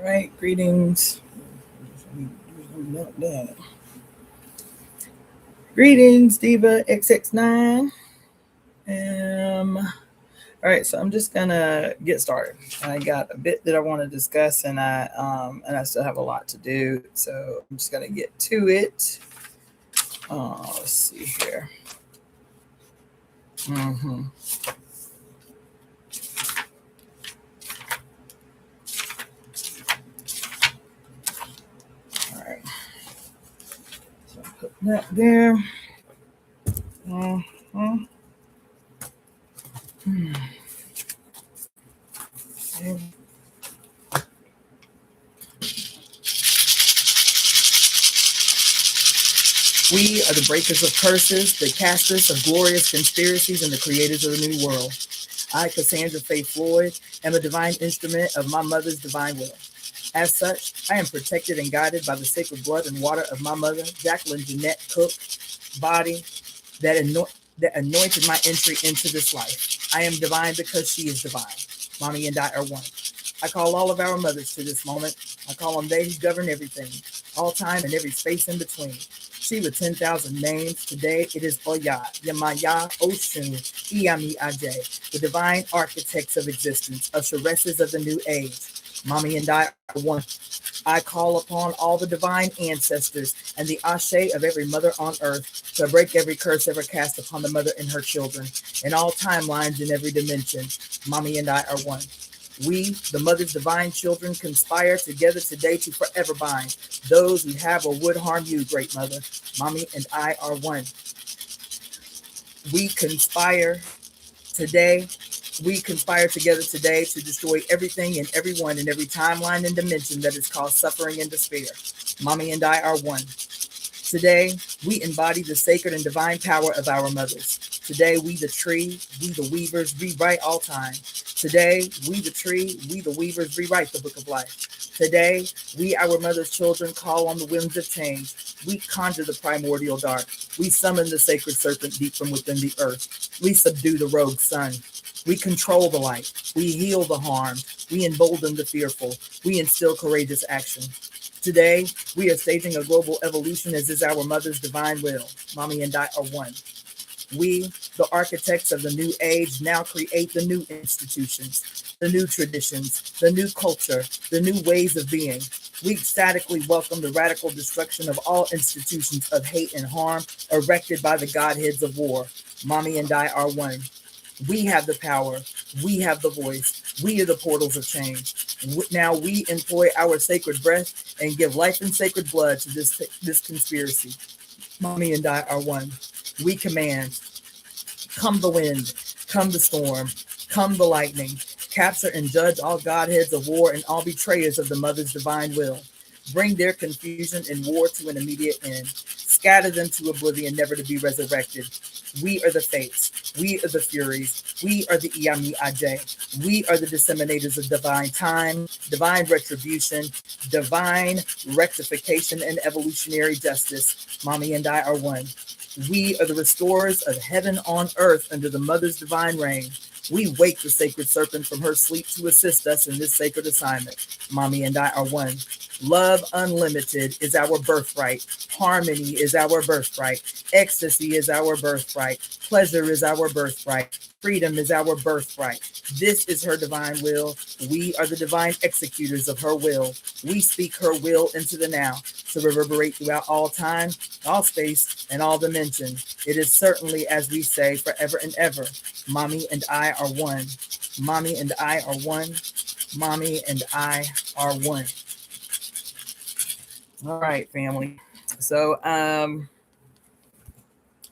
right, greetings. Greetings, Diva XX9. All right, so I'm just gonna get started. I got a bit that I want to discuss, and I still have a lot to do, so I'm just gonna get to it. Let's see here. Mm-hmm. All right, so I'm putting that there. Mm-hmm. Okay. We are the breakers of curses, the casters of glorious conspiracies, and the creators of the new world. I, Cassandra Faye Floyd, am a divine instrument of my mother's divine will. As such, I am protected and guided by the sacred blood and water of my mother, Jacqueline Jeanette Cook, body that anointed my entry into this life. I am divine because she is divine. Mommy and I are one. I call all of our mothers to this moment. I call on they who govern everything, all time and every space in between. She with 10,000 names. Today it is Oya, Yamaya, Oshun, Iyami Ajay, the divine architects of existence, usheresses of the new age. Mommy and I are one. I call upon all the divine ancestors and the ashe of every mother on earth to break every curse ever cast upon the mother and her children in all timelines in every dimension. Mommy and I are one. We, the mother's divine children, conspire together today to forever bind those who have or would harm you, great mother. Mommy and I are one. We conspire today. We conspire together today to destroy everything and everyone in every timeline and dimension that has caused suffering and despair. Mommy and I are one. Today, we embody the sacred and divine power of our mothers. Today, we the tree, we the weavers, rewrite all time. Today, we the tree, we the weavers, rewrite the book of life. Today, we, our mother's children, call on the winds of change. We conjure the primordial dark. We summon the sacred serpent deep from within the earth. We subdue the rogue sun. We control the light. We heal the harmed. We embolden the fearful. We instill courageous action. Today, we are staging a global evolution as is our mother's divine will. Mommy and I are one. We, the architects of the new age, now create the new institutions, the new traditions, the new culture, the new ways of being. We ecstatically welcome the radical destruction of all institutions of hate and harm erected by the godheads of war. Mommy and I are one. We have the power. We have the voice. We are the portals of change. Now we employ our sacred breath and give life and sacred blood to this conspiracy. Mommy and I are one. We command, come the wind, come the storm, come the lightning, capture and judge all godheads of war and all betrayers of the mother's divine will. Bring their confusion and war to an immediate end. Scatter them to oblivion, never to be resurrected. We are the fates. We are the furies. We are the Iyami Ajay. We are the disseminators of divine time, divine retribution, divine rectification, and evolutionary justice. Mommy and I are one. We are the restorers of heaven on earth under the mother's divine reign. We wake the sacred serpent from her sleep to assist us in this sacred assignment. Mommy and I are one. Love unlimited is our birthright. Harmony is our birthright. Ecstasy is our birthright. Pleasure is our birthright. Freedom is our birthright. This is her divine will. We are the divine executors of her will. We speak her will into the now to reverberate throughout all time, all space, and all dimension. It is certainly, as we say, forever and ever. Mommy and I are one. Mommy and I are one. Mommy and I are one. All right, family. So,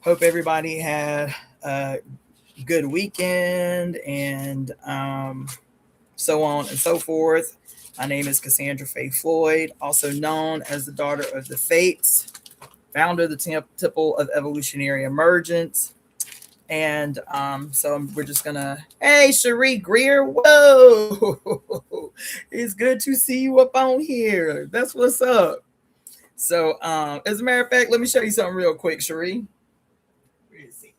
hope everybody had a good weekend and so on and so forth. My name is Cassandra Faye Floyd, also known as the Daughter of the Fates, founder of the Temple of Evolutionary Emergence. And so we're just gonna, hey, Cherie Greer, whoa, it's good to see you up on here. That's what's up. So as a matter of fact, let me show you something real quick, Cherie. Where is he?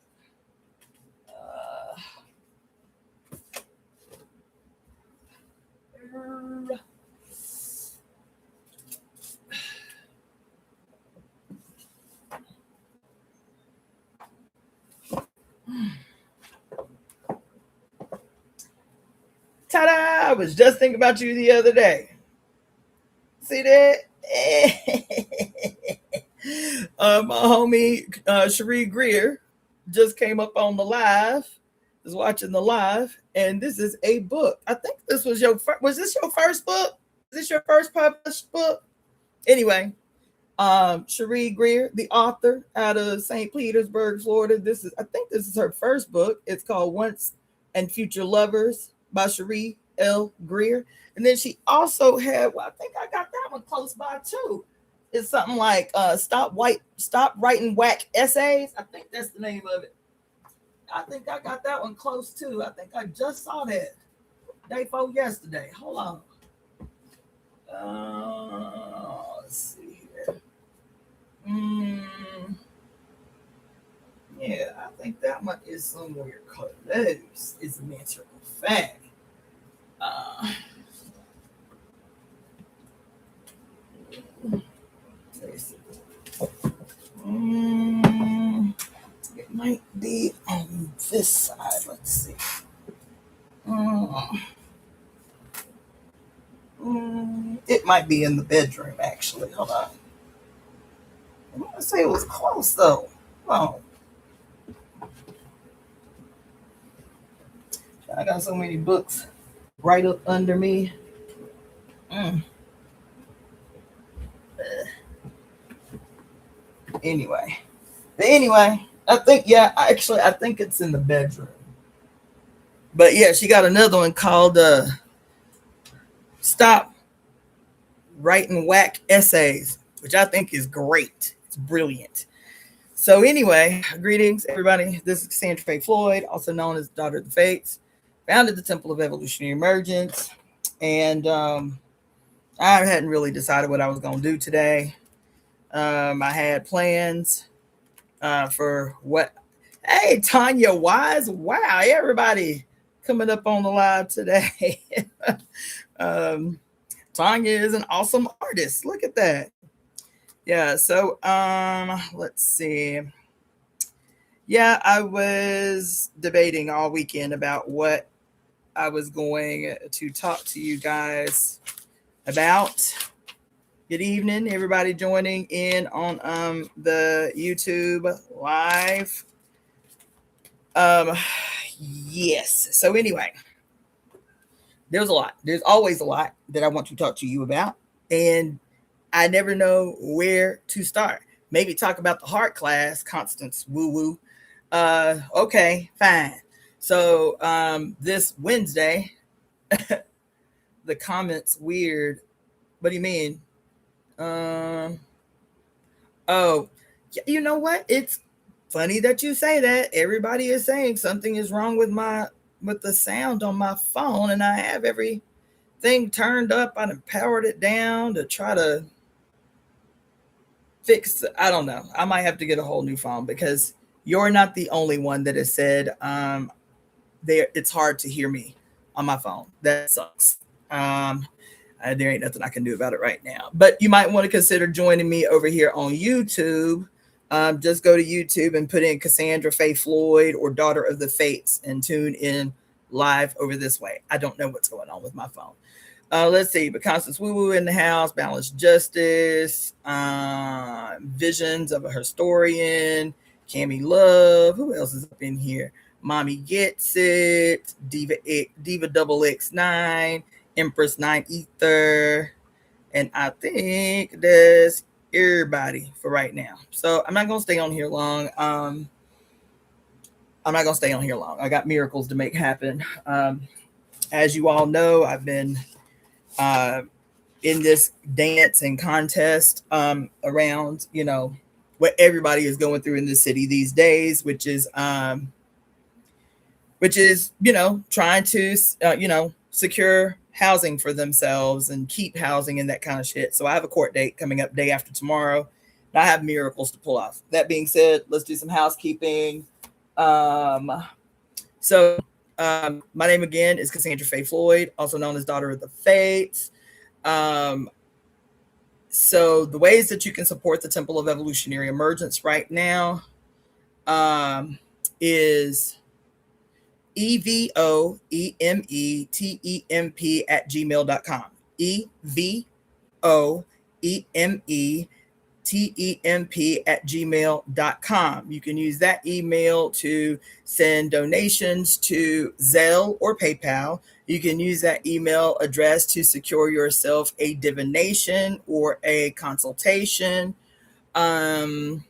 I was just thinking about you the other day. See that? My homie Cherie Greer just came up on the live, is watching the live, and this is a book. I think this was was this your first book? Is this your first published book? Anyway, Cherie Greer, the author out of St. Petersburg, Florida. I think this is her first book. It's called Once and Future Lovers by Cherie L. Greer. And then she also had, well, I think I got that one close by too. It's something like Stop Writing Whack Essays. I think that's the name of it. I think I got that one close too. I think I just saw that day before yesterday. Hold on. Let's see here. Yeah, I think that one is somewhere close. It's a matter of fact. It might be on this side. Let's see. It might be in the bedroom, actually. Hold on. I want to say it was close, though. Oh. I got so many books right up under me. Anyway, I think I think it's in the bedroom. But yeah, she got another one called Stop Writing Whack Essays, which I think is great. It's brilliant. So anyway, greetings, everybody. This is Cassandra Faye Floyd, also known as Daughter of the Fates, founded the Temple of Evolutionary Emergence. And I hadn't really decided what I was going to do today. I had plans for what. Hey, Tanya Wise. Wow, everybody coming up on the live today. Tanya is an awesome artist. Look at that. Yeah, so let's see. Yeah, I was debating all weekend about what I was going to talk to you guys about. Good evening, everybody joining in on the YouTube live. Yes. So anyway, there's a lot. There's always a lot that I want to talk to you about, and I never know where to start. Maybe talk about the heart class, Constance Woo Woo. Okay, fine. So this Wednesday, the comments weird. What do you mean? Oh, you know what? It's funny that you say that. Everybody is saying something is wrong with the sound on my phone, and I have everything turned up. I done powered it down to try to fix. I don't know. I might have to get a whole new phone because you're not the only one that has said it's hard to hear me on my phone. That sucks. There ain't nothing I can do about it right now. But you might want to consider joining me over here on YouTube. Just go to YouTube and put in Cassandra Faye Floyd or Daughter of the Fates and tune in live over this way. I don't know what's going on with my phone. Let's see. But Constance Woo Woo in the house, Balanced Justice, Visions of a Historian, Cami Love. Who else is up in here? Mommy Gets It, Diva Double X9, Empress 9 Ether, and I think that's everybody for right now. So I'm not gonna stay on here long. I got miracles to make happen. As you all know, I've been in this dance and contest around, what everybody is going through in the city these days, which is trying to secure housing for themselves and keep housing and that kind of shit. So I have a court date coming up day after tomorrow, and I have miracles to pull off. That being said, let's do some housekeeping. My name again is Cassandra Faye Floyd, also known as Daughter of the Fates. So the ways that you can support the Temple of Evolutionary Emergence right now is EvoEmeTemp EvoEmeTemp@gmail.com. You can use that email to send donations to Zelle or PayPal. You can use that email address to secure yourself a divination or a consultation. And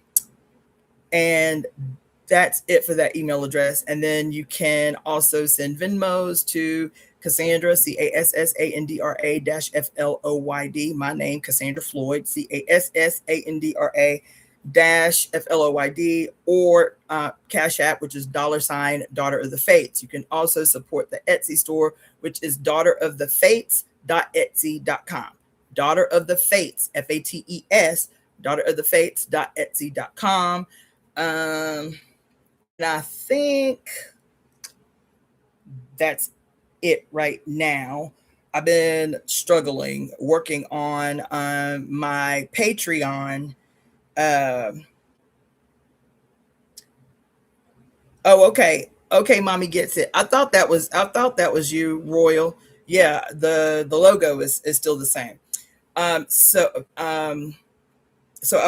that's it for that email address. And then you can also send Venmos to Cassandra, Cassandra-Floyd, my name, Cassandra Floyd, Cassandra-Floyd, or Cashapp, which is $Daughter of the Fates. You can also support the Etsy store, which is DaughterOfTheFates.etsy.com. Daughter of the Fates, Fates, DaughterOfTheFates.etsy.com. And I think that's it right now. I've been struggling working on my Patreon. Okay, mommy gets it. I thought that was you, Royal. Yeah, the logo is still the same. So I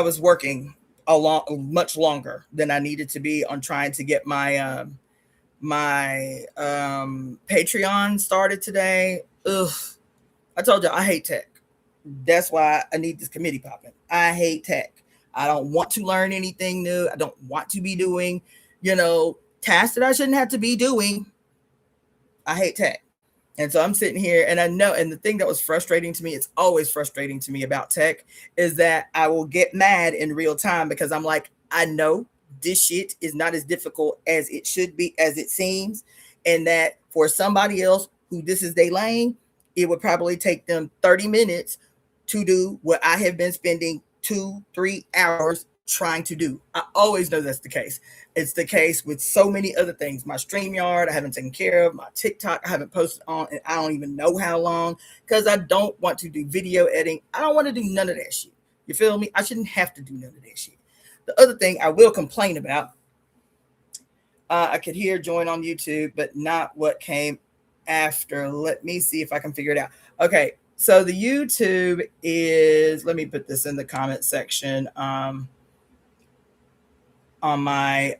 was working much longer than I needed to be on trying to get my Patreon started today. Ugh. I told you I hate tech. That's why I need this committee popping. I hate tech. I don't want to learn anything new. I don't want to be doing, tasks that I shouldn't have to be doing. I hate tech. And so I'm sitting here and I know, and the thing that was frustrating to me, it's always frustrating to me about tech, is that I will get mad in real time because I'm like, I know this shit is not as difficult as it should be, as it seems. And that for somebody else who this is their lane, it would probably take them 30 minutes to do what I have been spending 2-3 hours trying to do. I always know that's the case. It's the case with so many other things. My StreamYard, I haven't taken care of. My TikTok, I haven't posted on, and I don't even know how long, because I don't want to do video editing. I don't want to do none of that shit. You feel me? I shouldn't have to do none of that shit. The other thing I will complain about, I could hear join on YouTube, but not what came after. Let me see if I can figure it out. Okay, so the YouTube is, let me put this in the comment section. On my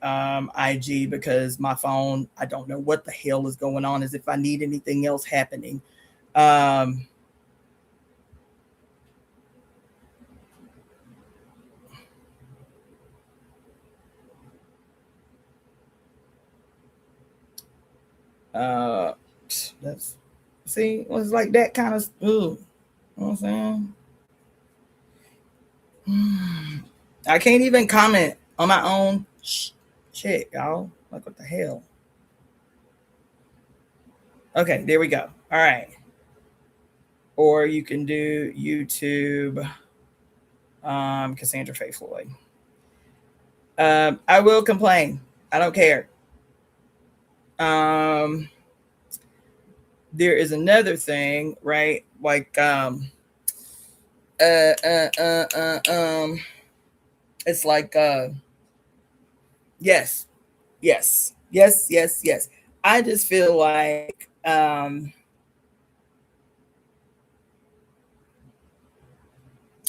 IG, because my phone, I don't know what the hell is going on, as if I need anything else happening. That's, see, it was like that kind of, you know what I'm saying? I can't even comment on my own shit, y'all. Like, what the hell? Okay, there we go. All right. Or you can do YouTube, Cassandra Faye Floyd. I will complain. I don't care. There is another thing, right? Like, it's like, yes. I just feel like,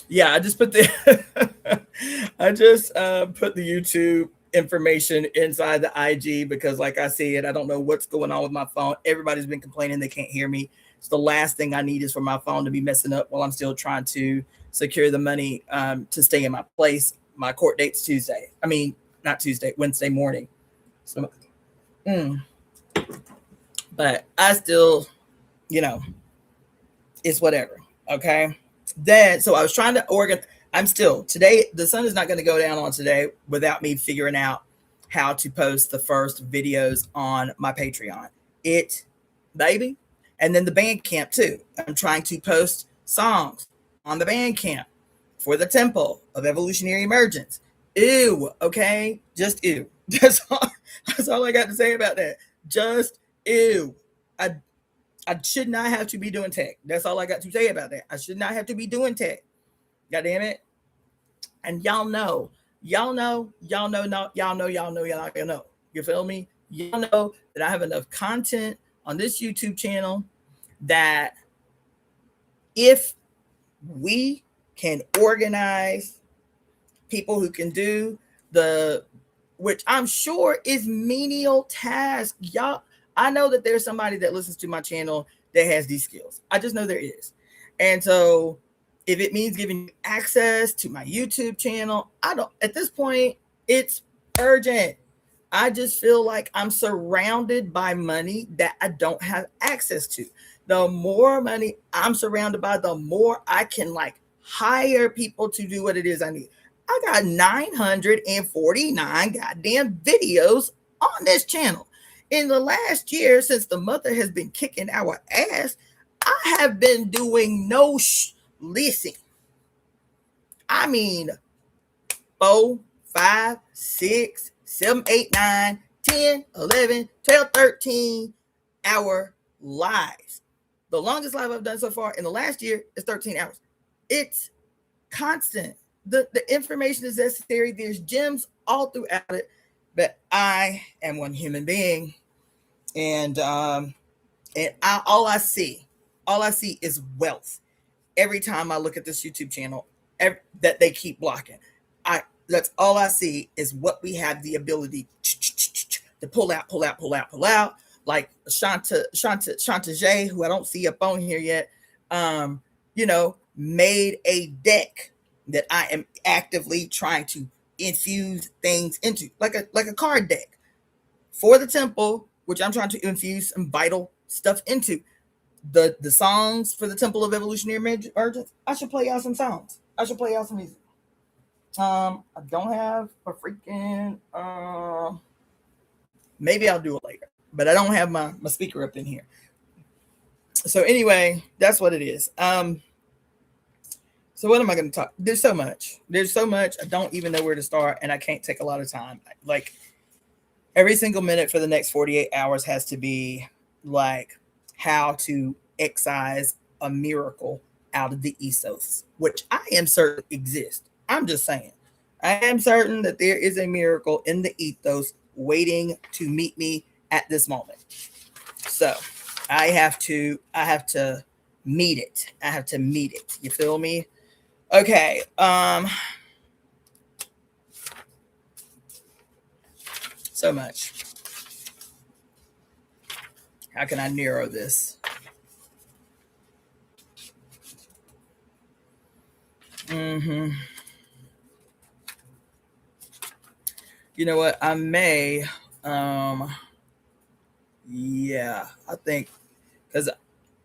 yeah, I just put the put the YouTube information inside the IG, because like I said, I don't know what's going on with my phone. Everybody's been complaining they can't hear me. So the last thing I need is for my phone to be messing up while I'm still trying to secure the money to stay in my place. My court date's Tuesday. I mean, not Tuesday, Wednesday morning. So, but I still, it's whatever. Okay. Then, so I was trying to I'm still, today, the sun is not going to go down on today without me figuring out how to post the first videos on my Patreon. Baby. And then the Bandcamp too. I'm trying to post songs on the Bandcamp for the Temple of Evolutionary Emergence. Ew. Okay. Just ew. That's all I got to say about that. Just ew. I should not have to be doing tech. That's all I got to say about that. I should not have to be doing tech. God damn it. And y'all know. You feel me? Y'all know that I have enough content on this YouTube channel that if we can organize people who can do the, which I'm sure is menial task. Y'all, I know that there's somebody that listens to my channel that has these skills. I just know there is. And so if it means giving you access to my YouTube channel, I don't, at this point, it's urgent. I just feel like I'm surrounded by money that I don't have access to. The more money I'm surrounded by, the more I can like hire people to do what it is I need. I got 949 goddamn videos on this channel. In the last year, since the mother has been kicking our ass, I have been doing no listen. I mean, 4, 5, 6, 7, 8, 9, 10, 11, 12, 13 hour lives. The longest live I've done so far in the last year is 13 hours. It's constant. The information is necessary. There's gems all throughout it. But I am one human being. And all I see is wealth. Every time I look at this YouTube channel that they keep blocking, that's all I see is what we have the ability to pull out. Like Shanta J, who I don't see up on here yet, made a deck that I am actively trying to infuse things into, like a card deck for the temple, which I'm trying to infuse some vital stuff into. The songs for the Temple of Evolutionary Emergence, I should play y'all some songs. I should play y'all some music. I don't have a freaking maybe I'll do it later, but I don't have my speaker up in here. So anyway, that's what it is. So what am I going to talk? There's so much. I don't even know where to start, and I can't take a lot of time. Like every single minute for the next 48 hours has to be like how to excise a miracle out of the ethos, which I am certain exists. I'm just saying. I am certain that there is a miracle in the ethos waiting to meet me at this moment. So I have to meet it. You feel me? Okay. So much. How can I narrow this? You know what? I may, yeah, I think, because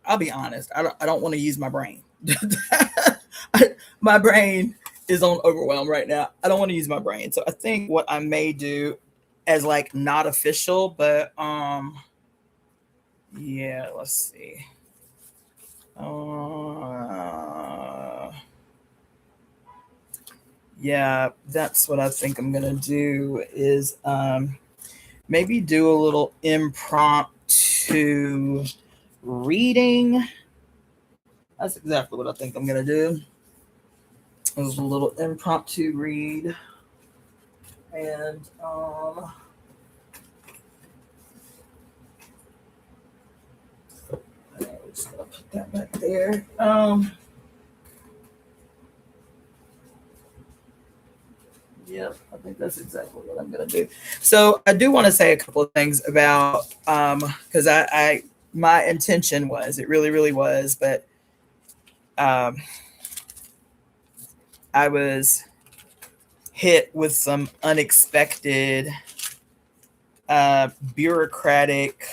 I'll be honest, I don't want to use my brain. My brain is on overwhelm right now. I don't want to use my brain. So I think what I may do as like not official, but yeah, let's see. Yeah, that's what I think I'm gonna do is maybe do a little impromptu reading. That's exactly what I think I'm gonna do. It was a little impromptu read, and I'm just gonna put that back there. Yep, I think that's exactly what I'm gonna do. So I do want to say a couple of things about because I my intention was, it really was, but I was hit with some unexpected bureaucratic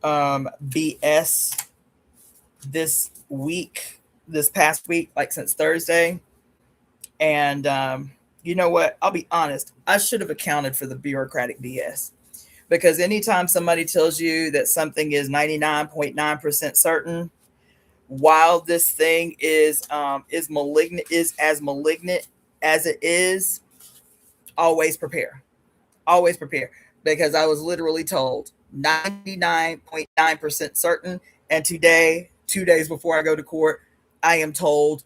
BS this past week, like since Thursday. And you know what? I'll be honest. I should have accounted for the bureaucratic BS, because anytime somebody tells you that something is 99.9% certain, while this thing is as malignant as it is, always prepare. Always prepare, because I was literally told 99.9% certain, and today, 2 days before I go to court, I am told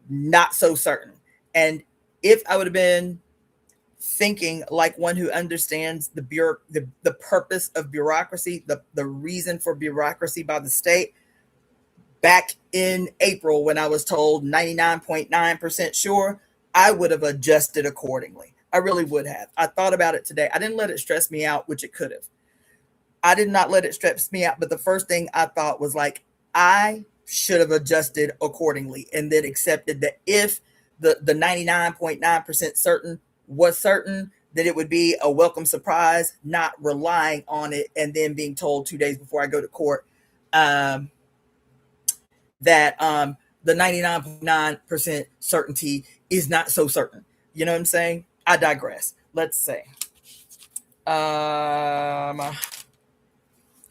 not so certain. And if I would have been thinking like one who understands the purpose of bureaucracy, the reason for bureaucracy by the state. Back in April, when I was told 99.9% sure, I would have adjusted accordingly. I really would have. I thought about it today. I didn't let it stress me out, which it could have. I did not let it stress me out. But the first thing I thought was like, I should have adjusted accordingly and then accepted that if the 99.9% certain was certain, that it would be a welcome surprise, not relying on it and then being told 2 days before I go to court that the 99.9% certainty is not so certain. You know what I'm saying? I digress. Let's say.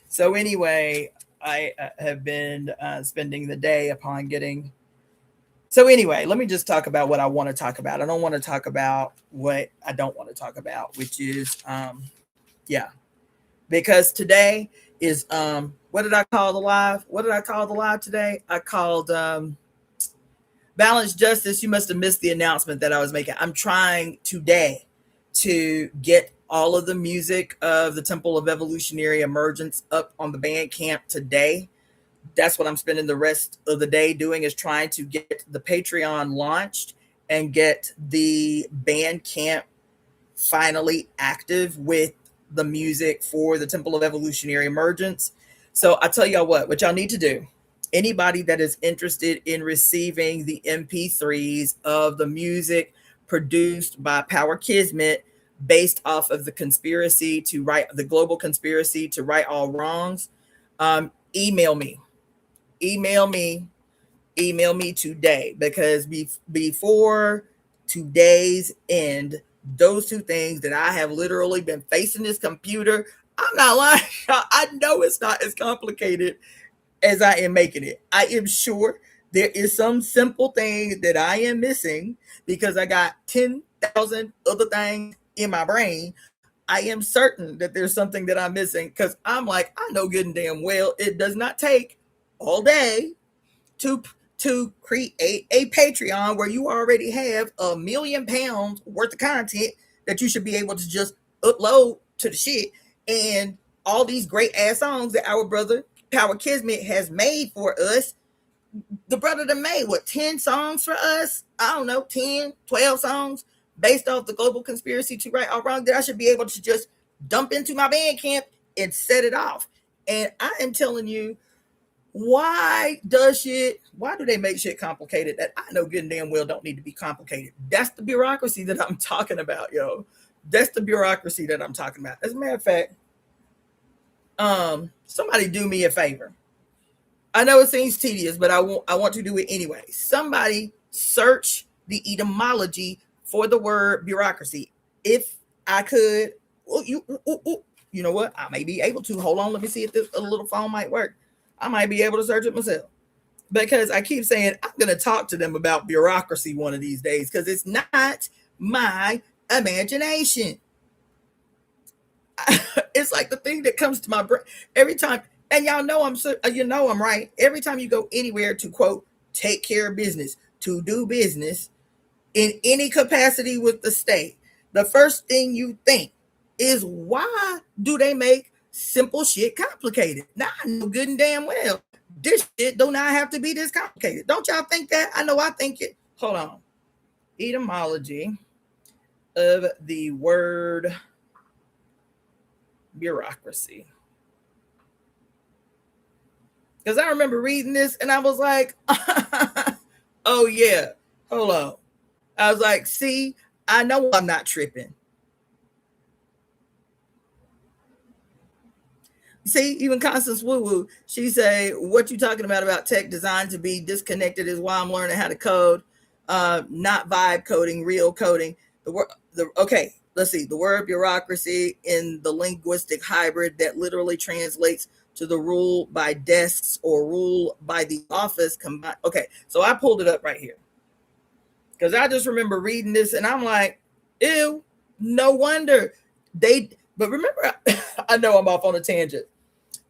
So anyway, I have been spending the day upon getting. So anyway, let me just talk about what I want to talk about. I don't want to talk about what I don't want to talk about, which is, because today is, what did I call the live? What did I call the live today? I called Balanced Justice. You must have missed the announcement that I was making. I'm trying today to get all of the music of the Temple of Evolutionary Emergence up on the Bandcamp today. That's what I'm spending the rest of the day doing, is trying to get the Patreon launched and get the Bandcamp finally active with the music for the Temple of Evolutionary Emergence. So I tell y'all what y'all need to do. Anybody that is interested in receiving the MP3s of the music produced by Power Kismet, based off of the conspiracy to right, the global conspiracy to right all wrongs, email me today, because before today's end, those two things that I have literally been facing this computer, I'm not lying. I know it's not as complicated as I am making it. I am sure there is some simple thing that I am missing because I got 10,000 other things in my brain. I am certain that there's something that I'm missing, because I'm like, I know good and damn well it does not take all day to create a Patreon where you already have £1 million worth of content that you should be able to just upload to the shit, and all these great ass songs that our brother Power Kismet has made for us. The brother that made 10 songs for us, I don't know, 10 12 songs based off the global conspiracy to right or wrong, that I should be able to just dump into my Bandcamp and set it off. And I am telling you, why do they make shit complicated that I know good and damn well don't need to be complicated? That's the bureaucracy that I'm talking about, yo. That's the bureaucracy that I'm talking about. As a matter of fact, somebody do me a favor. I know it seems tedious, but I want to do it anyway. Somebody search the etymology for the word bureaucracy. If I could, you know what? I may be able to. Hold on, let me see if this a little phone might work. I might be able to search it myself, because I keep saying I'm going to talk to them about bureaucracy one of these days, because it's not my imagination. It's like the thing that comes to my brain every time. And y'all know I'm right. Every time you go anywhere to, quote, take care of business, to do business in any capacity with the state, the first thing you think is, why do they make simple shit complicated? Now I know good and damn well this shit do not have to be this complicated. Don't y'all think that? I know I think it. Hold on. Etymology of the word bureaucracy. Because I remember reading this and I was like, oh yeah, hold on. I was like, see, I know I'm not tripping. See, even Constance Woo Woo, she say, what you talking about tech designed to be disconnected is why I'm learning how to code, not vibe coding, real coding. Okay, let's see. The word bureaucracy in the linguistic hybrid that literally translates to the rule by desks or rule by the office combined. Okay, so I pulled it up right here, because I just remember reading this and I'm like, ew, no wonder but remember, I know I'm off on a tangent.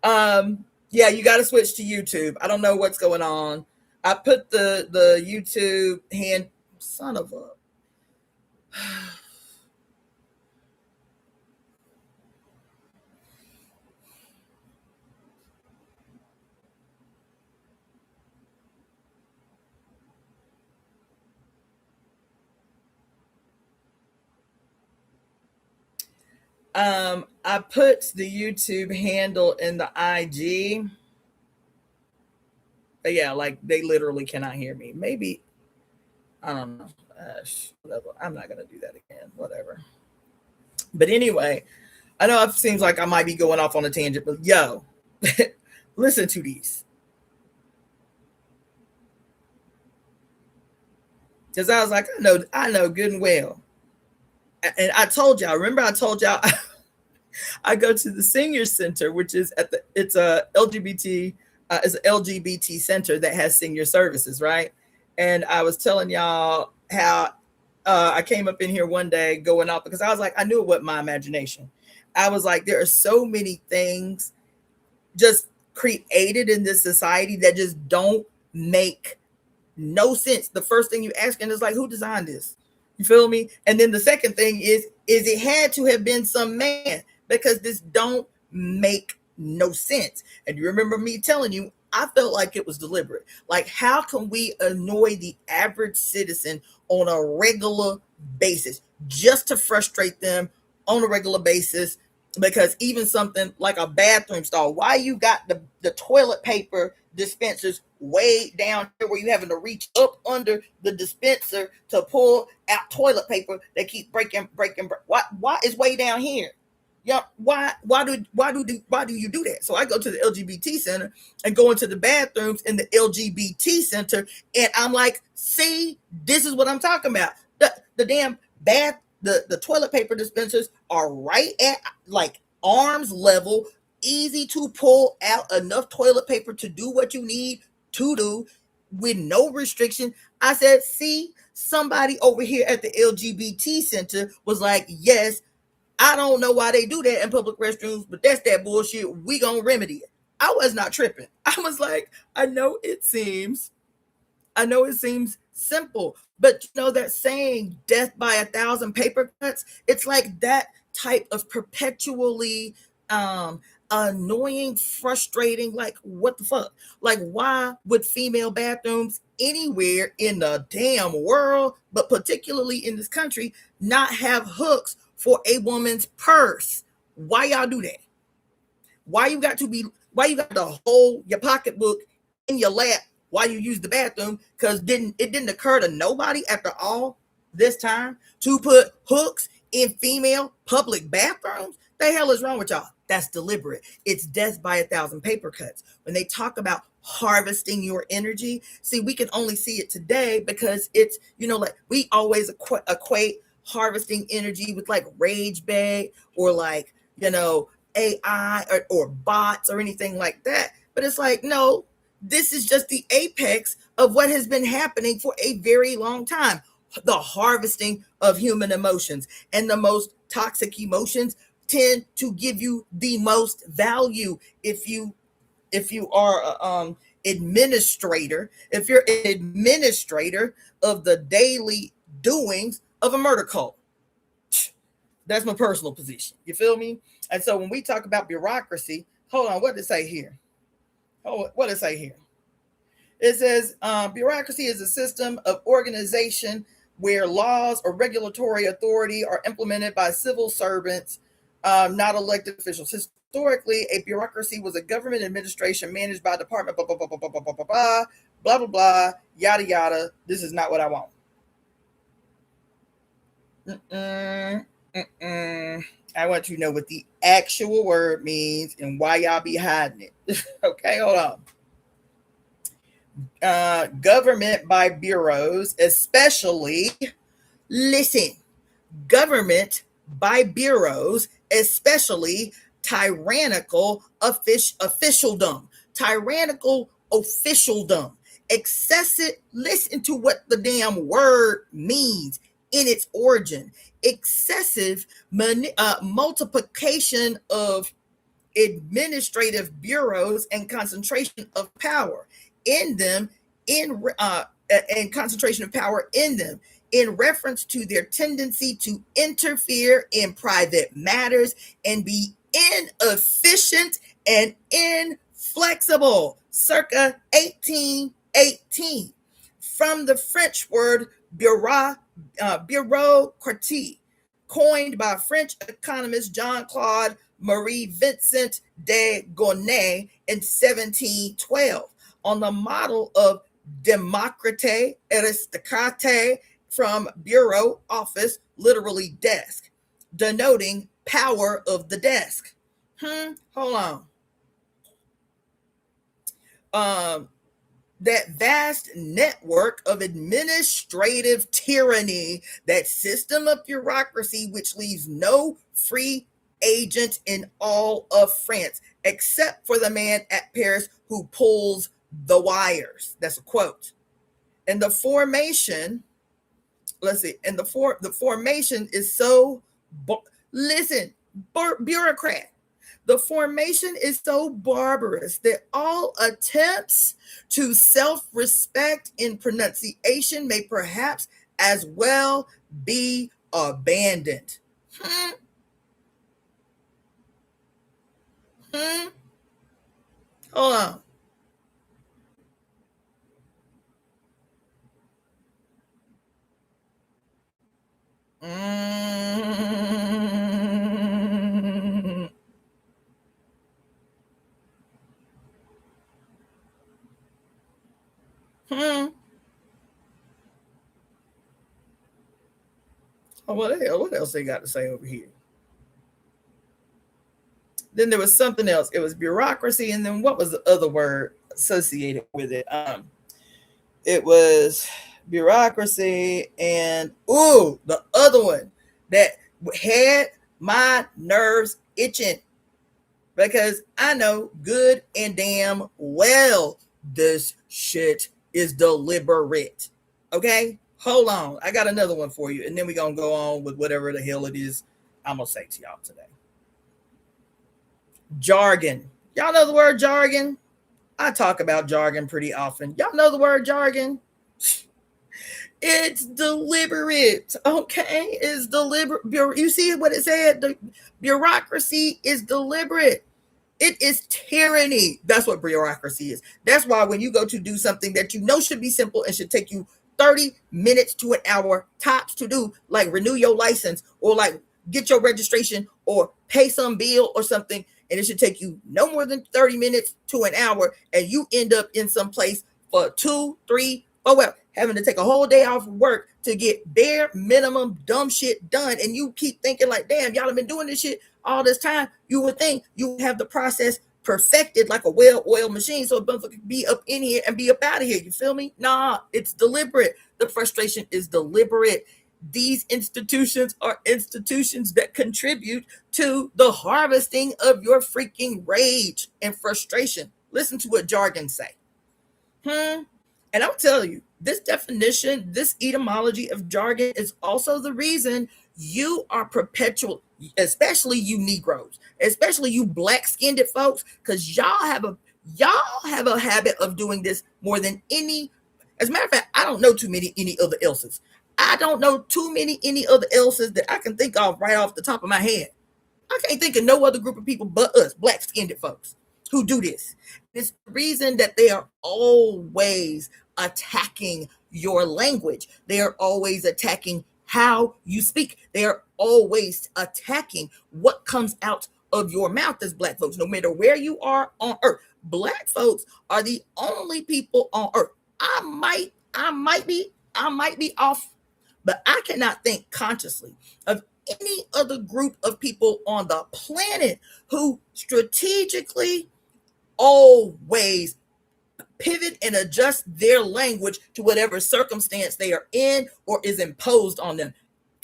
Yeah, you got to switch to YouTube. I don't know what's going on. I put the YouTube son of a I put the YouTube handle in the IG. But yeah, like they literally cannot hear me. Maybe I don't know. Whatever. I'm not gonna do that again. Whatever. But anyway, I know it seems like I might be going off on a tangent, but yo, listen to these. Because I was like, I know good and well. And I told y'all, remember I told y'all I go to the senior center, which is it's a LGBT, it's an LGBT center that has senior services, right? And I was telling y'all how I came up in here one day going off because I was like, I knew it wasn't my imagination. I was like, there are so many things just created in this society that just don't make no sense. The first thing you asking is like, who designed this? You feel me? And then the second thing is it had to have been some man because this don't make no sense. And you remember me telling you, I felt like it was deliberate. Like, how can we annoy the average citizen on a regular basis just to frustrate them on a regular basis? Because even something like a bathroom stall, why you got the toilet paper dispensers way down here where you having to reach up under the dispenser to pull out toilet paper that keep breaking. Why is way down here? Yeah, why do you do that? So I go to the LGBT center and go into the bathrooms in the LGBT center, and I'm like, see, this is what I'm talking about. The damn bath, the toilet paper dispensers are right at like arm's level, easy to pull out enough toilet paper to do what you need to do with no restriction. I said, see, somebody over here at the LGBT center was like, yes, I don't know why they do that in public restrooms, but that's that bullshit. We gonna remedy it. I was not tripping. I was like, I know it seems simple, but you know that saying death by 1,000 paper cuts, it's like that type of perpetually annoying, frustrating, like what the fuck? Like, why would female bathrooms anywhere in the damn world, but particularly in this country, not have hooks for a woman's purse? Why y'all do that? Why you got to hold your pocketbook in your lap while you use the bathroom? Because it didn't occur to nobody after all this time to put hooks in female public bathrooms? The hell is wrong with y'all? That's deliberate. It's death by 1,000 paper cuts. When they talk about harvesting your energy, see, we can only see it today because it's, like we always equate harvesting energy with like rage bait or like, AI or bots or anything like that. But it's like, no, this is just the apex of what has been happening for a very long time. The harvesting of human emotions, and the most toxic emotions tend to give you the most value. If you are administrator, if you're an administrator of the daily doings of a murder cult. That's my personal position. You feel me? And so when we talk about bureaucracy, hold on, what did it say here? Oh, what did it say here? It says bureaucracy is a system of organization where laws or regulatory authority are implemented by civil servants, not elected officials. Historically, a bureaucracy was a government administration managed by a department, blah, blah, blah, blah, blah, blah, blah, blah, blah, blah, blah, blah, yada, yada. This is not what I want. I want you to know what the actual word means and why y'all be hiding it. Okay, hold on. Government by bureaus, especially, listen, government by bureaus, especially tyrannical officialdom. Tyrannical officialdom. Excessive, listen to what the damn word means in its origin. Excessive multiplication of administrative bureaus and concentration of power in them, and concentration of power in them, in reference to their tendency to interfere in private matters and be inefficient and inflexible. Circa 1818, from the French word bureaucratie, coined by French economist Jean-Claude Marie Vincent de Gournay in 1712 on the model of démocrate, aristocrate, from bureau, office, literally desk, denoting power of the desk. Hold on. That vast network of administrative tyranny, that system of bureaucracy which leaves no free agent in all of France, except for the man at Paris who pulls the wires. That's a quote. And the formation, the formation is so, bureaucrat. The formation is so barbarous that all attempts to self-respect in pronunciation may perhaps as well be abandoned. Hold on. Oh, what the hell? What else they got to say over here? Then there was something else. It was bureaucracy, and then what was the other word associated with it? It was bureaucracy, and the other one that had my nerves itching, because I know good and damn well this shit is deliberate. Okay? Hold on. I got another one for you, and then we're going to go on with whatever the hell it is I'm going to say to y'all today. Jargon. Y'all know the word jargon? I talk about jargon pretty often. Y'all know the word jargon? It's deliberate, okay? It's deliberate. You see what it said? The bureaucracy is deliberate. It is tyranny. That's what bureaucracy is. That's why when you go to do something that you know should be simple and should take you 30 minutes to an hour tops to do, like renew your license or like get your registration or pay some bill or something, and it should take you no more than 30 minutes to an hour, and you end up in some place for 2, 3, having to take a whole day off of work to get bare minimum dumb shit done. And you keep thinking like, damn, y'all have been doing this shit all this time. You would think you would have the process perfected like a well-oiled machine so a motherfucker can be up in here and be up out of here. You feel me? Nah, it's deliberate. The frustration is deliberate. These institutions are institutions that contribute to the harvesting of your freaking rage and frustration. Listen to what jargon say. And I'll tell you, this definition, this etymology of jargon is also the reason you are perpetual, especially you Negroes, especially you black-skinned folks, because y'all have a habit of doing this more than any. As a matter of fact, I don't know too many any other else's. I don't know too many any other else's that I can think of right off the top of my head. I can't think of no other group of people but us, black-skinned folks, who do this. It's the reason that they are always attacking your language. They are always attacking how you speak. They are always attacking what comes out of your mouth as black folks, no matter where you are on earth. Black folks are the only people on earth. I might be off, but I cannot think consciously of any other group of people on the planet who strategically always pivot and adjust their language to whatever circumstance they are in or is imposed on them,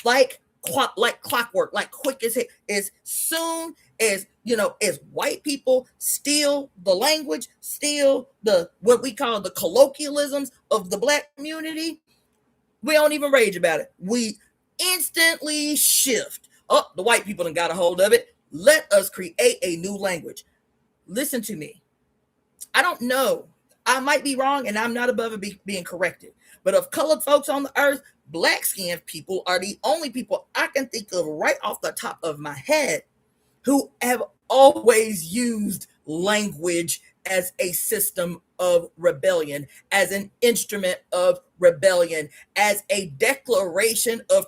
like clockwork, like quick as soon as as white people steal the language, steal the what we call the colloquialisms of the black community, we don't even rage about it. We instantly shift. Oh, the white people done got a hold of it. Let us create a new language. Listen to me. I don't know. I might be wrong, and I'm not above it being corrected. But of colored folks on the earth, black-skinned people are the only people I can think of right off the top of my head who have always used language as a system of rebellion, as an instrument of rebellion, as a declaration of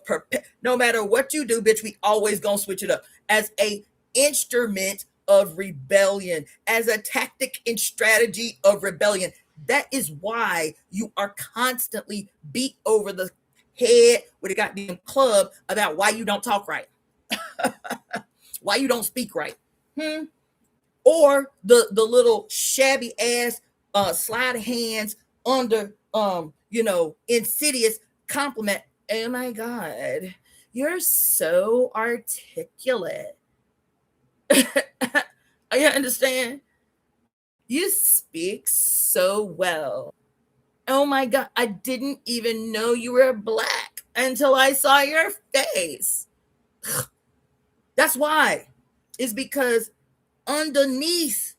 no matter what you do, bitch, we always gonna switch it up, as a instrument of rebellion, as a tactic and strategy of rebellion. That is why you are constantly beat over the head with a goddamn club about why you don't talk right, why you don't speak right, or the little shabby ass sleight of hands under insidious compliment. Oh my God, you're so articulate. I understand. You speak so well. Oh my God, I didn't even know you were black until I saw your face. That's why. It's because underneath,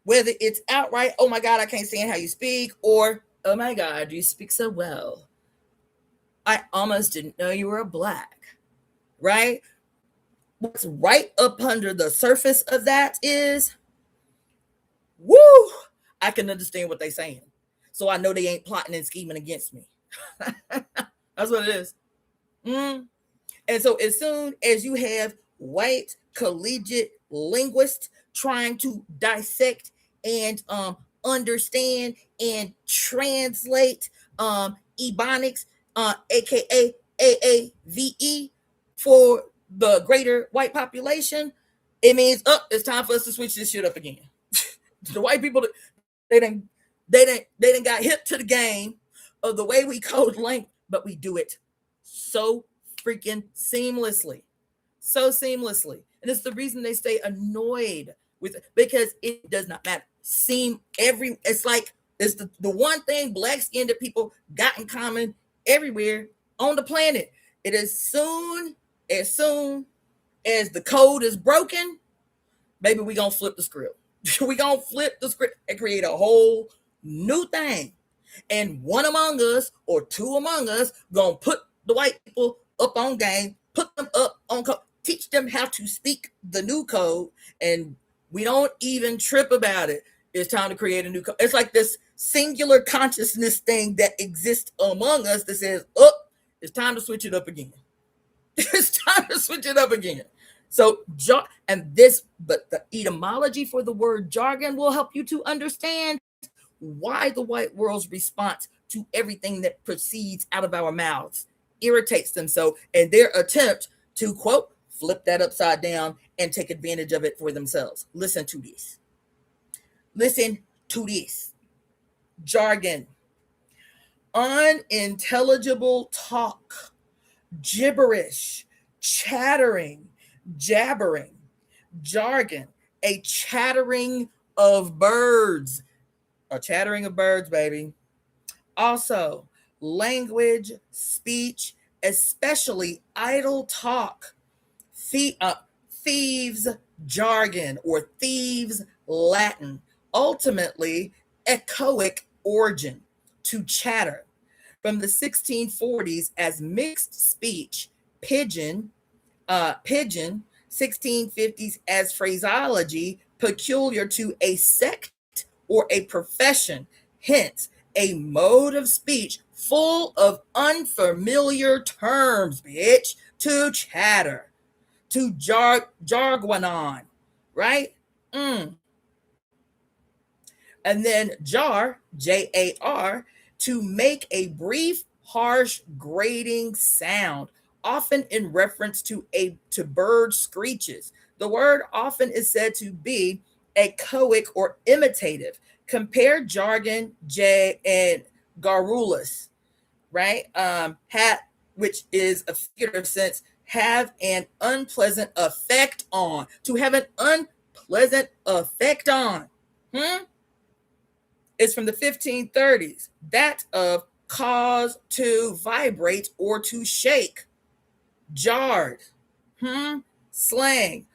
whether it's outright, oh my God, I can't stand how you speak, or oh my God, you speak so well, I almost didn't know you were black, right? What's right up under the surface of that is, woo, I can understand what they're saying. So I know they ain't plotting and scheming against me. That's what it is. And so as soon as you have white collegiate linguists trying to dissect and understand and translate Ebonics, aka AAVE, for the greater white population, it means it's time for us to switch this shit up again. The white people, they didn't got hip to the game of the way we code language, but we do it so freaking seamlessly, and it's the reason they stay annoyed with it, because it does not matter. It's like it's the one thing black-skinned people got in common everywhere on the planet. It is soon as the code is broken, baby, we gonna flip the script. We gonna flip the script and create a whole new thing. And one among us or two among us gonna put the white people up on game, put them up on code, teach them how to speak the new code, and we don't even trip about it. It's time to create a new code. It's like this singular consciousness thing that exists among us that says, it's time to switch it up again. It's time to switch it up again. So, but the etymology for the word jargon will help you to understand why the white world's response to everything that proceeds out of our mouths irritates them so, and their attempt to, quote, flip that upside down and take advantage of it for themselves. Listen to this. Jargon. Unintelligible talk, gibberish, chattering, jabbering. Jargon. A chattering of birds. A chattering of birds, baby. Also, language, speech, especially idle talk, thieves' jargon or thieves' Latin, ultimately echoic origin, to chatter. From the 1640s as mixed speech, pidgin, 1650s as phraseology peculiar to a sect or a profession, hence a mode of speech full of unfamiliar terms, bitch, to chatter, to jargonon, right? And then jar, Jar, to make a brief, harsh, grating sound, often in reference to bird screeches. The word often is said to be echoic or imitative. Compare jargon, and garrulous, right? Which is a figurative sense, have an unpleasant effect on. To have an unpleasant effect on. It's from the 1530s. That of cause to vibrate or to shake. Jarred. Slang.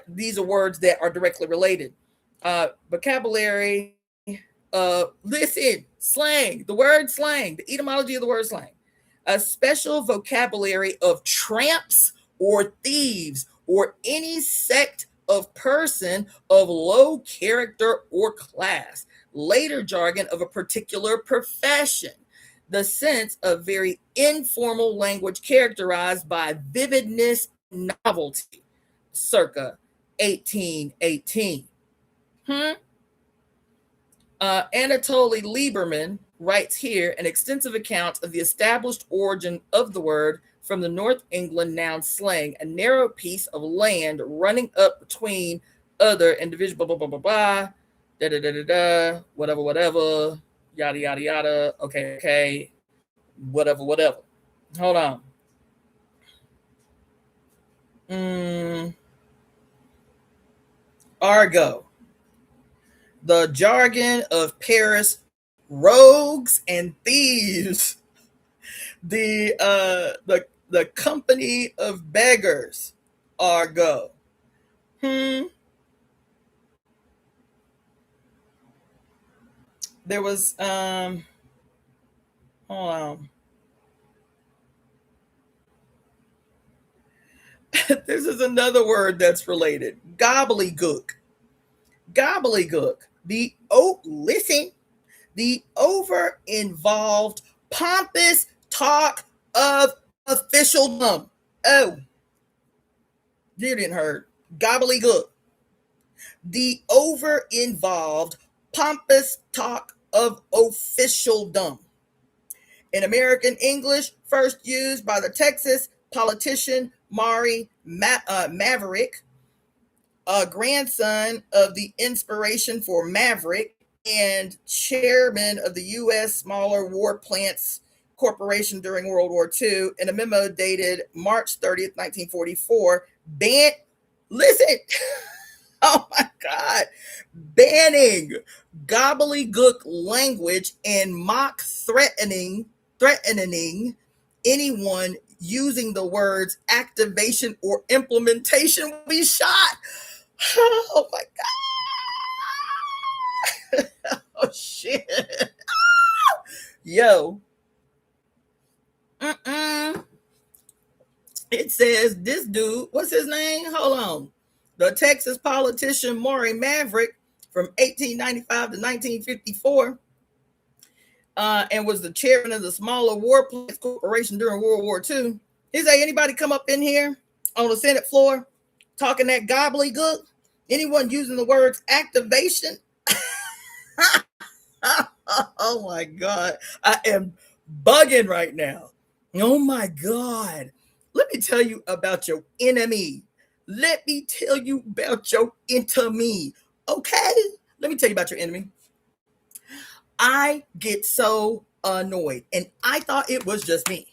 These are words that are directly related. Vocabulary. Slang. The word slang. The etymology of the word slang. A special vocabulary of tramps or thieves or any sect of person of low character or class, later jargon of a particular profession. The sense of very informal language characterized by vividness and novelty, circa 1818. Anatoly Lieberman writes here an extensive account of the established origin of the word from the North England noun slang, a narrow piece of land running up between other individuals, blah, blah, blah, blah, blah, da, da, da, da, da, whatever, whatever, yada, yada, yada, okay, okay, whatever, whatever. Hold on. Argot. The jargon of Paris rogues and thieves. The company of beggars, argot. There was hold on. This is another word that's related. Gobbledygook. Gobbledygook. The over-involved, pompous talk of officialdom. Oh, you didn't heard. Gobbledygook. The over-involved, pompous talk of officialdom. In American English, first used by the Texas politician Maury Maverick, a grandson of the inspiration for Maverick and chairman of the U.S. Smaller War Plants Corporation during World War II, in a memo dated March 30th, 1944, listen, oh my God, banning gobbledygook language and mock threatening anyone using the words activation or implementation will be shot. Oh my God. Oh shit. Yo. It says this dude, what's his name? Hold on. The Texas politician Maury Maverick from 1895 to 1954 and was the chairman of the Smaller War Plants Corporation during World War II. He said, anybody come up in here on the Senate floor talking that gobbledygook? Anyone using the words activation? Oh my God. I am bugging right now. Oh my God. Let me tell you about your enemy. Let me tell you about your enemy. Okay? Let me tell you about your enemy. I get so annoyed, and I thought it was just me,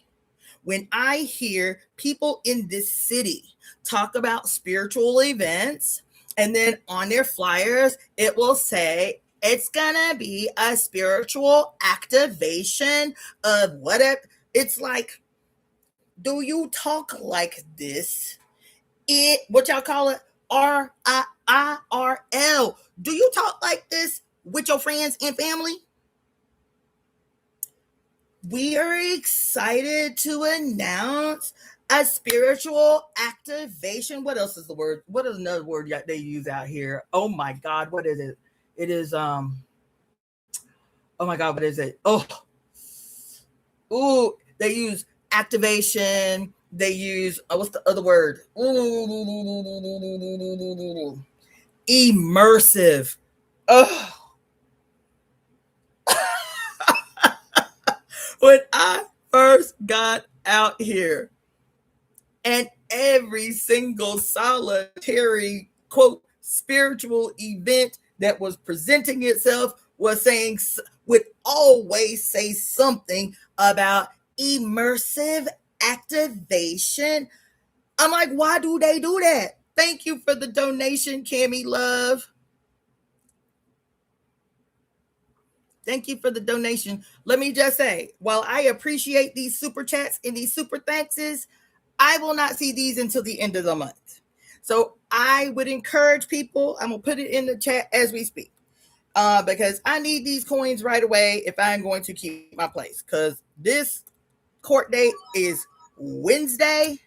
when I hear people in this city talk about spiritual events, and then on their flyers, it will say, it's gonna be a spiritual activation of whatever. It's like, do you talk like this? What y'all call it? RIRL. Do you talk like this with your friends and family? We are excited to announce a spiritual activation. What else is the word? What is another word they use out here? Oh my God, what is it? It is oh my God, what is it? They use activation. They use what's the other word? Immersive. Oh. When I first got out here, and every single solitary, quote, spiritual event that was presenting itself would always say something about immersive activation. I'm like, why do they do that? Thank you for the donation, Cammie Love. Thank you for the donation. Let me just say, while I appreciate these super chats and these super thankses, I will not see these until the end of the month. So I would encourage people, I'm going to put it in the chat as we speak, because I need these coins right away if I'm going to keep my place, because this court date is Wednesday,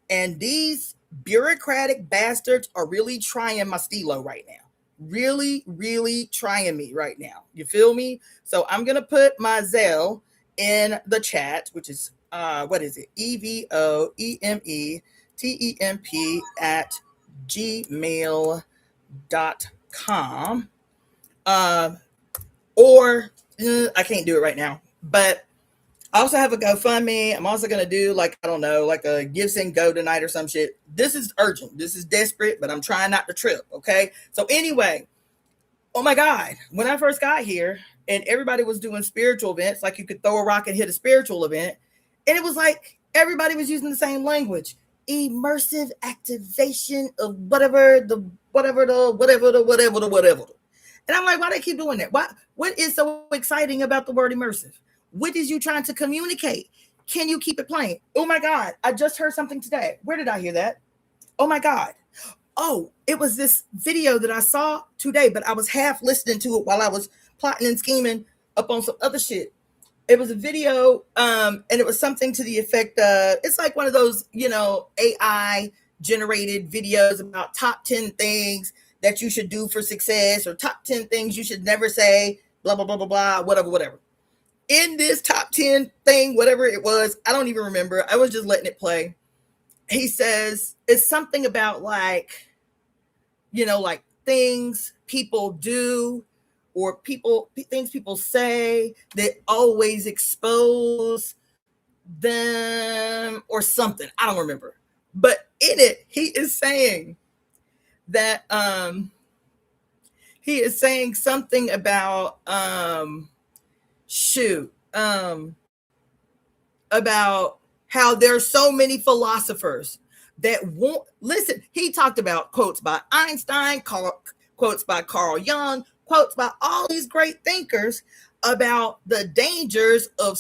and these bureaucratic bastards are really trying my stilo right now. Really, really trying me right now. You feel me? So I'm gonna put my Zelle in the chat, which is what is it? EvoEmeTemp at gmail.com. Or I can't do it right now, but I also have a GoFundMe. I'm also going to do like, I don't know, like a Give, Send, Go tonight or some shit. This is urgent. This is desperate, but I'm trying not to trip. Okay. So anyway, oh my God, when I first got here and everybody was doing spiritual events, like you could throw a rock and hit a spiritual event. And it was like, everybody was using the same language, immersive activation of whatever. And I'm like, why do they keep doing that? What is so exciting about the word immersive? What is you trying to communicate? Can you keep it plain? Oh my God, I just heard something today. Where did I hear that? Oh my God. Oh, it was this video that I saw today, but I was half listening to it while I was plotting and scheming up on some other shit. It was a video, and it was something to the effect of, it's like one of those, AI generated videos about top 10 things that you should do for success, or top 10 things you should never say, blah, blah, blah, blah, blah, whatever. In this top 10 thing, whatever it was, I don't even remember. I was just letting it play. He says, it's something about like things people do or things people say that always expose them or something. I don't remember. But in it, he is saying that he is saying something about about how there's so many philosophers that won't listen. He talked about quotes by Einstein, quotes by Carl Jung, quotes by all these great thinkers about the dangers of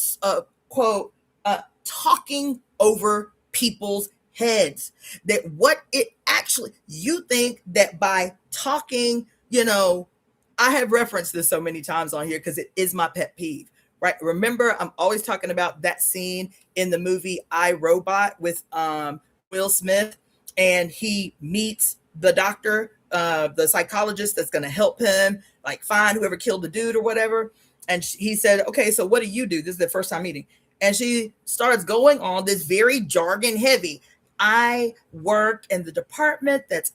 quote talking over people's heads. That what it actually, you think that by talking, I have referenced this so many times on here because it is my pet peeve, right? Remember, I'm always talking about that scene in the movie I, Robot with Will Smith, and he meets the doctor, the psychologist that's going to help him like find whoever killed the dude or whatever. And he said, okay, so what do you do? This is the first time meeting. And she starts going on this very jargon heavy. I work in the department that's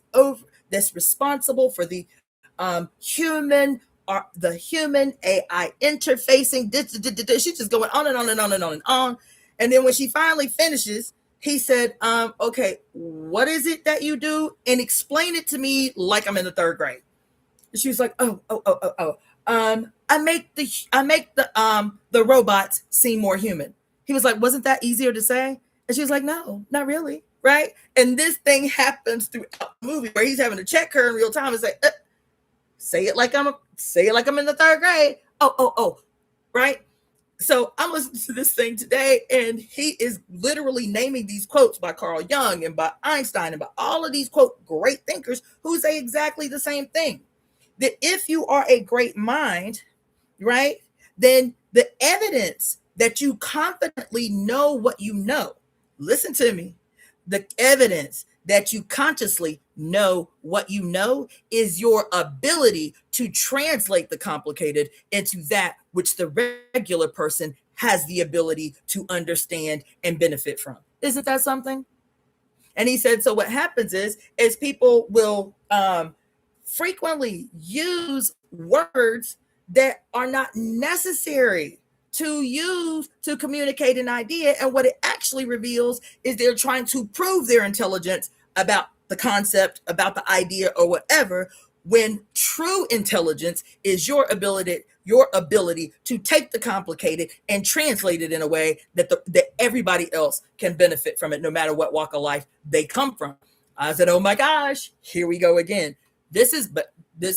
responsible for the human AI interfacing. She's just going on and on and on and on and on. And then when she finally finishes, he said, okay, what is it that you do? And explain it to me like I'm in the third grade. And she was like, I make the robots seem more human. He was like, wasn't that easier to say? And she was like, no, not really. Right. And this thing happens throughout the movie where he's having to check her in real time and say, say it like I'm in the third grade. Oh. Right. So I'm listening to this thing today, and he is literally naming these quotes by Carl Jung and by Einstein and by all of these, quote, great thinkers who say exactly the same thing. That if you are a great mind, right, then the evidence that you confidently know what you know, listen to me, the evidence that you consciously know what you know is your ability to translate the complicated into that which the regular person has the ability to understand and benefit from. Isn't that something? And he said, so what happens is people will frequently use words that are not necessary to use to communicate an idea. And what it actually reveals is they're trying to prove their intelligence about the concept, about the idea or whatever, when true intelligence is your ability to take the complicated and translate it in a way that everybody else can benefit from it, no matter what walk of life they come from. I said, oh my gosh, here we go again.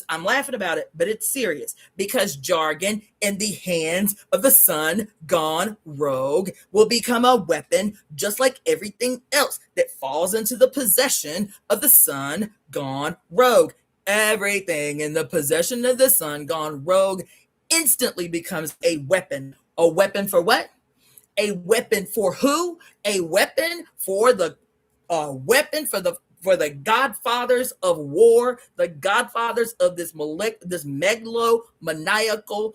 I'm laughing about it, but it's serious, because jargon in the hands of the son gone rogue will become a weapon, just like everything else that falls into the possession of the son gone rogue. Everything in the possession of the son gone rogue instantly becomes a weapon. A weapon for what? A weapon for who? A weapon for the for the godfathers of war, the godfathers of this megalomaniacal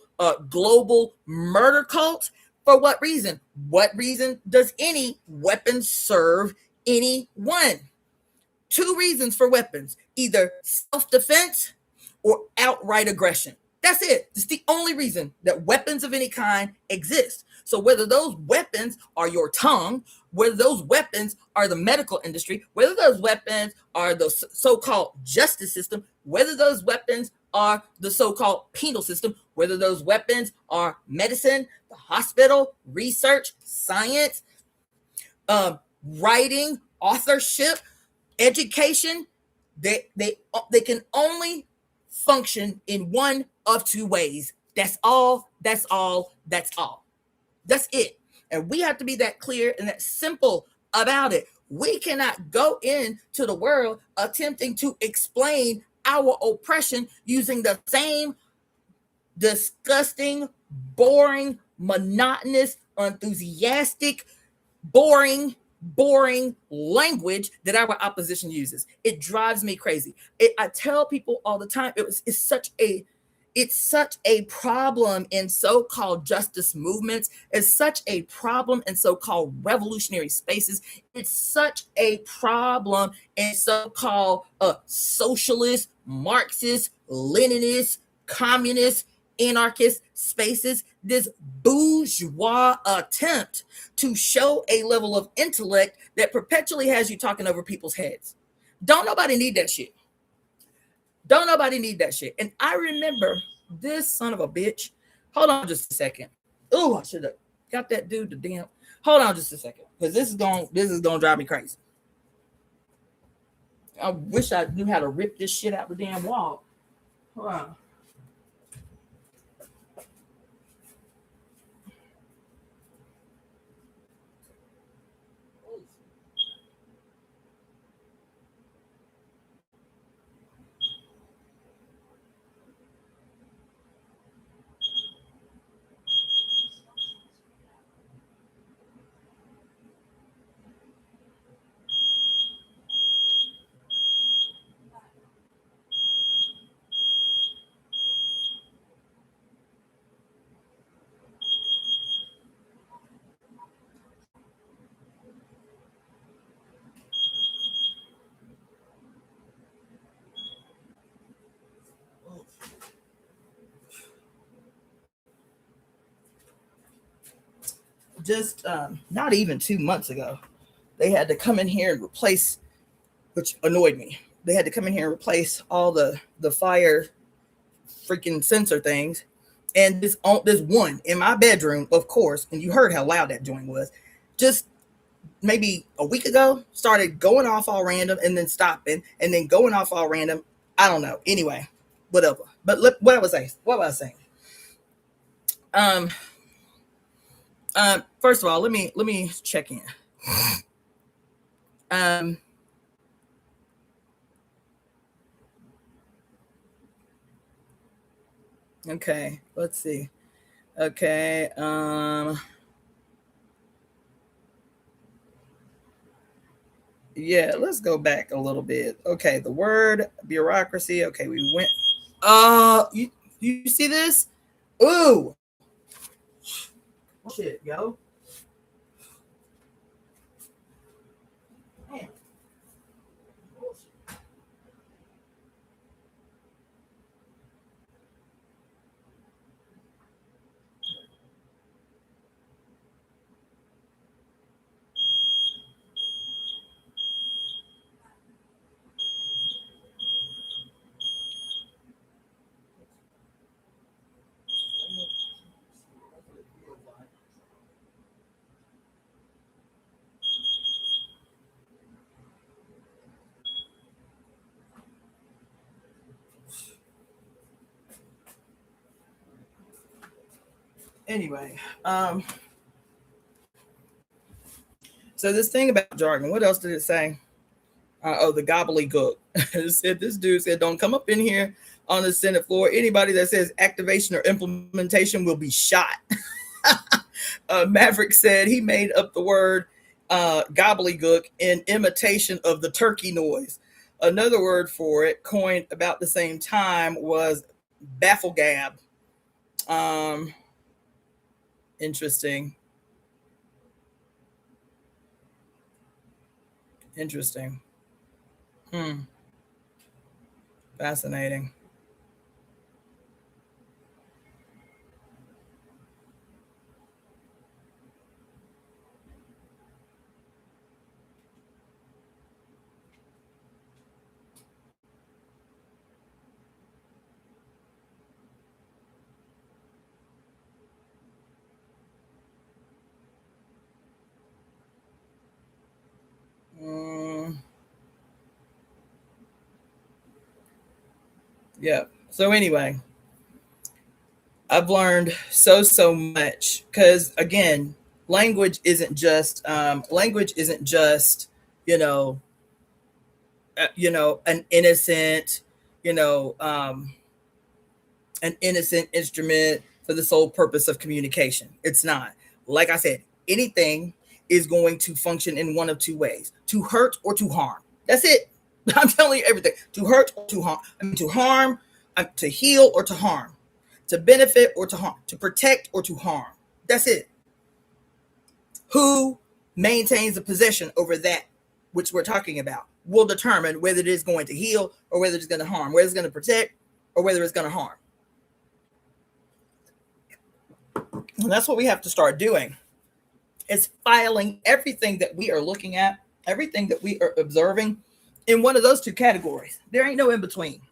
global murder cult. For what reason? What reason does any weapon serve anyone? Two reasons for weapons: either self-defense or outright aggression. That's it. It's the only reason that weapons of any kind exist. So whether those weapons are your tongue, whether those weapons are the medical industry, whether those weapons are the so-called justice system, whether those weapons are the so-called penal system, whether those weapons are medicine, the hospital, research, science, writing, authorship, education, they can only function in one of two ways. That's all. That's all. That's all. That's it. And we have to be that clear and that simple about it. We cannot go into the world attempting to explain our oppression using the same disgusting, boring, monotonous, enthusiastic, boring language that our opposition uses. It drives me crazy. I tell people all the time, it's such a problem in so-called justice movements. It's such a problem in so-called revolutionary spaces. It's such a problem in so-called socialist, Marxist, Leninist, communist, anarchist spaces. This bourgeois attempt to show a level of intellect that perpetually has you talking over people's heads. Don't nobody need that shit. Don't nobody need that shit. And I remember this son of a bitch. Hold on just a second. Oh, I should have got that dude to damn. Hold on just a second, because this is gonna drive me crazy. I wish I knew how to rip this shit out the damn wall. Hold on. Just not even 2 months ago, they had to come in here and replace, which annoyed me. They had to come in here and replace all the fire freaking sensor things. And this one in my bedroom, of course, and you heard how loud that joint was, just maybe a week ago, started going off all random and then stopping and then going off all random. I don't know. Anyway, whatever. But look, what was I saying? First of all, let me check in. Okay, let's see. Okay, yeah, let's go back a little bit. Okay, the word bureaucracy. Okay, we went. You see this? Ooh, shit, yo. Man. Anyway, so this thing about jargon, what else did it say? The gobbledygook. This dude said, don't come up in here on the Senate floor. Anybody that says activation or implementation will be shot. Maverick said he made up the word gobbledygook in imitation of the turkey noise. Another word for it, coined about the same time, was bafflegab. Interesting. Interesting. Fascinating. Yeah. So anyway, I've learned so much because again, language isn't just you know an innocent you know um, an innocent instrument for the sole purpose of communication. It's not. Like I said, anything is going to function in one of two ways: to hurt or to harm. That's it. I'm telling you everything: to hurt or to harm. I mean, to harm, to heal or to harm, to benefit or to harm, to protect or to harm. That's it. Who maintains the possession over that which we're talking about will determine whether it is going to heal or whether it's going to harm, whether it's going to protect or whether it's going to harm. And that's what we have to start doing, is filing everything that we are looking at, everything that we are observing in one of those two categories. There ain't no in between.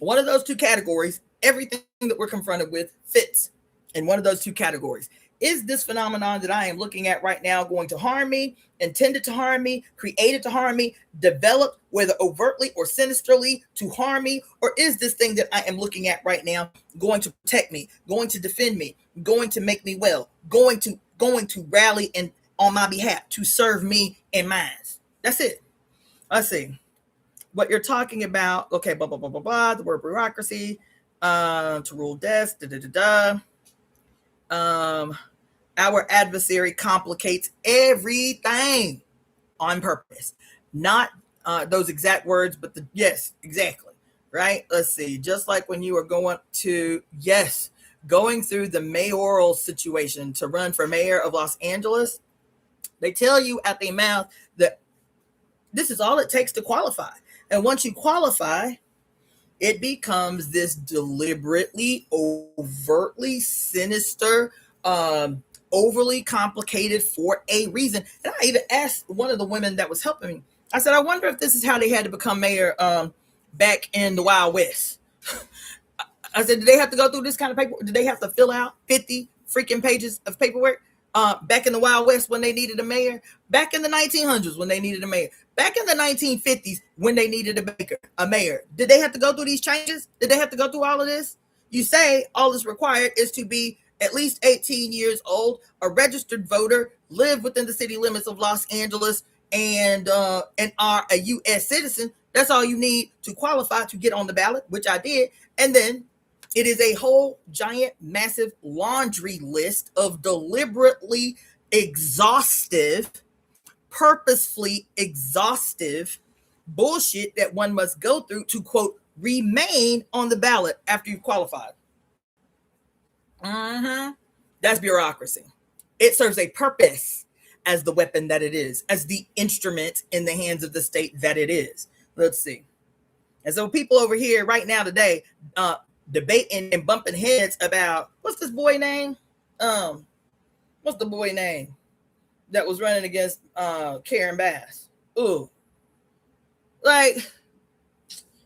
One of those two categories, everything that we're confronted with fits in one of those two categories. Is this phenomenon that I am looking at right now going to harm me, intended to harm me, created to harm me, developed whether overtly or sinisterly to harm me? Or is this thing that I am looking at right now going to protect me, going to defend me, going to make me well, going to rally and on my behalf to serve me and mine? That's it. Let's see what you're talking about. Okay, blah blah blah blah blah. The word bureaucracy, to rule death. Da da da da. Our adversary complicates everything on purpose. Not those exact words, but yes, exactly. Right? Let's see. Just like when you are going through the mayoral situation to run for mayor of Los Angeles, they tell you at the mouth that this is all it takes to qualify. And once you qualify, it becomes this deliberately, overtly sinister, overly complicated for a reason. And I even asked one of the women that was helping me, I said, I wonder if this is how they had to become mayor back in the Wild West. I said, did they have to go through this kind of paperwork? Did they have to fill out 50 freaking pages of paperwork back in the Wild West when they needed a mayor? Back in the 1900s when they needed a mayor? Back in the 1950s when they needed a mayor? Did they have to go through these changes? Did they have to go through all of this? You say all that's required is to be at least 18 years old, a registered voter, live within the city limits of Los Angeles, and are a U.S. citizen. That's all you need to qualify to get on the ballot, which I did. And then it is a whole giant, massive laundry list of deliberately exhaustive, purposefully exhaustive bullshit that one must go through to, quote, remain on the ballot after you've qualified. That's bureaucracy. It serves a purpose as the weapon that it is, as the instrument in the hands of the state that it is. Let's see. And so people over here right now today debating and bumping heads about, what's this boy name? What's the boy name that was running against Karen Bass? Ooh. Like,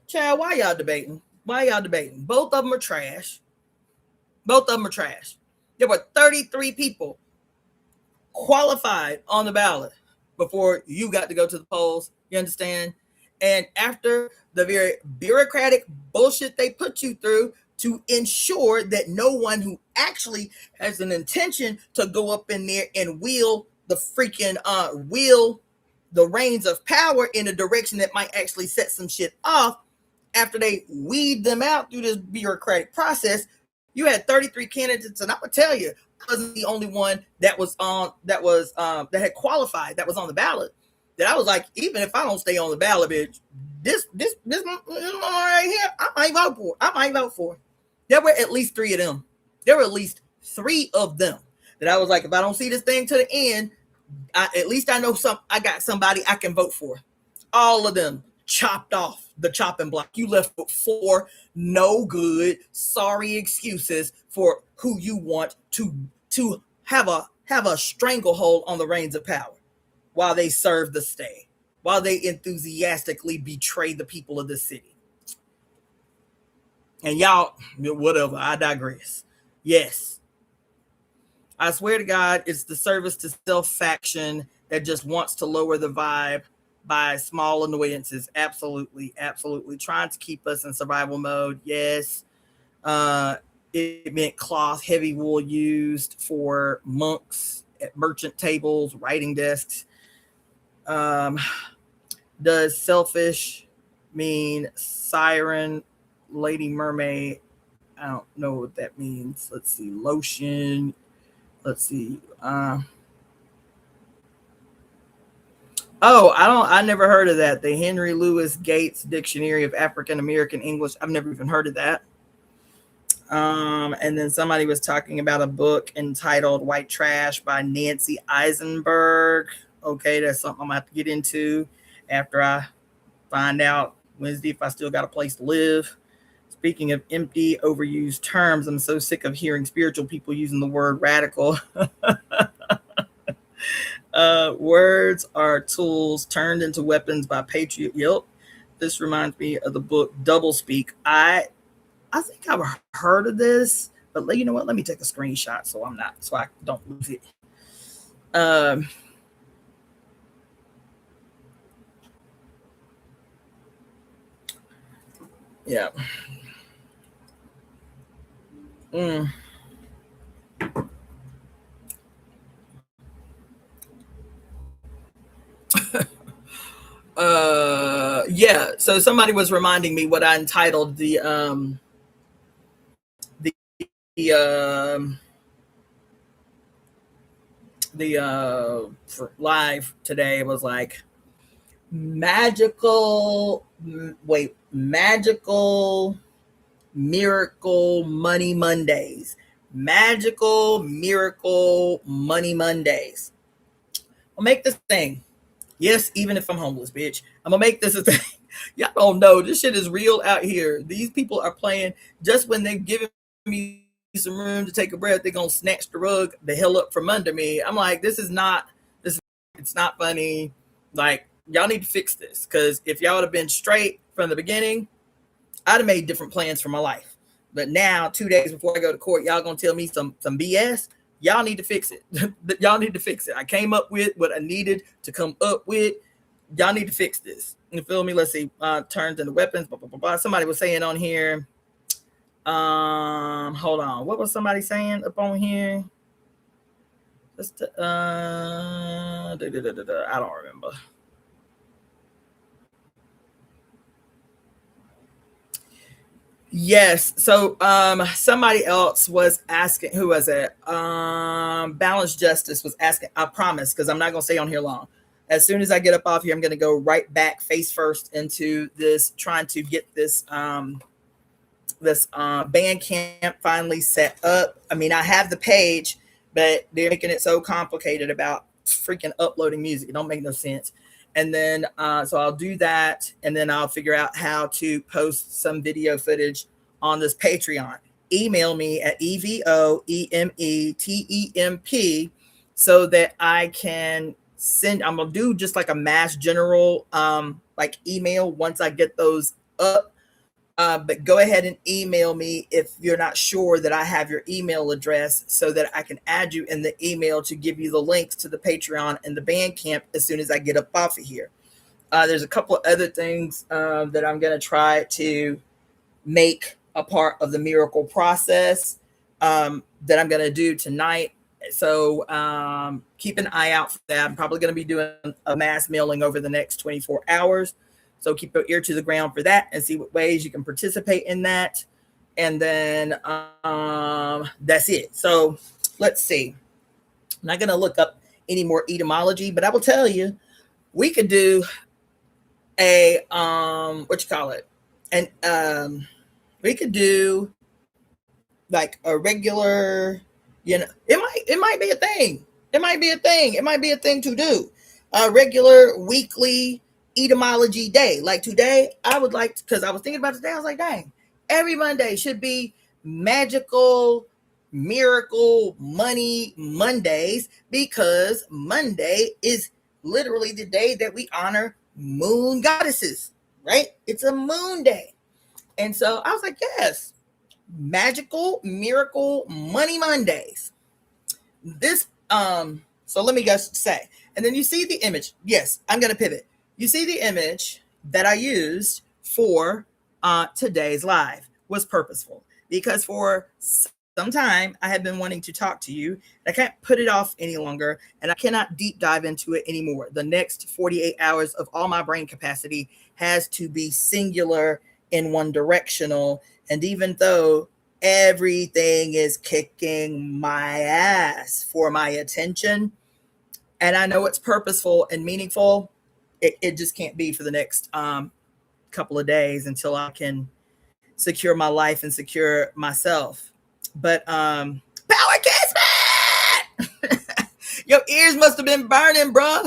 child, why y'all debating? Why y'all debating? Both of them are trash. Both of them are trash. There were 33 people qualified on the ballot before you got to go to the polls. You understand? And after the very bureaucratic bullshit they put you through to ensure that no one who actually has an intention to go up in there and wheel the reins of power in a direction that might actually set some shit off, after they weed them out through this bureaucratic process, You had 33 candidates, and I'm gonna tell you, I wasn't the only one that was on that had qualified, that was on the ballot. That I was like, even if I don't stay on the ballot, bitch, this right here, I might vote for. I might vote for. There were at least three of them. There were at least three of them that I was like, if I don't see this thing to the end, at least I know I got somebody I can vote for. All of them chopped off the chopping block. You left with four no good, sorry excuses for who you want to have a stranglehold on the reins of power while they serve the state, while they enthusiastically betray the people of the city. And y'all, whatever, I digress. Yes, I swear to God, it's the service to self faction that just wants to lower the vibe by small annoyances. Absolutely, absolutely. Trying to keep us in survival mode. Yes. It meant cloth, heavy wool used for monks at merchant tables, writing desks. Does selfish mean siren, lady mermaid? I don't know what that means. Let's see. Lotion. Let's see. I never heard of that. The Henry Louis Gates Dictionary of African American English. I've never even heard of that. And then somebody was talking about a book entitled White Trash by Nancy Eisenberg. Okay, that's something I'm gonna have to get into after I find out Wednesday if I still got a place to live. Speaking of empty, overused terms, I'm so sick of hearing spiritual people using the word radical. Words are tools turned into weapons by patriot. Yep. This reminds me of the book Double Speak. I think I've heard of this, but you know what? Let me take a screenshot so I don't lose it. Yeah. Yeah. So somebody was reminding me what I entitled the for live today was like magical miracle money Mondays. Magical miracle money Mondays. I'll make this thing. Yes, even if I'm homeless, bitch. I'm gonna make this a thing. Y'all don't know. This shit is real out here. These people are playing just when they're giving me some room to take a breath, they're gonna snatch the rug the hell up from under me. I'm like, it's not funny. Like, y'all need to fix this. Cause if y'all would have been straight from the beginning, I'd have made different plans for my life. But now, 2 days before I go to court, y'all gonna tell me some BS. Y'all need to fix it. Y'all need to fix it. I came up with what I needed to come up with. Y'all need to fix this. You feel me? Let's see. Turns into weapons. Blah, blah, blah, blah. Somebody was saying on here. Hold on. What was somebody saying up on here? Just I don't remember. Yes. So somebody else was asking, who was it? Balanced Justice was asking, I promise, because I'm not gonna stay on here long. As soon as I get up off here, I'm gonna go right back face first into this, trying to get this band camp finally set up. I mean, I have the page, but they're making it so complicated about freaking uploading music. It don't make no sense. And then, so I'll do that. And then I'll figure out how to post some video footage on this Patreon. Email me at EvoEmeTemp so that I can send, I'm going to do just like a mass general, like email once I get those up. But go ahead and email me if you're not sure that I have your email address so that I can add you in the email to give you the links to the Patreon and the Bandcamp as soon as I get up off of here. There's a couple of other things that I'm going to try to make a part of the miracle process that I'm going to do tonight. So keep an eye out for that. I'm probably going to be doing a mass mailing over the next 24 hours. So keep your ear to the ground for that and see what ways you can participate in that. And then that's it. So let's see. I'm not going to look up any more etymology, but I will tell you, we could do a what you call it, and we could do like a regular, it might be a thing. It might be a thing. It might be a thing to do. A regular weekly etymology day. Like today, I would like, because I was thinking about today, I was like, dang, every Monday should be magical, miracle, money Mondays, because Monday is literally the day that we honor moon goddesses, right? It's a moon day. And so I was like, yes, magical miracle money Mondays. This so let me just say, and then you see the image. Yes, I'm going to pivot. You see the image that I used for today's live was purposeful, because for some time I have been wanting to talk to you. I can't put it off any longer, and I cannot deep dive into it anymore. The next 48 hours of all my brain capacity has to be singular and one directional. And even though everything is kicking my ass for my attention, and I know it's purposeful and meaningful, it just can't be for the next couple of days until I can secure my life and secure myself. But power Kismet! Your ears must have been burning, bro.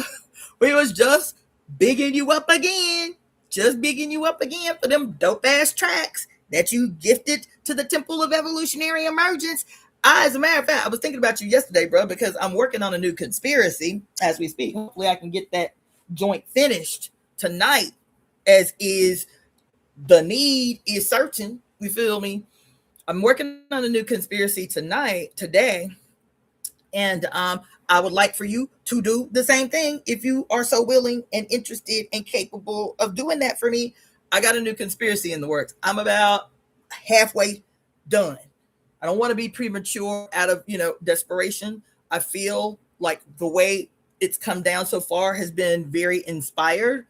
We was just bigging you up again. Just bigging you up again for them dope ass tracks that you gifted to the Temple of Evolutionary Emergence. As a matter of fact, I was thinking about you yesterday, bro, because I'm working on a new conspiracy as we speak. Hopefully I can get that joint finished tonight, as is the need is certain. You feel me? I'm working on a new conspiracy today, and I would like for you to do the same thing if you are so willing and interested and capable of doing that for me. I got a new conspiracy in the works. I'm about halfway done. I don't want to be premature out of, desperation. I feel like the way it's come down so far has been very inspired,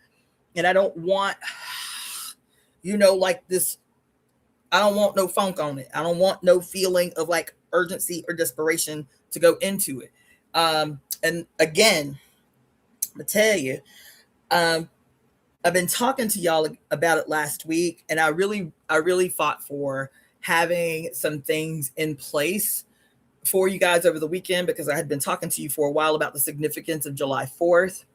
and I don't want, like this. I don't want no funk on it. I don't want no feeling of like urgency or desperation to go into it. And again, I'm gonna tell you, um, I've been talking to y'all about it last week, and I really fought for having some things in place for you guys over the weekend, because I had been talking to you for a while about the significance of July 4th.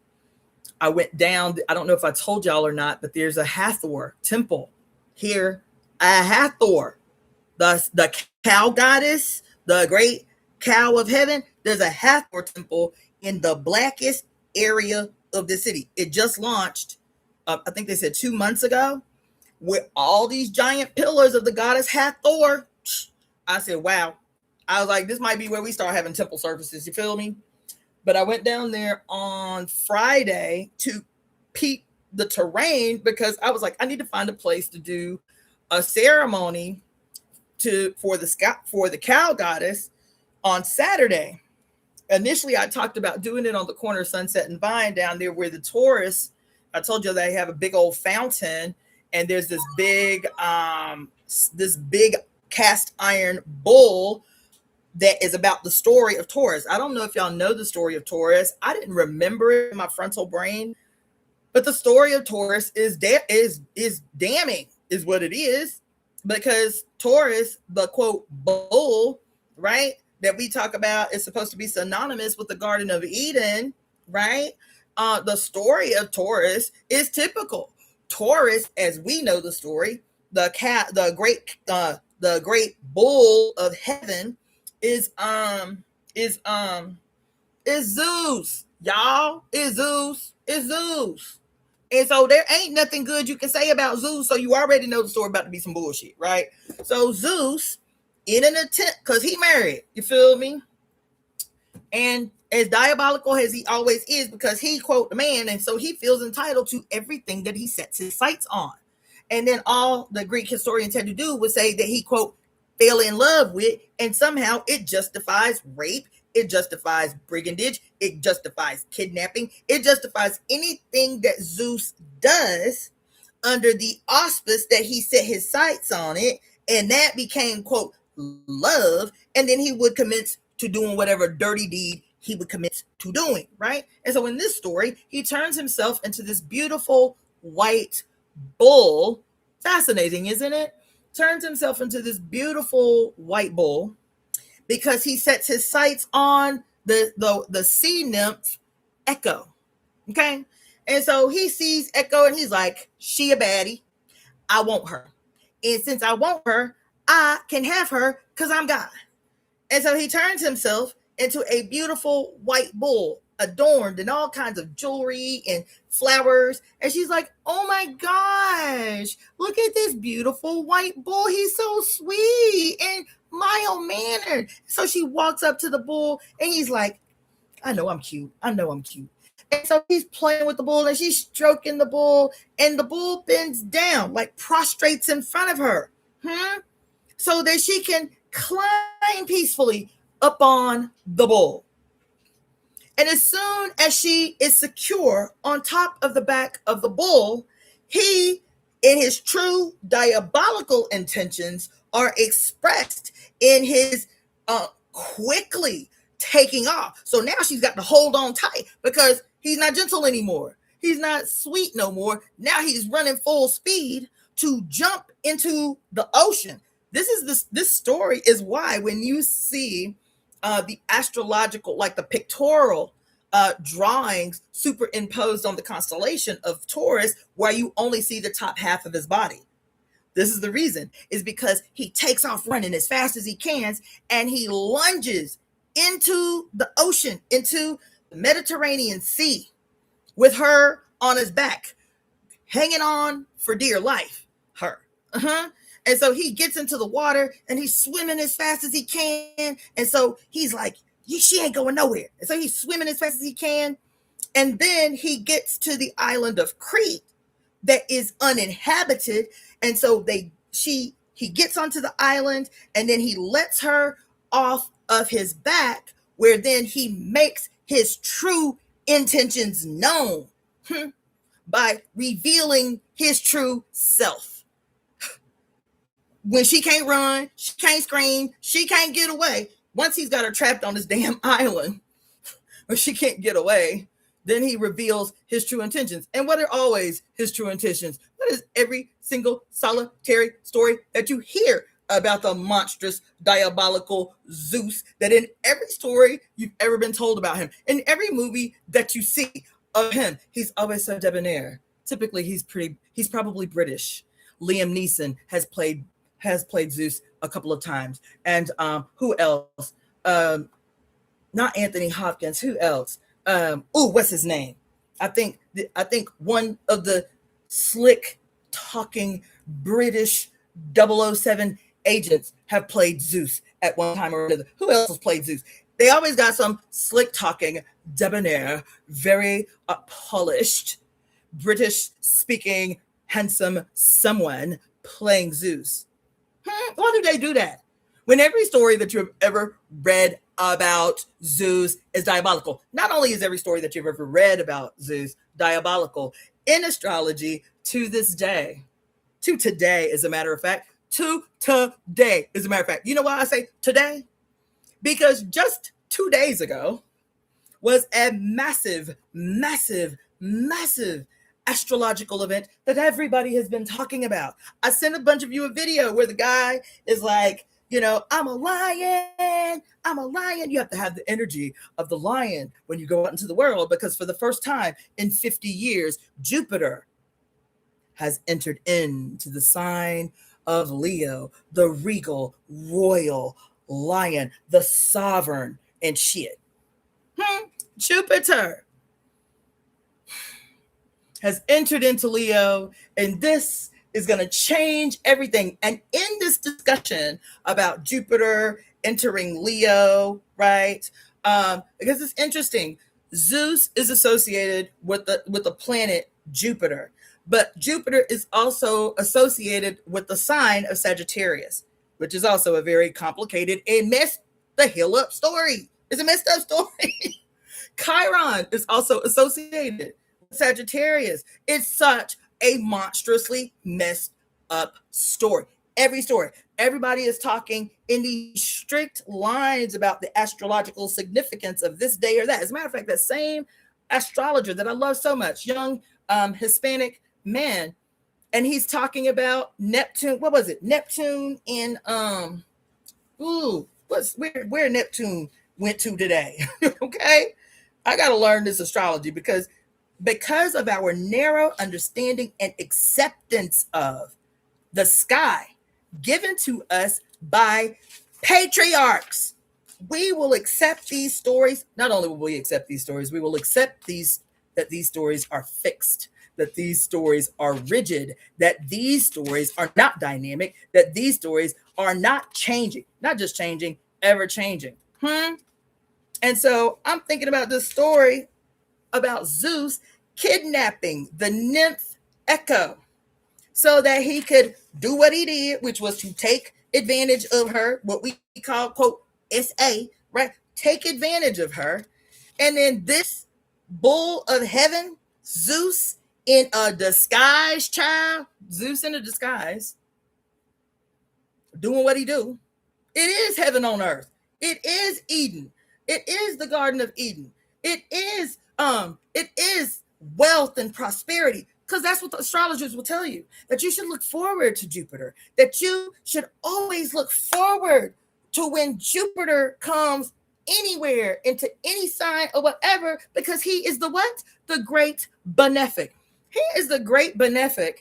I went down, I don't know if I told y'all or not, but there's a Hathor temple here, a Hathor, the cow goddess, the great cow of heaven. There's a Hathor temple in the blackest area of the city. It just launched, I think they said 2 months ago, with all these giant pillars of the goddess Hathor. I said, wow. I was like, this might be where we start having temple services. You feel me? But I went down there on Friday to peep the terrain, because I was like, I need to find a place to do a ceremony for the cow goddess on Saturday. Initially, I talked about doing it on the corner of Sunset and Vine down there where the tourists. I told you they have a big old fountain, and there's this big cast iron bull that is about the story of Taurus. I don't know if y'all know the story of Taurus. I didn't remember it in my frontal brain, but the story of Taurus is damning, is what it is, because Taurus, the quote bull, right, that we talk about, is supposed to be synonymous with the Garden of Eden, right? The story of Taurus is typical. Taurus, as we know the story, the great bull of heaven is Zeus, y'all. Is Zeus. And so there ain't nothing good you can say about Zeus. So you already know the story about to be some bullshit, right? So Zeus, in an attempt, because he married, you feel me? And as diabolical as he always is, because he quote the man, and so he feels entitled to everything that he sets his sights on. And then all the Greek historians had to do was say that he quote fell in love with, and somehow it justifies rape, it justifies brigandage, it justifies kidnapping, it justifies anything that Zeus does under the auspice that he set his sights on it, And that became, quote, love. And then he would commit to doing whatever dirty deed he would commit to doing, right? And so in this story, he turns himself into this beautiful white bull. Fascinating, isn't it? Turns himself into this beautiful white bull because he sets his sights on the sea nymph Echo. Okay. And so he sees Echo and he's like, she a baddie. I want her. And since I want her, I can have her because I'm God. And so he turns himself into a beautiful white bull, adorned in all kinds of jewelry and flowers. And she's like, oh my gosh, look at this beautiful white bull. He's so sweet and mild-mannered. So she walks up to the bull and he's like, I know I'm cute. I know I'm cute. And so he's playing with the bull and she's stroking the bull, and the bull bends down, like prostrates in front of her, so that she can climb peacefully up on the bull. And as soon as she is secure on top of the back of the bull, he, in his true diabolical intentions, are expressed in his quickly taking off. So now she's got to hold on tight because he's not gentle anymore. He's not sweet no more. Now he's running full speed to jump into the ocean. This story is why when you see the astrological, like the pictorial drawings superimposed on the constellation of Taurus, where you only see the top half of his body. This is the reason, is because he takes off running as fast as he can, and he lunges into the ocean, into the Mediterranean Sea, with her on his back, hanging on for dear life. Her. And so he gets into the water and he's swimming as fast as he can. And so he's like, she ain't going nowhere. And so he's swimming as fast as he can. And then he gets to the island of Crete that is uninhabited. And so he gets onto the island and then he lets her off of his back, where then he makes his true intentions known by revealing his true self. When she can't run, she can't scream, she can't get away. Once he's got her trapped on this damn island where she can't get away, then he reveals his true intentions. And what are always his true intentions? What is every single solitary story that you hear about the monstrous, diabolical Zeus, that in every story you've ever been told about him, in every movie that you see of him, he's always so debonair. Typically, he's probably British. Liam Neeson has played Zeus a couple of times. And who else? Not Anthony Hopkins. Who else? What's his name? I think one of the slick talking British 007 agents have played Zeus at one time or another. Who else has played Zeus? They always got some slick talking, debonair, very polished, British speaking, handsome someone playing Zeus. Why do they do that? When every story that you've ever read about Zeus is diabolical. Not only is every story that you've ever read about Zeus diabolical, in astrology to this day, to today, as a matter of fact, you know why I say today? Because just 2 days ago was a massive, massive, massive astrological event that everybody has been talking about. I sent a bunch of you a video where the guy is like, I'm a lion. You have to have the energy of the lion when you go out into the world, because for the first time in 50 years, Jupiter has entered into the sign of Leo, the regal, royal lion, the sovereign and shit. Jupiter has entered into Leo, and this is going to change everything. And in this discussion about Jupiter entering Leo, right? Because it's interesting, Zeus is associated with the planet Jupiter, but Jupiter is also associated with the sign of Sagittarius, which is also a very complicated and messed the hell up story. It's a messed up story. Chiron is also associated with Sagittarius. It's such a monstrously messed up story. Every story. Everybody is talking in these strict lines about the astrological significance of this day or that. As a matter of fact, that same astrologer that I love so much, young Hispanic man, and he's talking about Neptune. What was it? Neptune in where Neptune went to today. Okay, I got to learn this astrology because of our narrow understanding and acceptance of the sky given to us by patriarchs. We will accept these stories. Not only will we accept these stories, we will accept that these stories are fixed, that these stories are rigid, that these stories are not dynamic, that these stories are not changing, not just changing, ever changing. And so I'm thinking about this story about Zeus kidnapping the nymph Echo so that he could do what he did, which was to take advantage of her, what we call, quote, SA, right? Take advantage of her. And then this bull of heaven, Zeus in a disguise, child, Zeus in a disguise, doing what he do. It is heaven on earth. It is Eden. It is the Garden of Eden. It is wealth and prosperity. Because that's what the astrologers will tell you, that you should look forward to Jupiter, that you should always look forward to when Jupiter comes anywhere into any sign or whatever, because he is the what? The great benefic. He is the great benefic.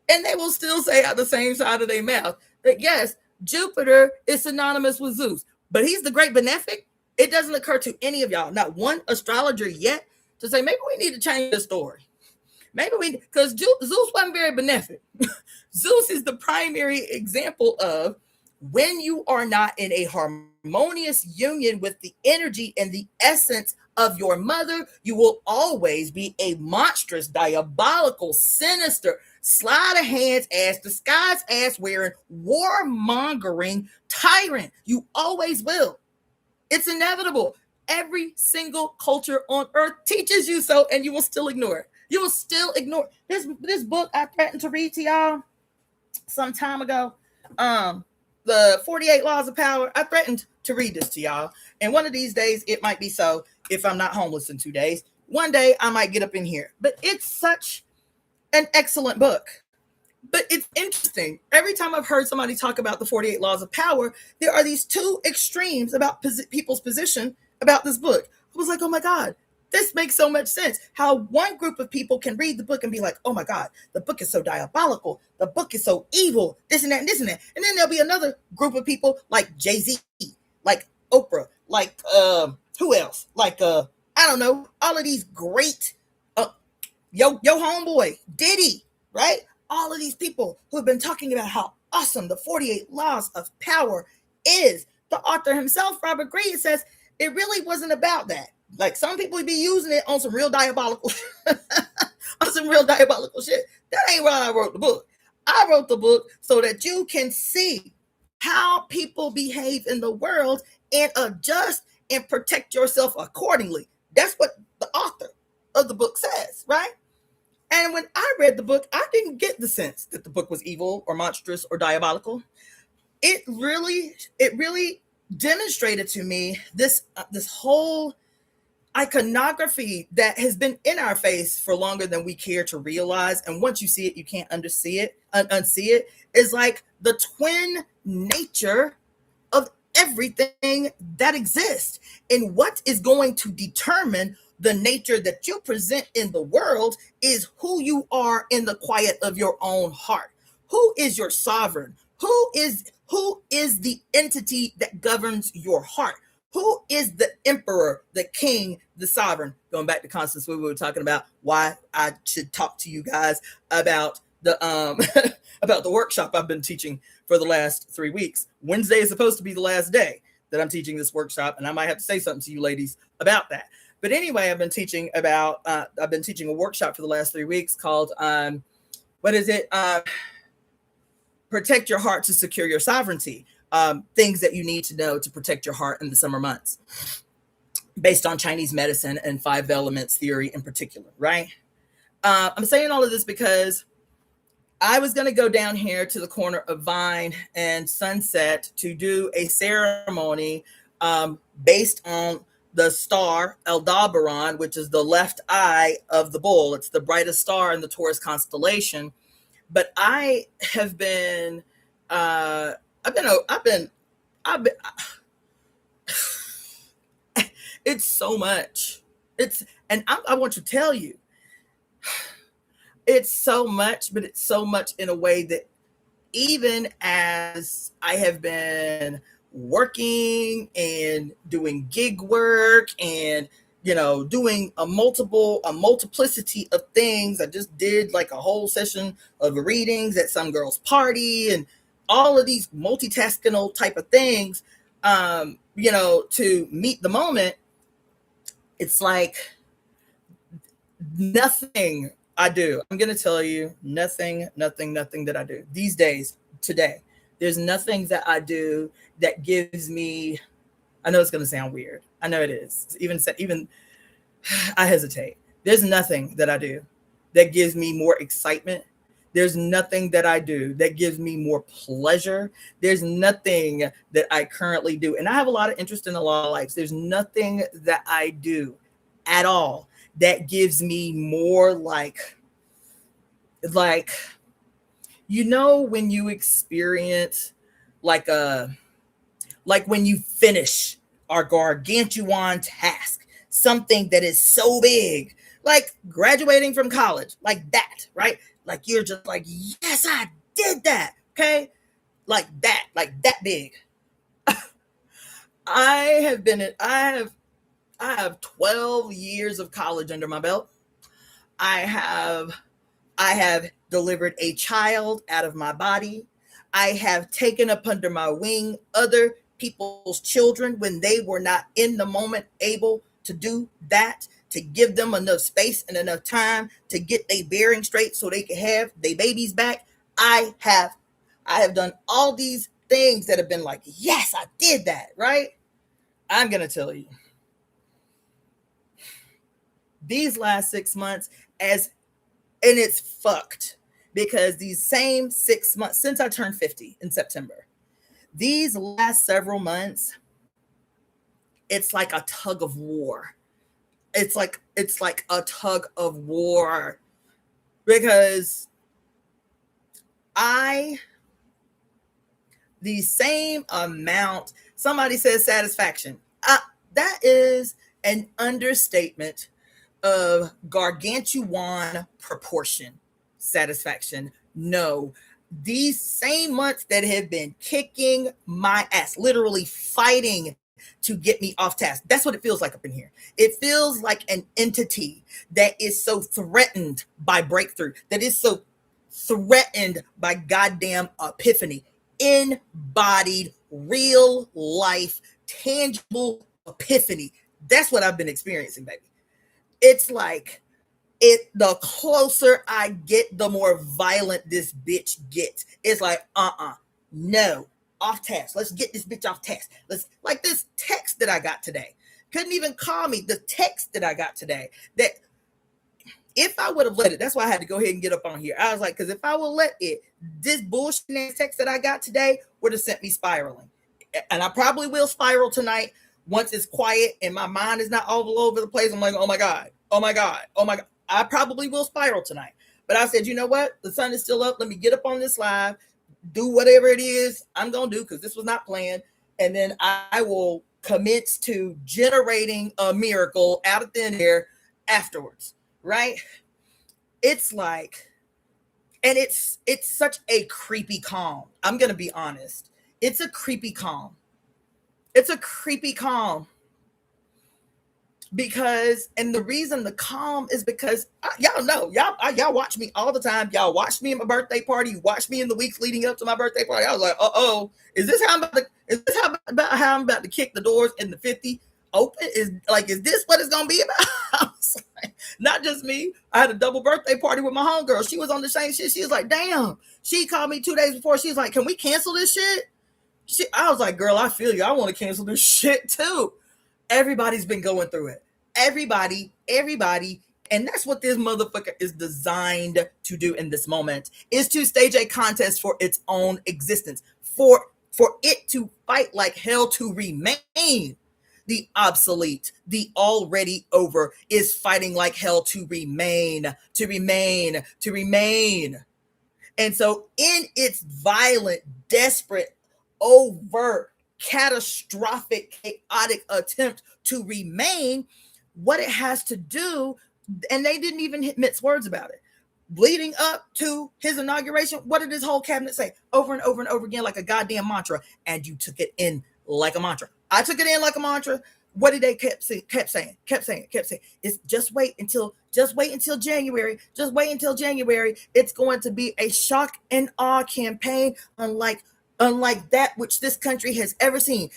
And they will still say out the same side of their mouth that yes, Jupiter is synonymous with Zeus, but he's the great benefic. It doesn't occur to any of y'all, not one astrologer yet, to say maybe we need to change the story. Maybe because Zeus wasn't very benefic. Zeus is the primary example of when you are not in a harmonious union with the energy and the essence of your mother, you will always be a monstrous, diabolical, sinister, sleight of hands ass, disguise ass wearing, warmongering tyrant. You always will. It's inevitable. Every single culture on earth teaches you so, and you will still ignore it. You will still ignore this book I threatened to read to y'all some time ago. The 48 Laws of Power. I threatened to read this to y'all. And one of these days, it might be so if I'm not homeless in 2 days. One day, I might get up in here. But it's such an excellent book. But it's interesting. Every time I've heard somebody talk about the 48 Laws of Power, there are these two extremes about people's position about this book. I was like, oh my God. This makes so much sense. How one group of people can read the book and be like, oh my God, the book is so diabolical. The book is so evil. This and that and this and that. And then there'll be another group of people like Jay-Z, like Oprah, like who else? Like I don't know, all of these great yo homeboy, Diddy, right? All of these people who have been talking about how awesome the 48 Laws of Power is. The author himself, Robert Greene, says it really wasn't about that. Like some people would be using it on some real diabolical on some real diabolical shit. That ain't why I wrote the book. I wrote the book so that you can see how people behave in the world and adjust and protect yourself accordingly. That's what the author of the book says, right? And when I read the book, I didn't get the sense that the book was evil or monstrous or diabolical. It really demonstrated to me this whole iconography that has been in our face for longer than we care to realize. And once you see it, you can't unsee it. Is like the twin nature of everything that exists. And what is going to determine the nature that you present in the world is who you are in the quiet of your own heart. Who is your sovereign? Who is the entity that governs your heart? Who is the emperor, the king, the sovereign? Going back to Constance, we were talking about why I should talk to you guys about the about the workshop I've been teaching for the last 3 weeks. Wednesday is supposed to be the last day that I'm teaching this workshop, and I might have to say something to you ladies about that. But anyway, I've been teaching a workshop for the last 3 weeks called Protect Your Heart to Secure Your Sovereignty. Things that you need to know to protect your heart in the summer months, based on Chinese medicine and 5 elements theory in particular, right? I'm saying all of this because I was going to go down here to the corner of Vine and Sunset to do a ceremony based on the star Aldebaran, which is the left eye of the bull. It's the brightest star in the Taurus constellation. But I have been, I've been, it's so much. And I want to tell you, it's so much, but it's so much in a way that even as I have been working and doing gig work and doing a multiplicity of things. I just did like a whole session of readings at some girl's party and all of these multitasking type of things, to meet the moment. It's like nothing I do. I'm going to tell you nothing that I do these days, today. There's nothing that I do that gives me, I know it's going to sound weird. I know it is. Even I hesitate. There's nothing that I do that gives me more excitement. There's nothing that I do that gives me more pleasure. There's nothing that I currently do. And I have a lot of interest in a lot of lives. There's nothing that I do at all that gives me more like when you experience like when you finish our gargantuan task, something that is so big, like graduating from college, like that, right? Like you're just like, yes, I did that. Okay. Like that big. I have 12 years of college under my belt. I have delivered a child out of my body. I have taken up under my wing other people's children when they were not in the moment able to do that, to give them enough space and enough time to get their bearing straight so they can have their babies back. I have done all these things that have been like, yes, I did that, right? I'm going to tell you, these last 6 months, and it's fucked, because these same 6 months since I turned 50 in September, these last several months, it's like a tug of war. It's like a tug of war, because the same amount, somebody says satisfaction. That is an understatement of gargantuan proportion. Satisfaction. No, these same months that have been kicking my ass, literally fighting to get me off task. That's what it feels like up in here. It feels like an entity that is so threatened by breakthrough, that is so threatened by goddamn epiphany, embodied, real life, tangible epiphany. That's what I've been experiencing, baby. It's like, the closer I get, the more violent this bitch gets. It's like, no, off task. Let's get this bitch off task. Like this text that I got today. Couldn't even call me. The text that I got today, that if I would have let it, that's why I had to go ahead and get up on here. I was like, because if I would let it, this bullshit text that I got today would have sent me spiraling. And I probably will spiral tonight once it's quiet and my mind is not all over the place. I'm like, oh my God. I probably will spiral tonight. But I said, you know what? The sun is still up. Let me get up on this live, do whatever it is I'm going to do, because this was not planned. And then I will commence to generating a miracle out of thin air afterwards, right? It's like, and it's such a creepy calm. I'm going to be honest. It's a creepy calm. Because, and the reason the calm is because y'all watch me all the time. Y'all watched me at my birthday party. You watched me in the weeks leading up to my birthday party. I was like, is this how I'm about to kick the doors in the 50 open? Is this what it's gonna be about? I was like, not just me. I had a double birthday party with my homegirl. She was on the same shit. She was like, damn. She called me 2 days before. She was like, can we cancel this shit? I was like, girl, I feel you. I want to cancel this shit too. Everybody's been going through it. Everybody And that's what this motherfucker is designed to do in this moment, is to stage a contest for its own existence, for it to fight like hell to remain. The obsolete, the already over is fighting like hell to remain, to remain, to remain. And so in its violent, desperate, overt, catastrophic, chaotic attempt to remain, what it has to do, and they didn't even mince words about it. Leading up to his inauguration, what did his whole cabinet say? Over and over and over again, like a goddamn mantra. And you took it in like a mantra. I took it in like a mantra. What did they kept saying? It's just wait until January. Just wait until January. It's going to be a shock and awe campaign, unlike that which this country has ever seen.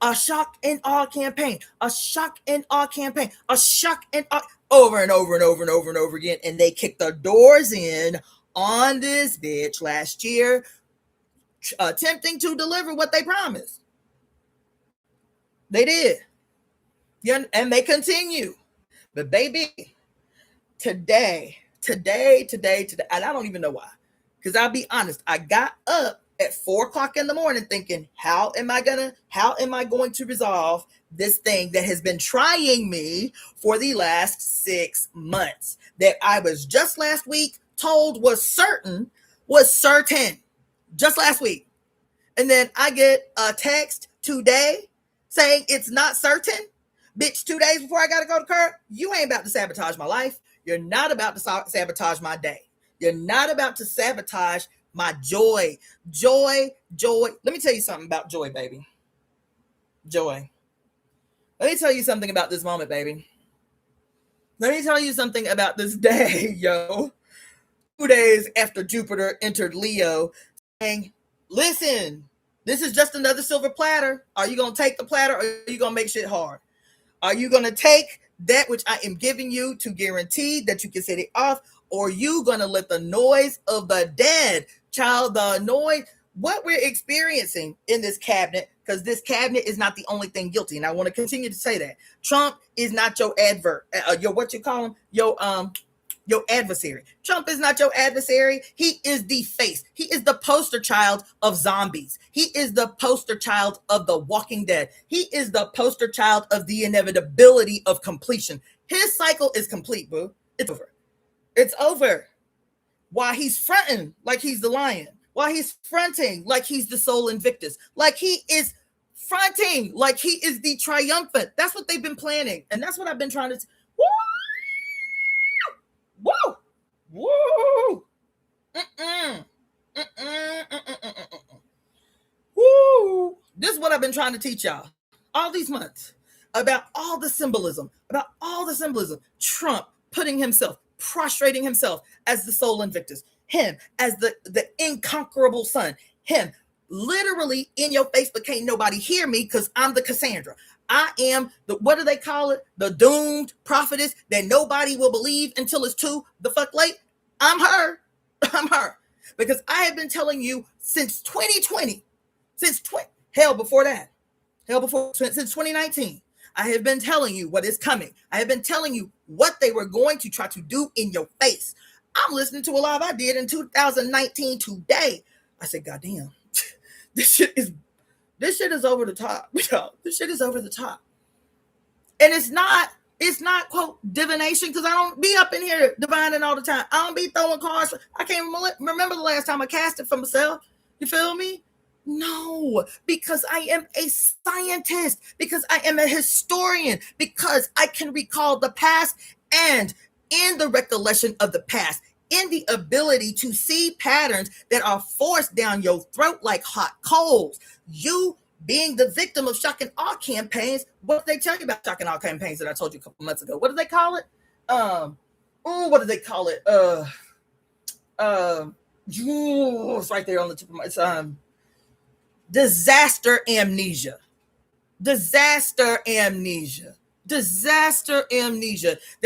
A shock and awe campaign, a shock and awe campaign, a shock and awe, over and over and over and over and over again. And they kicked the doors in on this bitch last year, attempting to deliver what they promised. They did. Yeah, and they continue. But baby, today, and I don't even know why. Because I'll be honest, I got up at 4:00 in the morning thinking, how am I going to resolve this thing that has been trying me for the last 6 months, that I was just last week told was certain, just last week. And then I get a text today saying it's not certain. Bitch, 2 days before I got to go to court, you ain't about to sabotage my life. You're not about to sabotage my day. You're not about to sabotage my joy. Joy. Let me tell you something about joy, baby. Joy. Let me tell you something about this moment, baby. Let me tell you something about this day, yo. 2 days after Jupiter entered Leo, saying, listen, this is just another silver platter. Are you going to take the platter, or are you going to make shit hard? Are you going to take that which I am giving you to guarantee that you can set it off, or are you going to let the noise of the dead, child, the noise, what we're experiencing in this cabinet, because this cabinet is not the only thing guilty. And I want to continue to say that. Trump is not your your adversary. Trump is not your adversary. He is the face. He is the poster child of zombies. He is the poster child of the Walking Dead. He is the poster child of the inevitability of completion. His cycle is complete, boo. It's over. It's over. While he's fronting like he's the lion. While he's fronting like he's the sole Invictus. Like he is fronting like he is the triumphant. That's what they've been planning. And that's what I've been trying to... Woo! Woo! Woo! This is what I've been trying to teach y'all all these months, about all the symbolism. Trump putting himself, prostrating himself as the sole Invictus, him as the inconquerable son, him literally in your face, but can't nobody hear me because I'm the Cassandra. I am the, what do they call it? The doomed prophetess that nobody will believe until it's too the fuck late. I'm her. Because I have been telling you since 2020, since 2019, I have been telling you what is coming. I have been telling you what they were going to try to do in your face. I'm listening to a live I did in 2019 today. I said, God damn, this shit is over the top. This shit is over the top. And it's not quote divination, because I don't be up in here divining all the time. I don't be throwing cards. I can't remember the last time I cast it for myself. You feel me? No, because I am a scientist, because I am a historian, because I can recall the past, and in the recollection of the past, in the ability to see patterns that are forced down your throat like hot coals. You being the victim of shock and awe campaigns. What did they tell you about shock and awe campaigns that I told you a couple months ago? What did they call it? What did they call it? It's right there on the tip of my... It's disaster amnesia. Disaster amnesia. That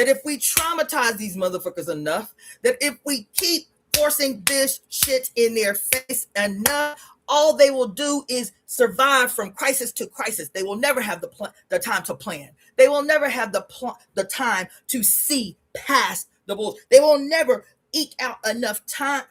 if we traumatize these motherfuckers enough, that if we keep forcing this shit in their face enough, all they will do is survive from crisis to crisis. They will never have the time to plan. They will never have the time to see pass the bullshit. They will never eke out enough time.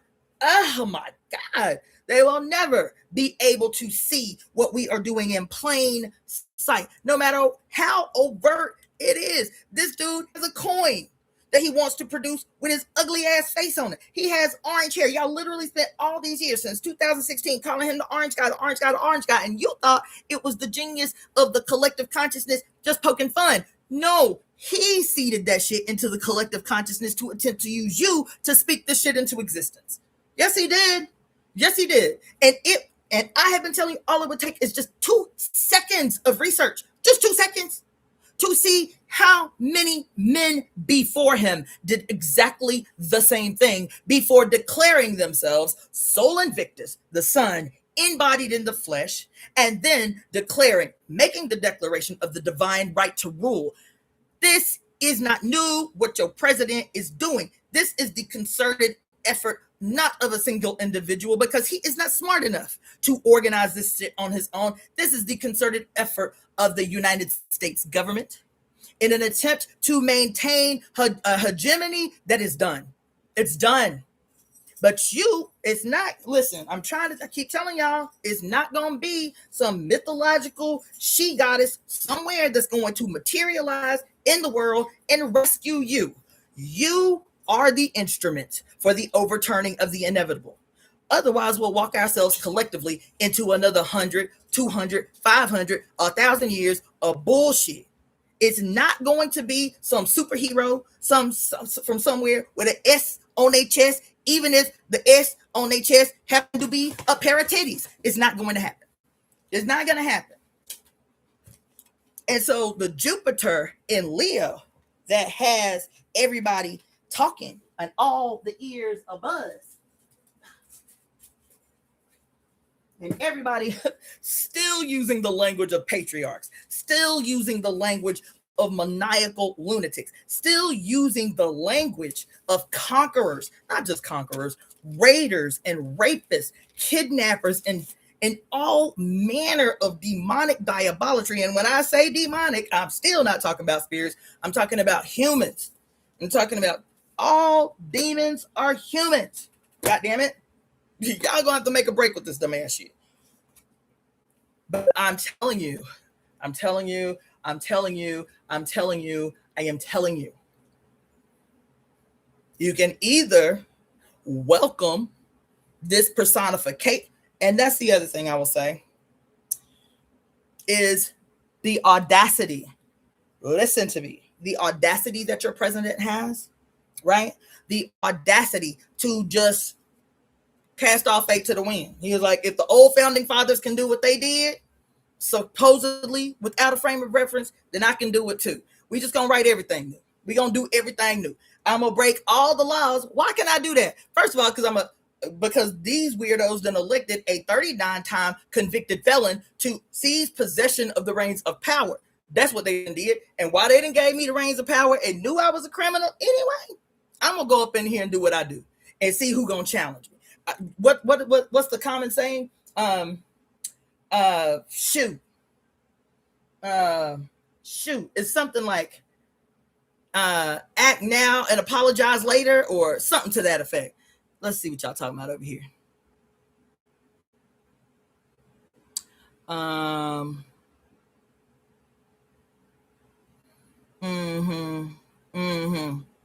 Oh my God. They will never be able to see what we are doing in plain sight, no matter how overt it is. This dude has a coin that he wants to produce with his ugly ass face on it. He has orange hair. Y'all literally spent all these years since 2016 calling him the orange guy, the orange guy, the orange guy, and you thought it was the genius of the collective consciousness just poking fun. No, he seeded that shit into the collective consciousness to attempt to use you to speak this shit into existence. Yes, he did. Yes, he did. And I have been telling you, all it would take is just 2 seconds of research, just 2 seconds, to see how many men before him did exactly the same thing before declaring themselves Sol Invictus, the sun embodied in the flesh, and then making the declaration of the divine right to rule. This is not new, what your president is doing. This is the concerted effort, not of a single individual, because he is not smart enough to organize this shit on his own. This is the concerted effort of the United States government in an attempt to maintain a hegemony that is done. It's done. But it's not, listen, I keep telling y'all, it's not going to be some mythological she goddess somewhere that's going to materialize in the world and rescue you. You are the instrument for the overturning of the inevitable. Otherwise, we'll walk ourselves collectively into another 100, 200, 500, 1,000 years of bullshit. It's not going to be some superhero, some from somewhere with an S on their chest, even if the S on their chest happen to be a pair of titties. It's not going to happen. It's not going to happen. And so the Jupiter in Leo that has everybody talking and all the ears a buzz, and everybody still using the language of patriarchs, still using the language of maniacal lunatics, still using the language of conquerors, not just conquerors, raiders and rapists, kidnappers, and all manner of demonic diabolatry. And when I say demonic, I'm still not talking about spirits. I'm talking about humans. I'm talking about all demons are humans. God damn it. Y'all gonna have to make a break with this dumbass shit. But I am telling you, you can either welcome this personification, and that's the other thing I will say, is the audacity. Listen to me. The audacity that your president has, right? The audacity to just cast off fate to the wind. He was like, if the old founding fathers can do what they did, supposedly without a frame of reference, then I can do it too. We just gonna write everything new. We gonna do everything new. I'm gonna break all the laws. Why can I do that? First of all, because these weirdos then elected a 39-time convicted felon to seize possession of the reins of power. That's what they did. And why they didn't gave me the reins of power and knew I was a criminal anyway, I'm gonna go up in here and do what I do and see who gonna challenge me. What's the common saying? Shoot. It's something like act now and apologize later, or something to that effect. Let's see what y'all talking about over here.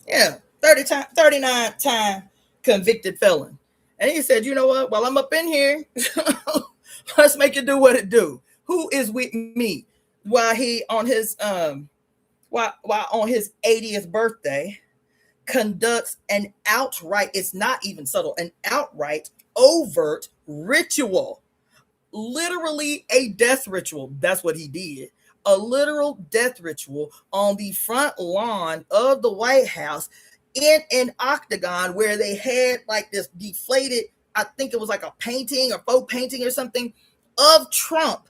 Yeah, 39-time convicted felon. And he said, you know what? While I'm up in here, let's make it do what it do. Who is with me? While he on his while on his 80th birthday conducts an outright, it's not even subtle, an outright overt ritual. Literally a death ritual. That's what he did. A literal death ritual on the front lawn of the White House in an octagon where they had like this deflated, I think it was like a painting or faux painting or something of Trump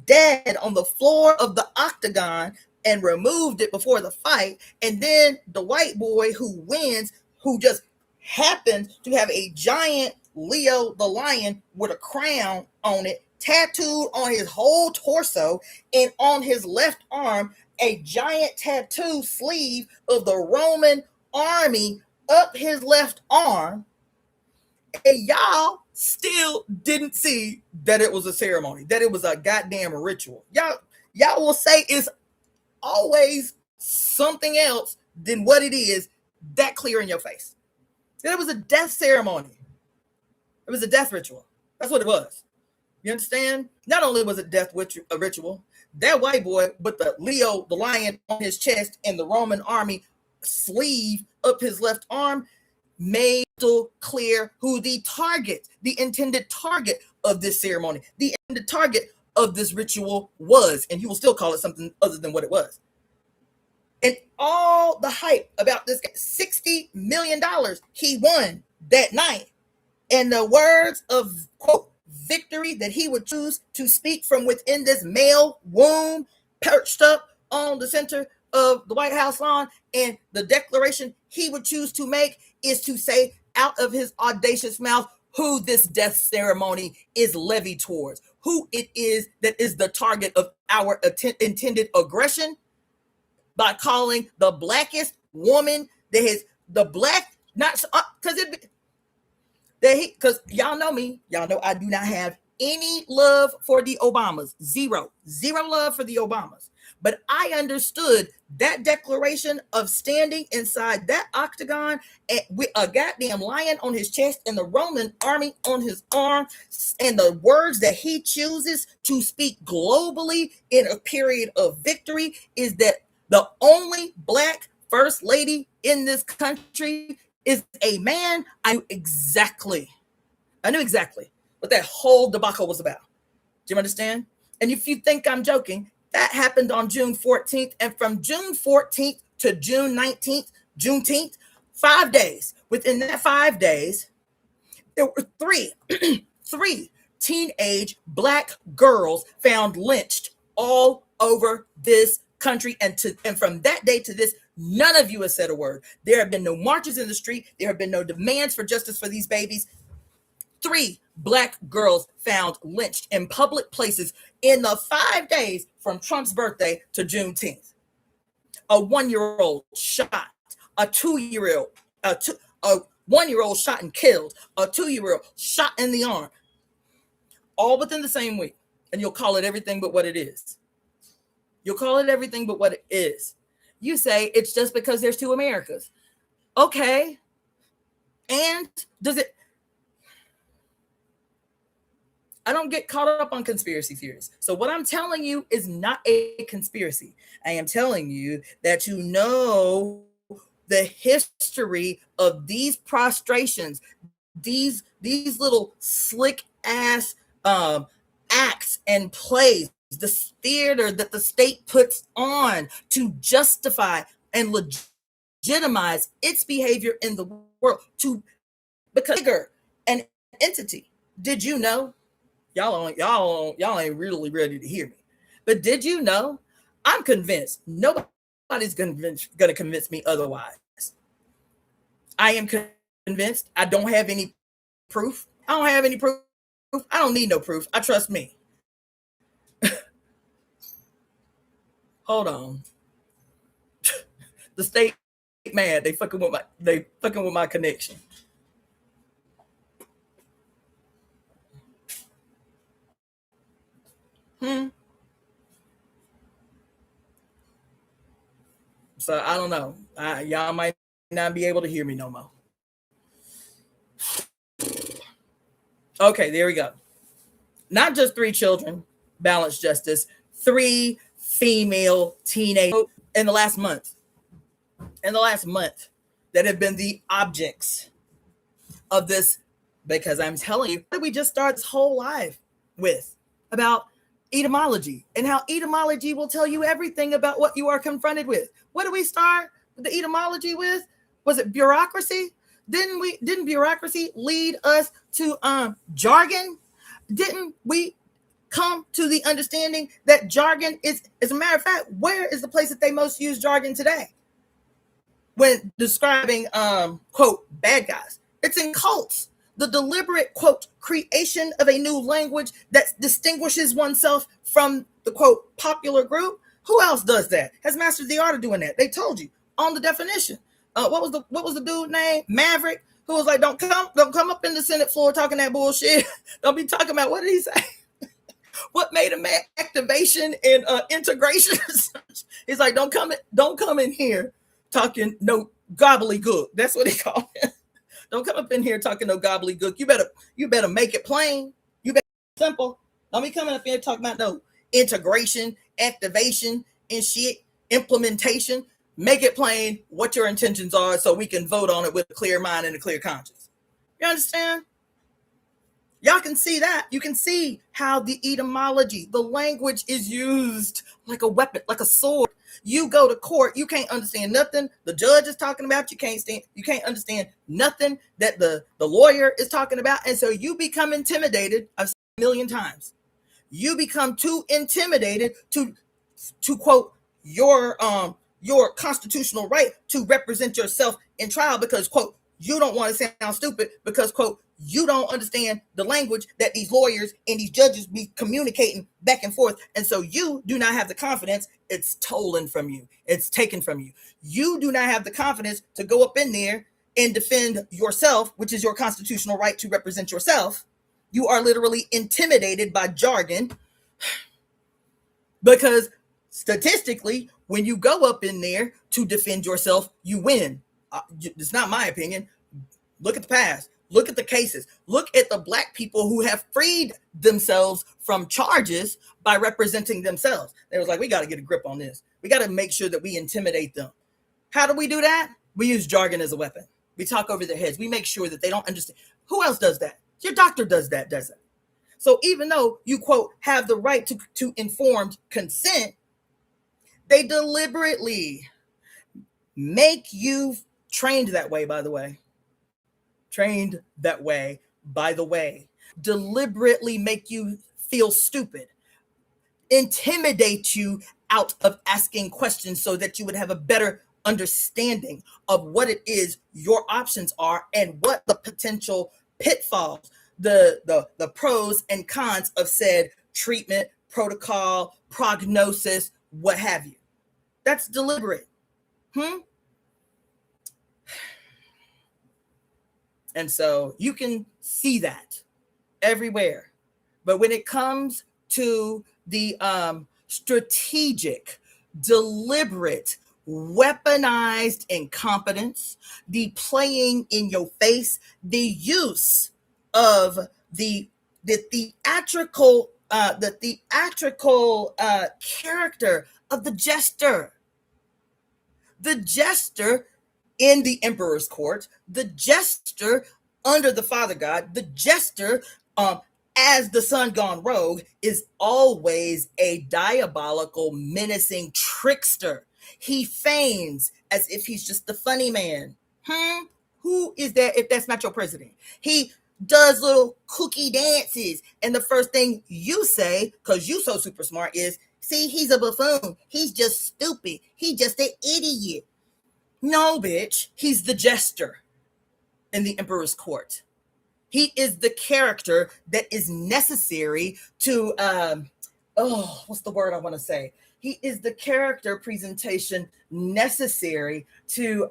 dead on the floor of the octagon, and removed it before the fight. And then the white boy who wins, who just happens to have a giant Leo the lion with a crown on it tattooed on his whole torso, and on his left arm a giant tattoo sleeve of the Roman army up his left arm, and y'all still didn't see that it was a ceremony, that it was a goddamn ritual. Y'all will say it's always something else than what it is, that clear in your face. That it was a death ceremony. It was a death ritual. That's what it was. You understand? Not only was it a ritual, that white boy with the Leo, the lion on his chest, and the Roman army sleeve up his left arm made clear who the intended target of this ceremony, the intended target of this ritual was. And he will still call it something other than what it was. And all the hype about this $60 million he won that night, and the words of, quote, victory that he would choose to speak from within this male womb perched up on the center of the White House lawn, and the declaration he would choose to make is to say out of his audacious mouth who this death ceremony is levied towards, who it is that is the target of our intended aggression, by calling the blackest woman that has the black, not because y'all know me, y'all know I do not have any love for the Obamas. Zero love for the Obamas. But I understood that declaration of standing inside that octagon with a goddamn lion on his chest and the Roman army on his arm, and the words that he chooses to speak globally in a period of victory is that the only black first lady in this country is a man. I knew exactly what that whole debacle was about. Do you understand? And if you think I'm joking, that happened on June 14th. And from June 14th to June 19th, Juneteenth, 5 days. Within that 5 days, there were three teenage black girls found lynched all over this country. And from that day to this, none of you has said a word. There have been no marches in the street. There have been no demands for justice for these babies. 3 black girls found lynched in public places in the 5 days from Trump's birthday to Juneteenth. A 1-year-old shot, a 2-year-old, a 1-year-old shot and killed, a 2-year-old shot in the arm, all within the same week. And you'll call it everything but what it is. You'll call it everything but what it is. You say it's just because there's 2 Americas. Okay. And I don't get caught up on conspiracy theories. So what I'm telling you is not a conspiracy. I am telling you that you know the history of these prostrations, these little slick ass acts and plays, the theater that the state puts on to justify and legitimize its behavior in the world, to become bigger an entity. Did you know? Y'all ain't really ready to hear me. But did you know? I'm convinced nobody's going to convince me otherwise. I am convinced. I don't have any proof. I don't need no proof. I trust me. Hold on. The state mad. They fucking with my connection. So I don't know. Y'all might not be able to hear me no more. Okay, there we go. Not just 3 children, balanced justice, 3 female teenagers in the last month that have been the objects of this. Because I'm telling you, we just start this whole life with about etymology, and how etymology will tell you everything about what you are confronted with. What do we start the etymology with? Was it bureaucracy? Didn't bureaucracy lead us to jargon? Didn't we come to the understanding that jargon is, as a matter of fact, where is the place that they most use jargon today when describing quote bad guys? It's in cults. The deliberate, quote, creation of a new language that distinguishes oneself from the, quote, popular group. Who else does that? Has mastered the art of doing that? They told you on the definition. what was the dude name? Maverick, who was like, don't come up in the Senate floor talking that bullshit. Don't be talking about, what did he say? What made him activation and integration? He's like, don't come in here talking no gobbledygook. That's what he called it. Don't come up in here talking no gobbledygook. You better make it plain. You better make it simple. Don't be coming up here talking about no integration, activation, and shit, implementation. Make it plain what your intentions are so we can vote on it with a clear mind and a clear conscience. You understand? Y'all can see that. You can see how the etymology, the language is used like a weapon, like a sword. You go to court, you can't understand nothing the judge is talking about. You can't understand nothing that the lawyer is talking about. And so you become intimidated. I've said it a million times. You become too intimidated to quote your constitutional right to represent yourself in trial because, quote, you don't want to sound stupid because, quote, you don't understand the language that these lawyers and these judges be communicating back and forth. And so you do not have the confidence. It's stolen from you. It's taken from you. You do not have the confidence to go up in there and defend yourself, which is your constitutional right to represent yourself. You are literally intimidated by jargon because statistically, when you go up in there to defend yourself, you win. It's not my opinion. Look at the past. Look at the cases. Look at the Black people who have freed themselves from charges by representing themselves. They was like, we got to get a grip on this. We got to make sure that we intimidate them. How do we do that? We use jargon as a weapon. We talk over their heads. We make sure that they don't understand. Who else does that? Your doctor does that, doesn't it? So even though you, quote, have the right to informed consent, they deliberately make you trained that way, by the way. Deliberately make you feel stupid, intimidate you out of asking questions so that you would have a better understanding of what it is your options are and what the potential pitfalls, the pros and cons of said treatment, protocol, prognosis, what have you. That's deliberate. And so you can see that everywhere. But when it comes to the strategic, deliberate, weaponized incompetence, the playing in your face, the use of the theatrical character of the jester. The jester in the emperor's court, the jester under the Father God, the jester as the son gone rogue is always a diabolical, menacing trickster. He feigns as if he's just the funny man. Who is that if that's not your president? He does little cookie dances, and the first thing you say, because you so super smart, is, see, he's a buffoon. He's just stupid. He's just an idiot. No, bitch. He's the jester in the emperor's court. He is the character that is necessary to, what's the word I want to say? He is the character presentation necessary to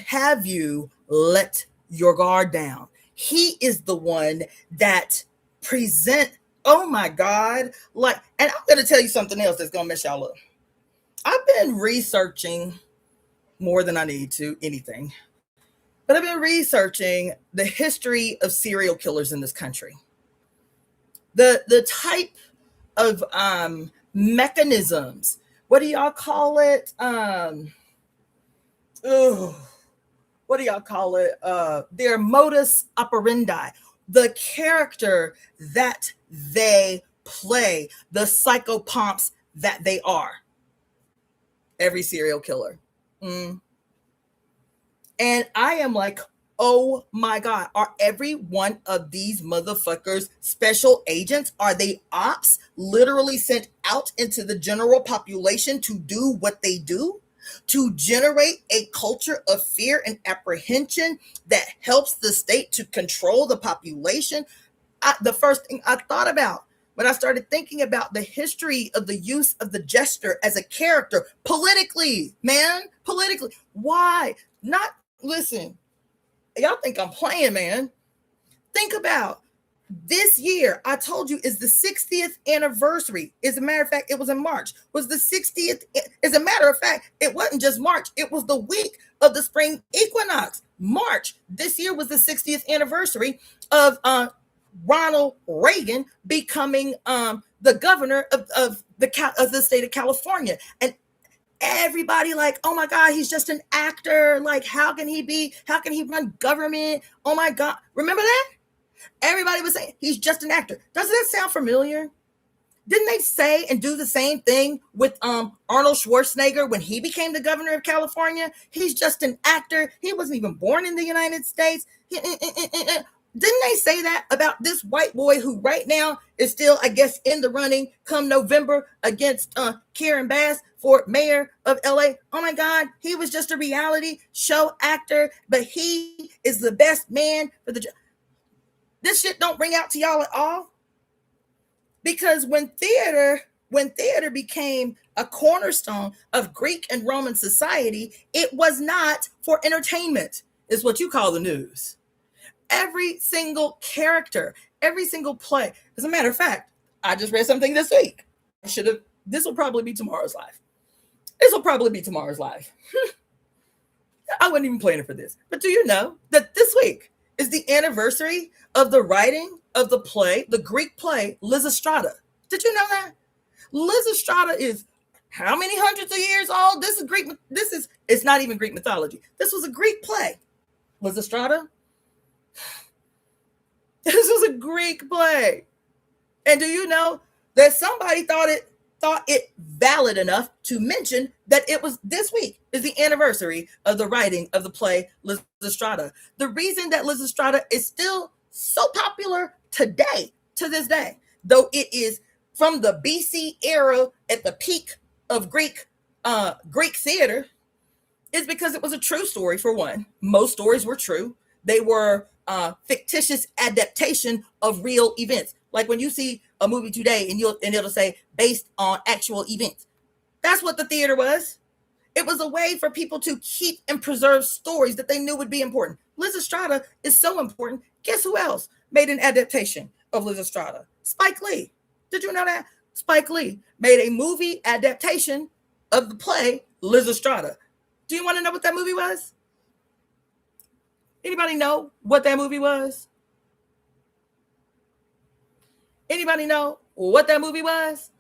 have you let your guard down. He is the one that oh my God, and I'm going to tell you something else that's going to mess y'all up. I've been researching more than I need to, anything. But I've been researching the history of serial killers in this country. The type of mechanisms. What do y'all call it? What do y'all call it? Their modus operandi. The character that they play. The psychopomps that they are. Every serial killer. And I am like, oh my God, are every one of these motherfuckers special agents? Are they ops literally sent out into the general population to do what they do? To generate a culture of fear and apprehension that helps the state to control the population? The first thing I thought about when I started thinking about the history of the use of the jester as a character politically, man, politically. Why? Not, listen, y'all think I'm playing, man. Think about this year, I told you, is the 60th anniversary. As a matter of fact, it was in March. Was the 60th. As a matter of fact, it wasn't just March. It was the week of the spring equinox. March this year was the 60th anniversary of Ronald Reagan becoming the governor of the state of California. And everybody like, oh my God, he's just an actor. Like, how can he run government? Oh my God. Remember that? Everybody was saying he's just an actor. Doesn't that sound familiar? Didn't they say and do the same thing with Arnold Schwarzenegger when he became the governor of California? He's just an actor. He wasn't even born in the United States. Didn't they say that about this white boy who right now is still, I guess, in the running come November against Karen Bass for mayor of LA? Oh my God, he was just a reality show actor, but he is the best man for the job. This shit don't ring out to y'all at all? Because when theater became a cornerstone of Greek and Roman society, it was not for entertainment, is what you call the news. Every single character, every single play. As a matter of fact, I just read something this week. This will probably be tomorrow's live. I wasn't even planning for this. But do you know that this week is the anniversary of the writing of the play, the Greek play, Lysistrata? Did you know that? Lysistrata is how many hundreds of years old? It's not even Greek mythology. This was a Greek play. Lysistrata? This was a Greek play. And do you know that somebody thought it valid enough to mention that it was this week is the anniversary of the writing of the play Lysistrata. The reason that Lysistrata is still so popular today, to this day, though it is from the BC era at the peak of Greek theater, is because it was a true story. For one, most stories were true. They were fictitious adaptation of real events. Like when you see a movie today and it'll say based on actual events. That's what the theater was. It was a way for people to keep and preserve stories that they knew would be important. Lysistrata is so important. Guess who else made an adaptation of Lysistrata? Spike Lee. Did you know that? Spike Lee made a movie adaptation of the play Lysistrata. Do you want to know what that movie was? Anybody know what that movie was? Anybody know what that movie was?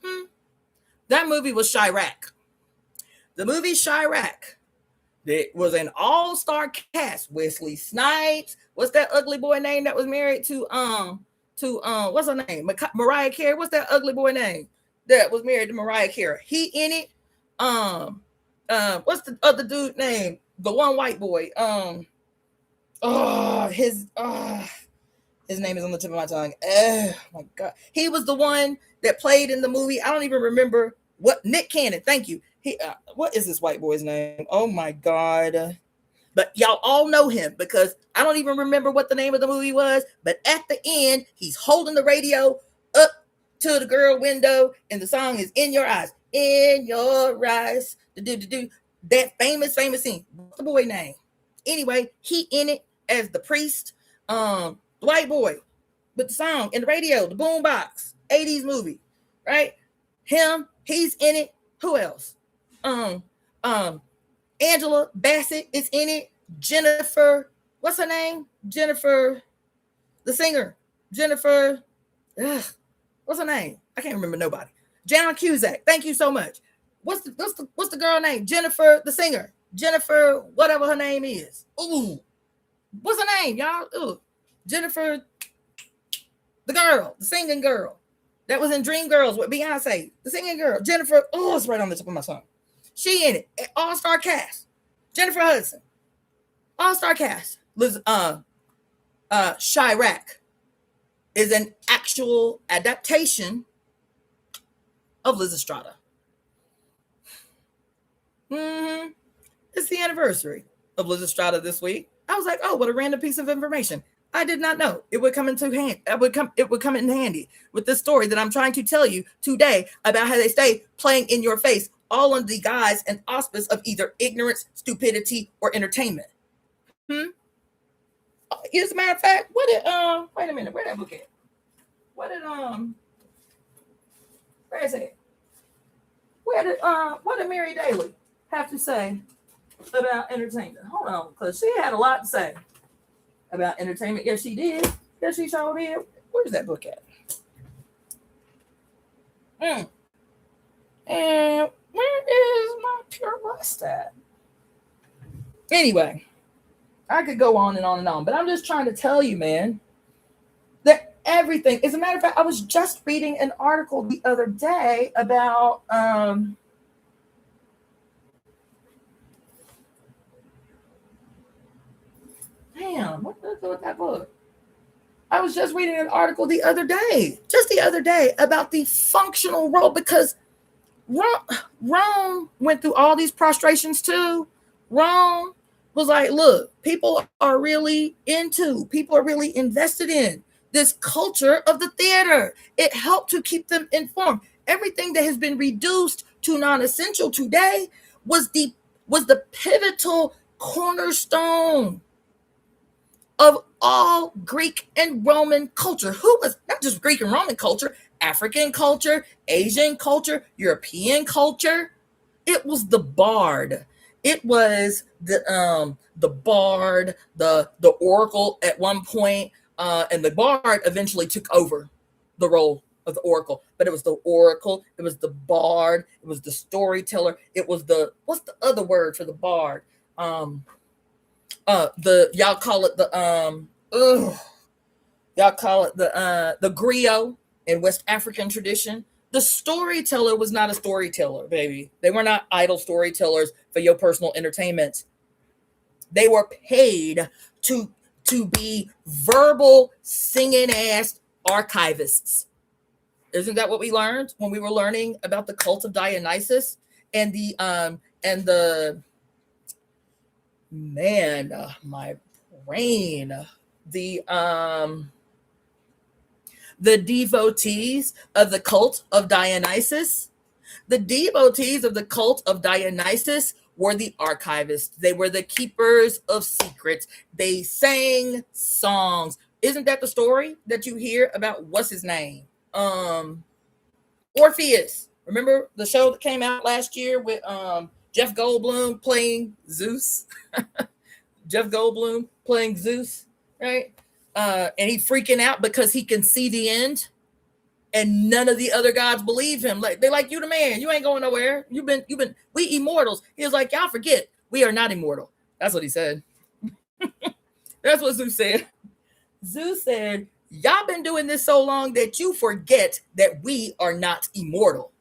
That movie was Chirac. The movie Chirac. It was an all-star cast. Wesley Snipes. What's that ugly boy name that was married to what's her name? Mariah Carey. What's that ugly boy name that was married to Mariah Carey? He in it. What's the other dude name? The one white boy. His name is on the tip of my tongue. Oh my God. He was the one that played in the movie. I don't even remember what. Nick Cannon. Thank you. What is this white boy's name? Oh my God. But y'all all know him because I don't even remember what the name of the movie was. But at the end, he's holding the radio up to the girl window and the song is In Your Eyes. In Your Eyes. That famous scene. What's the boy name? Anyway, he in it as the priest. The white boy with the song and the radio, the boombox, 80s movie, right? Him, he's in it. Who else? Angela Bassett is in it. Jennifer, what's her name? Jennifer, the singer. Jennifer, what's her name? I can't remember nobody. John Cusack. Thank you so much. What's the girl name? Jennifer, the singer. Jennifer, whatever her name is. Ooh, what's her name, y'all? Ooh. Jennifer, the girl, the singing girl that was in Dreamgirls with Beyonce, the singing girl. Jennifer, it's right on the tip of my tongue. She in it, all-star cast. Jennifer Hudson, all-star cast. Chirac is an actual adaptation of Lysistrata. It's the anniversary of Lysistrata this week. I was like, oh, what a random piece of information. I did not know it would come into hand. It would come in handy with this story that I'm trying to tell you today about how they stay playing in your face, all under the guise and auspice of either ignorance, stupidity, or entertainment. As a matter of fact, what did wait a minute, where that book at? What did where is it? What did Mary Daly have to say about entertainment? Hold on, because she had a lot to say about entertainment. Yes, she did. Yes, she showed did. Where's that book at? And where is my pure lust at? Anyway, I could go on and on and on, but I'm just trying to tell you, man, that everything. As a matter of fact, I was just reading an article the other day about damn, what the with that book? I was just reading an article the other day, about the functional role, because Rome went through all these prostrations too. Rome was like, look, people are really invested in this culture of the theater. It helped to keep them informed. Everything that has been reduced to non-essential today was the pivotal cornerstone of all Greek and Roman culture. Who was not just Greek and Roman culture, African culture, Asian culture, European culture. It was the bard. It was the bard, the oracle at one point, and the bard eventually took over the role of the oracle. But it was the oracle, it was the bard, it was the storyteller, it was what's the other word for the bard? Y'all call it the griot in West African tradition. The storyteller was not a storyteller, baby. They were not idle storytellers for your personal entertainment. They were paid to be verbal singing ass archivists. Isn't that what we learned when we were learning about the cult of Dionysus and the man, my brain, the devotees of the cult of Dionysus? The devotees of the cult of Dionysus were the archivists. They were the keepers of secrets. They sang songs. Isn't that the story that you hear about what's his name? Orpheus. Remember the show that came out last year with Jeff Goldblum playing Zeus? Jeff Goldblum playing Zeus, right? And he's freaking out because he can see the end, and none of the other gods believe him. Like, they're like, you the man, you ain't going nowhere. You've been, we immortals. He was like, y'all forget, we are not immortal. That's what he said. That's what Zeus said. Zeus said, y'all been doing this so long that you forget that we are not immortal.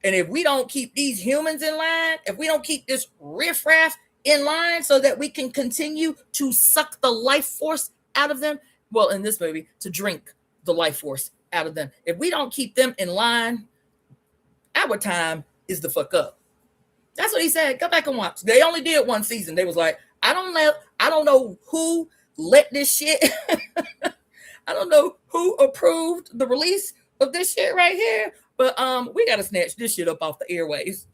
And if we don't keep these humans in line, if we don't keep this riffraff in line so that we can continue to suck the life force out of them, well, in this movie, to drink the life force out of them. If we don't keep them in line, our time is the fuck up. That's what he said. Go back and watch. They only did one season. They was like, I don't know who let this shit. I don't know who approved the release of this shit right here, but we gotta snatch this shit up off the airwaves.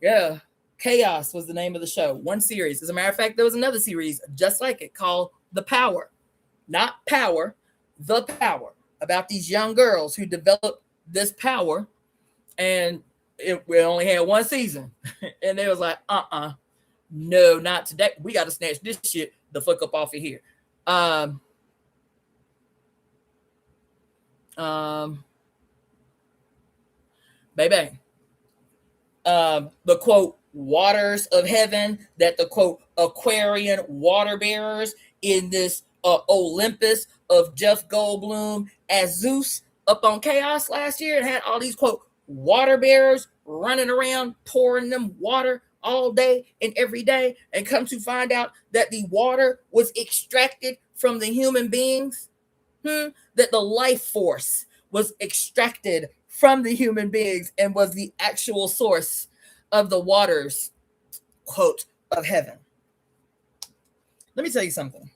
Yeah. Chaos was the name of the show. One series. As a matter of fact, there was another series just like it called The Power. Not Power, The Power. About these young girls who developed this power, and we only had one season. And they was like, no, not today. We got to snatch this shit the fuck up off of here. Baby. The quote, waters of heaven, that the quote, Aquarian water bearers in this Olympus of Jeff Goldblum as Zeus up on Chaos last year, and had all these quote water bearers running around pouring them water all day and every day, and come to find out that the water was extracted from the human beings, that the life force was extracted from the human beings and was the actual source of the waters, quote, of heaven. Let me tell you something.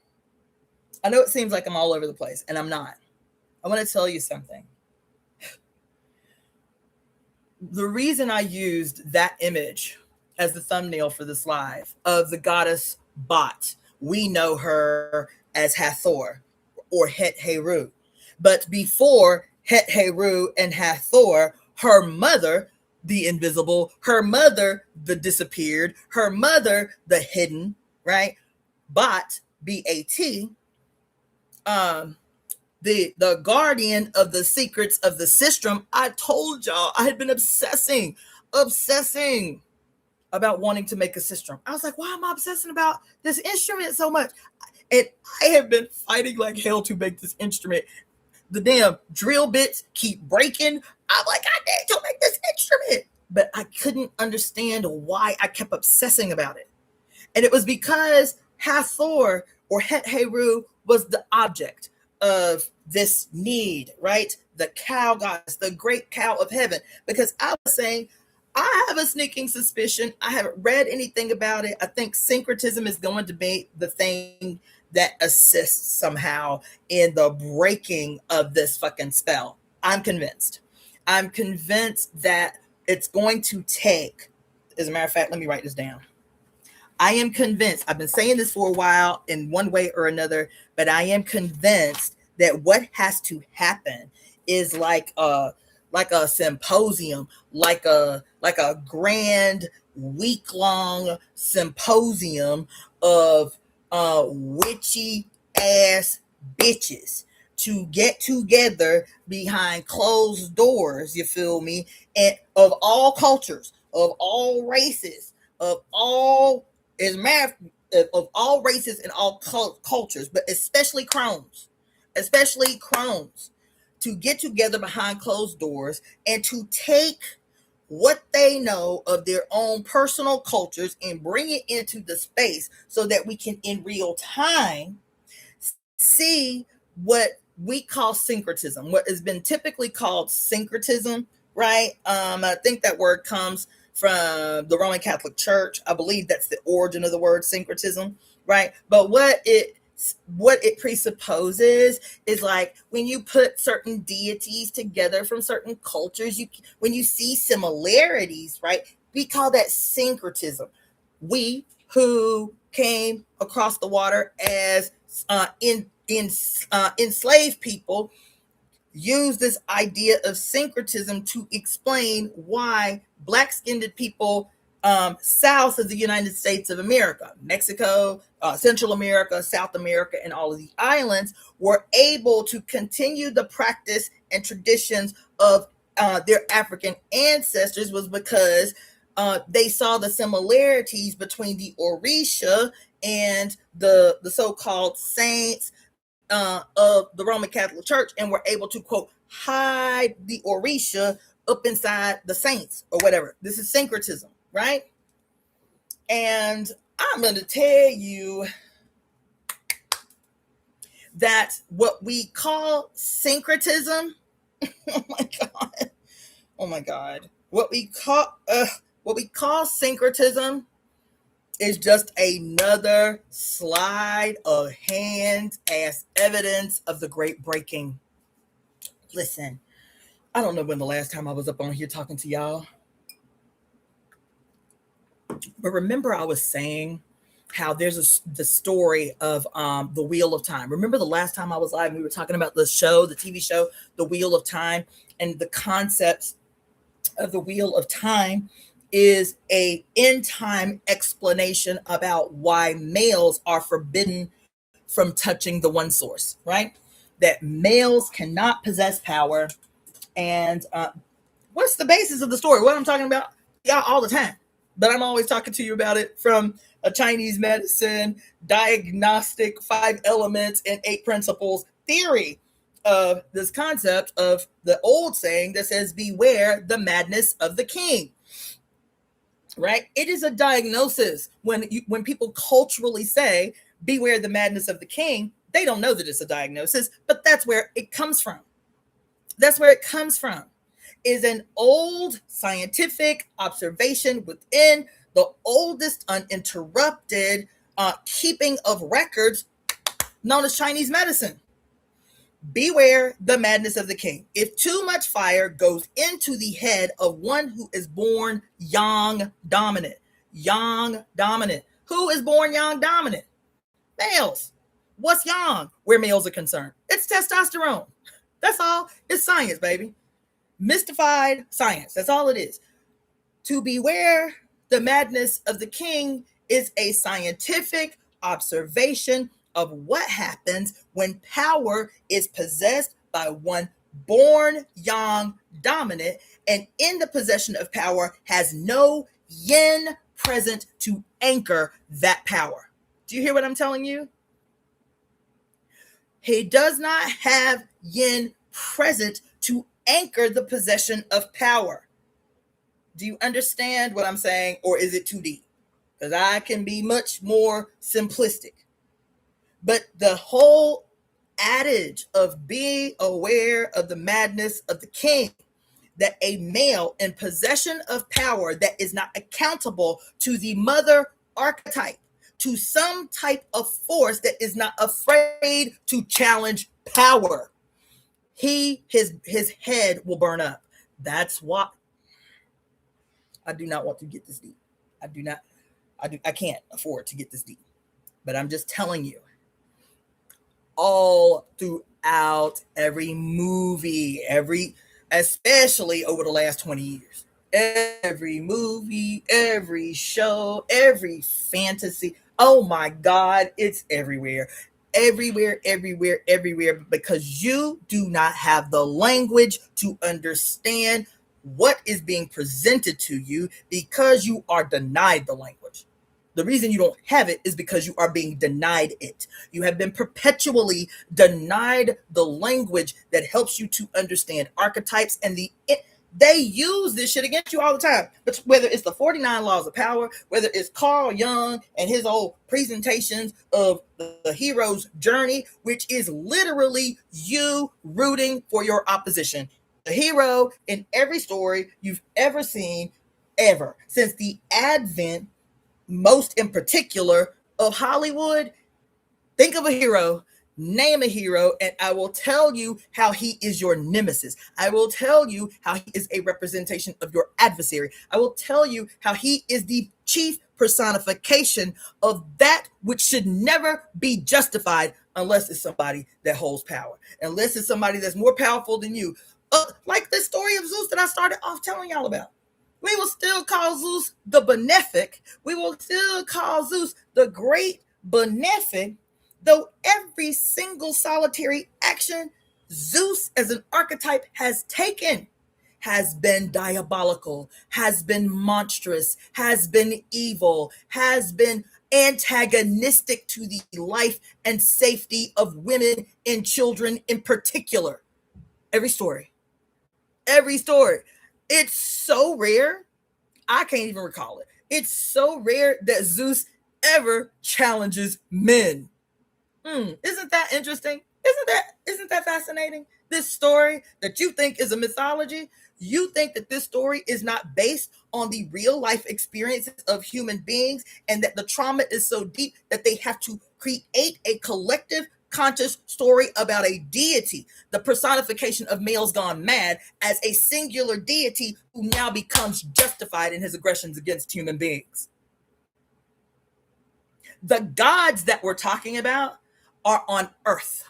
I know it seems like I'm all over the place, and I'm not. I want to tell you something. The reason I used that image as the thumbnail for this live of the goddess Bot, we know her as Hathor or Het Heru. But before Het Heru and Hathor, her mother, the invisible, her mother, the disappeared, her mother, the hidden, right? Bot, B-A-T, the guardian of the secrets of the system. I told y'all I had been obsessing about wanting to make a system. I was like, why am I obsessing about this instrument so much? And I have been fighting like hell to make this instrument. The damn drill bits keep breaking. I'm like, I need to make this instrument. But I couldn't understand why I kept obsessing about it. And it was because Hathor or Het Heru was the object of this need, right? The cow goddess, the great cow of heaven. Because I was saying, I have a sneaking suspicion. I haven't read anything about it. I think syncretism is going to be the thing that assists somehow in the breaking of this fucking spell. I'm convinced. I'm convinced that it's going to take, as a matter of fact, let me write this down. I am convinced, I've been saying this for a while in one way or another, but I am convinced that what has to happen is like a symposium, like a grand week-long symposium of witchy ass bitches to get together behind closed doors, you feel me, and of all cultures, of all races, of all of all races and all cultures, but especially crones, to get together behind closed doors and to take what they know of their own personal cultures and bring it into the space so that we can in real time see what we call syncretism, what has been typically called syncretism, right? I think that word comes from the Roman Catholic Church. I believe that's the origin of the word syncretism, right? But what it presupposes is like when you put certain deities together from certain cultures, when you see similarities, right? We call that syncretism. We who came across the water as enslaved people use this idea of syncretism to explain why black-skinned people south of the United States of America, Mexico, Central America, South America, and all of the islands were able to continue the practice and traditions of their African ancestors was because they saw the similarities between the Orisha and the so-called saints of the Roman Catholic Church, and were able to, quote, hide the Orisha up inside the saints or whatever. This is syncretism, right? And I'm going to tell you that what we call syncretism, oh my God, what we call syncretism is just another slide of hand as evidence of the great breaking. Listen, I don't know when the last time I was up on here talking to y'all, but remember I was saying how there's the story of the Wheel of Time. Remember the last time I was live, we were talking about the show, the TV show, The Wheel of Time, and the concepts of the Wheel of Time is a end-time explanation about why males are forbidden from touching the one source, right? That males cannot possess power. And what's the basis of the story? What I'm talking about, yeah, all the time. But I'm always talking to you about it from a Chinese medicine, diagnostic, 5 elements and 8 principles theory of this concept of the old saying that says, beware the madness of the king. Right? It is a diagnosis. When people culturally say, beware the madness of the king, they don't know that it's a diagnosis, but that's where it comes from. That's where it comes from, is an old scientific observation within the oldest uninterrupted keeping of records known as Chinese medicine. Beware the madness of the king. If too much fire goes into the head of one who is born yang dominant. Yang dominant. Who is born yang dominant? Males. What's yang where males are concerned? It's testosterone. That's all. It's science, baby. Mystified science. That's all it is. To beware the madness of the king is a scientific observation of what happens when power is possessed by one born yang dominant and in the possession of power has no yin present to anchor that power. Do you hear what I'm telling you? He does not have yin present to anchor the possession of power. Do you understand what I'm saying, or is it too deep? Because I can be much more simplistic. But the whole adage of being aware of the madness of the king, that a male in possession of power that is not accountable to the mother archetype, to some type of force that is not afraid to challenge power, his head will burn up. That's why I do not want to get this deep. I can't afford to get this deep. But I'm just telling you, all throughout every movie, especially over the last 20 years, every movie, every show, every fantasy, oh my God, it's everywhere. Everywhere, because you do not have the language to understand what is being presented to you because you are denied the language. The reason you don't have it is because you are being denied it. You have been perpetually denied the language that helps you to understand archetypes, and they use this shit against you all the time. But whether it's the 49 laws of power, whether it's Carl Jung and his old presentations of the hero's journey, which is literally you rooting for your opposition. The hero in every story you've ever seen, ever, since the advent, most in particular, of Hollywood. Think of a hero, name a hero, and I will tell you how he is your nemesis. I will tell you how he is a representation of your adversary. I will tell you how he is the chief personification of that which should never be justified unless it's somebody that holds power, unless it's somebody that's more powerful than you. Like the story of Zeus that I started off telling y'all about. We will still call Zeus the benefic. We will still call Zeus the great benefic, though every single solitary action Zeus as an archetype has taken has been diabolical, has been monstrous, has been evil, has been antagonistic to the life and safety of women and children in particular. Every story. It's so rare, I can't even recall it. It's so rare that Zeus ever challenges men. Isn't that interesting? Isn't that fascinating? This story that you think is a mythology, you think that this story is not based on the real life experiences of human beings, and that the trauma is so deep that they have to create a collective conscious story about a deity, the personification of males gone mad, as a singular deity who now becomes justified in his aggressions against human beings. The gods that we're talking about are on earth.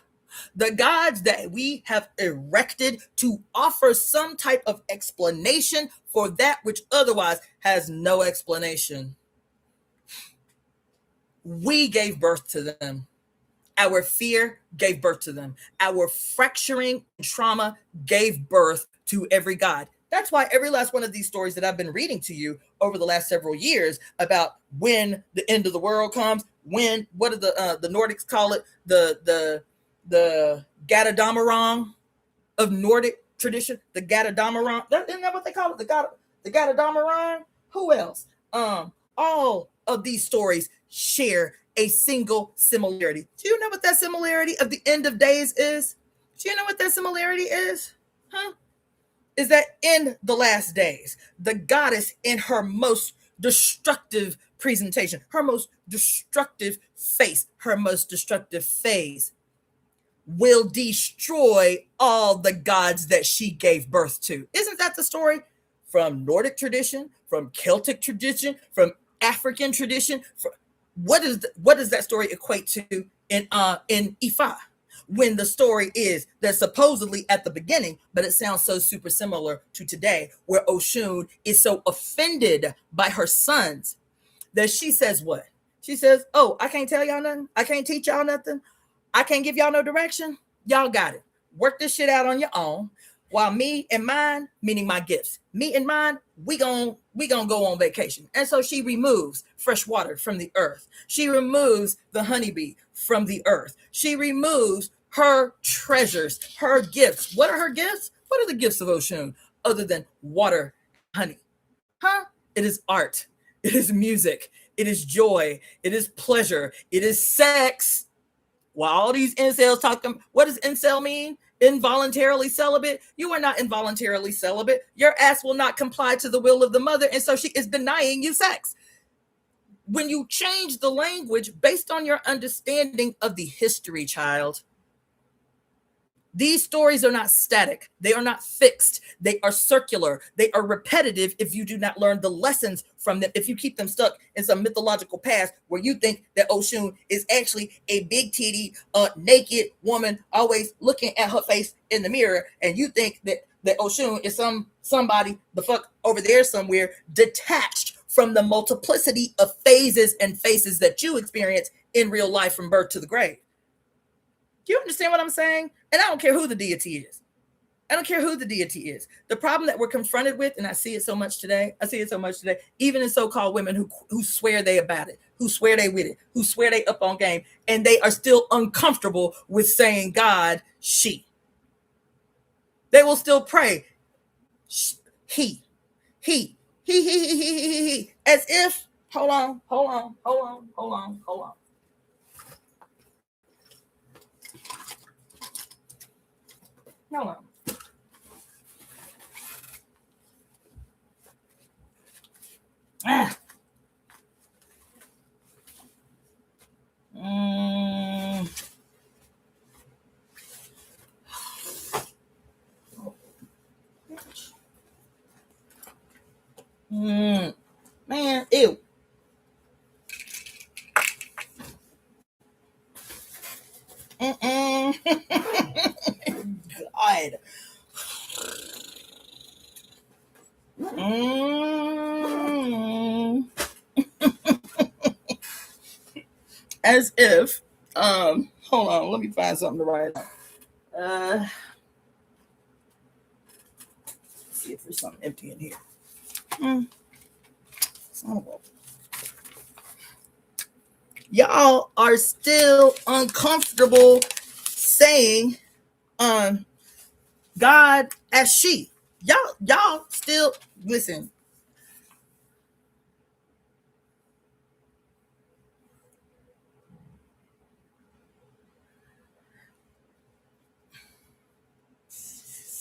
The gods that we have erected to offer some type of explanation for that which otherwise has no explanation. We gave birth to them. Our fear gave birth to them. Our fracturing trauma gave birth to every god. That's why every last one of these stories that I've been reading to you over the last several years about when the end of the world comes, when, what do the Nordics call it? The Gadadamarong of Nordic tradition, the Gadadamarong. Isn't that what they call it? The Gadadamarong? Who else? All of these stories share a single similarity. Do you know what that similarity of the end of days is? Do you know what that similarity is? Is that in the last days, the goddess in her most destructive presentation, her most destructive face, her most destructive phase will destroy all the gods that she gave birth to. Isn't that the story from Nordic tradition, from Celtic tradition, from African tradition? What does that story equate to in Ifa? When the story is that supposedly at the beginning, but it sounds so super similar to today, where Oshun is so offended by her sons that she says what? She says, "Oh, I can't tell y'all nothing. I can't teach y'all nothing. I can't give y'all no direction. Y'all got it. Work this shit out on your own. While me and mine, meaning my gifts, me and mine, we gon' go on vacation." And so she removes fresh water from the earth. She removes the honeybee from the earth. She removes her treasures, her gifts. What are her gifts? What are the gifts of Oshun other than water, honey? Huh? It is art. It is music. It is joy. It is pleasure. It is sex. While all these incels talking, what does incel mean? Involuntarily celibate? You are not involuntarily celibate. Your ass will not comply to the will of the mother, and so she is denying you sex. When you change the language based on your understanding of the history, child, these stories are not static. They are not fixed. They are circular. They are repetitive if you do not learn the lessons from them. If you keep them stuck in some mythological past where you think that Oshun is actually a big titty, naked woman always looking at her face in the mirror, and you think that Oshun is somebody the fuck over there somewhere detached from the multiplicity of phases and faces that you experience in real life from birth to the grave. Do you understand what I'm saying? And I don't care who the deity is. I don't care who the deity is. The problem that we're confronted with, and I see it so much today, even in so-called women who swear they about it, who swear they with it, who swear they up on game, and they are still uncomfortable with saying God, she. They will still pray, he, as if, hold on. Hold on. Ah. Man, ew. God. As if, hold on, let me find something to write on. See if there's something empty in here. Y'all are still uncomfortable saying God as she. Y'all still listen.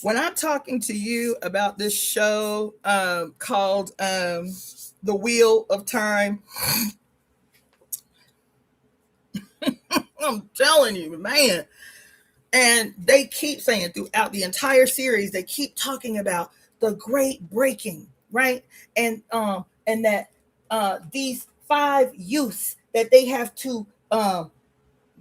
When I'm talking to you about this show called The Wheel of Time, I'm telling you, man. And they keep saying throughout the entire series, they keep talking about the great breaking, right? And that these 5 youths that they have to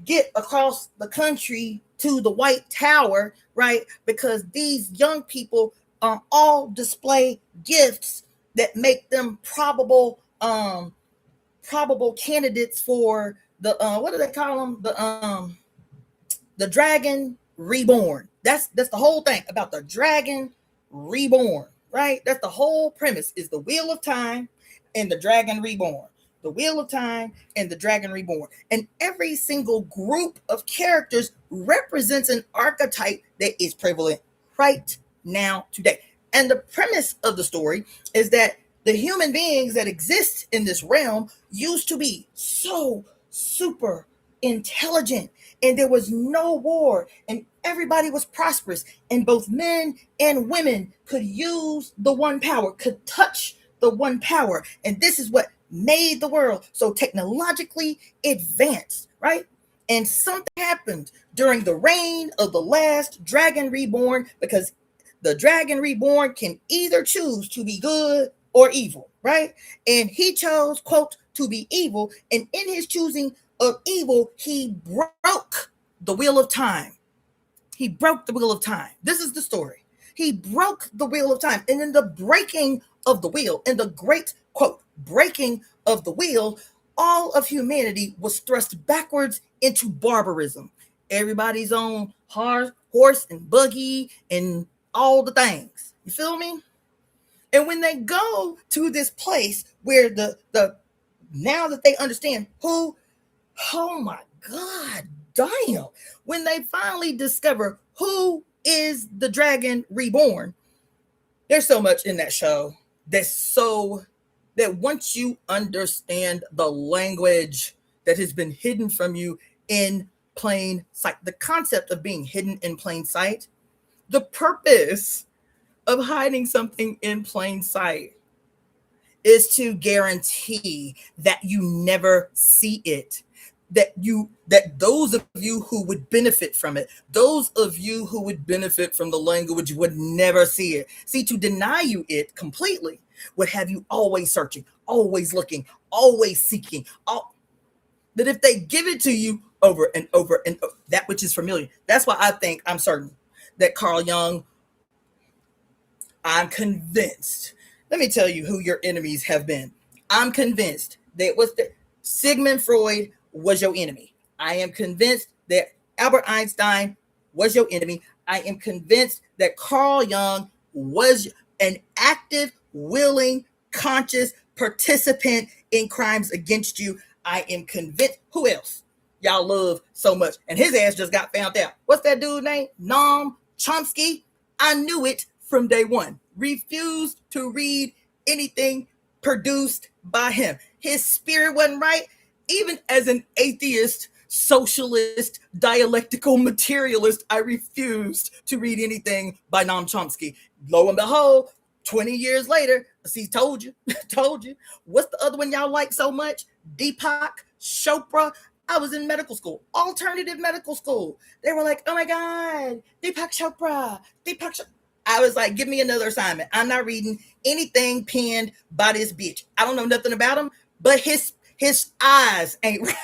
get across the country to the White Tower, right? Because these young people all display gifts that make them probable candidates for the what do they call them? The Dragon Reborn. That's the whole thing about the Dragon Reborn, right? That's the whole premise is the Wheel of Time and the Dragon Reborn. The Wheel of Time and the Dragon Reborn. And every single group of characters represents an archetype that is prevalent right now today. And the premise of the story is that the human beings that exist in this realm used to be so super intelligent, and there was no war, and everybody was prosperous, and both men and women could use the one power, could touch the one power, and this is what made the world so technologically advanced, right? And something happened during the reign of the last dragon reborn, because the dragon reborn can either choose to be good or evil, right? And he chose, quote, to be evil. And in his choosing of evil, he broke the wheel of time. He broke the wheel of time. This is the story. He broke the wheel of time. And in the breaking of the wheel, in the great, quote, breaking of the wheel, all of humanity was thrust backwards into barbarism. Everybody's on horse and buggy and all the things. You feel me? And when they go to this place where the now that they understand who, oh my God, damn. When they finally discover who is the dragon reborn, there's so much in that show that once you understand the language that has been hidden from you in plain sight, the concept of being hidden in plain sight, the purpose of hiding something in plain sight is to guarantee that you never see it, that those of you who would benefit from it, those of you who would benefit from the language would never see it. See, to deny you it completely would have you always searching, always looking, always seeking, that if they give it to you over and over and over, that which is familiar. That's why I'm certain that Carl Jung, I'm convinced, let me tell you who your enemies have been. I'm convinced that Sigmund Freud was your enemy. I am convinced that Albert Einstein was your enemy. I am convinced that Carl Jung was an active, willing, conscious participant in crimes against you. I am convinced. Who else y'all love so much? And his ass just got found out. What's that dude's name? Noam Chomsky. I knew it from day one. Refused to read anything produced by him. His spirit wasn't right. Even as an atheist, socialist, dialectical materialist, I refused to read anything by Noam Chomsky. Lo and behold, 20 years later, see, told you. What's the other one y'all like so much? Deepak Chopra. I was in medical school, alternative medical school. They were like, oh my God, Deepak Chopra. I was like, give me another assignment. I'm not reading anything penned by this bitch. I don't know nothing about him, but his eyes ain't right.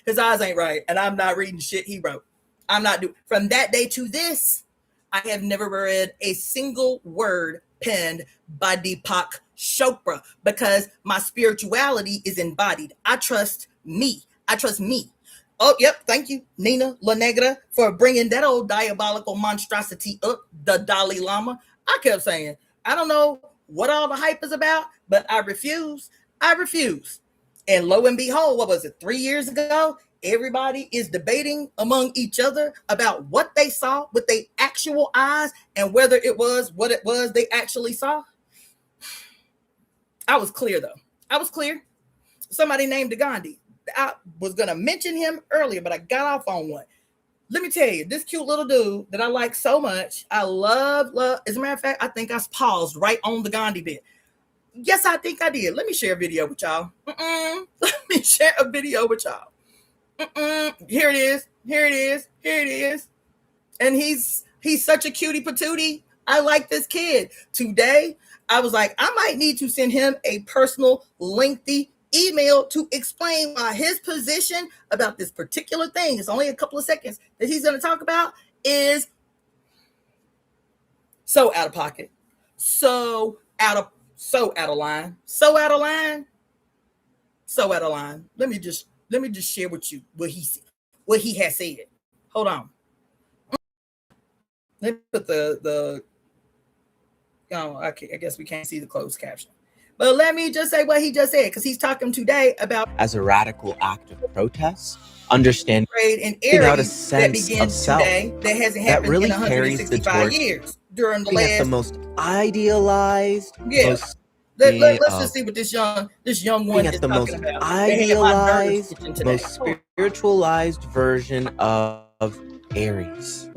His eyes ain't right. And I'm not reading shit he wrote. I'm not doing. From that day to this, I have never read a single word penned by Deepak Chopra because my spirituality is embodied. I trust me. Oh, yep. Thank you, Nina La Negra, for bringing that old diabolical monstrosity up, the Dalai Lama. I kept saying, I don't know what all the hype is about, but I refuse. And lo and behold, what was it, 3 years ago? Everybody is debating among each other about what they saw with their actual eyes and whether it was what it was they actually saw. I was clear, though. Somebody named Gandhi. I was going to mention him earlier, but I got off on one. Let me tell you, this cute little dude that I like so much, I love. As a matter of fact, I think I paused right on the Gandhi bit. Yes, I think I did. Let me share a video with y'all. Here it is. And he's such a cutie patootie. I like this kid. Today, I was like, I might need to send him a personal, lengthy email to explain why his position about this particular thing, it's only a couple of seconds that he's going to talk about, is so out of pocket, so out of line. Let me just share with you what he has said. Hold on. Let me put the I guess we can't see the closed caption. But let me just say what he just said, because he's talking today about as a radical act of protest, understanding out a sense of self that hasn't that happened really in carries the 165 torch years during the at the last. most idealized, Let's just see what this young one is the talking most about. idealized, most spiritualized version of Aries.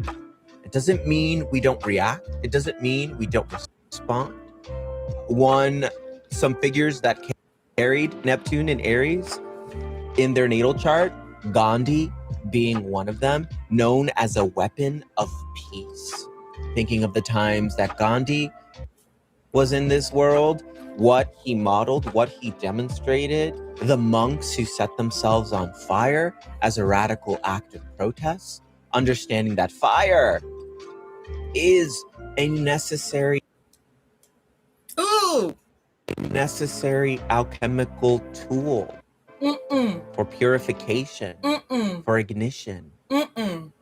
It doesn't mean we don't react. It doesn't mean we don't respond. some figures that carried Neptune and Aries in their natal chart, Gandhi being one of them, known as a weapon of peace. Thinking of the times that Gandhi was in this world, what he modeled, what he demonstrated, the monks who set themselves on fire as a radical act of protest, understanding that fire is a necessary alchemical tool for purification, for ignition.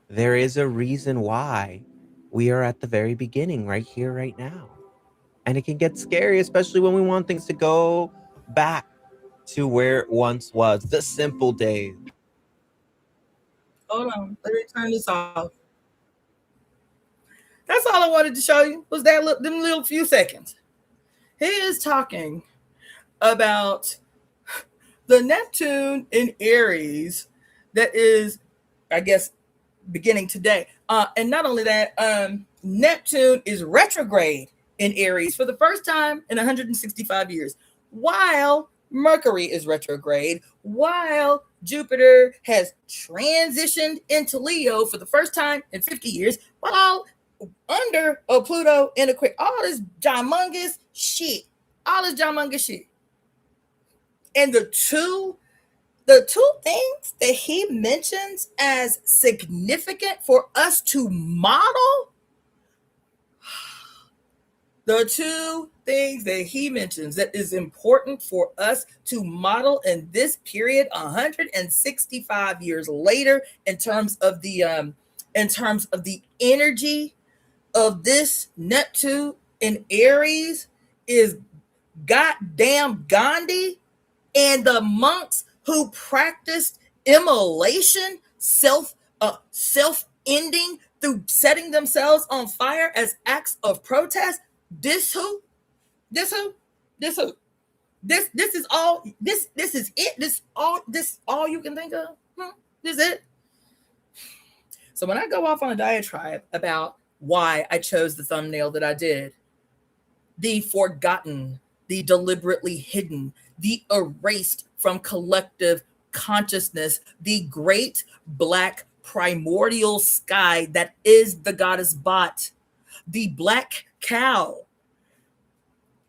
There is a reason why we are at the very beginning, right here, right now. And it can get scary, especially when we want things to go back to where it once was, the simple days. Hold on, let me turn this off. That's all I wanted to show you was that them little few seconds. He is talking about the Neptune in Aries that is, I guess, beginning today. And not only that, Neptune is retrograde in Aries for the first time in 165 years, while Mercury is retrograde, while Jupiter has transitioned into Leo for the first time in 50 years, while under Pluto in Aquarius. All this humongous shit. And the two things that he mentions as significant for us to model, the two things that he mentions that is important for us to model in this period 165 years later in terms of the energy of this Neptune in Aries is goddamn Gandhi and the monks who practiced immolation, self-ending through setting themselves on fire as acts of protest. This is all. This is it. This all you can think of. This is it. So when I go off on a diatribe about why I chose the thumbnail that I did, the forgotten, the deliberately hidden, the erased from collective consciousness, the great black primordial sky that is the goddess Bot, the black cow,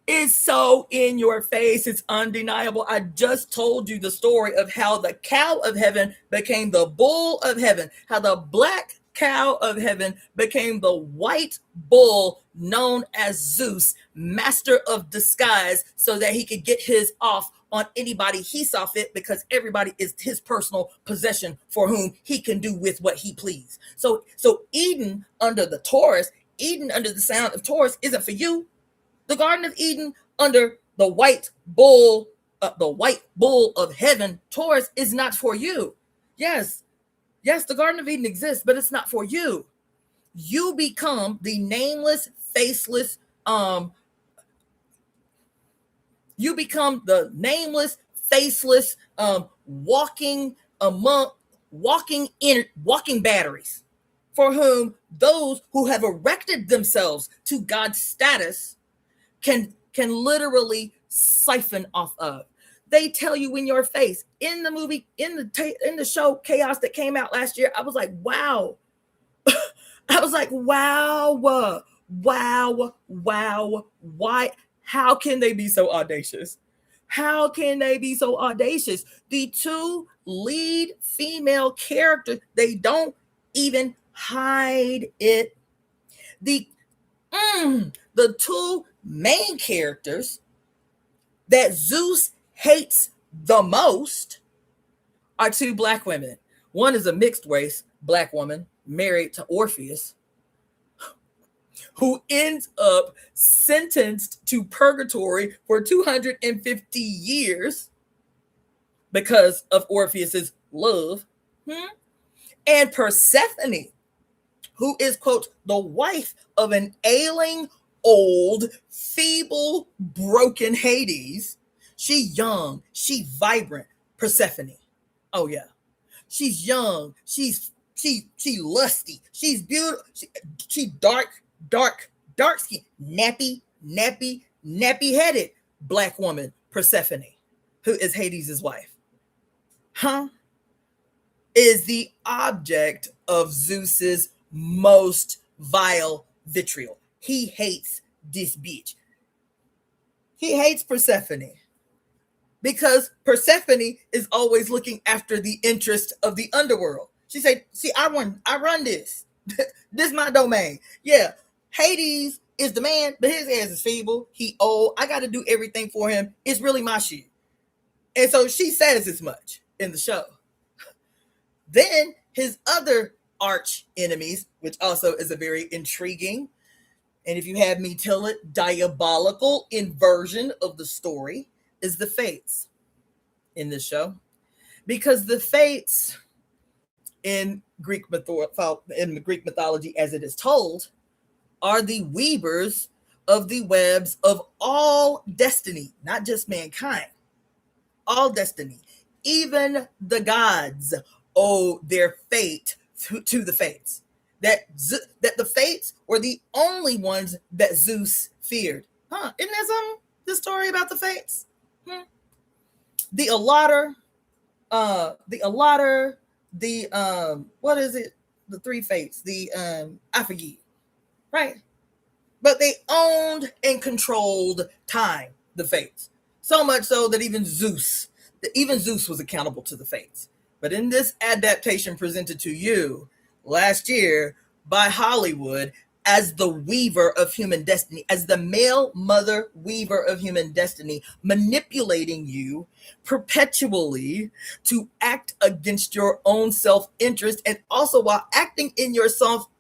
is so in your face. It's undeniable. I just told you the story of how the cow of heaven became the bull of heaven, how the black cow of heaven became the white bull known as Zeus, master of disguise, so that he could get his off on anybody he saw fit, because everybody is his personal possession for whom he can do with what he please. So Eden under the Taurus, Eden under the sound of Taurus isn't for you. The Garden of Eden under the white bull of heaven, Taurus, is not for you. Yes, the Garden of Eden exists, but it's not for you. You become the nameless, faceless, walking batteries, for whom those who have erected themselves to God's status can literally siphon off of. They tell you in your face in the movie, in the show Chaos that came out last year. I was like, wow. Wow. Why? How can they be so audacious? The two lead female characters, they don't even hide it. The two main characters that Zeus hates the most are two black women. One is a mixed race black woman married to Orpheus, who ends up sentenced to purgatory for 250 years because of Orpheus's love. And Persephone, who is, quote, the wife of an ailing, old, feeble, broken Hades. She young, she vibrant, Persephone. Oh yeah. She's young, she lusty, she's beautiful, she dark skin, nappy nappy-headed black woman, Persephone, who is Hades' wife, is the object of Zeus's most vile vitriol. He hates this bitch. He hates Persephone because Persephone is always looking after the interest of the underworld. She said, see, I run this. This is my domain. Yeah, Hades is the man, but his ass is feeble. He old. I got to do everything for him. It's really my shit. And so she says as much in the show. Then his other arch enemies, which also is a very intriguing, and if you have me tell it, diabolical inversion of the story, is the Fates in this show. Because the Fates in Greek mythology, as it is told, are the weavers of the webs of all destiny, not just mankind, all destiny. Even the gods owe their fate to the Fates. That the Fates were the only ones that Zeus feared. Isn't that something? The story about the Fates? The Allottor, what is it? The three Fates. I forget. Right. But they owned and controlled time, the Fates. So much so that even Zeus was accountable to the Fates. But in this adaptation presented to you last year by Hollywood as the weaver of human destiny, as the male mother weaver of human destiny, manipulating you perpetually to act against your own self-interest, and also while acting in your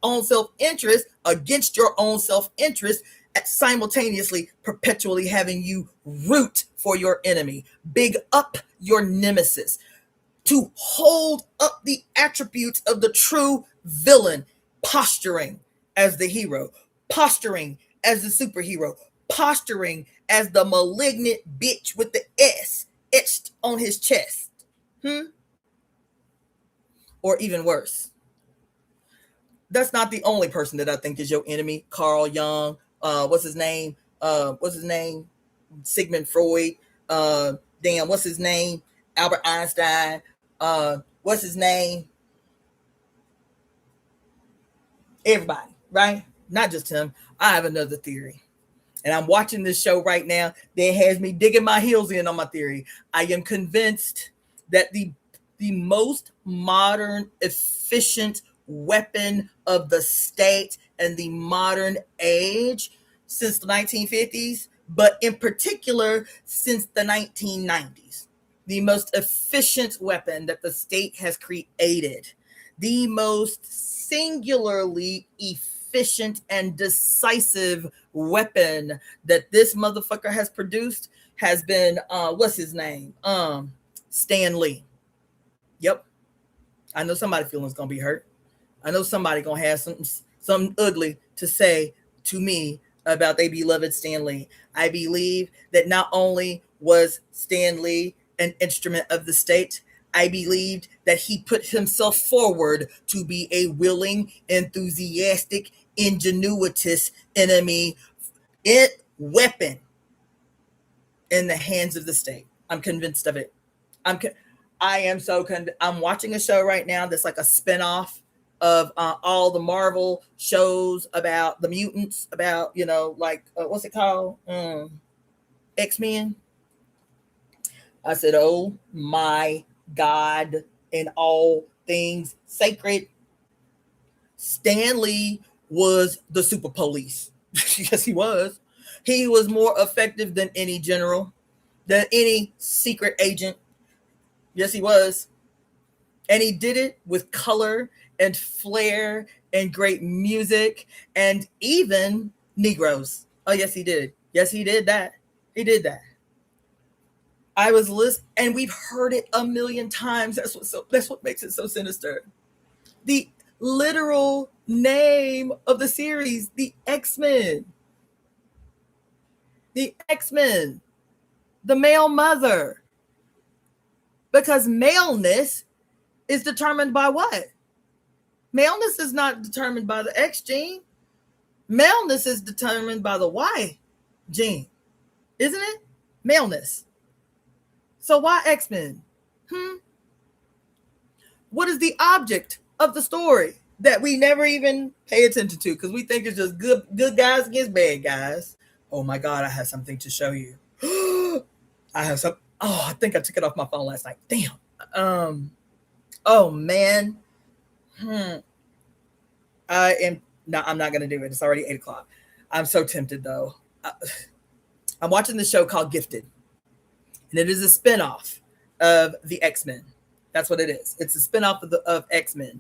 own self-interest against your own self-interest, simultaneously perpetually having you root for your enemy, big up your nemesis, to hold up the attributes of the true villain, posturing as the hero, posturing as the superhero, posturing as the malignant bitch with the S etched on his chest. Or even worse. That's not the only person that I think is your enemy. Carl Jung, what's his name? Sigmund Freud. What's his name? Albert Einstein. What's his name? Everybody, right? Not just him. I have another theory. And I'm watching this show right now that has me digging my heels in on my theory. I am convinced that the most modern, efficient weapon of the state and the modern age since the 1950s, but in particular since the 1990s, the most efficient weapon that the state has created, the most singularly efficient and decisive weapon that this motherfucker has produced has been, what's his name? Stan Lee. Yep. I know somebody feeling's gonna be hurt. I know somebody gonna have something ugly to say to me about their beloved Stan Lee. I believe that not only was Stan Lee an instrument of the state, I believed that he put himself forward to be a willing, enthusiastic, ingenuitous enemy weapon in the hands of the state. I'm convinced of it. I'm watching a show right now that's like a spinoff of all the Marvel shows about the mutants, about, what's it called? X-Men. I said, oh my God, in all things sacred, Stan Lee was the super police. Yes, he was. He was more effective than any general, than any secret agent. Yes, he was. And he did it with color and flair and great music and even Negroes. Oh, yes, he did. Yes, he did that. He did that. I was listening, and we've heard it a million times. That's what makes it so sinister. The literal name of the series, the X-Men. The X-Men. The male mother. Because maleness is determined by what? Maleness is not determined by the X gene. Maleness is determined by the Y gene. isn't it? Maleness. So why X-Men? What is the object of the story that we never even pay attention to because we think it's just good guys against bad guys? Oh my God, I have something to show you. I have some. Oh, I think I took it off my phone last night. Damn. Oh man. I am. No, I'm not going to do it. It's already 8:00. I'm so tempted though. I'm watching the show called Gifted, and it is a spinoff of the X-Men. That's what it is. It's a spinoff of X-Men,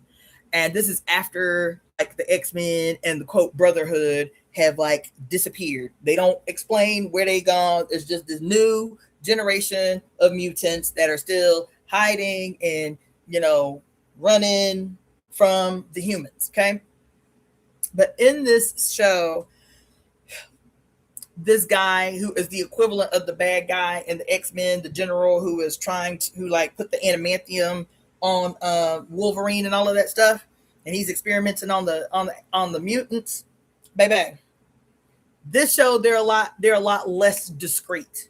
and this is after like the X-Men and the quote Brotherhood have like disappeared. They don't explain where they gone. It's just this new generation of mutants that are still hiding and running from the humans. Okay, but in this show, this guy who is the equivalent of the bad guy in the X-Men, the general who is trying to like put the adamantium on Wolverine and all of that stuff, and he's experimenting on the mutants. Baby, this show they're a lot less discreet.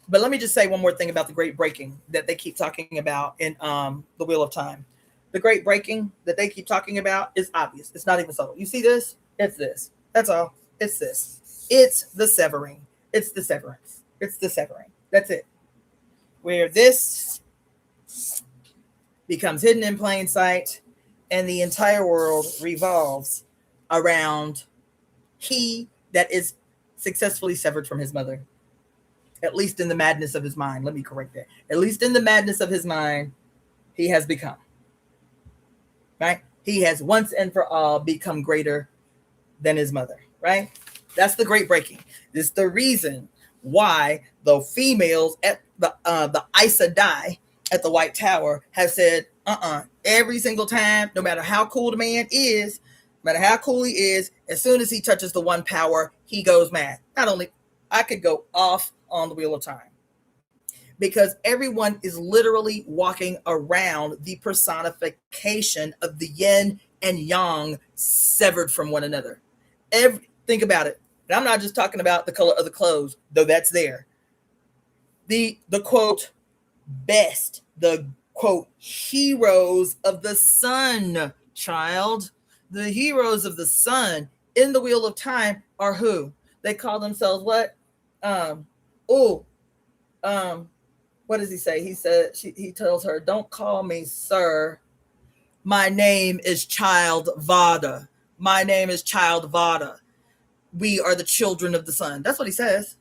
But let me just say one more thing about the Great Breaking that they keep talking about in the Wheel of Time. The Great Breaking that they keep talking about is obvious. It's not even subtle. You see this? It's this. That's all. It's this. It's the severing. It's the severance. It's the severing. That's it. Where this becomes hidden in plain sight and the entire world revolves around he that is successfully severed from his mother. At least in the madness of his mind. Let me correct that. At least in the madness of his mind, he has become. Right? He has once and for all become greater than his mother. Right? That's the Great Breaking. This is the reason why the females at the Aes Sedai at the White Tower have said, every single time, no matter how cool the man is, no matter how cool he is, as soon as he touches the one power, he goes mad. Not only, I could go off on the Wheel of Time because everyone is literally walking around the personification of the yin and yang severed from one another. Think about it. And I'm not just talking about the color of the clothes, though that's there. The quote best, the quote heroes of the sun, child. The heroes of the sun in the Wheel of Time are who? They call themselves what? What does he say? He said, he tells her, don't call me sir. My name is Child Vada. My name is Child Vada. We are the children of the sun. That's what he says.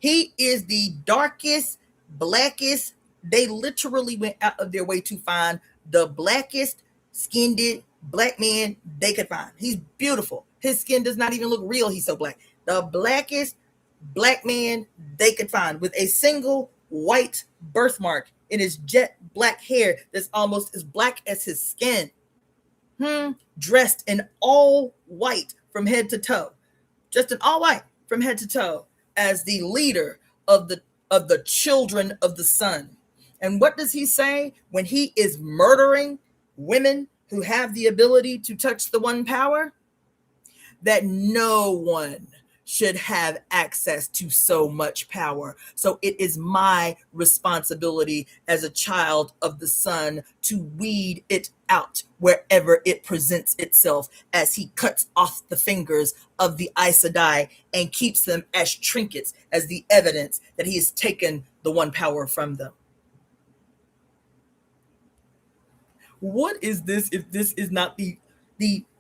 He is the darkest, blackest. They literally went out of their way to find the blackest skinned black man they could find. He's beautiful. His skin does not even look real. He's so black. The blackest black man they could find with a single white birthmark in his jet black hair that's almost as black as his skin. Dressed in all white from head to toe. Just in all white from head to toe as the leader of the children of the sun. And what does he say when he is murdering women who have the ability to touch the one power? That no one should have access to so much power. So it is my responsibility as a child of the sun to weed it out wherever it presents itself, as he cuts off the fingers of the Aes Sedai and keeps them as trinkets, as the evidence that he has taken the one power from them. What is this if this is not the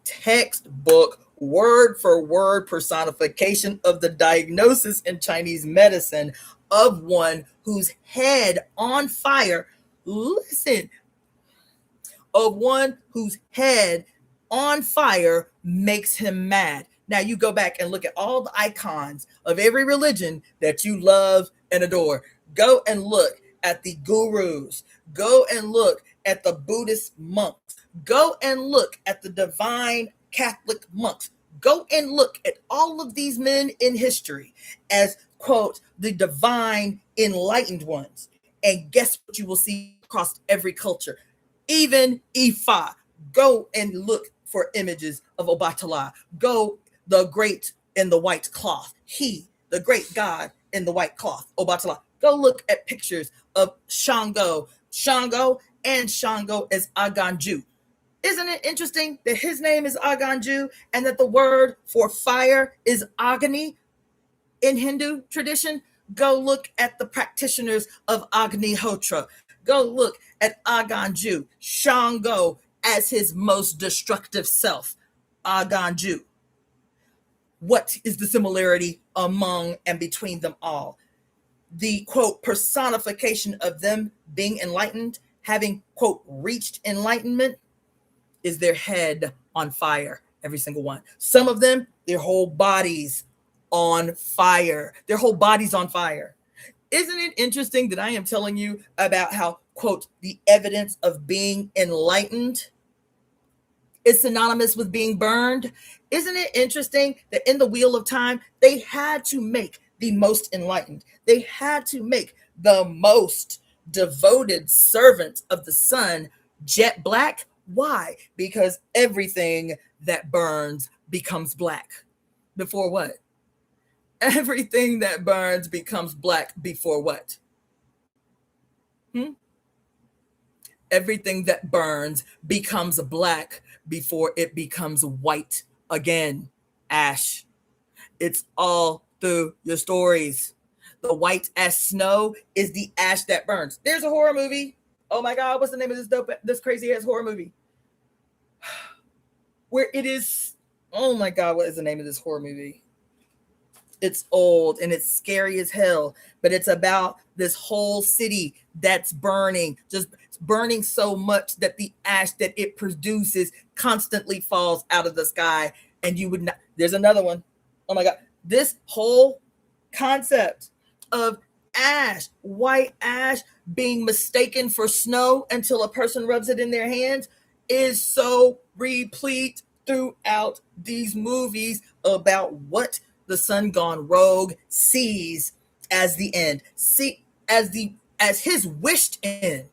textbook word for word personification of the diagnosis in Chinese medicine of one whose head on fire, listen, of one whose head on fire makes him mad. Now you go back and look at all the icons of every religion that you love and adore. Go and look at the gurus. Go and look at the Buddhist monks. Go and look at the divine Catholic monks. Go and look at all of these men in history as, quote, the divine enlightened ones. And guess what you will see across every culture? Even Ifa. Go and look for images of Obatala. Go, the great in the white cloth. He the great god in the white cloth, Obatala. Go look at pictures of Shango and Shango as Aganju. Isn't it interesting that his name is Aganju and that the word for fire is Agni in Hindu tradition? Go look at the practitioners of Agnihotra. Go look at Aganju, Shango as his most destructive self, Aganju. What is the similarity among and between them all? The, quote, personification of them being enlightened, having, quote, reached enlightenment, is their head on fire, every single one. Some of them, their whole bodies on fire. Their whole bodies on fire. Isn't it interesting that I am telling you about how, quote, the evidence of being enlightened is synonymous with being burned? Isn't it interesting that in the Wheel of Time, they had to make the most enlightened. They had to make the most devoted servant of the sun jet black. Why? Because everything that burns becomes black. Before what? Everything that burns becomes black before what? Everything that burns becomes black before it becomes white again. Ash. It's all through your stories. The white as snow is the ash that burns. There's a horror movie. Oh my God, what's the name of this crazy ass horror movie? Where it is, oh my God, what is the name of this horror movie? It's old and it's scary as hell, but it's about this whole city that's burning, just burning so much that the ash that it produces constantly falls out of the sky. And you would not, there's another one. Oh my God. This whole concept of ash, white ash being mistaken for snow until a person rubs it in their hands is so replete throughout these movies about what the sun gone rogue sees as the end, see as his wished end.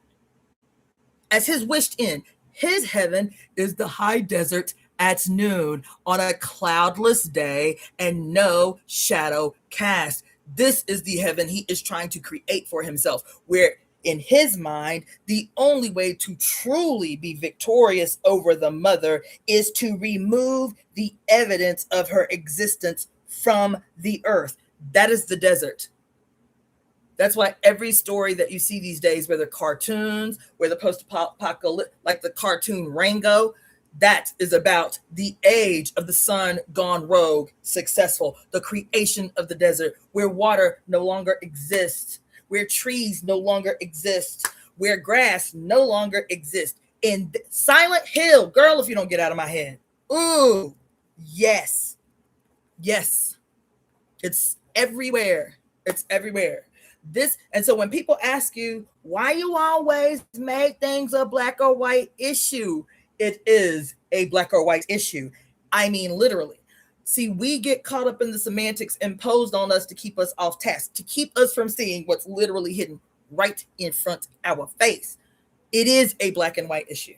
As his wished end, his heaven is the high desert at noon on a cloudless day and no shadow cast. This is the heaven he is trying to create for himself, where in his mind, the only way to truly be victorious over the mother is to remove the evidence of her existence from the earth. That is the desert. That's why every story that you see these days, whether cartoons, whether post-apocalyptic, like the cartoon Rango, that is about the age of the sun gone rogue, successful, the creation of the desert, where water no longer exists, where trees no longer exist, where grass no longer exists. In Silent Hill, girl, if you don't get out of my head. Ooh, yes. Yes. It's everywhere. It's everywhere. This, and so when people ask you why you always make things a black or white issue, it is a black or white issue. I mean, literally. See, we get caught up in the semantics imposed on us to keep us off task, to keep us from seeing what's literally hidden right in front of our face. It is a black and white issue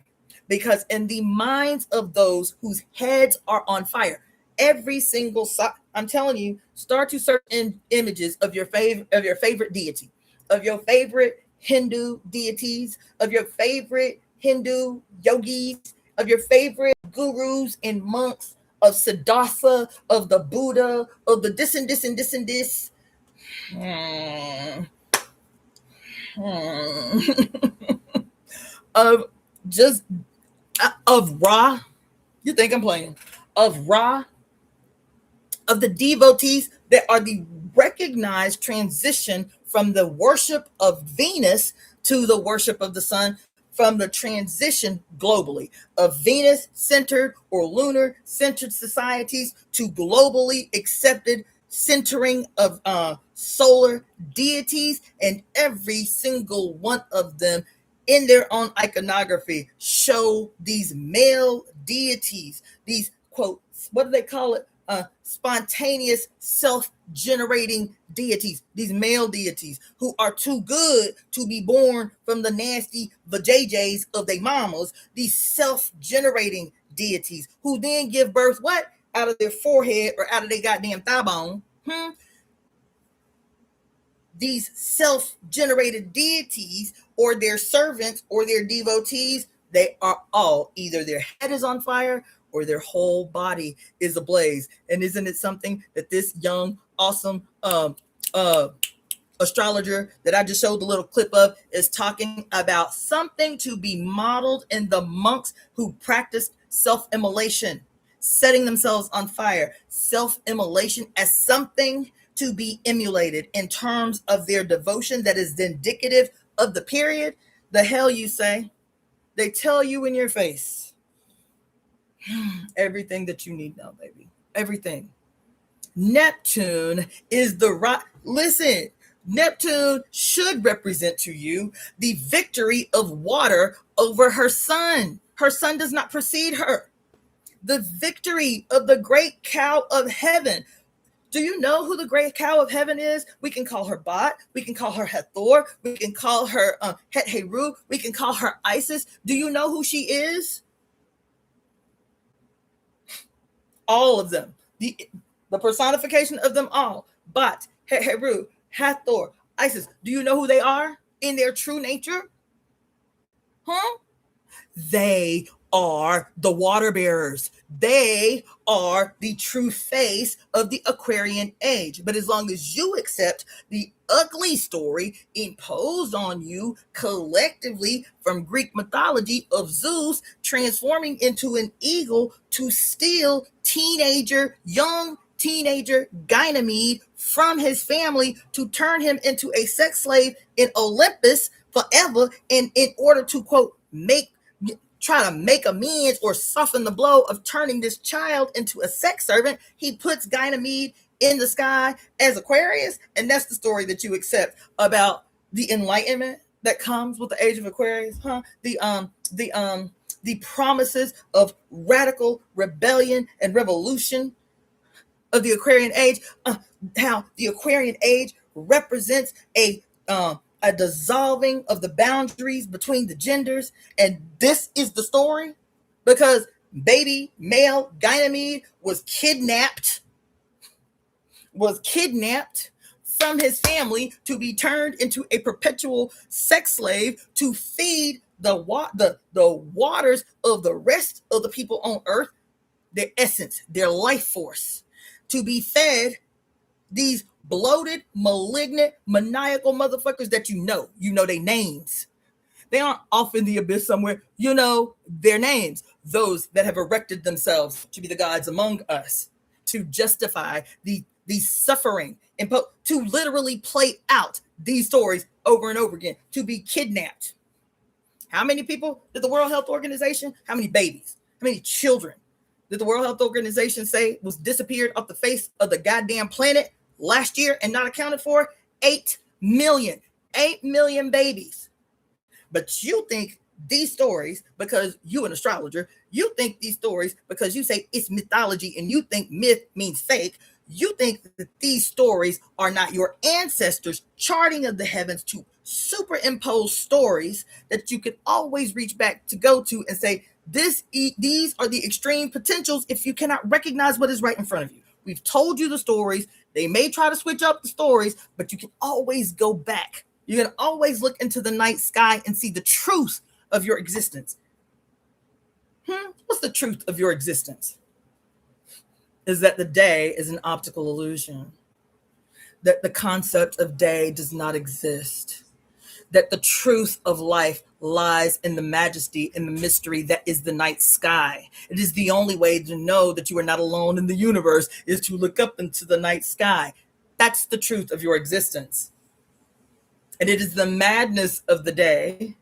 because in the minds of those whose heads are on fire, every single I'm telling you, start to search in images of your favorite deity, of your favorite Hindu deities, of your favorite Hindu yogis, of your favorite gurus and monks, of Siddhartha, of the Buddha, of the this and this and this and this. Of Ra. You think I'm playing? Of Ra, of the devotees that are the recognized transition from the worship of Venus to the worship of the sun, from the transition globally of Venus-centered or lunar-centered societies to globally accepted centering of solar deities, and every single one of them in their own iconography show these male deities, these, quote, what do they call it? Spontaneous self-generating deities, these male deities who are too good to be born from the nasty vajayjays of their mamas, these self-generating deities who then give birth what? Out of their forehead or out of their goddamn thigh bone. these self-generated deities or their servants or their devotees, they are all either their head is on fire or their whole body is ablaze. And isn't it something that this young, awesome astrologer that I just showed the little clip of is talking about something to be modeled in the monks who practiced self-immolation, setting themselves on fire, self-immolation as something to be emulated in terms of their devotion that is indicative of the period. The hell you say? They tell you in your face everything that you need now, baby. Everything. Neptune is the right. Listen, Neptune should represent to you the victory of water over her sun. Her sun does not precede her. The victory of the great cow of heaven. Do you know who the great cow of heaven is? We can call her Bat. We can call her Hathor. We can call her Het Heru. We can call her Isis. Do you know who she is? All of them. The personification of them all. Bat, Het Heru, Hathor, Isis. Do you know who they are in their true nature? Huh? They are the water bearers. They are the true face of the Aquarian age. But as long as you accept the ugly story imposed on you collectively from Greek mythology of Zeus transforming into an eagle to steal young teenager Ganymede from his family to turn him into a sex slave in Olympus forever, and in order to, quote, try to make amends or soften the blow of turning this child into a sex servant, he puts Ganymede in the sky as Aquarius. And that's the story that you accept about the enlightenment that comes with the age of Aquarius, huh? The promises of radical rebellion and revolution of the Aquarian age, how the Aquarian age represents a dissolving of the boundaries between the genders. And this is the story because baby male Ganymede was kidnapped from his family to be turned into a perpetual sex slave to feed the waters of the rest of the people on earth, their essence, their life force, to be fed these bloated, malignant, maniacal motherfuckers that you know their names. They aren't off in the abyss somewhere. You know their names. Those that have erected themselves to be the gods among us, to justify the suffering and to literally play out these stories over and over again, to be kidnapped. How many people did the World Health Organization? How many babies? How many children did the World Health Organization say was disappeared off the face of the goddamn planet last year and not accounted for? 8 million. 8 million babies. But you think these stories, because you an astrologer, you think these stories because you say it's mythology and you think myth means fake. You think that these stories are not your ancestors' charting of the heavens to superimpose stories that you can always reach back to go to and say, these are the extreme potentials if you cannot recognize what is right in front of you. We've told you the stories. They may try to switch up the stories, but you can always go back. You can always look into the night sky and see the truth of your existence. What's the truth of your existence? Is that the day is an optical illusion. That the concept of day does not exist. That the truth of life lies in the majesty and the mystery that is the night sky. It is the only way to know that you are not alone in the universe, is to look up into the night sky. That's the truth of your existence. And it is the madness of the day.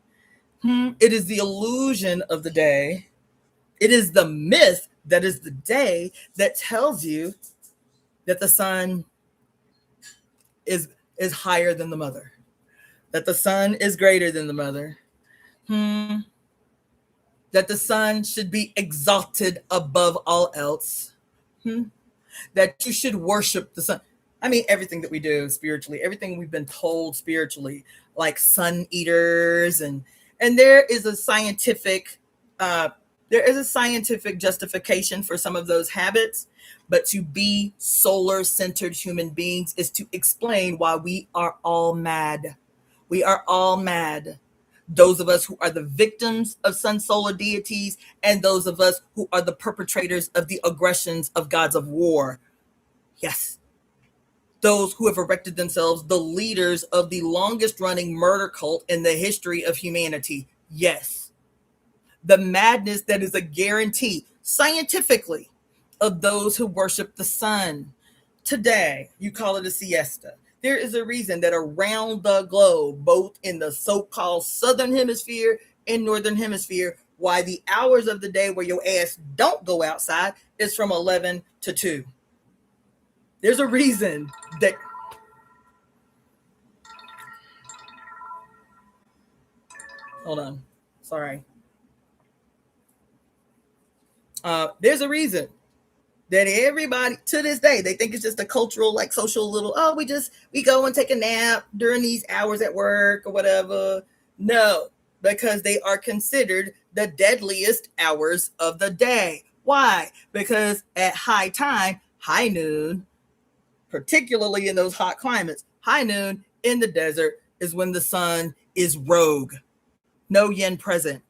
It is the illusion of the day. It is the myth that is the day that tells you that the sun is higher than the mother. That the sun is greater than the mother. That the sun should be exalted above all else. That you should worship the sun. I mean, everything that we do spiritually, everything we've been told spiritually, like sun eaters, and there is a scientific There is a scientific justification for some of those habits, but to be solar centered human beings is to explain why we are all mad. We are all mad. Those of us who are the victims of sun solar deities, and those of us who are the perpetrators of the aggressions of gods of war. Yes. Those who have erected themselves the leaders of the longest running murder cult in the history of humanity. Yes. The madness that is a guarantee, scientifically, of those who worship the sun. Today, you call it a siesta. There is a reason that around the globe, both in the so-called southern hemisphere and northern hemisphere, why the hours of the day where your ass don't go outside is from 11 to 2. There's a reason that... Hold on. Sorry. There's a reason that everybody to this day, they think it's just a cultural, like social little, oh, we go and take a nap during these hours at work or whatever. No, because they are considered the deadliest hours of the day. Why? Because at high time, high noon, particularly in those hot climates, high noon in the desert is when the sun is rogue. No yin present.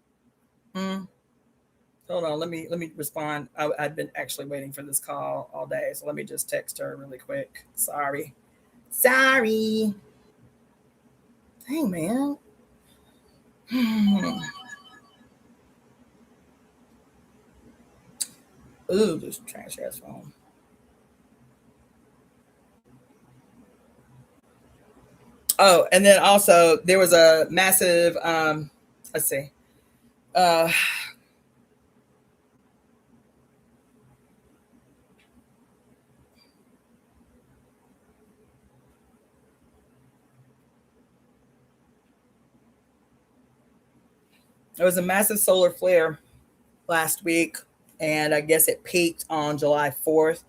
Hold on, let me respond. I've been actually waiting for this call all day, so let me just text her really quick. Sorry. Hey, man. Ooh, this trash ass phone. Oh, and then also there was a massive let's see. Uh there was a massive solar flare last week, and I guess it peaked on July 4th.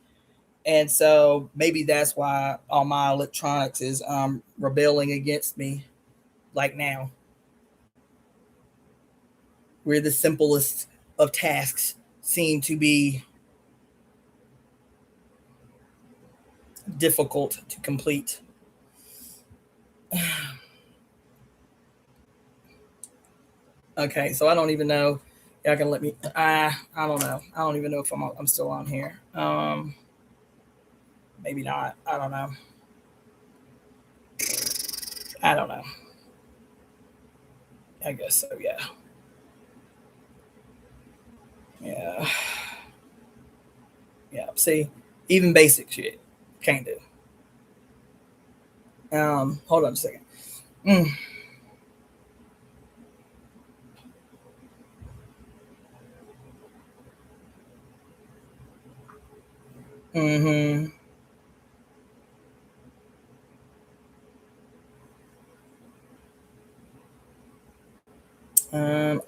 And so maybe that's why all my electronics is rebelling against me like now. Where the simplest of tasks seem to be difficult to complete. Okay, so I don't even know. Y'all can let me. I don't know. I don't even know if I'm still on here. Maybe not. I don't know. I don't know. I guess so. Yeah. Yeah. Yeah. See, even basic shit can't do. Hold on a second. Mm. Mm-hmm.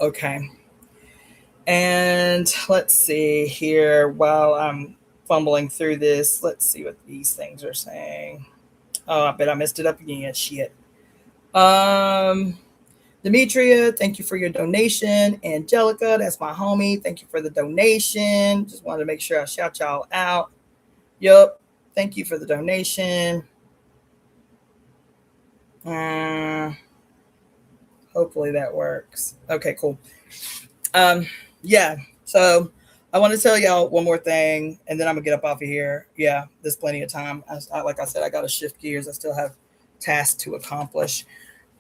Okay. And let's see here while I'm fumbling through this. Let's see what these things are saying. Oh, I bet I messed it up again. Shit. Um, Demetria, thank you for your donation. Angelica, that's my homie. Thank you for the donation. Just wanted to make sure I shout y'all out. Yup. Thank you for the donation. Hopefully that works. Okay, cool. Yeah. So I want to tell y'all one more thing, and then I'm gonna get up off of here. Yeah, there's plenty of time. Like I said, I got to shift gears. I still have tasks to accomplish.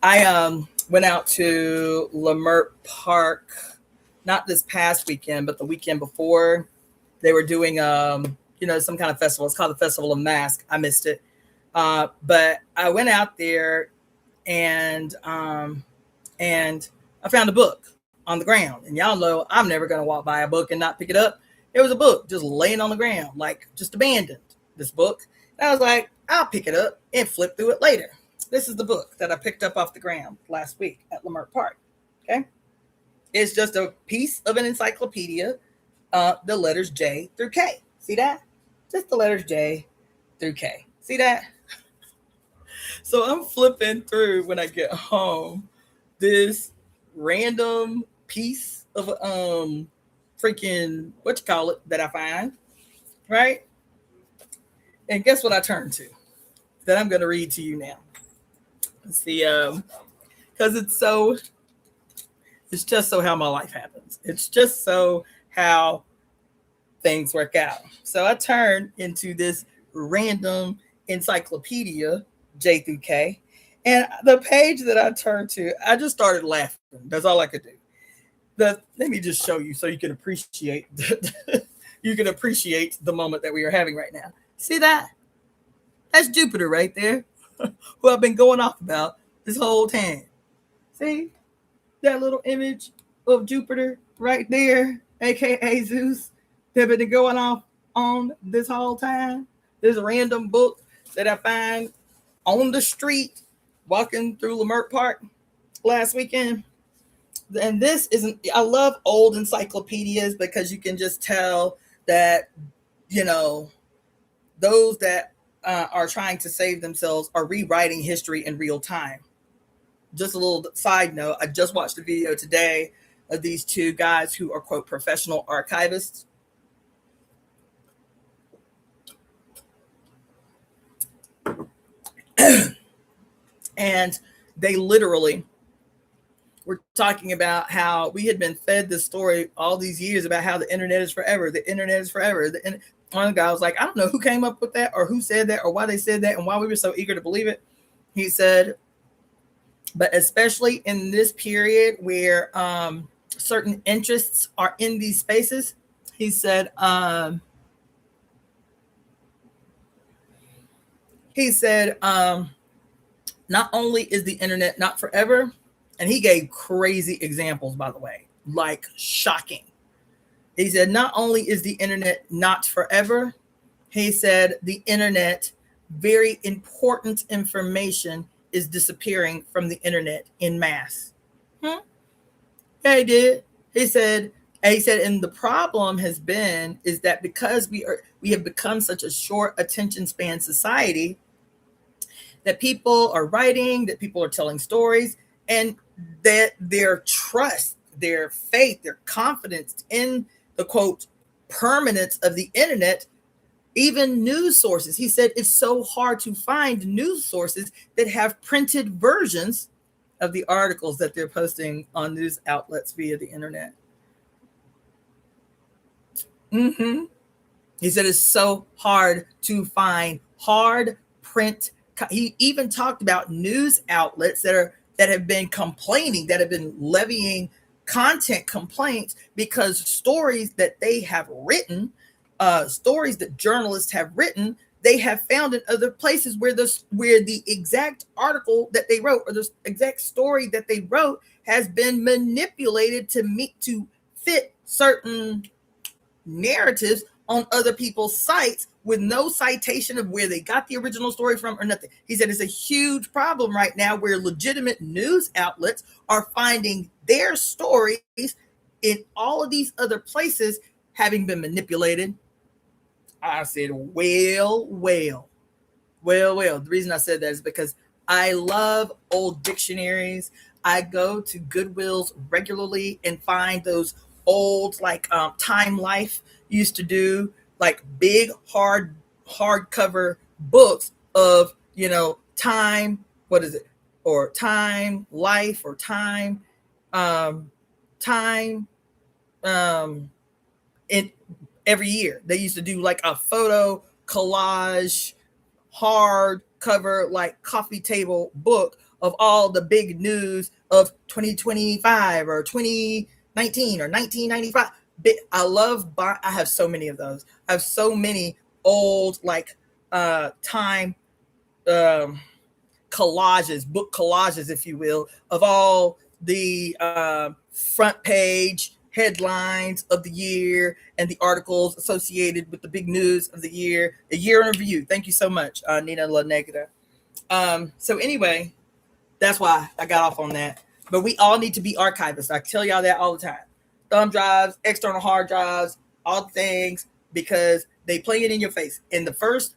I went out to Lamert Park, not this past weekend, but the weekend before. They were doing some kind of festival. It's called the Festival of Mask. I missed it, but I went out there and I found a book on the ground. And y'all know I'm never gonna walk by a book and not pick it up. There was a book just laying on the ground, like just abandoned. This book. And I was like, I'll pick it up and flip through it later. This is the book that I picked up off the ground last week at Lamert Park. Okay. It's just a piece of an encyclopedia, the letters J through K. See that? Just the letters J through K. See that? So I'm flipping through when I get home this random piece of freaking that I find, right? And guess what I turned to? That I'm going to read to you now. Let's see, because it's just so how my life happens. It's just so how things work out. So I turned into this random encyclopedia, J through K, and the page that I turned to, I just started laughing. That's all I could do. Let me just show you so you can appreciate the moment that we are having right now. See that? That's Jupiter right there, who I've been going off about this whole time. See that little image of Jupiter right there, aka Zeus, that been going off on this whole time. This random book that I find on the street walking through Lamert Park last weekend. And this isn't, I love old encyclopedias because you can just tell that, those that are trying to save themselves are rewriting history in real time. Just a little side note, I just watched a video today of these two guys who are, quote, professional archivists. And they literally were talking about how we had been fed this story all these years about how the internet is forever. The internet is forever. One guy was like, I don't know who came up with that or who said that or why they said that and why we were so eager to believe it. He said, but especially in this period where certain interests are in these spaces, he said, not only is the internet not forever, and he gave crazy examples, by the way, like shocking. He said, not only is the internet not forever, he said the internet, very important information is disappearing from the internet in mass. Yeah, he did. He said, and the problem is that because we have become such a short attention span society, that people are writing, that people are telling stories, and that their trust, their faith, their confidence in the, quote, permanence of the internet, even news sources. He said it's so hard to find news sources that have printed versions of the articles that they're posting on news outlets via the internet. He said it's so hard to find hard print. He even talked about news outlets that have been complaining, that have been levying content complaints because stories that they have written, stories that journalists have written, they have found in other places where the exact article that they wrote or the exact story that they wrote has been manipulated to fit certain narratives on other people's sites with no citation of where they got the original story from or nothing. He said it's a huge problem right now where legitimate news outlets are finding their stories in all of these other places having been manipulated. I said, well. The reason I said that is because I love old dictionaries. I go to Goodwill's regularly and find those old, like Time Life used to do, like big hardcover books of, time, what is it? Or Time Life or Time, in every year. They used to do like a photo collage, hardcover, like coffee table book of all the big news of 2025 or 2019 or 1995. I have so many of those. I have so many old, like time collages, book collages, if you will, of all the front page headlines of the year and the articles associated with the big news of the year. A year in review. Thank you so much, Nina La Negative. So anyway, that's why I got off on that. But we all need to be archivists. I tell y'all that all the time. Thumb drives, external hard drives, all the things, because they play it in your face. And the first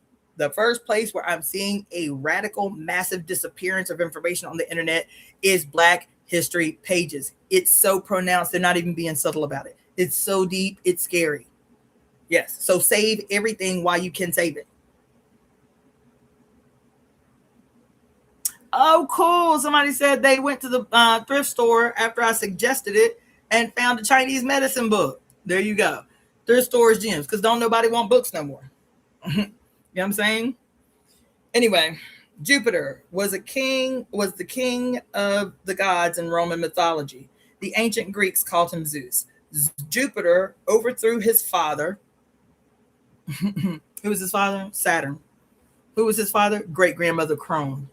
place where I'm seeing a radical, massive disappearance of information on the internet is Black history pages. It's so pronounced. They're not even being subtle about it. It's so deep, it's scary. Yes. So save everything while you can save it. Oh, cool. Somebody said they went to the thrift store after I suggested it and found a Chinese medicine book. There you go. Thrift stores gems, because don't nobody want books no more. You know what I'm saying? Anyway, Jupiter was the king of the gods in Roman mythology. The ancient Greeks called him Zeus. Jupiter overthrew his father. Who was his father? Saturn. Who was his father? Great-grandmother Crone.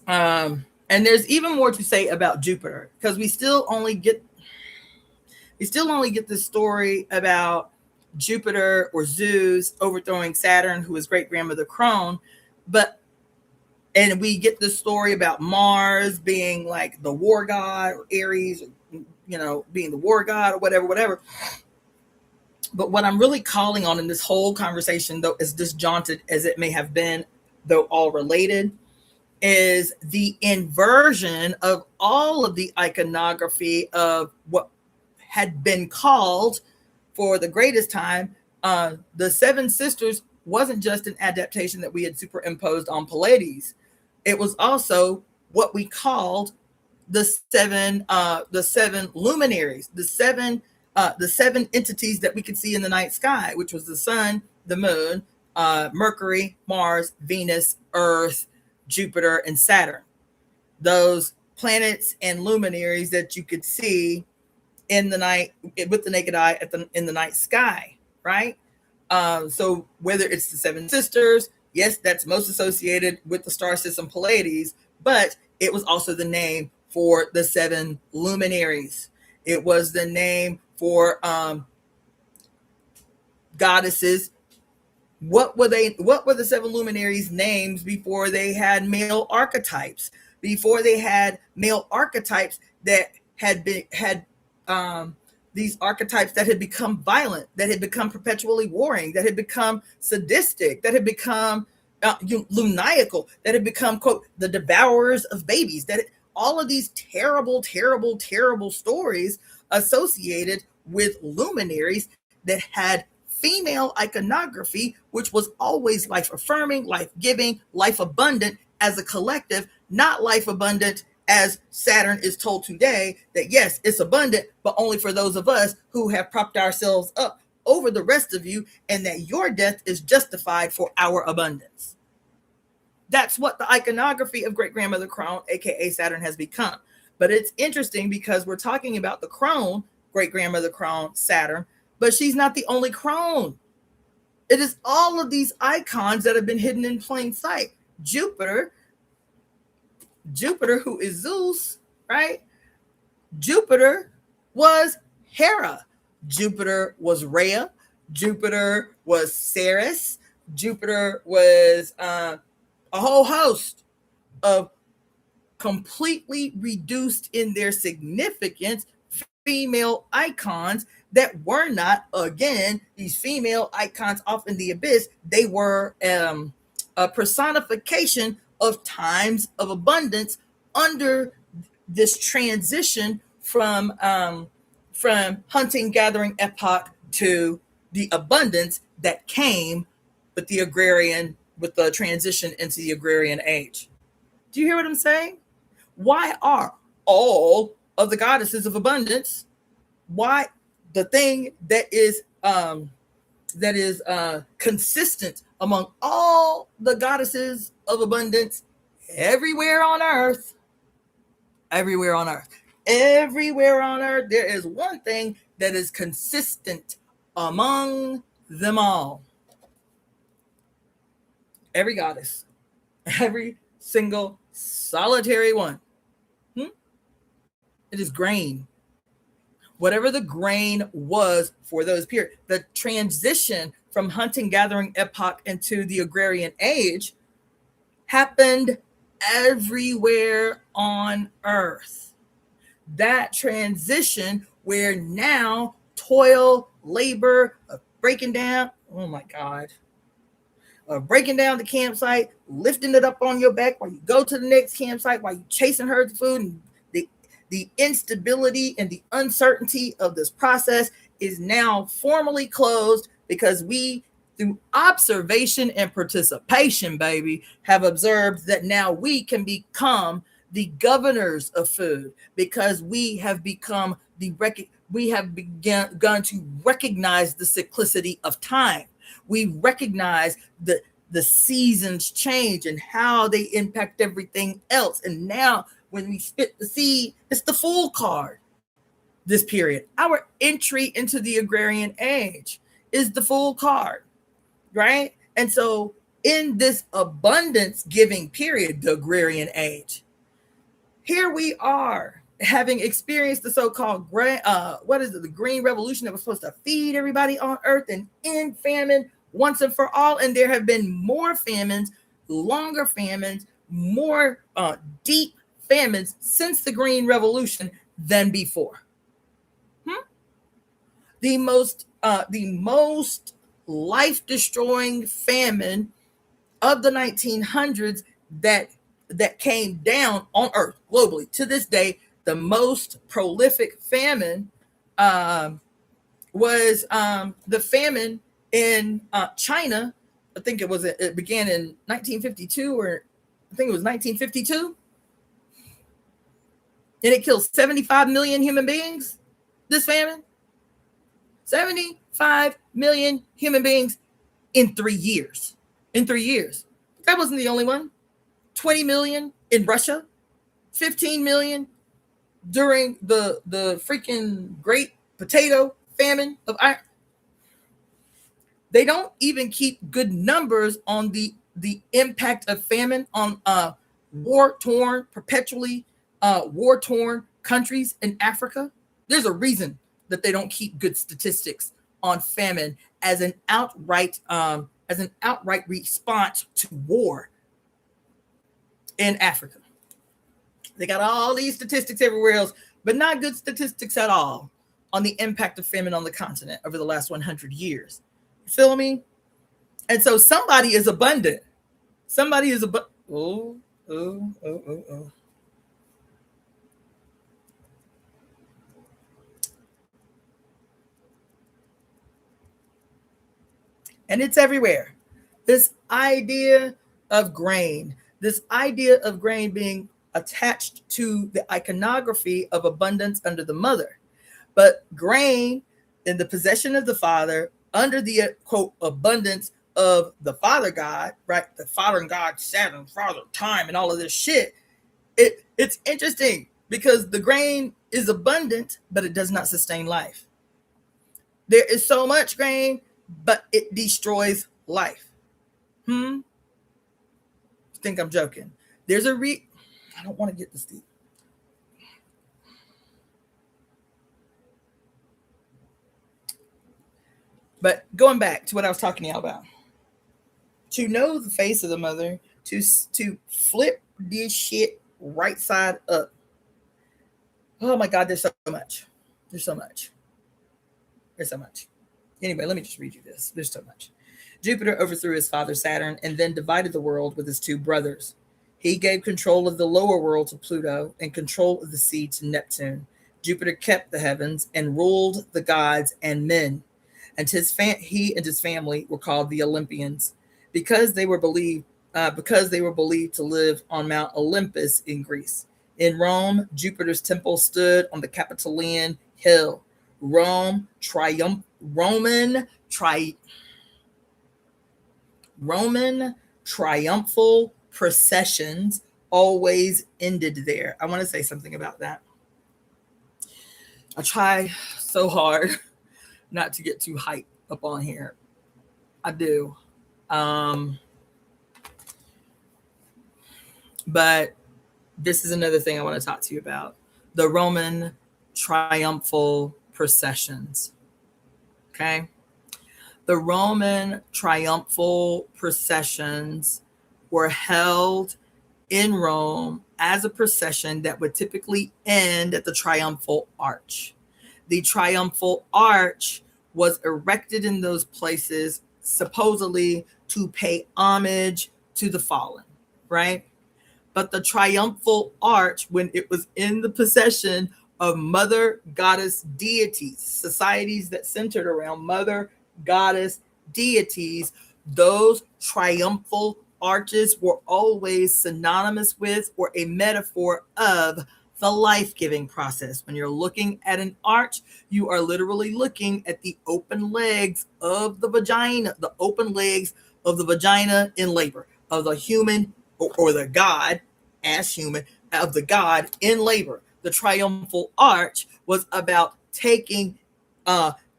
And there's even more to say about Jupiter, because we still only get this story about Jupiter or Zeus overthrowing Saturn, who is great-grandmother Crone, and we get the story about Mars being like the war god, or Aries, being the war god, or whatever. But what I'm really calling on in this whole conversation, though, as disjointed as it may have been, though all related, is the inversion of all of the iconography of what had been called for the greatest time. The Seven Sisters wasn't just an adaptation that we had superimposed on Pleiades. It was also what we called the seven luminaries, the seven entities that we could see in the night sky, which was the sun, the moon, Mercury, Mars, Venus, Earth, Jupiter, and Saturn. Those planets and luminaries that you could see in the night with the naked eye in the night sky, right? So whether it's the Seven Sisters, yes, that's most associated with the star system Pleiades, but it was also the name for the seven luminaries. It was the name for goddesses. What were the seven luminaries' names before they had male archetypes? Before they had male archetypes that had these archetypes that had become violent, that had become perpetually warring, that had become sadistic, that had become lumniacal, that had become, quote, the devourers of babies, all of these terrible, terrible, terrible stories associated with luminaries that had female iconography, which was always life-affirming, life-giving, life-abundant as a collective, not life-abundant as Saturn is told today, that yes, it's abundant, but only for those of us who have propped ourselves up over the rest of you, and that your death is justified for our abundance. That's what the iconography of great-grandmother Crone, aka Saturn, has become. But it's interesting because we're talking about the Crone, great-grandmother Crone, Saturn, but she's not the only Crone. It is all of these icons that have been hidden in plain sight. Jupiter, who is Zeus, right? Jupiter was Hera. Jupiter was Rhea. Jupiter was Ceres. Jupiter was a whole host of completely reduced in their significance female icons that were not, again, these female icons off in the abyss. They were a personification of times of abundance under this transition from hunting gathering epoch to the abundance that came with the transition into the agrarian age. Do you hear what I'm saying? Why are all of the goddesses of abundance, why the thing that is consistent among all the goddesses of abundance everywhere on earth, there is one thing that is consistent among them all. Every goddess, every single solitary one. It is grain. Whatever the grain was for those periods. The transition from hunting gathering epoch into the agrarian age happened everywhere on earth. That transition where now toil, labor, breaking down, oh my God, breaking down the campsite, lifting it up on your back while you go to the next campsite, while you're chasing herds of food, and The instability and the uncertainty of this process is now formally closed because we, through observation and participation, baby, have observed that now we can become the governors of food, because we have become we have begun to recognize the cyclicity of time. We recognize the seasons change and how they impact everything else. And now when we spit the seed, it's the full card. This period, our entry into the agrarian age, is the full card, right? And so in this abundance giving period, the agrarian age, here we are having experienced the so-called the green revolution that was supposed to feed everybody on earth and end famine once and for all. And there have been more famines, longer famines, more deep famines since the green revolution than before. The most life-destroying famine of the 1900s that came down on earth globally to this day, the most prolific famine was the famine in China. I think it began in 1952, or I think it was 1952, and it killed 75 million human beings. This famine, 75 million human beings in 3 years. In 3 years. That wasn't the only one. 20 million in Russia, 15 million during the freaking Great Potato Famine of Ireland. They don't even keep good numbers on the impact of famine on war-torn, perpetually war-torn countries in Africa. There's a reason that they don't keep good statistics on famine as an outright response to war in Africa. They got all these statistics everywhere else, but not good statistics at all on the impact of famine on the continent over the last 100 years. You feel me? And so somebody is abundant. Somebody is abundant. Oh. And it's everywhere. This idea of grain being attached to the iconography of abundance under the mother. But grain in the possession of the father under the quote abundance of the father God, right? The father and God, Saturn, father, time, and all of this shit. It's interesting because the grain is abundant, but it does not sustain life. There is so much grain, but it destroys life. I think I'm joking. There's a I don't want to get this deep. But going back to what I was talking to y'all about. To know the face of the mother, to flip this shit right side up. Oh my God, there's so much. There's so much. Anyway, let me just read you this. There's so much. Jupiter overthrew his father Saturn and then divided the world with his two brothers. He gave control of the lower world to Pluto and control of the sea to Neptune. Jupiter kept the heavens and ruled the gods and men. And he and his family were called the Olympians because they were believed to live on Mount Olympus in Greece. In Rome, Jupiter's temple stood on the Capitolian Hill. Roman triumphal processions always ended there. I want to say something about that. I try so hard not to get too hyped up on here. I do. But this is another thing I want to talk to you about. The Roman triumphal processions. Okay. The Roman triumphal processions were held in Rome as a procession that would typically end at the Triumphal Arch. The Triumphal Arch was erected in those places supposedly to pay homage to the fallen, right? But the triumphal arch, when it was in the possession of mother goddess deities, societies that centered around mother goddess deities, those triumphal arches were always synonymous with or a metaphor of the life-giving process. When you're looking at an arch, you are literally looking at the open legs of the vagina, the open legs of the vagina in labor, of the human or the God as human, of the God in labor. The triumphal arch was about taking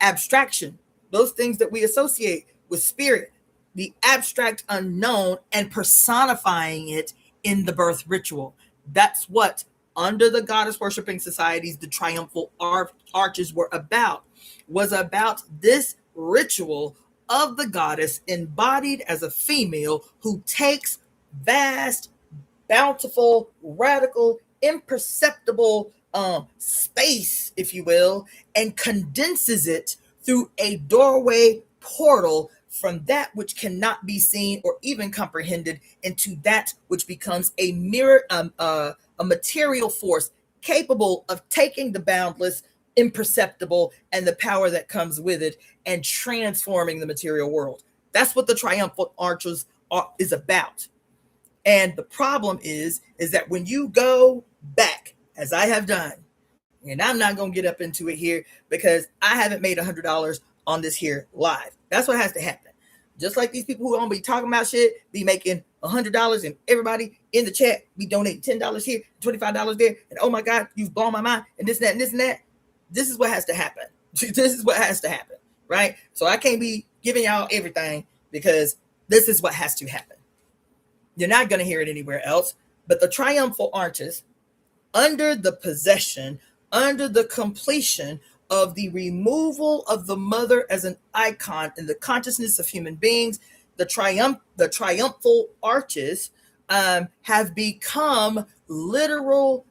abstraction, those things that we associate with spirit, the abstract unknown, and personifying it in the birth ritual. That's what, under the goddess worshiping societies, the triumphal arches was about this ritual of the goddess embodied as a female who takes vast, bountiful, radical, imperceptible space, if you will, and condenses it through a doorway portal from that which cannot be seen or even comprehended into that which becomes a mirror, a material force capable of taking the boundless, imperceptible, and the power that comes with it and transforming the material world. That's what the triumphal arches is about. And the problem is that when you go back, as I have done, and I'm not going to get up into it here because I haven't made $100 on this here live. That's what has to happen. Just like these people who don't be talking about shit, be making $100, and everybody in the chat be donating $10 here, $25 there, and oh my God, you've blown my mind, and this and that, and this and that. This is what has to happen. This is what has to happen, right? So I can't be giving y'all everything because this is what has to happen. You're not going to hear it anywhere else. But the triumphal arches, under the possession, under the completion of the removal of the mother as an icon in the consciousness of human beings, the triumphal arches have become literal,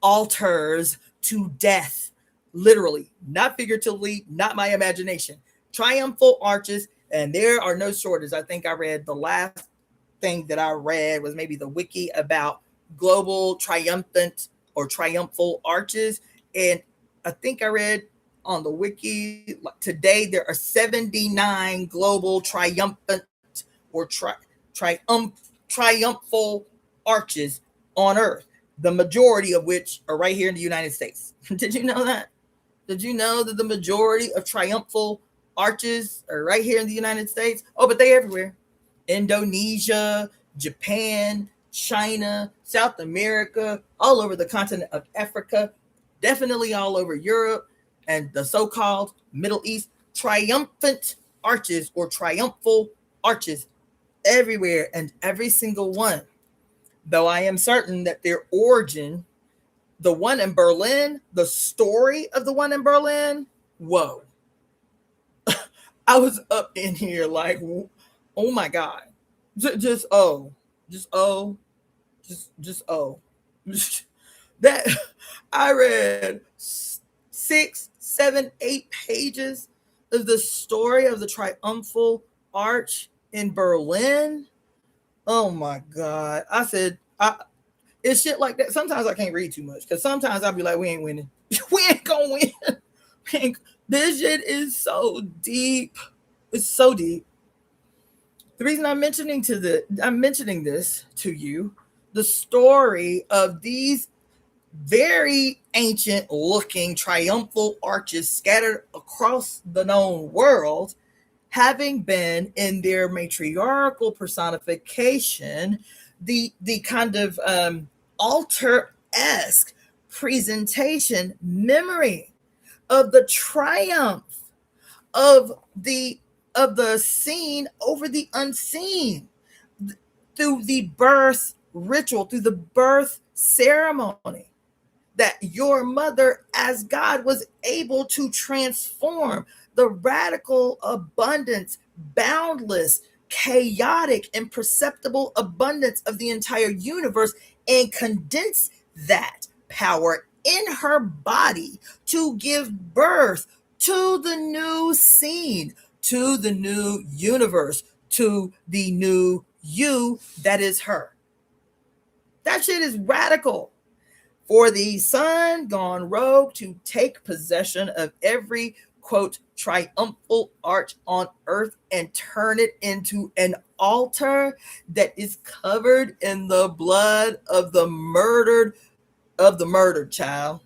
altars to death, literally, not figuratively, not my imagination. Triumphal arches, and there are no shortages. I think I read the last thing that I read was maybe the wiki about global triumphant or triumphal arches. And I think I read on the wiki today there are 79 global triumphant or triumphal arches on Earth, the majority of which are right here in the United States. Did you know that? Did you know that the majority of triumphal arches are right here in the United States? Oh, but they're everywhere. Indonesia, Japan, China, South America, all over the continent of Africa, definitely all over Europe and the so-called Middle East. Triumphant arches or triumphal arches everywhere, and every single one. Though I am certain that their origin, the one in Berlin, the story of the one in Berlin, whoa. I was up in here like, oh my God. Just oh. That I read 6, 7, 8 pages of the story of the triumphal arch in Berlin. Oh my God. I said, it's shit like that. Sometimes I can't read too much because sometimes I'll be like, we ain't winning. We ain't gonna win. This shit is so deep. It's so deep. The reason I'm mentioning this to you, the story of these very ancient looking triumphal arches scattered across the known world, having been in their matriarchal personification, the kind of altar-esque presentation, memory of the triumph of the seen over the unseen through the birth ritual, through the birth ceremony, that your mother as God was able to transform the radical abundance, boundless, chaotic, imperceptible abundance of the entire universe and condense that power in her body to give birth to the new scene, to the new universe, to the new you that is her. That shit is radical. For the son gone rogue to take possession of every, quote, triumphal arch on earth and turn it into an altar that is covered in the blood of the murdered child.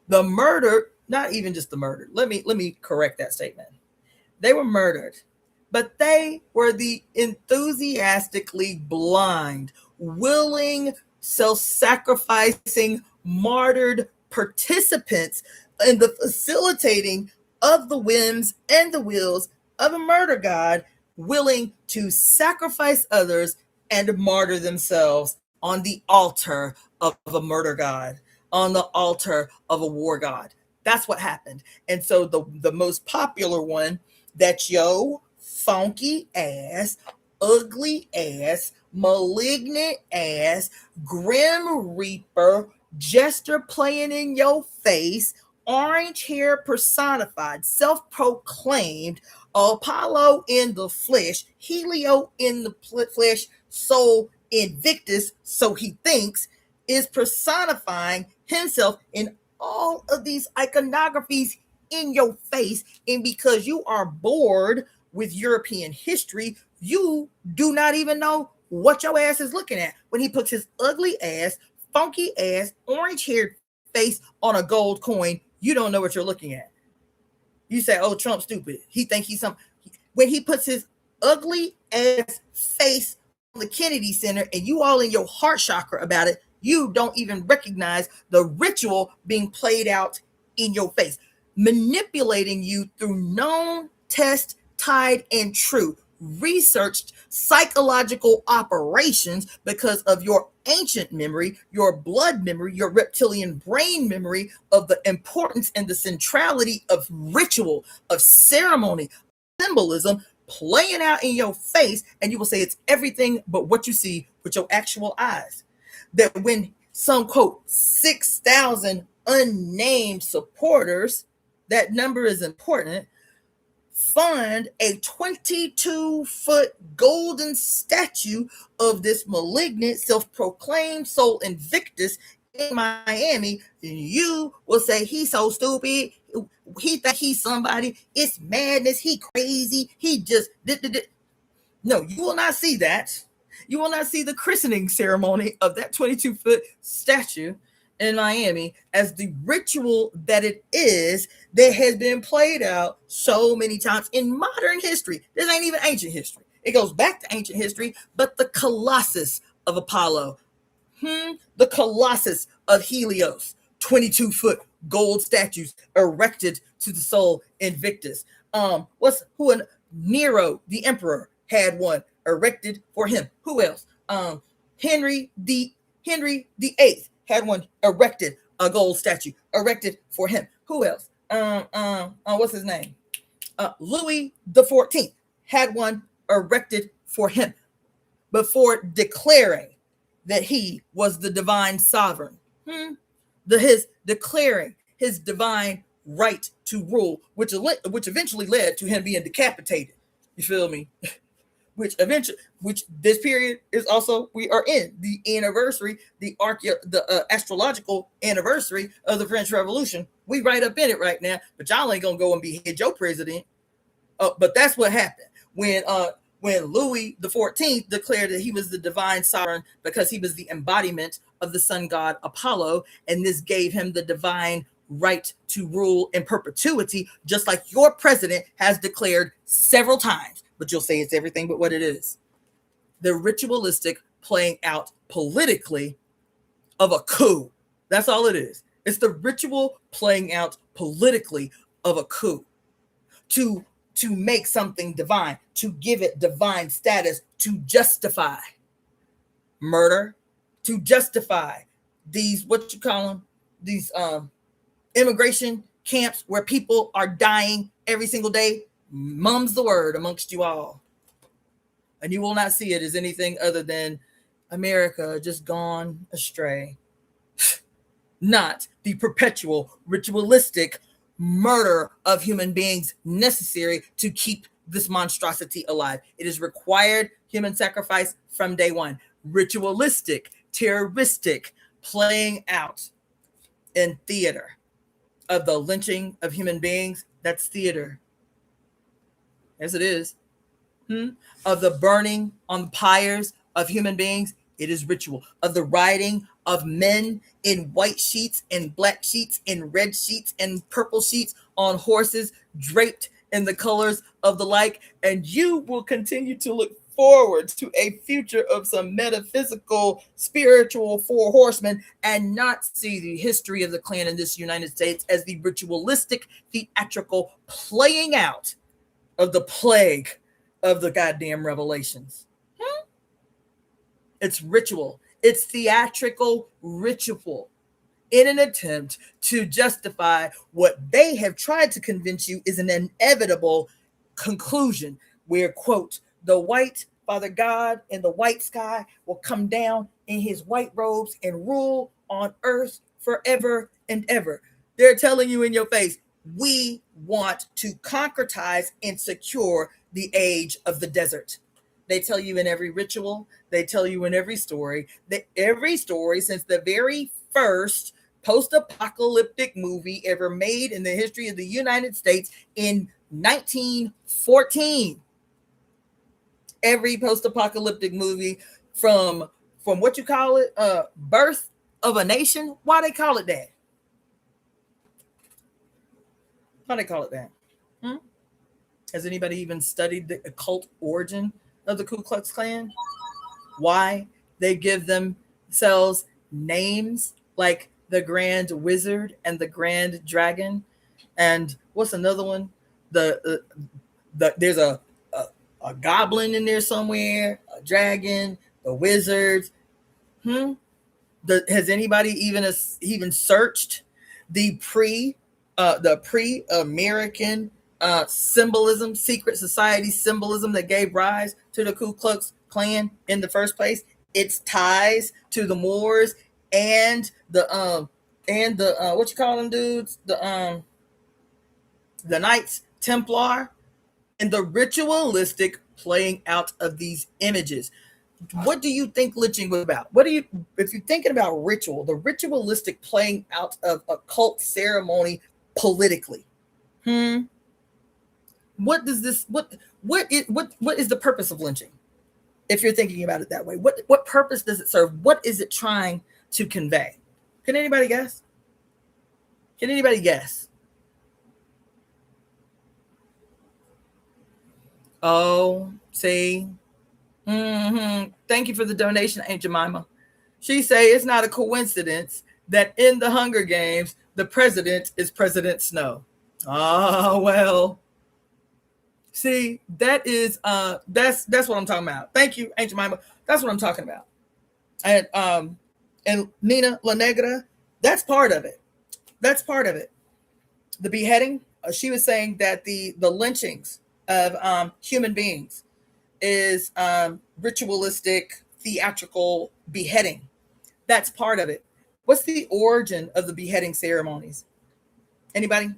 The murdered, not even just the murdered. Let me correct that statement. They were murdered, but they were the enthusiastically blind, willing, self-sacrificing, martyred participants in the facilitating of the whims and the wills of a murder god, willing to sacrifice others and martyr themselves on the altar of a murder god, on the altar of a war god. That's what happened. And so the most popular one, that yo funky ass, ugly ass, malignant ass, grim reaper, jester playing in your face, orange hair personified, self-proclaimed, Apollo in the flesh, Helio in the flesh, soul Invictus, so he thinks, is personifying himself in all of these iconographies in your face. And because you are bored with European history, you do not even know what your ass is looking at when he puts his ugly ass, funky ass, orange haired face on a gold coin. You don't know what you're looking at. You say, oh, Trump's stupid. He think he's some. When he puts his ugly ass face on the Kennedy Center and you all in your heart chakra about it, you don't even recognize the ritual being played out in your face, manipulating you through known, test, tied, and true, researched psychological operations because of your ancient memory, your blood memory, your reptilian brain memory of the importance and the centrality of ritual, of ceremony, symbolism playing out in your face, and you will say it's everything but what you see with your actual eyes. That when some, quote, 6,000 unnamed supporters, that number is important, fund a 22-foot golden statue of this malignant, self-proclaimed soul Invictus in Miami, you will say he's so stupid. He think he's somebody. It's madness. He crazy. He just did. No, you will not see that. You will not see the christening ceremony of that 22-foot statue in Miami as the ritual that it is that has been played out so many times in modern history. This ain't even ancient history. It goes back to ancient history, but the Colossus of Apollo, the Colossus of Helios, 22-foot gold statues erected to the soul Invictus. Nero, the emperor, had one erected for him. Who else? Henry the Eighth had one erected, a gold statue erected for him. Who else? What's his name? Louis the 14th had one erected for him before declaring that he was the divine sovereign. His declaring his divine right to rule, which eventually led to him being decapitated. You feel me? Which this period is also, we are in the anniversary, the astrological anniversary of the French Revolution. We right up in it right now, but y'all ain't gonna go and behead your president. But that's what happened when Louis the 14th declared that he was the divine sovereign because he was the embodiment of the sun god Apollo, and this gave him the divine right to rule in perpetuity, just like your president has declared several times. But you'll say it's everything but what it is. The ritualistic playing out politically of a coup. That's all it is. It's the ritual playing out politically of a coup. To make something divine, to give it divine status, to justify murder, to justify these, what you call them, these immigration camps where people are dying every single day. Mum's the word amongst you all. And you will not see it as anything other than America just gone astray. Not the perpetual ritualistic murder of human beings necessary to keep this monstrosity alive. It is required human sacrifice from day one. Ritualistic, terroristic, playing out in theater of the lynching of human beings. That's theater. Yes, it is. Of the burning on pyres of human beings, it is ritual. Of the riding of men in white sheets and black sheets and red sheets and purple sheets on horses draped in the colors of the like. And you will continue to look forward to a future of some metaphysical, spiritual four horsemen and not see the history of the Klan in this United States as the ritualistic, theatrical playing out of the plague of the goddamn revelations. It's ritual. It's theatrical ritual in an attempt to justify what they have tried to convince you is an inevitable conclusion where, quote, the white Father God in the white sky will come down in his white robes and rule on earth forever and ever. They're telling you in your face, we want to concretize and secure the age of the desert. They tell you in every ritual, they tell you in every story, that every story since the very first post-apocalyptic movie ever made in the history of the United States in 1914. Every post-apocalyptic movie from what you call it, Birth of a Nation. Why they call it that? Why they call it that? Has anybody even studied the occult origin of the Ku Klux Klan? Why they give themselves names like the Grand Wizard and the Grand Dragon, and what's another one? There's a goblin in there somewhere, a dragon, the wizards. Has anybody even searched the pre-American symbolism, secret society symbolism that gave rise to the Ku Klux Klan in the first place? Its ties to the Moors and the what you call them dudes, the Knights Templar, and the ritualistic playing out of these images. What do you think lynching was about? If you're thinking about ritual, the ritualistic playing out of a cult ceremony politically? What is the purpose of lynching? If you're thinking about it that way, what purpose does it serve? What is it trying to convey? Can anybody guess? Oh, see. Thank you for the donation, Aunt Jemima. She say it's not a coincidence that in the Hunger Games, the president is President Snow. Oh, well. See, that's what I'm talking about. Thank you, Aunt Jemima. That's what I'm talking about. And Nina La Negra, that's part of it. The beheading, she was saying that the lynchings of human beings is ritualistic, theatrical beheading. That's part of it. What's the origin of the beheading ceremonies? Anybody?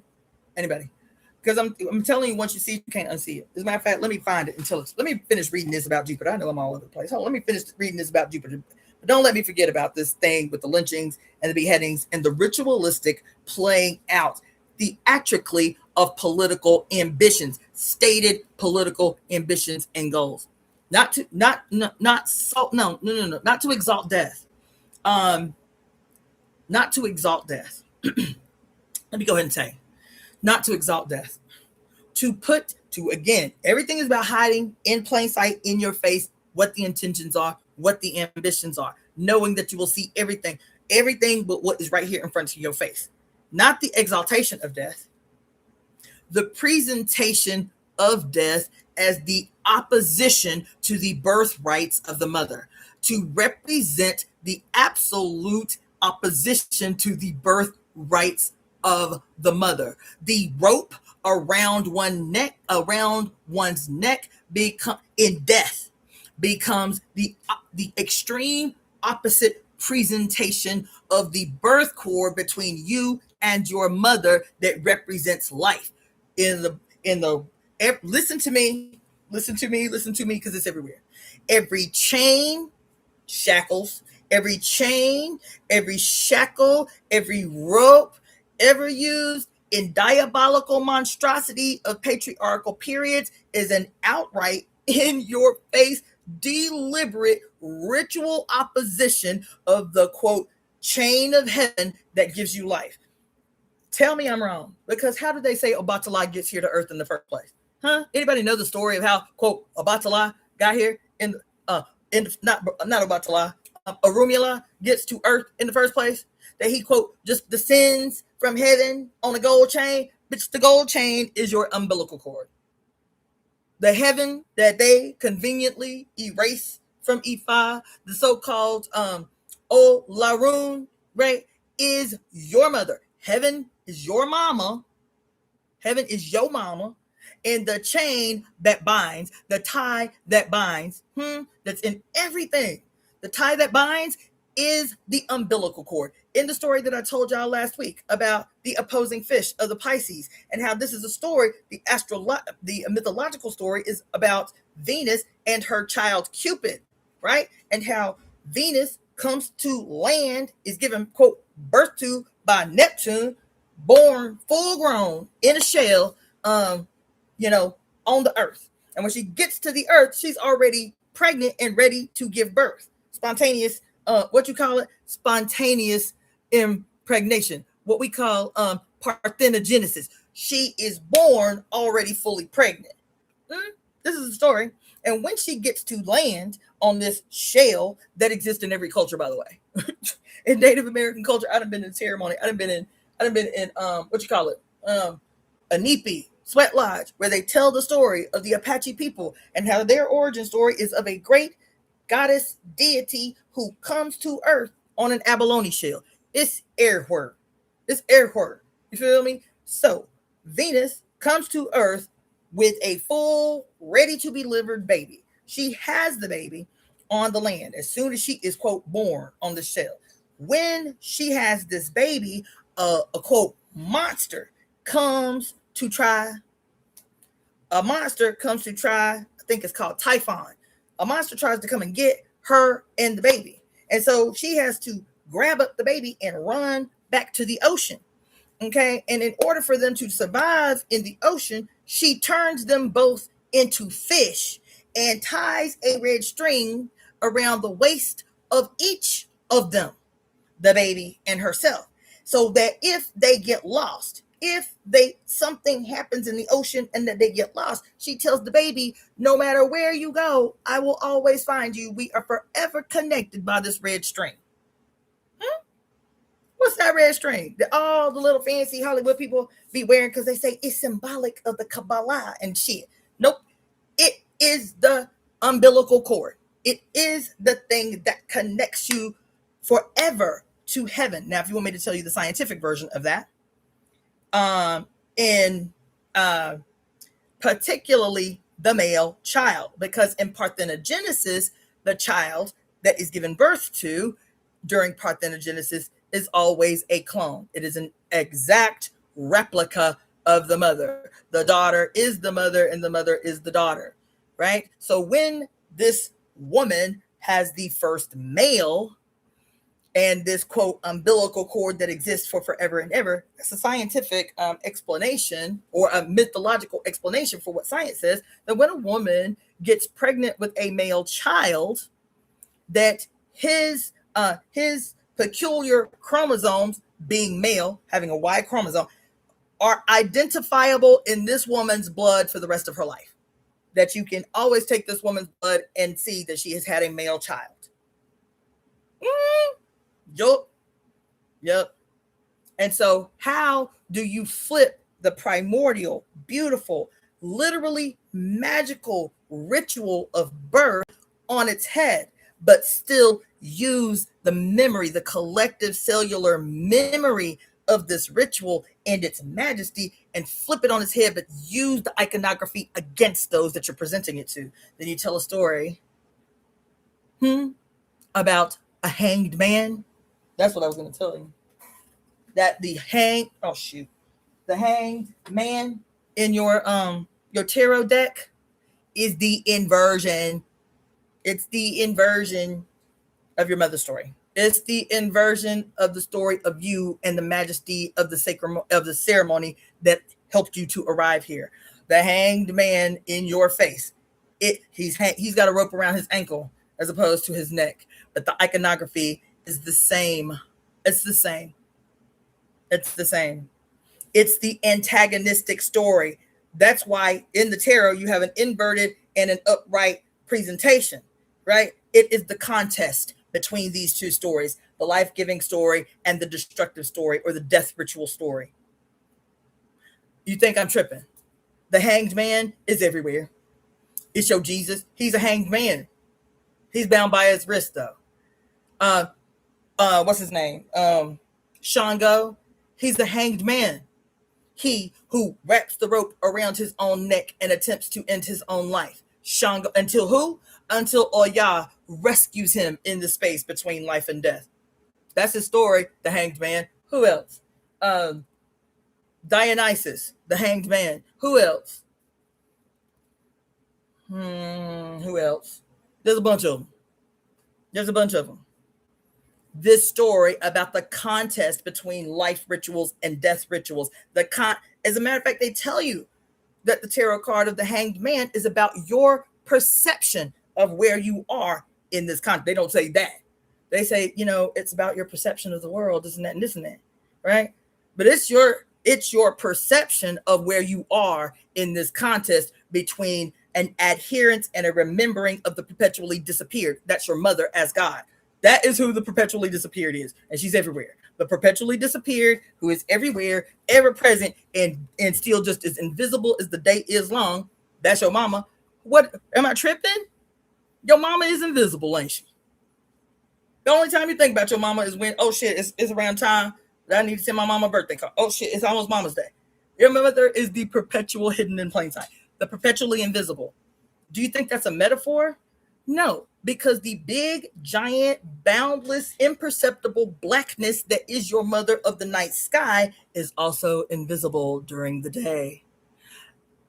Because I'm telling you, once you see it, you can't unsee it. As a matter of fact, let me find it and tell us. Let me finish reading this about Jupiter. I know I'm all over the place. Let me finish reading this about Jupiter. But don't let me forget about this thing with the lynchings and the beheadings and the ritualistic playing out theatrically of political ambitions, stated political ambitions and goals. Not to exalt death. Not to exalt death. Let me go ahead and say, not to exalt death. Again, everything is about hiding in plain sight, in your face, what the intentions are, what the ambitions are, knowing that you will see everything but what is right here in front of your face. Not the exaltation of death, the presentation of death as the opposition to the birthrights of the mother, to represent the absolute opposition to the birthrights of the mother. The rope around one's neck in death becomes the extreme opposite presentation of the birth cord between you and your mother that represents life. In the Listen to me, because it's everywhere. Every chain shackles, every chain, every shackle, every rope ever used in diabolical monstrosity of patriarchal periods is an outright in your face, deliberate ritual opposition of the quote chain of heaven that gives you life. Tell me I'm wrong, because how did they say Obatala gets here to Earth in the first place? Huh? Anybody know the story of how quote Obatala got here in not Obatala, Arumula gets to Earth in the first place? That he quote just descends from heaven on a gold chain. Bitch, the gold chain is your umbilical cord. The heaven that they conveniently erase from Ifa, the so-called Olarun, right, is your mother. Heaven is your mama. Heaven is your mama. And the chain that binds, the tie that binds, that's in everything. The tie that binds is the umbilical cord. In the story that I told y'all last week about the opposing fish of the Pisces, and how this is a story, the mythological story is about Venus and her child Cupid, right? And how Venus comes to land, is given, quote, birth to by Neptune, born full grown in a shell, on the earth. And when she gets to the earth, she's already pregnant and ready to give birth. Spontaneous, spontaneous impregnation, what we call parthenogenesis. She is born already fully pregnant. This is the story. And when she gets to land on this shell that exists in every culture, by the way, in Native American culture, I done been in ceremony. I done been in Anipi, Sweat Lodge, where they tell the story of the Apache people and how their origin story is of a great goddess deity who comes to earth on an abalone shell. It's airward. You feel me? So Venus comes to earth with a full, ready to be delivered baby. She has the baby on the land as soon as she is, quote, born on the shell. When she has this baby, a quote, monster comes to try. I think it's called Typhon. A monster tries to come and get her and the baby. And so she has to grab up the baby and run back to the ocean. Okay. And in order for them to survive in the ocean, she turns them both into fish and ties a red string around the waist of each of them, the baby and herself, so that if they get lost, if something happens in the ocean and that they get lost, she tells the baby, no matter where you go, I will always find you. We are forever connected by this red string. What's that red string that all the little fancy Hollywood people be wearing because they say it's symbolic of the Kabbalah and shit? Nope. It is the umbilical cord. It is the thing that connects you forever to heaven. Now, if you want me to tell you the scientific version of that, in particularly the male child, because in parthenogenesis, the child that is given birth to during parthenogenesis is always a clone. It is an exact replica of the mother. The daughter is the mother and the mother is the daughter, right? So when this woman has the first male and this quote umbilical cord that exists for forever and ever, that's a scientific explanation, or a mythological explanation for what science says, that when a woman gets pregnant with a male child, that his peculiar chromosomes, being male, having a Y chromosome, are identifiable in this woman's blood for the rest of her life. That you can always take this woman's blood and see that she has had a male child. Yep. And so how do you flip the primordial, beautiful, literally magical ritual of birth on its head, but still use the memory, the collective cellular memory of this ritual and its majesty, and flip it on its head, but use the iconography against those that you're presenting it to? Then you tell a story about a hanged man. That's what I was going to tell you. That the hanged man in your Your tarot deck is the inversion. It's the inversion of your mother's story. It's the inversion of the story of you and the majesty of the sacred of the ceremony that helped you to arrive here. The hanged man in your face. He's got a rope around his ankle as opposed to his neck, but the iconography is the same. It's the same. It's the same. It's the antagonistic story. That's why in the tarot you have an inverted and an upright presentation, right? It is the contest between these two stories, the life-giving story and the destructive story, or the death ritual story. You think I'm tripping? The hanged man is everywhere. It's your Jesus. He's a hanged man. He's bound by his wrist though. What's his name? Shango. He's the hanged man. He who wraps the rope around his own neck and attempts to end his own life. Shango, until who? Until Oya rescues him in the space between life and death. That's his story, the hanged man. Who else? Dionysus, the hanged man. Who else? Who else? There's a bunch of them. This story about the contest between life rituals and death rituals. As a matter of fact, they tell you that the tarot card of the hanged man is about your perception of where you are in this context. They don't say that. They say, it's about your perception of the world, isn't that and this and that, right? But it's your perception of where you are in this contest between an adherence and a remembering of the perpetually disappeared. That's your mother as God. That is who the perpetually disappeared is. And she's everywhere. The perpetually disappeared, who is everywhere, ever present, and still just as invisible as the day is long. That's your mama. What? Am I tripping? Your mama is invisible, ain't she? The only time you think about your mama is when, oh shit, it's around time that I need to send my mama a birthday card. Oh shit, it's almost Mama's Day. Your mother is the perpetual hidden in plain sight. The perpetually invisible. Do you think that's a metaphor? No, because the big, giant, boundless, imperceptible blackness that is your mother of the night sky is also invisible during the day.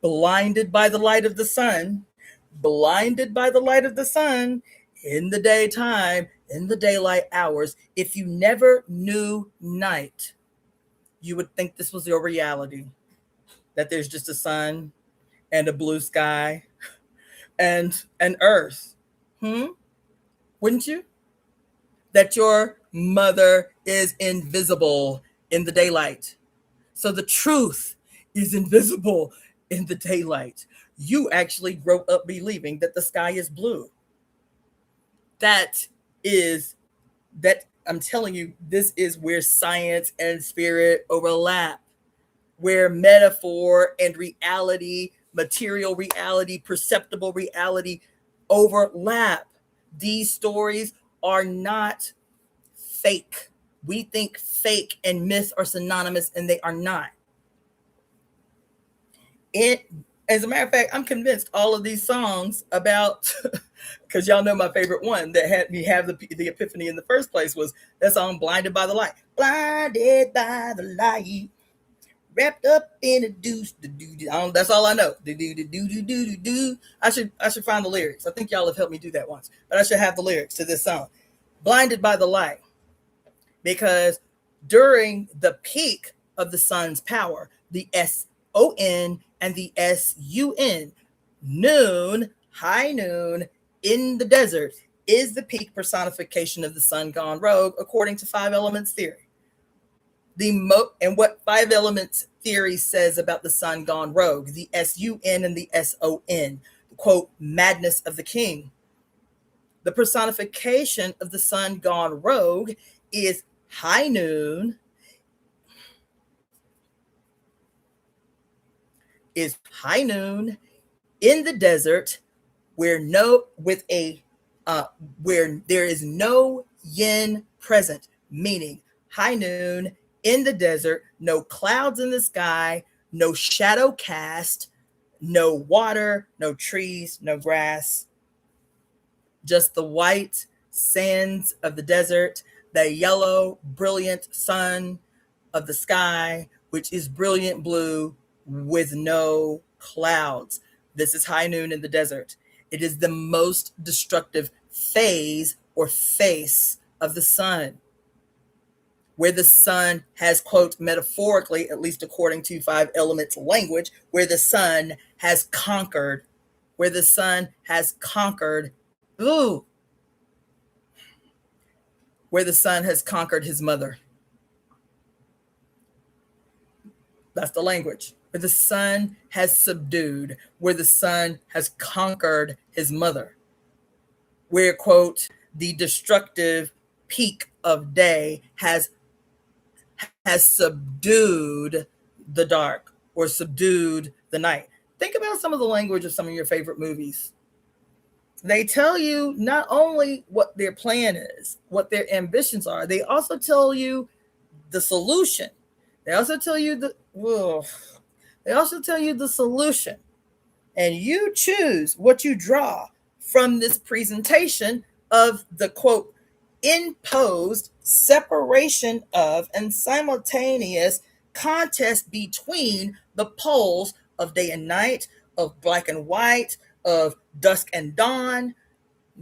Blinded by the light of the sun, in the daytime, in the daylight hours. If you never knew night, you would think this was your reality, that there's just a sun and a blue sky and an earth. Wouldn't you? That your mother is invisible in the daylight. So the truth is invisible in the daylight. You actually grow up believing that the sky is blue. I'm telling you, this is where science and spirit overlap, where metaphor and reality, material reality, perceptible reality overlap. These stories are not fake. We think fake and myth are synonymous, and they are not. As a matter of fact, I'm convinced all of these songs about, because y'all know my favorite one that had me have the epiphany in the first place was that song, Blinded by the Light. Blinded by the light, wrapped up in a deuce. That's all I know. I should find the lyrics. I think y'all have helped me do that once, but I should have the lyrics to this song, Blinded by the Light, because during the peak of the sun's power, the SON and the SUN, noon, high noon in the desert, is the peak personification of the sun gone rogue, according to Five Elements theory. And what Five Elements theory says about the sun gone rogue, the SUN and the SON, quote, madness of the king. The personification of the sun gone rogue is high noon, in the desert, where there is no yin present, meaning high noon in the desert, no clouds in the sky, no shadow cast, no water, no trees, no grass, just the white sands of the desert, the yellow, brilliant sun of the sky, which is brilliant blue with no clouds. This is high noon in the desert. It is the most destructive phase or face of the sun, where the sun has, quote, metaphorically, at least according to Five Elements language, where the sun has conquered, ooh, where the sun has conquered his mother. That's the language. Where the sun has subdued, where the sun has conquered his mother. Where, quote, the destructive peak of day has subdued the dark or subdued the night. Think about some of the language of some of your favorite movies. They tell you not only what their plan is, what their ambitions are, they also tell you the solution. They also tell you the solution. And you choose what you draw from this presentation of the, quote, imposed separation of and simultaneous contest between the poles of day and night, of black and white, of dusk and dawn.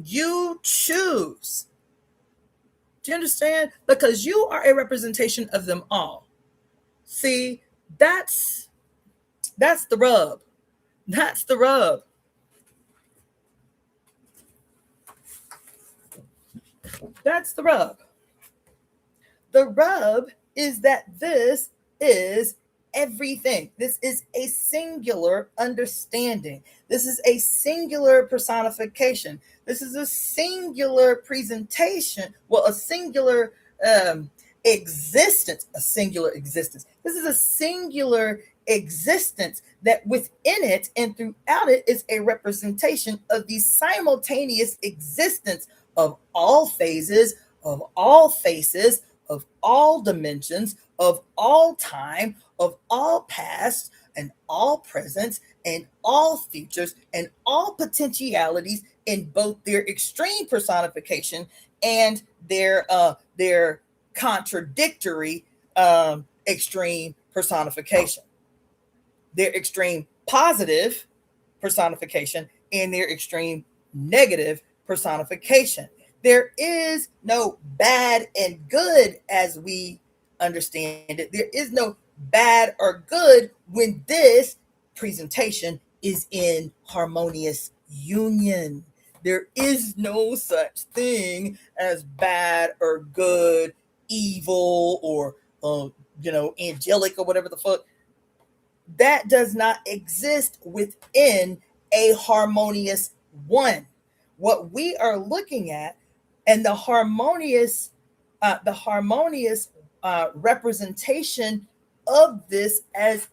You choose. Do you understand? Because you are a representation of them all. See, that's the rub. That's the rub. That's the rub. The rub is that this is everything. This is a singular understanding. This is a singular personification. This is a singular presentation. Well, a singular existence. A singular existence. This is a singular existence that within it and throughout it is a representation of the simultaneous existence of all phases, of all faces, of all dimensions, of all time, of all past and all presents and all futures and all potentialities in both their extreme personification and their contradictory extreme personification, their extreme positive personification and their extreme negative personification. There is no bad and good as we understand it. There is no bad or good when this presentation is in harmonious union. There is no such thing as bad or good, evil, or angelic or whatever the fuck. That does not exist within a harmonious one. What we are looking at and the harmonious representation of this as,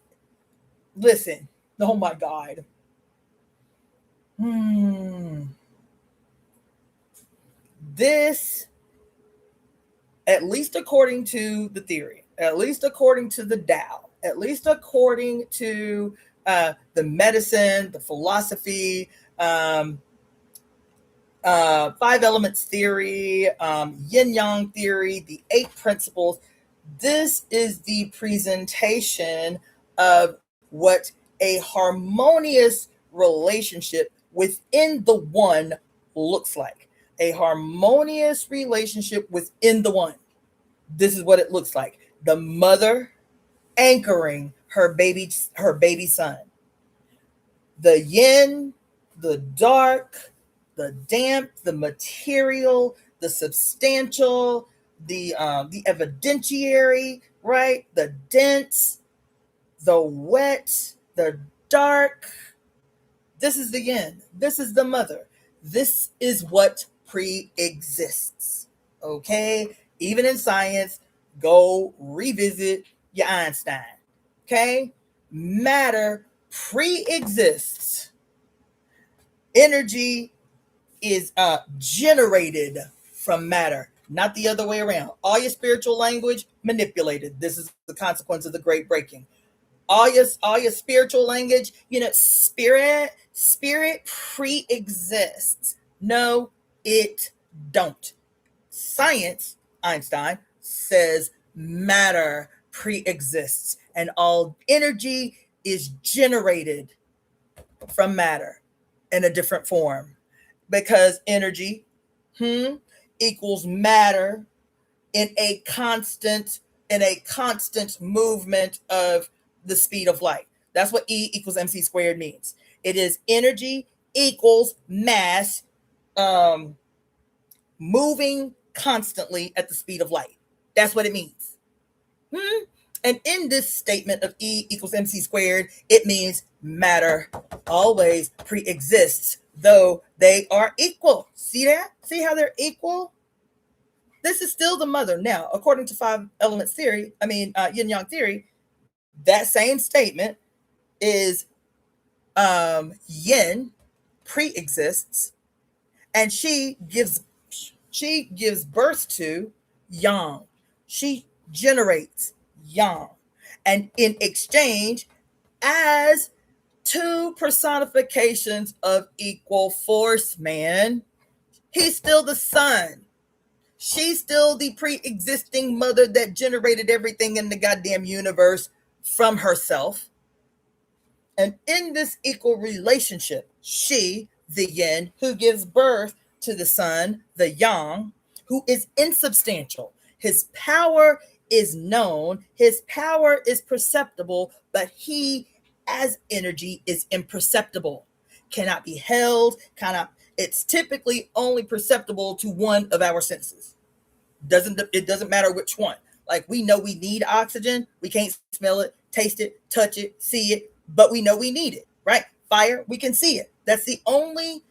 listen, oh my God. This, at least according to the theory, at least according to the Tao, at least according to the medicine, the philosophy, Five Elements theory, yin yang theory, the 8 principles. This is the presentation of what a harmonious relationship within the one looks like. A harmonious relationship within the one. This is what it looks like. The mother anchoring her baby son. The yin, the dark, the damp, the material, the substantial, the evidentiary, right? The dense, the wet, the dark. This is the yin. This is the mother. This is what pre-exists. Okay? Even in science, go revisit your Einstein. Okay? Matter pre-exists. Energy is generated from matter, not the other way around. All your spiritual language manipulated. This is the consequence of the great breaking. All your spiritual language, spirit pre-exists. No, it don't. Science, Einstein, says matter pre-exists and all energy is generated from matter in a different form, because energy equals matter in a constant movement of the speed of light. That's what E equals mc squared means. It is energy equals mass, moving constantly at the speed of light. That's what it means. And in this statement of E equals mc squared, it means matter always pre-exists, though they are equal. See that? See how they're equal? This is still the mother. Now, according to five elements theory, yin yang theory, that same statement is yin pre-exists, and she gives birth to yang. She generates yang, and in exchange, as two personifications of equal force, man, he's still the son. She's still the pre-existing mother that generated everything in the goddamn universe from herself. And in this equal relationship, she, the yin, who gives birth to the son, the yang, who is insubstantial. His power is known, his power is perceptible, but he, as energy, is imperceptible, cannot be held, it's typically only perceptible to one of our senses. It doesn't matter which one. Like, we know we need oxygen. We can't smell it, taste it, touch it, see it, but we know we need it, right? Fire, we can see it. That's the only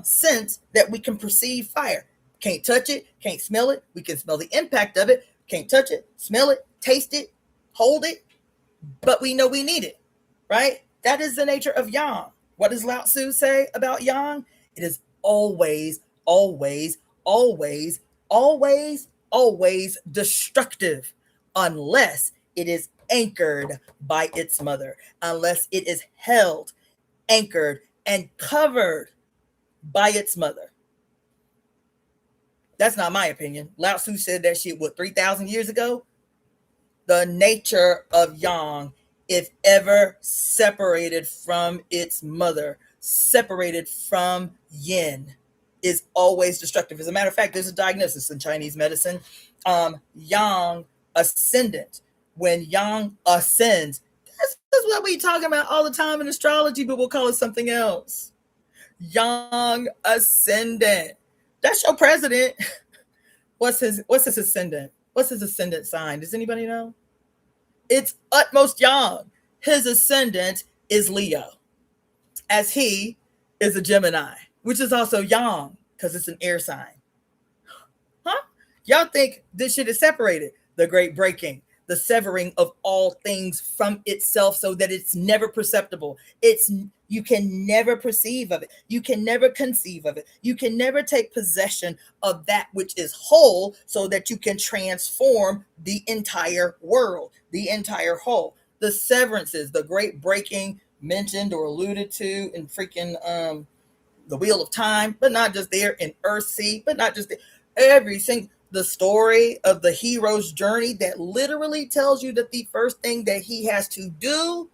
sense that we can perceive fire. Can't touch it, can't smell it. We can smell the impact of it. Can't touch it, smell it, taste it, hold it, but we know we need it, right? That is the nature of yang. What does Lao Tzu say about yang? It is always, always, always, always, always destructive, unless it is anchored by its mother, unless it is held, anchored, and covered by its mother. That's not my opinion. Lao Tzu said that shit, 3,000 years ago? The nature of yang, if ever separated from its mother, separated from yin, is always destructive. As a matter of fact, there's a diagnosis in Chinese medicine, yang ascendant. When yang ascends, that's what we talking about all the time in astrology, but we'll call it something else. Yang ascendant. That's your president. What's his ascendant? What's his ascendant sign? Does anybody know? It's utmost yang. His ascendant is Leo, as he is a Gemini, which is also yang, because it's an air sign. Huh? Y'all think this shit is separated. The great breaking, the severing of all things from itself so that it's never perceptible. You can never perceive of it. You can never conceive of it. You can never take possession of that which is whole so that you can transform the entire world, the entire whole. The severances, the great breaking mentioned or alluded to in freaking the Wheel of Time, but not just there, in Earthsea, but not just there. Everything, the story of the hero's journey that literally tells you that the first thing that he has to do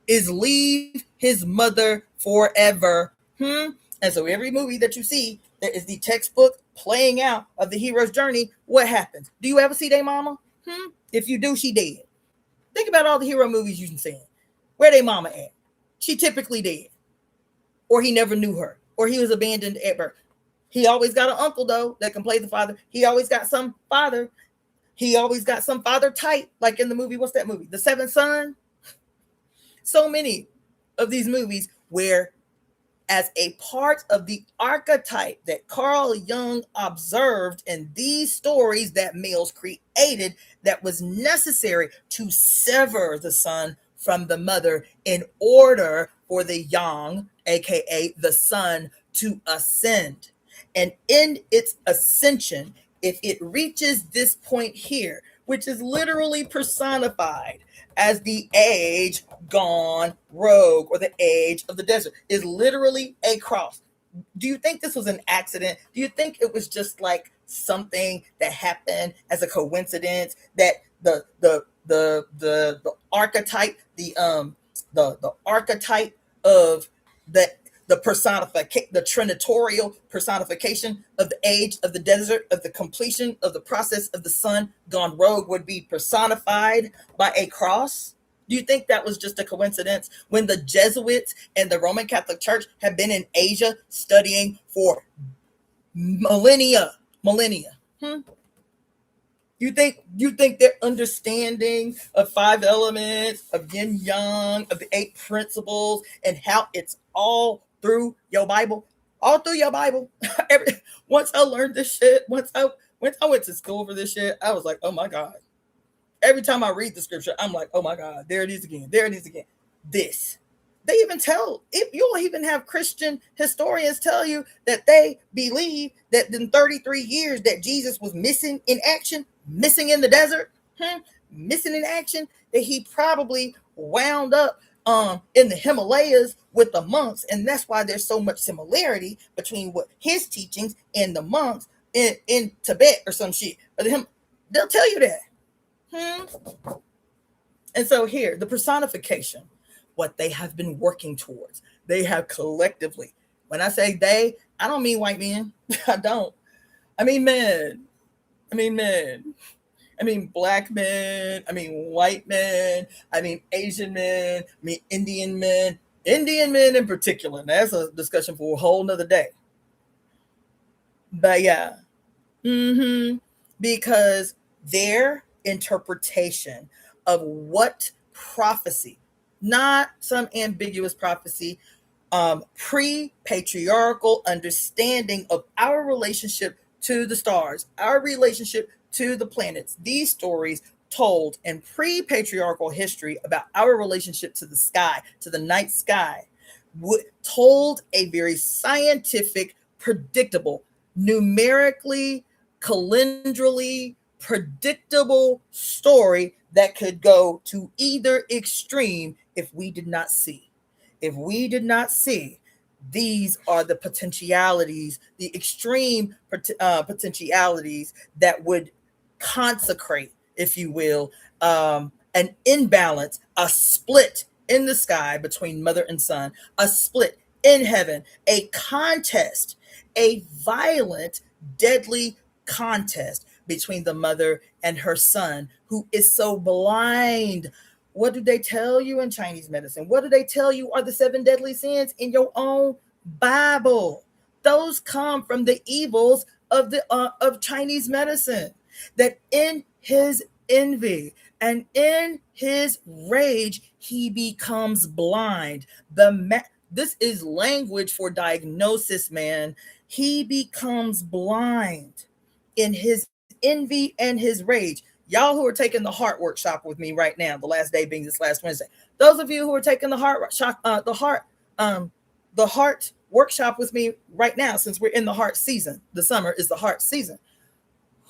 is leave his mother forever. And so every movie that you see that is the textbook playing out of the hero's journey, what happens? Do you ever see their mama? If you do, she dead. Think about all the hero movies you've seen. Where they mama at? She typically dead. Or he never knew her. Or he was abandoned at birth. He always got an uncle, though, that can play the father. He always got some father. He always got some father type, like in the movie, what's that movie? The Seventh Son? So many of these movies where, as a part of the archetype that Carl Jung observed in these stories that males created, that was necessary to sever the son from the mother in order for the yang, aka the son, to ascend. And in its ascension, if it reaches this point here, which is literally personified as the age gone rogue, or the age of the desert, is literally a cross. Do you think this was an accident? Do you think it was just like something that happened as a coincidence, that the archetype, the archetype of the personification, the trinitorial personification of the age of the desert, of the completion of the process of the sun gone rogue, would be personified by a cross? Do you think that was just a coincidence when the Jesuits and the Roman Catholic Church have been in Asia studying for millennia? You think their understanding of 5 elements, of yin yang, of the 8 principles, and how it's all through your Bible, Once I learned this shit, once I went to school for this shit, I was like, oh my God. Every time I read the scripture, I'm like, oh my God, there it is again. This. They even you'll even have Christian historians tell you that they believe that in 33 years that Jesus was missing in action, missing in the desert, missing in action, that he probably wound up in the Himalayas with the monks. And that's why there's so much similarity between what his teachings and the monks in Tibet or some shit. But they'll tell you that. And so here, the personification, what they have been working towards. They have collectively, when I say they, I don't mean white men. I don't. I mean men. I mean black men. I mean white men. I mean Asian men. I mean Indian men. Indian men in particular. And that's a discussion for a whole nother day. But yeah. Because their interpretation of what prophecy, not some ambiguous prophecy, pre-patriarchal understanding of our relationship to the stars, our relationship to the planets. These stories told in pre-patriarchal history about our relationship to the sky, to the night sky, told a very scientific, predictable, numerically, calendrally predictable story that could go to either extreme if we did not see. If we did not see, these are the potentialities, the extreme potentialities that would consecrate, if you will, an imbalance, a split in the sky between mother and son, a split in heaven, a contest, a violent, deadly contest between the mother and her son, who is so blind. What do they tell you in Chinese medicine? What do they tell you are the 7 deadly sins in your own Bible? Those come from the evils of Chinese medicine. That in his envy and in his rage, he becomes blind. This is language for diagnosis, man. He becomes blind in his envy and his rage. Y'all who are taking the heart workshop with me right now, the last day being this last Wednesday. Those of you who are taking the heart workshop with me right now, since we're in the heart season, the summer is the heart season.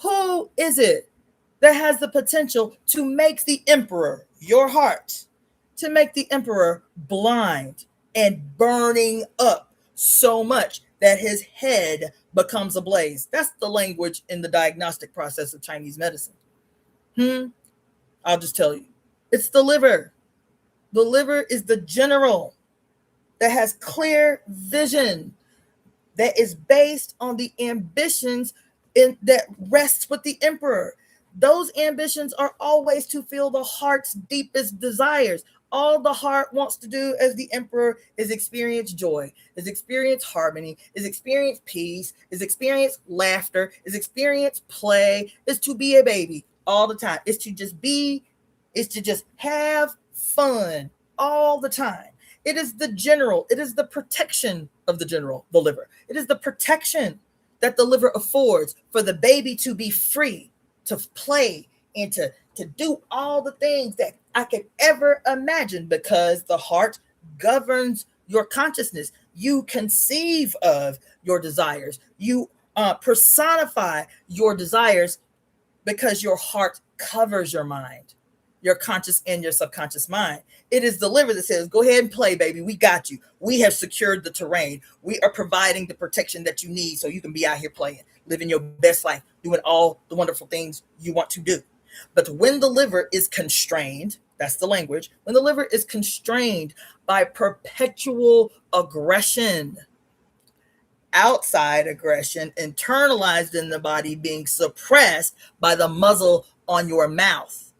Who is it that has the potential to make the emperor, your heart, to make the emperor blind and burning up so much that his head becomes ablaze? That's the language in the diagnostic process of Chinese medicine. I'll just tell you. It's the liver. The liver is the general that has clear vision, that is based on the ambitions that rests with the emperor. Those ambitions are always to feel the heart's deepest desires. All the heart wants to do as the emperor is experience joy, is experience harmony, is experience peace, is experience laughter, is experience play, is to be a baby all the time. It's to just be, it's to just have fun all the time. It is the general, it is the protection of the general, the liver. It is the protection that the liver affords for the baby to be free, to play, and to do all the things that I could ever imagine, because the heart governs your consciousness. You conceive of your desires. You personify your desires because your heart covers your mind, your conscious and your subconscious mind. It is the liver that says, go ahead and play, baby. We got you. We have secured the terrain. We are providing the protection that you need so you can be out here playing, living your best life, doing all the wonderful things you want to do. But when the liver is constrained, That's the language. When the liver is constrained by perpetual aggression, outside aggression internalized in the body being suppressed by the muzzle on your mouth,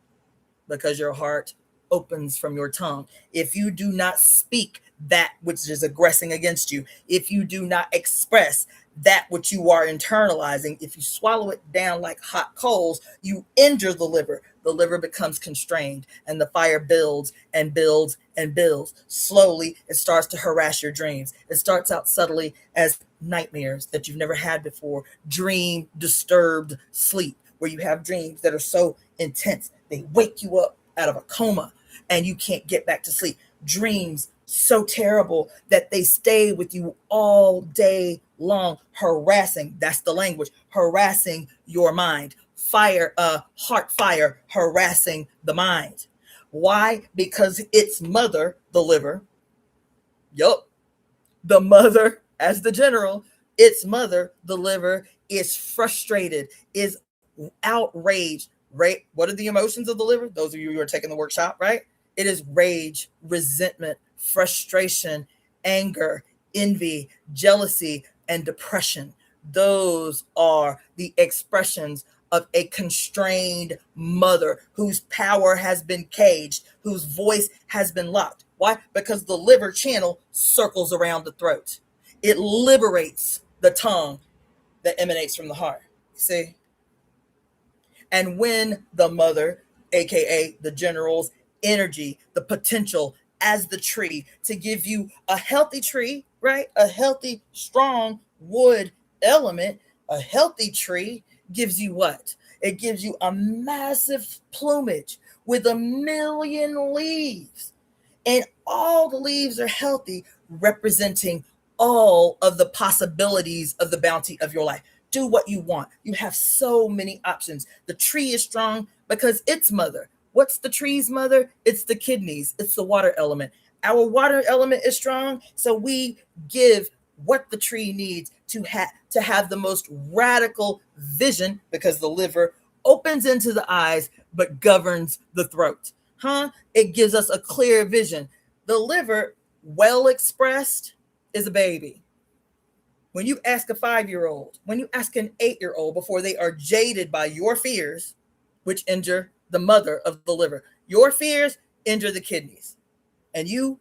because your heart opens from your tongue. If you do not speak that which is aggressing against you, if you do not express that which you are internalizing, if you swallow it down like hot coals, you injure the liver. The liver becomes constrained and the fire builds and builds and builds. Slowly, it starts to harass your dreams. It starts out subtly as nightmares that you've never had before, dream disturbed sleep, where you have dreams that are so intense they wake you up out of a coma and you can't get back to sleep. Dreams so terrible that they stay with you all day long, harassing. That's the language. Harassing your mind. Heart fire harassing the mind. Why? Because its mother, the liver, the mother as the general, its mother, the liver, is frustrated, is outraged, right? What are the emotions of the liver? Those of you who are taking the workshop, right? It is rage, resentment, frustration, anger, envy, jealousy, and depression. Those are the expressions of a constrained mother whose power has been caged, whose voice has been locked. Why? Because the liver channel circles around the throat. It liberates the tongue that emanates from the heart. See? And when the mother, aka the general's energy, the potential as the tree to give you a healthy tree, right? A healthy, strong wood element, a healthy tree gives you what? It gives you a massive plumage with 1,000,000 leaves. And all the leaves are healthy, representing all of the possibilities of the bounty of your life. Do what you want. You have so many options. The tree is strong because its mother. What's the tree's mother? It's the kidneys. It's the water element. Our water element is strong, so we give what the tree needs to have the most radical vision, because the liver opens into the eyes but governs the throat. It gives us a clear vision. The liver, well expressed, is a baby. When you ask a 5-year-old, when you ask an 8-year-old before they are jaded by your fears, which injure the mother of the liver, your fears injure the kidneys, and you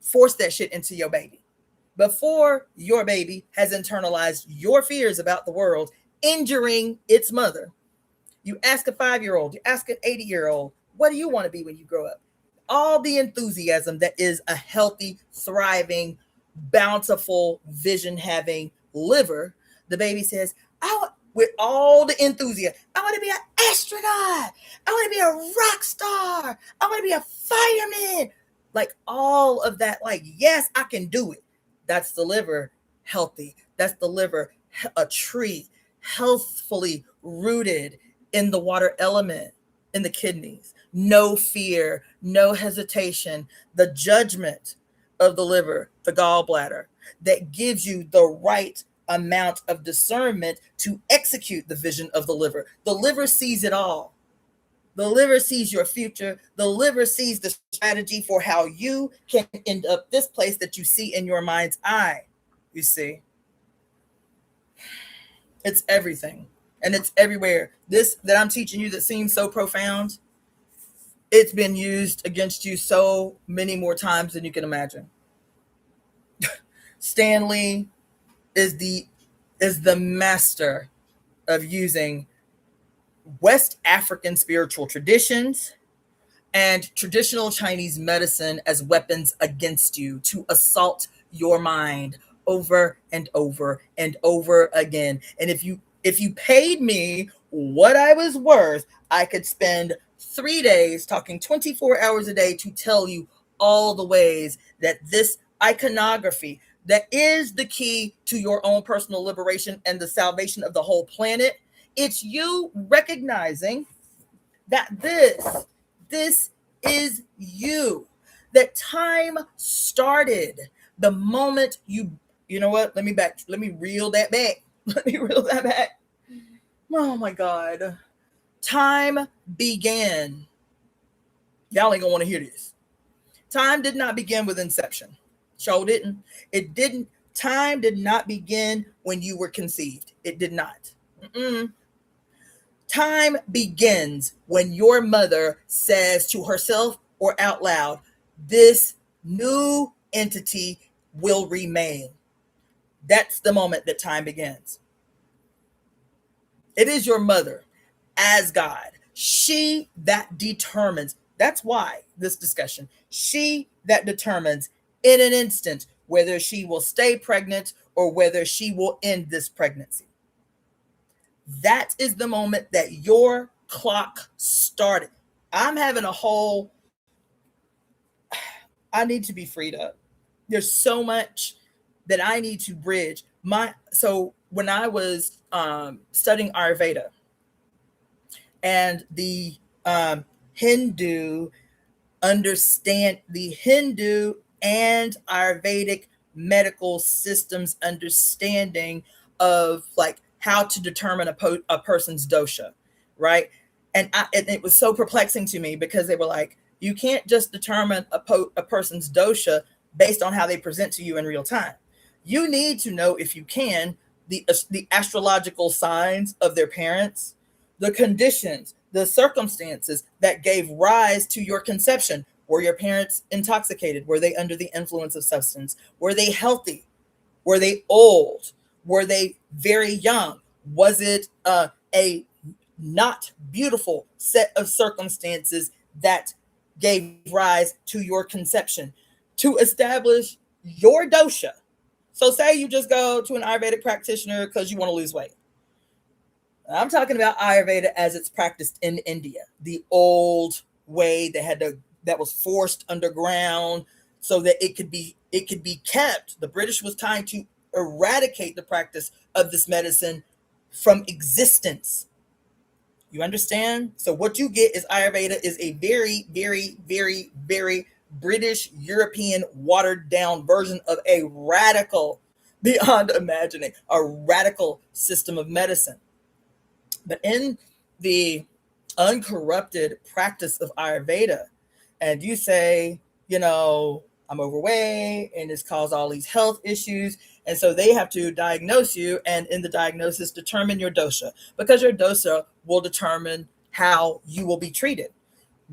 force that shit into your baby before your baby has internalized your fears about the world, injuring its mother. You ask a 5-year-old, you ask an 80-year-old, what do you want to be when you grow up? All the enthusiasm that is a healthy, thriving, bountiful, vision-having liver, the baby says, with all the enthusiasm, I want to be an astronaut. I want to be a rock star. I want to be a fireman. Like all of that, like, yes, I can do it. That's the liver healthy. That's the liver, a tree, healthfully rooted in the water element, in the kidneys. No fear, no hesitation. The judgment of the liver, the gallbladder, that gives you the right amount of discernment to execute the vision of the liver. The liver sees it all. The liver sees your future. The liver sees the strategy for how you can end up this place that you see in your mind's eye. You see, it's everything and it's everywhere. This that I'm teaching you that seems so profound, it's been used against you so many more times than you can imagine. Stanley is the master of using West African spiritual traditions and traditional Chinese medicine as weapons against you to assault your mind over and over and over again. And if you paid me what I was worth, I could spend 3 days talking 24 hours a day to tell you all the ways that this iconography that is the key to your own personal liberation and the salvation of the whole planet. It's you recognizing that this is you. That time started the moment you know what? Let me reel that back. Let me reel that back. Oh my God. Time began. Y'all ain't gonna want to hear this. Time did not begin with inception. Sure didn't. It didn't. Time did not begin when you were conceived. It did not. Mm-mm. Time begins when your mother says to herself or out loud, this new entity will remain. That's the moment that time begins. It is your mother as God. She that determines. That's why this discussion. She that determines in an instant whether she will stay pregnant or whether she will end this pregnancy. That is the moment that your clock started. I'm having a whole, I need to be freed up. There's so much that I need to bridge. So when I was studying Ayurveda and the Hindu and Ayurvedic medical systems understanding of like how to determine a person's dosha, right? And it was so perplexing to me because they were like, you can't just determine a person's dosha based on how they present to you in real time. You need to know, if you can, the astrological signs of their parents, the conditions, the circumstances that gave rise to your conception. Were your parents intoxicated? Were they under the influence of substance? Were they healthy? Were they old? Were they very young? Was it a not beautiful set of circumstances that gave rise to your conception? To establish your dosha. So say you just go to an Ayurvedic practitioner because you want to lose weight. I'm talking about Ayurveda as it's practiced in India, the old way that was forced underground so that it could be kept. The British was trying to eradicate the practice of this medicine from existence. You understand? So what you get is Ayurveda is a very, very, very, very British, European, watered down version of a radical, beyond imagining, a radical system of medicine. But in the uncorrupted practice of Ayurveda, and you say, I'm overweight and it's caused all these health issues. And so they have to diagnose you, and in the diagnosis, determine your dosha, because your dosha will determine how you will be treated.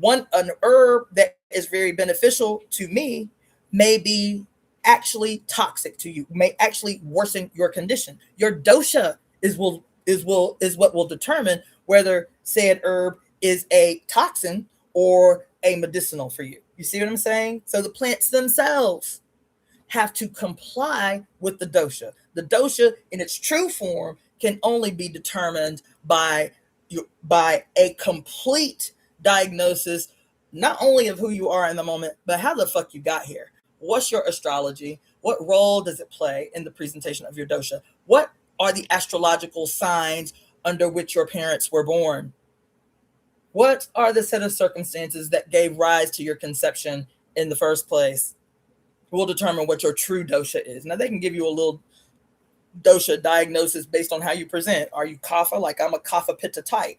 An herb that is very beneficial to me may be actually toxic to you, may actually worsen your condition. Your dosha is what will determine whether said herb is a toxin or a medicinal for you. You see what I'm saying? So the plants themselves have to comply with the dosha. The dosha in its true form can only be determined by a complete diagnosis, not only of who you are in the moment, but how the fuck you got here. What's your astrology? What role does it play in the presentation of your dosha? What are the astrological signs under which your parents were born? What are the set of circumstances that gave rise to your conception in the first place? Will determine what your true dosha is. Now, they can give you a little dosha diagnosis based on how you present. Are you kapha? Like, I'm a kapha pitta type,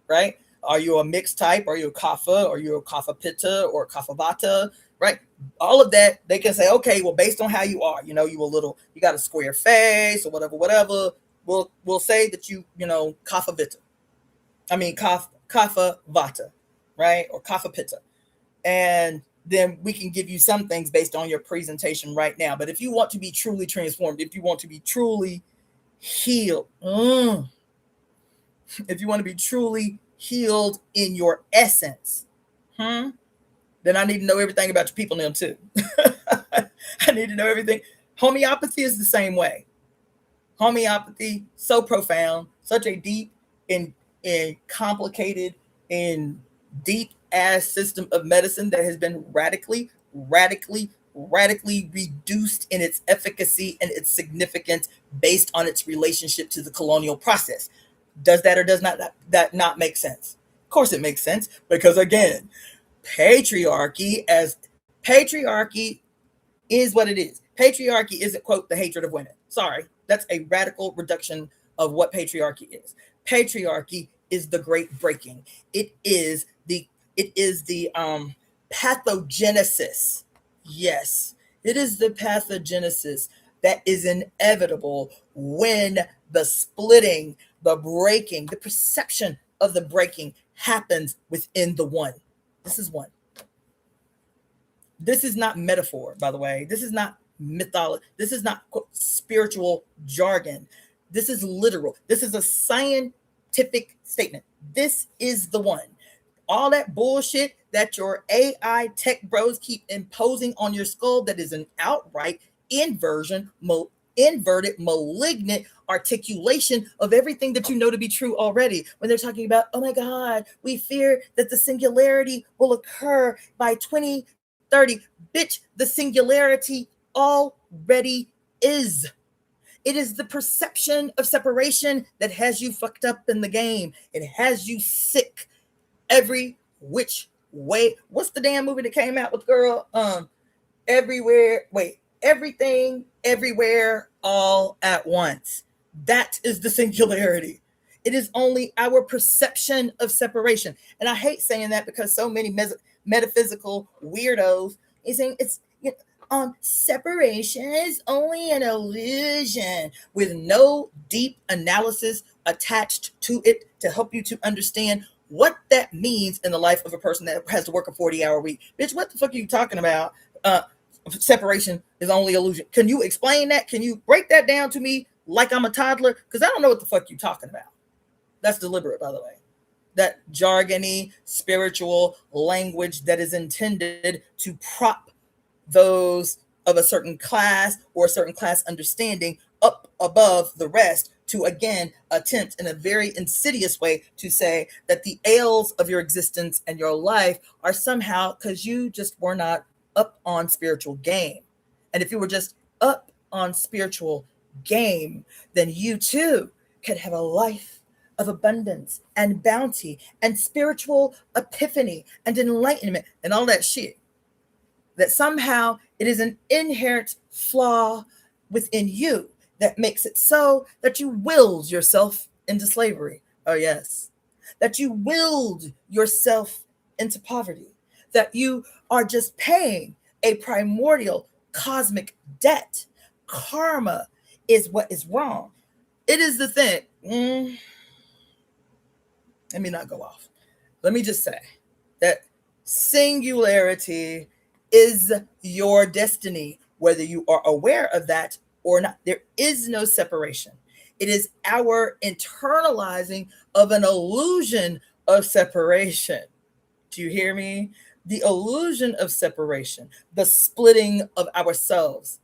right? Are you a mixed type? Are you a kapha? Are you a kapha pitta or kapha vata, right? All of that, they can say, okay, well, based on how you are, you got a square face or whatever. We'll say that kapha vata. Kapha vata, right? Or kapha pitta. And then we can give you some things based on your presentation right now. But if you want to be truly transformed, if you want to be truly healed, if you want to be truly healed in your essence, then I need to know everything about your people now too. I need to know everything. Homeopathy is the same way. Homeopathy, so profound, such a deep and complicated and deep ass system of medicine that has been radically reduced in its efficacy and its significance based on its relationship to the colonial process. Does that or does that not make sense? Of course it makes sense, because again, patriarchy is what it is. Patriarchy isn't, quote, the hatred of women. Sorry, that's a radical reduction of what patriarchy is. Patriarchy is the great breaking. It is the It is the pathogenesis. Yes, it is the pathogenesis that is inevitable when the splitting, the breaking, the perception of the breaking happens within the one. This is one. This is not metaphor, by the way. This is not mythology. This is not quote, spiritual jargon. This is literal. This is a scientific statement. This is the one. All that bullshit that your AI tech bros keep imposing on your skull that is an outright inverted, malignant articulation of everything that you know to be true already. When they're talking about, oh my God, we fear that the singularity will occur by 2030. Bitch, the singularity already is. It is the perception of separation that has you fucked up in the game. It has you sick every which way. What's the damn movie that came out with girl? Everywhere. Wait, everything, everywhere, all at once. That is the singularity. It is only our perception of separation. And I hate saying that because so many metaphysical weirdos is saying it's separation is only an illusion with no deep analysis attached to it to help you to understand what that means in the life of a person that has to work a 40-hour week. Bitch, what the fuck are you talking about? Separation is only illusion. Can you explain that? Can you break that down to me like I'm a toddler? Because I don't know what the fuck you're talking about. That's deliberate, by the way. That jargony, spiritual language that is intended to prop those of a certain class or a certain class understanding up above the rest to again attempt in a very insidious way to say that the ails of your existence and your life are somehow because you just were not up on spiritual game. And if you were just up on spiritual game, then you too could have a life of abundance and bounty and spiritual epiphany and enlightenment and all that shit. That somehow it is an inherent flaw within you that makes it so that you willed yourself into slavery. Oh, yes. That you willed yourself into poverty. That you are just paying a primordial cosmic debt. Karma is what is wrong. It is the thing. Let me not go off. Let me just say that singularity is your destiny, whether you are aware of that or not. There is no separation. It is our internalizing of an illusion of separation. Do you hear me? The illusion of separation, the splitting of ourselves,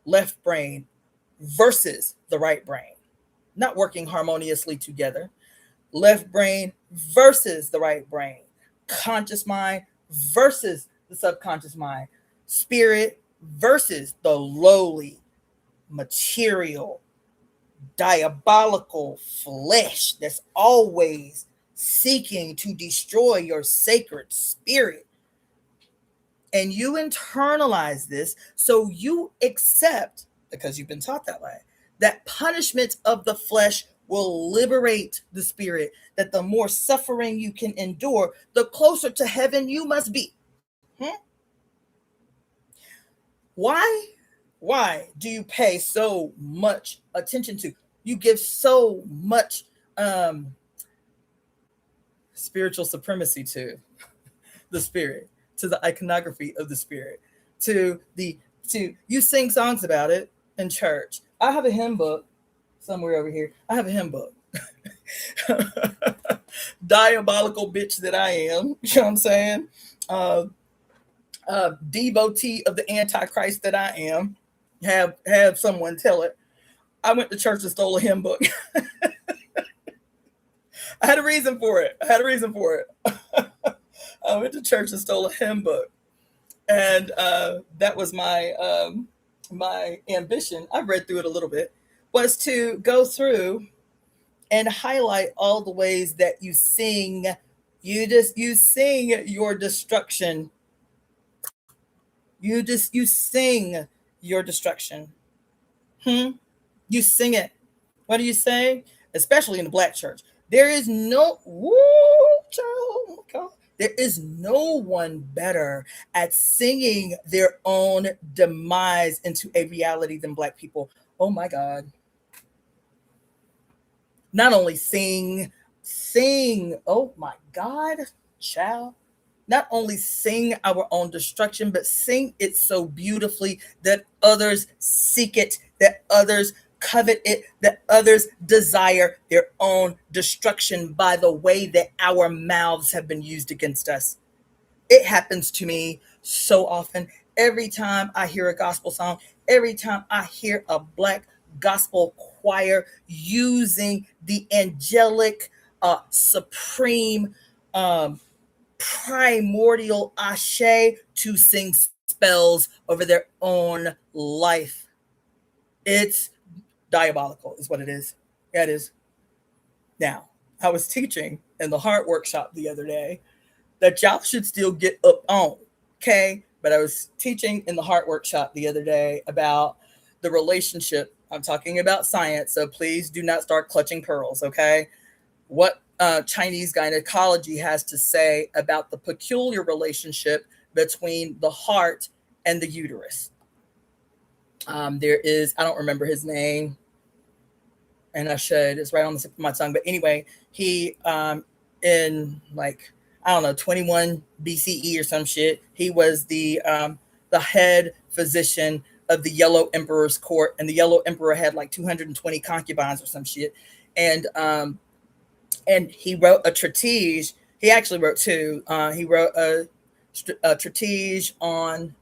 left brain versus the right brain, not working harmoniously together. Left brain versus the right brain, conscious mind versus the subconscious mind, spirit versus the lowly, material, diabolical flesh that's always seeking to destroy your sacred spirit. And you internalize this, so you accept, because you've been taught that way, that punishment of the flesh will liberate the spirit, that the more suffering you can endure, the closer to heaven you must be. Why do you pay so much attention to? You give so much spiritual supremacy to the spirit, to the iconography of the spirit, to you sing songs about it in church. I have a hymn book somewhere over here. I have a hymn book. Diabolical bitch that I am. You know what I'm saying? Devotee of the Antichrist that I am. Have someone tell it. I went to church and stole a hymn book. I had a reason for it. I went to church and stole a hymn book. And that was my ambition. I read through it a little bit, was to go through and highlight all the ways that you sing. You sing your destruction. You sing your destruction. You sing it. What do you say? Especially in the black church. There is no, oh my God. There is no one better at singing their own demise into a reality than Black people. Oh my God. Not only sing, oh my God, child. Not only sing our own destruction, but sing it so beautifully that others seek it, that others covet it, that others desire their own destruction by the way that our mouths have been used against us. It happens to me so often. Every time I hear a gospel song, every time I hear a Black gospel choir using the angelic, supreme, primordial ashe to sing spells over their own life. It's diabolical, is what it is. Yeah, it is. Now, I was teaching in the heart workshop the other day that y'all should still get up on, okay? But I was teaching in the heart workshop the other day about the relationship. I'm talking about science, so please do not start clutching pearls, okay? What Chinese gynecology has to say about the peculiar relationship between the heart and the uterus. There is, I don't remember his name, and I should, it's right on the tip of my tongue. But anyway, he, in like, I don't know, 21 BCE or some shit, he was the head physician of the Yellow Emperor's court, and the Yellow Emperor had like 220 concubines or some shit. And he wrote a treatise. He actually wrote two. He wrote a treatise on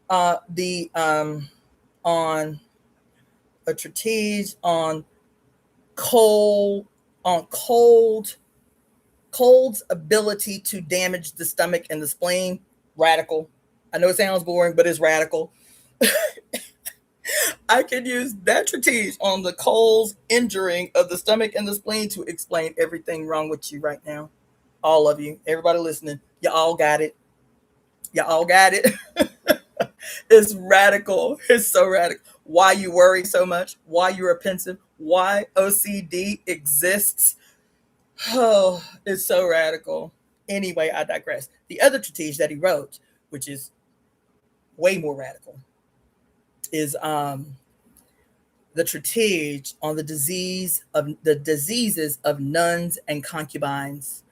the on a treatise on cold on cold's ability to damage the stomach and the spleen. Radical. I know it sounds boring, but it's radical. I could use that treatise on the cold's injuring of the stomach and the spleen to explain everything wrong with you right now. All of you, everybody listening, you all got it. You all got it. It's radical. It's so radical. Why you worry so much, why you're pensive, why OCD exists. Oh, it's so radical. Anyway, I digress. The other treatise that he wrote, which is way more radical, is the treatise on the diseases of nuns and concubines.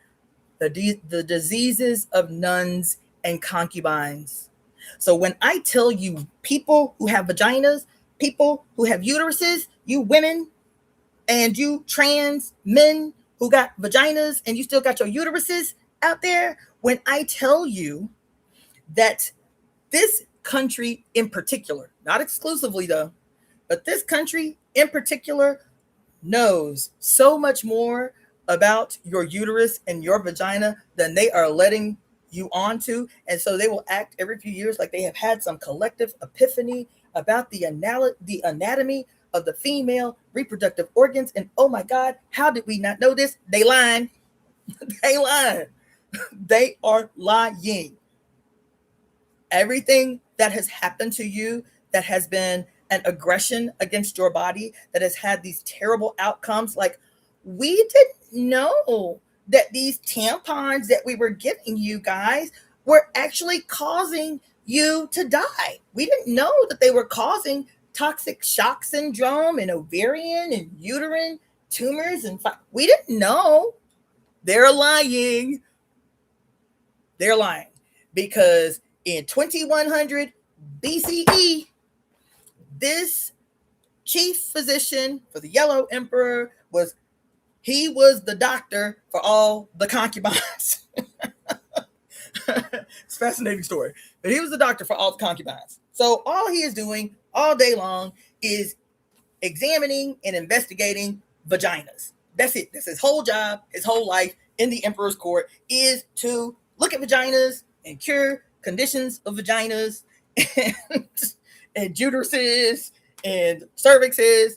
The diseases of nuns and concubines. So when I tell you people who have vaginas, people who have uteruses, you women and you trans men who got vaginas and you still got your uteruses out there, when I tell you that this country in particular, not exclusively though, but this country in particular knows so much more about your uterus and your vagina than they are letting you on to. And so they will act every few years like they have had some collective epiphany about the anatomy of the female reproductive organs. And oh my God, how did we not know this? They lying. They lying. They are lying. Everything that has happened to you that has been an aggression against your body, that has had these terrible outcomes, like, we didn't know that these tampons that we were giving you guys were actually causing you to die. We didn't know that they were causing toxic shock syndrome and ovarian and uterine tumors. And we didn't know. They're lying. They're lying because in 2100 BCE, this chief physician for the Yellow Emperor was the doctor for all the concubines. It's a fascinating story. But he was the doctor for all the concubines. So all he is doing all day long is examining and investigating vaginas. That's it. That's his whole job, his whole life in the emperor's court, is to look at vaginas and cure conditions of vaginas and uteruses and cervixes.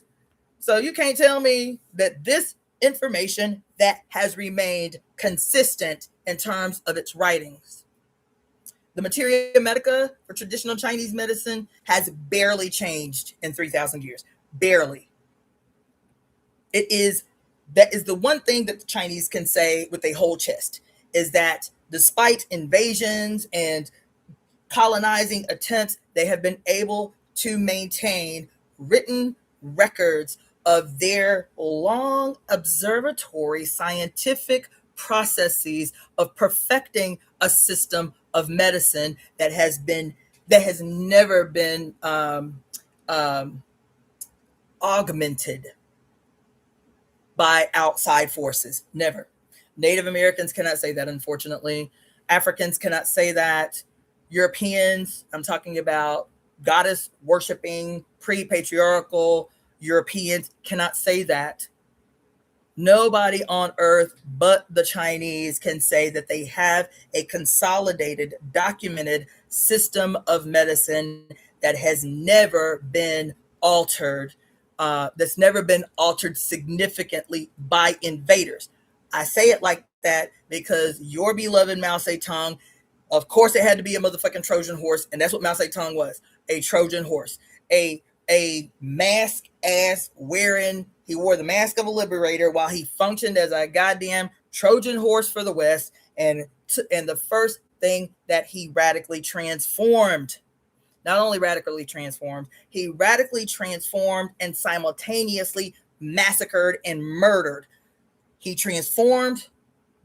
So you can't tell me that this information that has remained consistent in terms of its writings. The materia medica for traditional Chinese medicine has barely changed in 3,000 years. Barely. That is the one thing that the Chinese can say with a whole chest, is that Despite invasions and colonizing attempts, they have been able to maintain written records of their long observatory scientific processes of perfecting a system of medicine that has never been augmented by outside forces. Never. Native Americans cannot say that, unfortunately. Africans cannot say that. Europeans, I'm talking about goddess worshiping, pre-patriarchal Europeans, cannot say that. Nobody on earth but the Chinese can say that they have a consolidated, documented system of medicine that has never been altered, that's never been altered significantly by invaders. I say it like that because your beloved Mao Zedong, of course, it had to be a motherfucking Trojan horse, and that's what Mao Zedong was, a Trojan horse, a mask ass wearing. He wore the mask of a liberator while he functioned as a goddamn Trojan horse for the West, and the first thing that he radically transformed. Not only radically transformed, he radically transformed and simultaneously massacred and murdered. He transformed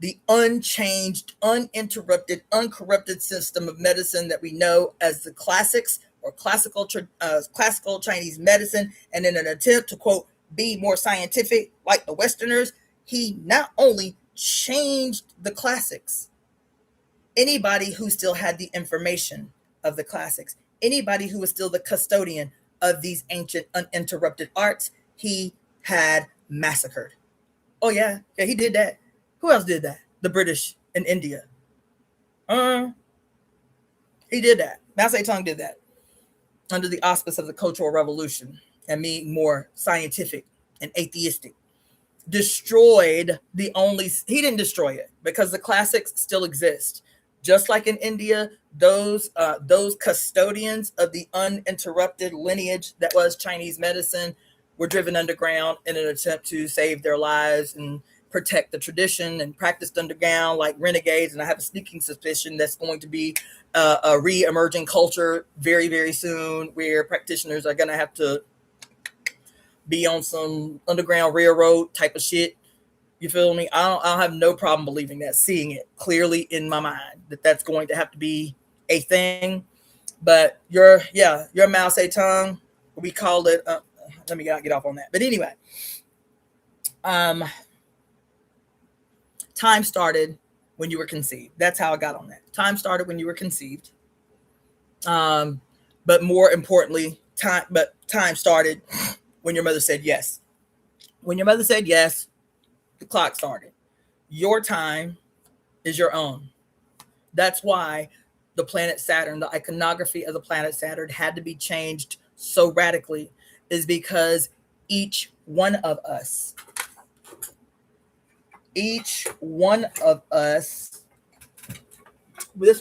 the unchanged, uninterrupted, uncorrupted system of medicine that we know as the classics or classical Chinese medicine. And in an attempt to, quote, be more scientific like the Westerners, he not only changed the classics, anybody who still had the information of the classics, anybody who was still the custodian of these ancient uninterrupted arts, he had massacred. Oh yeah, he did that. Who else did that? The British in India. He did that. Mao Zedong did that under the auspice of the Cultural Revolution and being more scientific and atheistic. Destroyed the only, he didn't destroy it because the classics still exist. Just like in India, those custodians of the uninterrupted lineage that was Chinese medicine were driven underground in an attempt to save their lives and protect the tradition, and practiced underground like renegades. And I have a sneaking suspicion that's going to be a re-emerging culture very, very soon, where practitioners are going to have to be on some underground railroad type of shit. You feel me? I'll have no problem believing that, seeing it clearly in my mind that that's going to have to be a thing. But your Mao Zedong, we called it. Let me get off on that. But anyway, time started when you were conceived. That's how I got on that. Time started when you were conceived. But more importantly, time started when your mother said yes. When your mother said yes, the clock started. Your time is your own. That's why the planet Saturn, the iconography of the planet Saturn had to be changed so radically, is because each one of us, this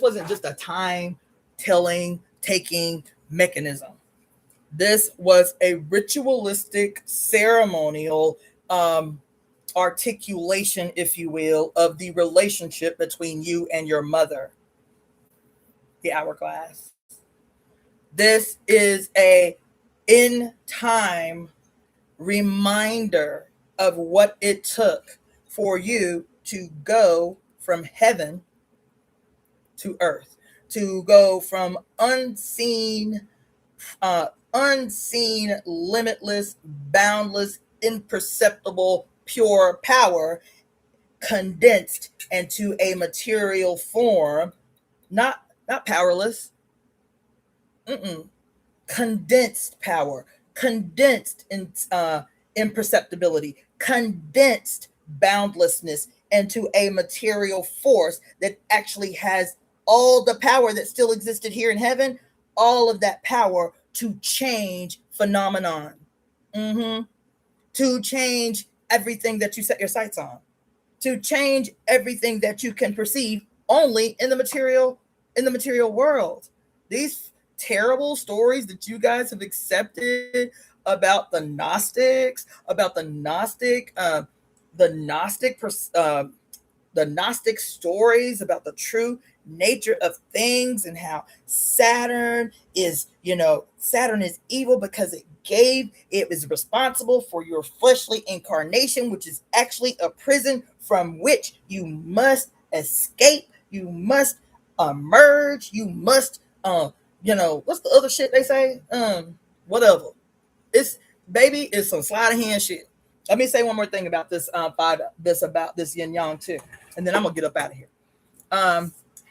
wasn't just a time telling, taking mechanism. This was a ritualistic, ceremonial articulation, if you will, of the relationship between you and your mother. The hourglass. This is a in time reminder of what it took for you to go from heaven to earth, to go from unseen, limitless, boundless, imperceptible, pure power condensed into a material form, not powerless, condensed power, condensed in imperceptibility, condensed boundlessness into a material force that actually has all the power that still existed here in heaven, all of that power to change phenomenon, to change everything that you set your sights on, to change everything that you can perceive only in the material world. These terrible stories that you guys have accepted about the Gnostics, about the Gnostic the Gnostic stories about the true nature of things and how Saturn is evil because it was responsible for your fleshly incarnation, which is actually a prison from which you must escape, you must emerge, you must what's the other shit they say? Whatever. It's baby, it's some sleight of hand shit. Let me say one more thing about this about this yin yang too, and then I'm gonna get up out of here.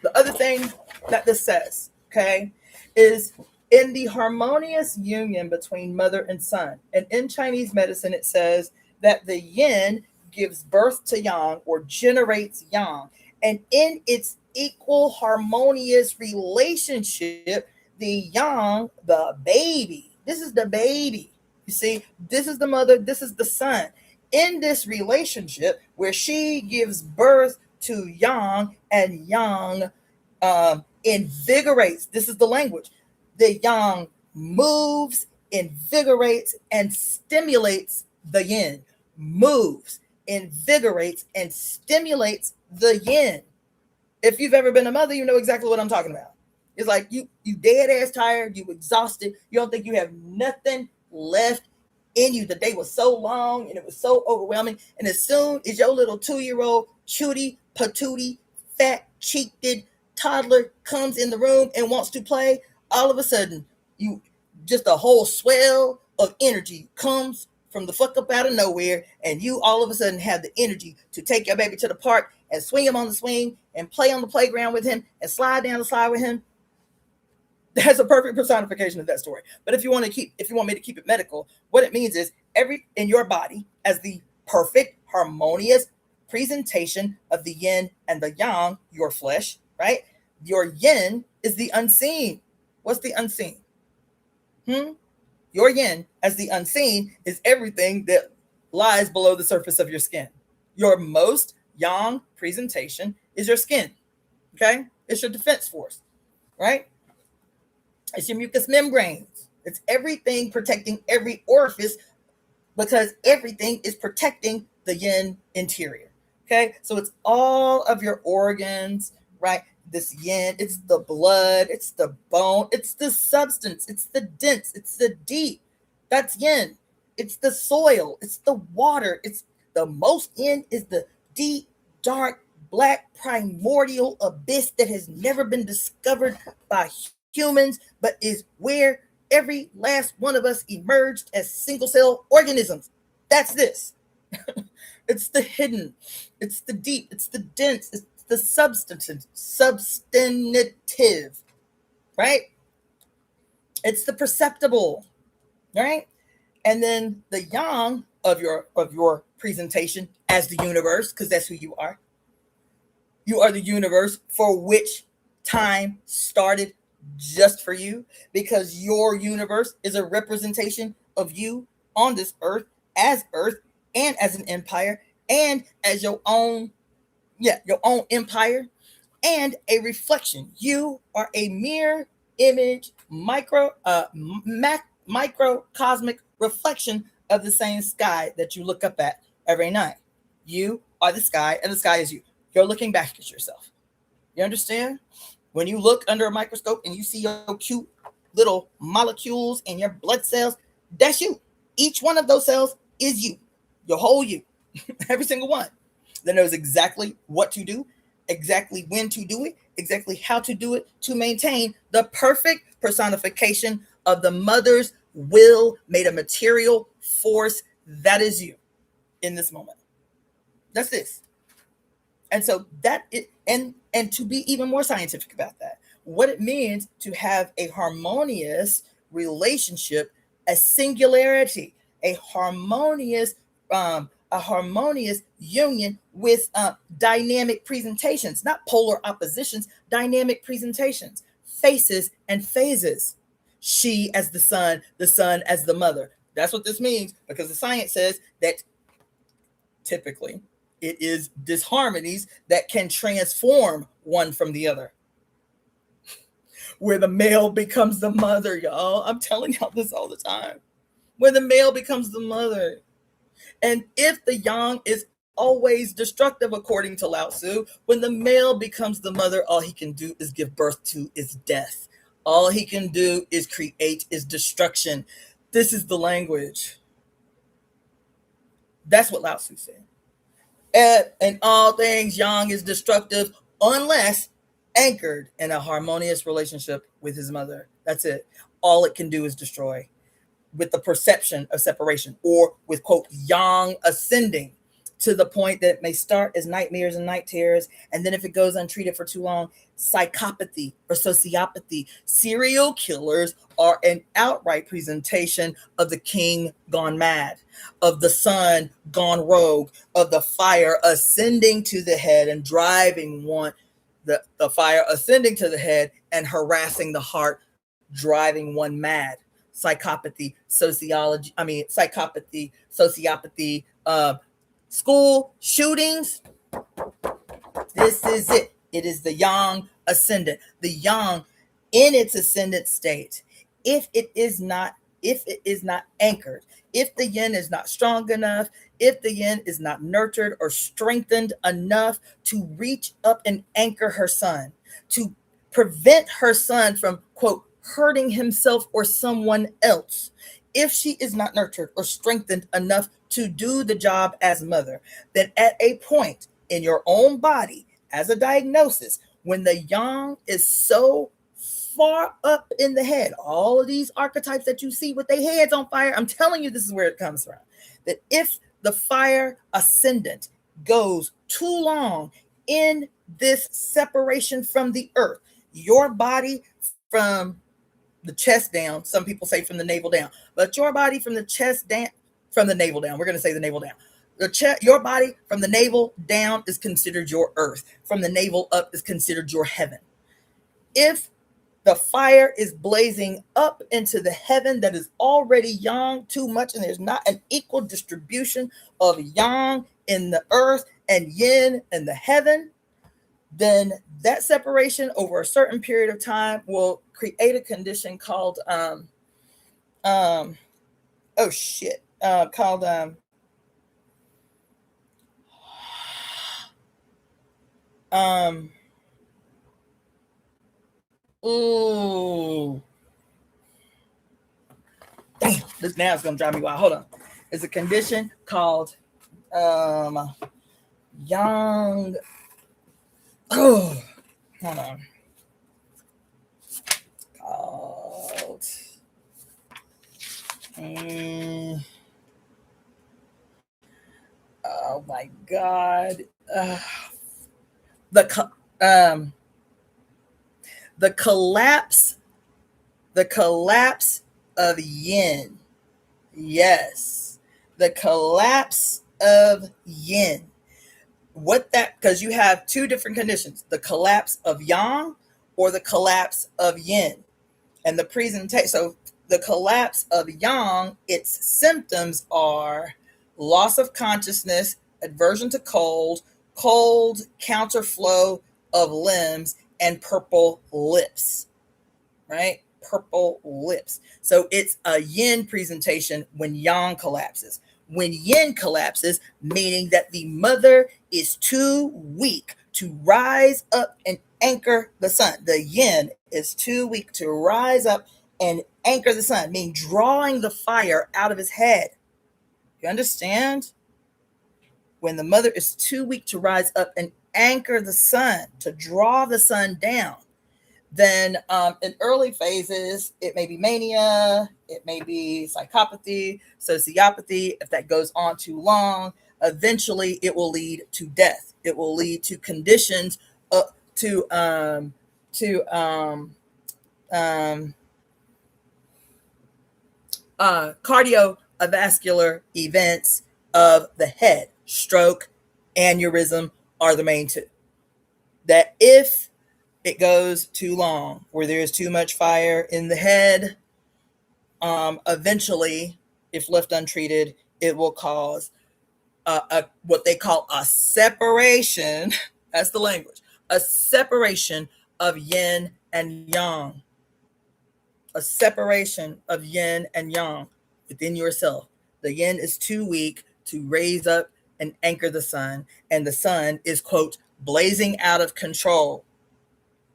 The other thing that this says, okay, is in the harmonious union between mother and son. And in Chinese medicine, it says that the yin gives birth to yang or generates yang. And in its equal harmonious relationship, the yang, the baby, this is the baby. You see, this is the mother, this is the son. In this relationship where she gives birth to yang and yang invigorates, this is the language. The yang moves, invigorates, and stimulates the yin. Moves, invigorates, and stimulates the yin. If you've ever been a mother, you know exactly what I'm talking about. It's like you dead ass tired, you exhausted, you don't think you have nothing left in you. The day was so long and it was so overwhelming. And as soon as your little 2-year-old cutie patootie fat cheeked toddler comes in the room and wants to play, all of a sudden you just a whole swell of energy comes from the fuck up out of nowhere, and you all of a sudden have the energy to take your baby to the park and swing him on the swing and play on the playground with him and slide down the slide with him. That's a perfect personification of that story. But if you want me to keep it medical, what it means is every in your body as the perfect harmonious presentation of the yin and the yang, your flesh, right? Your yin is the unseen. What's the unseen? Your yin as the unseen is everything that lies below the surface of your skin. Your most yang presentation is your skin. Okay? It's your defense force, right? It's your mucous membranes. It's everything protecting every orifice because everything is protecting the yin interior. Okay? So it's all of your organs, right? This yin, it's the blood, it's the bone, it's the substance, it's the dense, it's the deep. That's yin. It's the soil, it's the water, it's the most yin is the deep, dark, black, primordial abyss that has never been discovered by humans, but is where every last one of us emerged as single cell organisms. That's this. It's the hidden, it's the deep, it's the dense, it's the substantive, right? It's the perceptible, right? And then the yang of your presentation as the universe, because that's who you are. You are the universe for which time started just for you, because your universe is a representation of you on this earth and as an empire and as your own empire and a reflection. You are a mere image, microcosmic reflection of the same sky that you look up at every night. You are the sky and the sky is you. You're looking back at yourself. You understand? When you look under a microscope and you see your cute little molecules in your blood cells, that's you. Each one of those cells is you. Your whole you. Every single one. That knows exactly what to do, exactly when to do it, exactly how to do it to maintain the perfect personification of the mother's will made a material force that is you in this moment. That's this. And so that it and to be even more scientific about that, what it means to have a harmonious relationship, a singularity, a harmonious union with dynamic presentations, not polar oppositions, dynamic presentations, faces and phases. She as the son as the mother. That's what this means, because the science says that typically it is disharmonies that can transform one from the other. Where the male becomes the mother, y'all. I'm telling y'all this all the time. Where the male becomes the mother. And if the yang is always destructive, according to Lao Tzu. When the male becomes the mother, all he can do is give birth to is death. All he can do is create is destruction. This is the language. That's what Lao Tzu said. And all things yang is destructive unless anchored in a harmonious relationship with his mother. That's it. All it can do is destroy with the perception of separation, or with, quote, yang ascending to the point that it may start as nightmares and night terrors, and then if it goes untreated for too long, psychopathy or sociopathy. Serial killers are an outright presentation of the king gone mad, of the sun gone rogue, of the fire ascending to the head and driving one, the fire ascending to the head and harassing the heart, driving one mad. Psychopathy, sociopathy, school shootings. This is it. It is the yang ascendant. The yang in its ascendant state. If it is not anchored, if the yin is not strong enough, if the yin is not nurtured or strengthened enough to reach up and anchor her son, to prevent her son from, quote, hurting himself or someone else, if she is not nurtured or strengthened enough to do the job as mother, then at a point in your own body, as a diagnosis, when the yang is so far up in the head, all of these archetypes that you see with their heads on fire, I'm telling you, this is where it comes from. That if the fire ascendant goes too long in this separation from the earth, your body from the chest down, some people say from the navel down, but your body from the chest down, from the navel down, we're going to say the navel down. Your body from the navel down is considered your earth. From the navel up is considered your heaven. If the fire is blazing up into the heaven that is already yang too much, and there's not an equal distribution of yang in the earth and yin in the heaven, then that separation over a certain period of time will create a condition called ooh, damn, this now is gonna drive me wild. Hold on. It's a condition called yang. Oh, hold on. Called oh my God. The collapse of yin. Yes, the collapse of yin. What that, because you have two different conditions, the collapse of yang or the collapse of yin. And the presentation, so the collapse of yang, its symptoms are loss of consciousness, aversion to cold counterflow of limbs, and purple lips, right? Purple lips. So it's a yin presentation when yang collapses. When yin collapses, meaning that the mother is too weak to rise up and anchor the sun. The yin is too weak to rise up and anchor the sun, meaning drawing the fire out of his head. You understand? When the mother is too weak to rise up and anchor the sun, to draw the sun down, then in early phases, it may be mania, it may be psychopathy, sociopathy. If that goes on too long, eventually it will lead to death. It will lead to conditions cardiovascular events of the head. Stroke, aneurysm are the main two. That if it goes too long, where there is too much fire in the head, eventually, if left untreated, it will cause what they call a separation. That's the language. A separation of yin and yang. A separation of yin and yang within yourself. The yin is too weak to raise up and anchor the sun. And the sun is, quote, blazing out of control.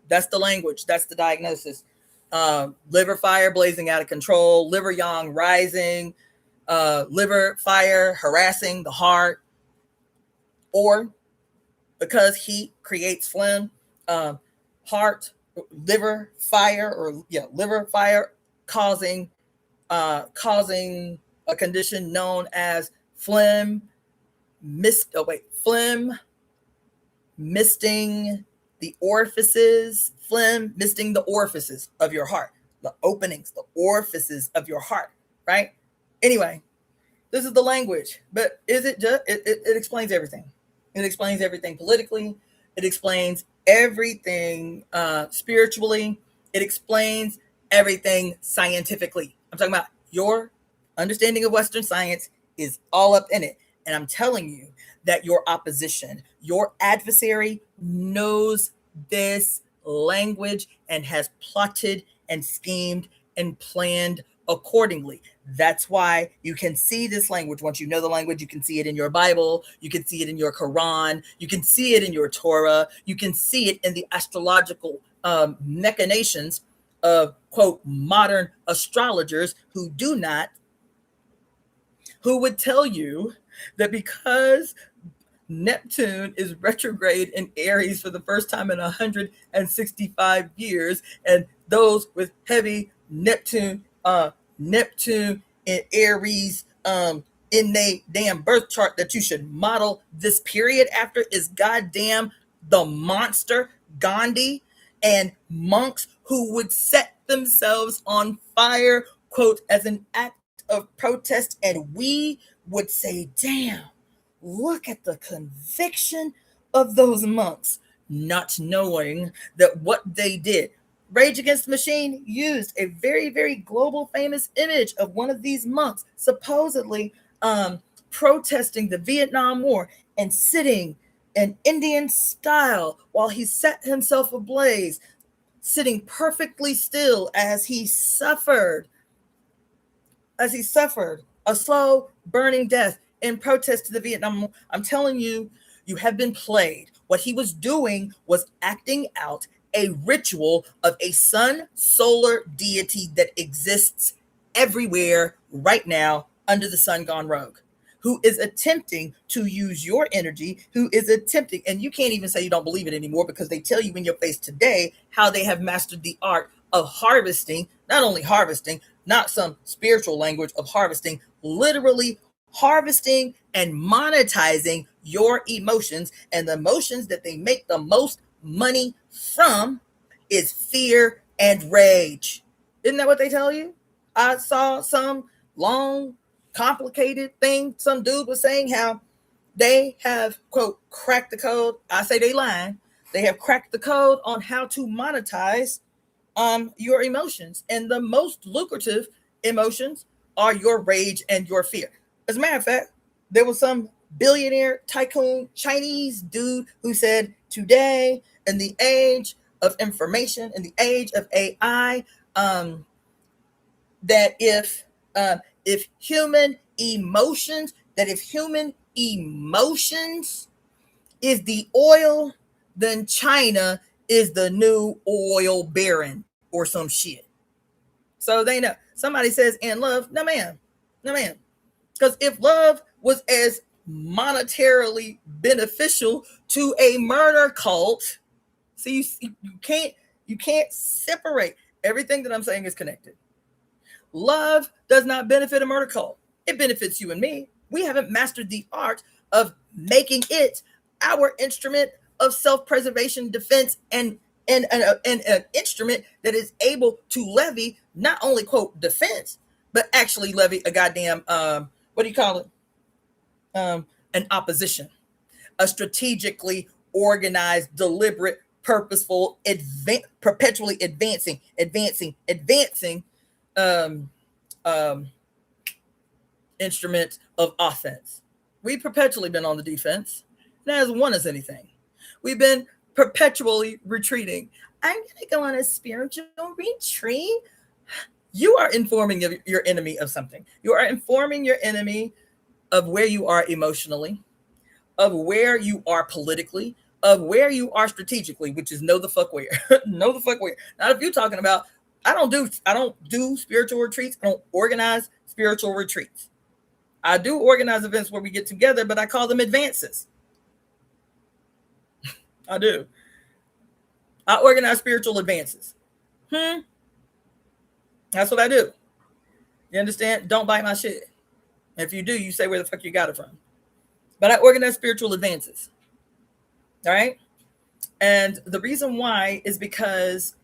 That's the language. That's the diagnosis. Liver fire blazing out of control, liver yang rising, liver fire harassing the heart, or because heat creates phlegm, heart, liver fire, liver fire causing a condition known as phlegm misting the orifices, phlegm misting the orifices of your heart, the openings, the orifices of your heart, right? Anyway, this is the language, but is it just, it explains everything. It explains everything politically. It explains everything spiritually. It explains everything scientifically. I'm talking about your understanding of Western science is all up in it. And I'm telling you that your opposition, your adversary knows this language and has plotted and schemed and planned accordingly. That's why you can see this language. Once you know the language, you can see it in your Bible, you can see it in your Quran, you can see it in your Torah, you can see it in the astrological machinations of, quote, modern astrologers who would tell you that because Neptune is retrograde in Aries for the first time in 165 years, and those with heavy Neptune in Aries in a damn birth chart that you should model this period after is goddamn the monster Gandhi and monks who would set themselves on fire, quote, as an act of protest. And we would say, damn, look at the conviction of those monks, not knowing that what they did. Rage Against the Machine used a very, very global famous image of one of these monks supposedly protesting the Vietnam War and sitting in Indian style while he set himself ablaze, sitting perfectly still as he suffered a slow burning death in protest to the Vietnam War. I'm telling you, you have been played. What he was doing was acting out a ritual of a sun solar deity that exists everywhere right now under the sun gone rogue, who is attempting to use your energy, who is attempting, and you can't even say you don't believe it anymore because they tell you in your face today how they have mastered the art of harvesting, not only harvesting, not some spiritual language of harvesting, literally harvesting and monetizing your emotions. And the emotions that they make the most money from is fear and rage. Isn't that what they tell you? I saw some long, complicated thing. Some dude was saying how they have, quote, cracked the code. I say they lying. They have cracked the code on how to monetize your emotions. And the most lucrative emotions are your rage and your fear. As a matter of fact, there was some billionaire tycoon Chinese dude who said today, in the age of information, in the age of AI, that if human emotions is the oil, then China is the new oil baron or some shit. So they know. Somebody says, and love, no ma'am. Because if love was as monetarily beneficial to a murder cult, see, you can't separate. Everything that I'm saying is connected. Love does not benefit a murder cult. It benefits you and me. We haven't mastered the art of making it our instrument of self-preservation, defense, and an instrument that is able to levy not only, quote, defense, but actually levy a goddamn what do you call it? An opposition, a strategically organized, deliberate, purposeful, perpetually advancing instrument of offense. We've perpetually been on the defense. That hasn't won us anything. We've been perpetually retreating. I'm going to go on a spiritual retreat. You are informing your enemy of something. You are informing your enemy of where you are emotionally. of where you are politically, of where you are strategically, which is know the fuck where. Know the fuck where. Not if you're talking about, I don't do spiritual retreats. I don't organize spiritual retreats. I do organize events where we get together, but I call them advances. I do. I organize spiritual advances. That's what I do. You understand? Don't bite my shit. If you do, you say where the fuck you got it from. But I organize spiritual advances. All right. And the reason why is because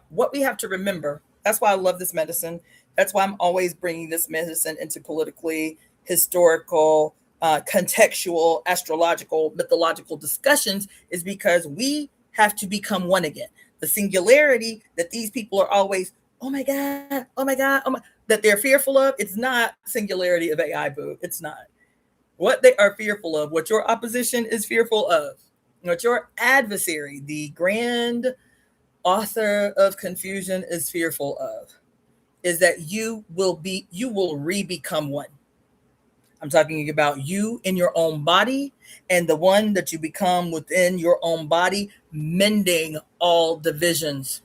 what we have to remember, that's why I love this medicine. That's why I'm always bringing this medicine into politically, historical, contextual, astrological, mythological discussions, is because we have to become one again. The singularity that these people are always, oh my God, oh my God, oh my, that they're fearful of, it's not singularity of AI, boo. It's not. What they are fearful of, what your opposition is fearful of, what your adversary, the grand author of confusion, is fearful of, is that you will re-become one. I'm talking about you in your own body and the one that you become within your own body, mending all divisions,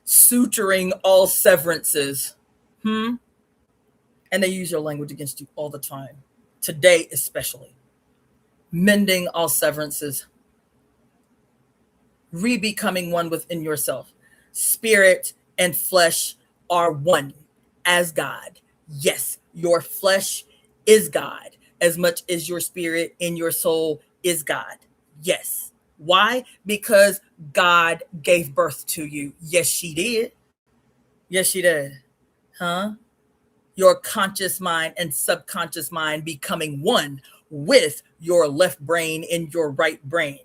suturing all severances. And they use your language against you all the time. Today, especially. Mending all severances. Re-becoming one within yourself. Spirit and flesh are one as God. Yes, your flesh is God as much as your spirit and your soul is God. Yes. Why? Because God gave birth to you. Yes, she did. Yes, she did. Huh? Your conscious mind and subconscious mind becoming one with your left brain and your right brain.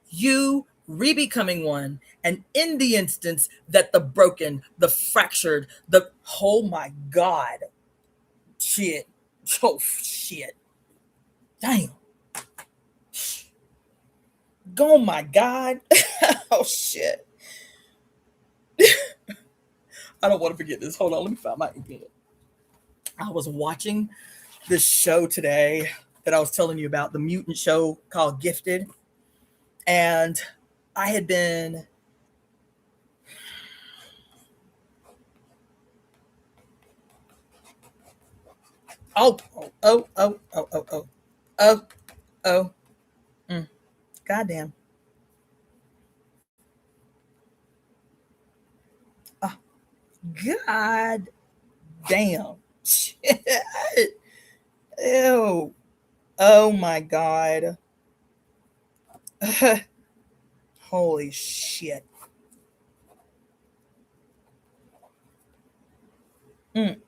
You re-becoming one, and in the instance that the broken, the fractured, the, oh my God, shit, oh shit, damn, oh my God, oh shit, I don't want to forget this. Hold on, let me find my event. I was watching this show today that I was telling you about, the mutant show called Gifted, and I had been oh. Goddamn. Oh, God damn. Shit. Ew. Oh my God. Holy shit. Mm-mm.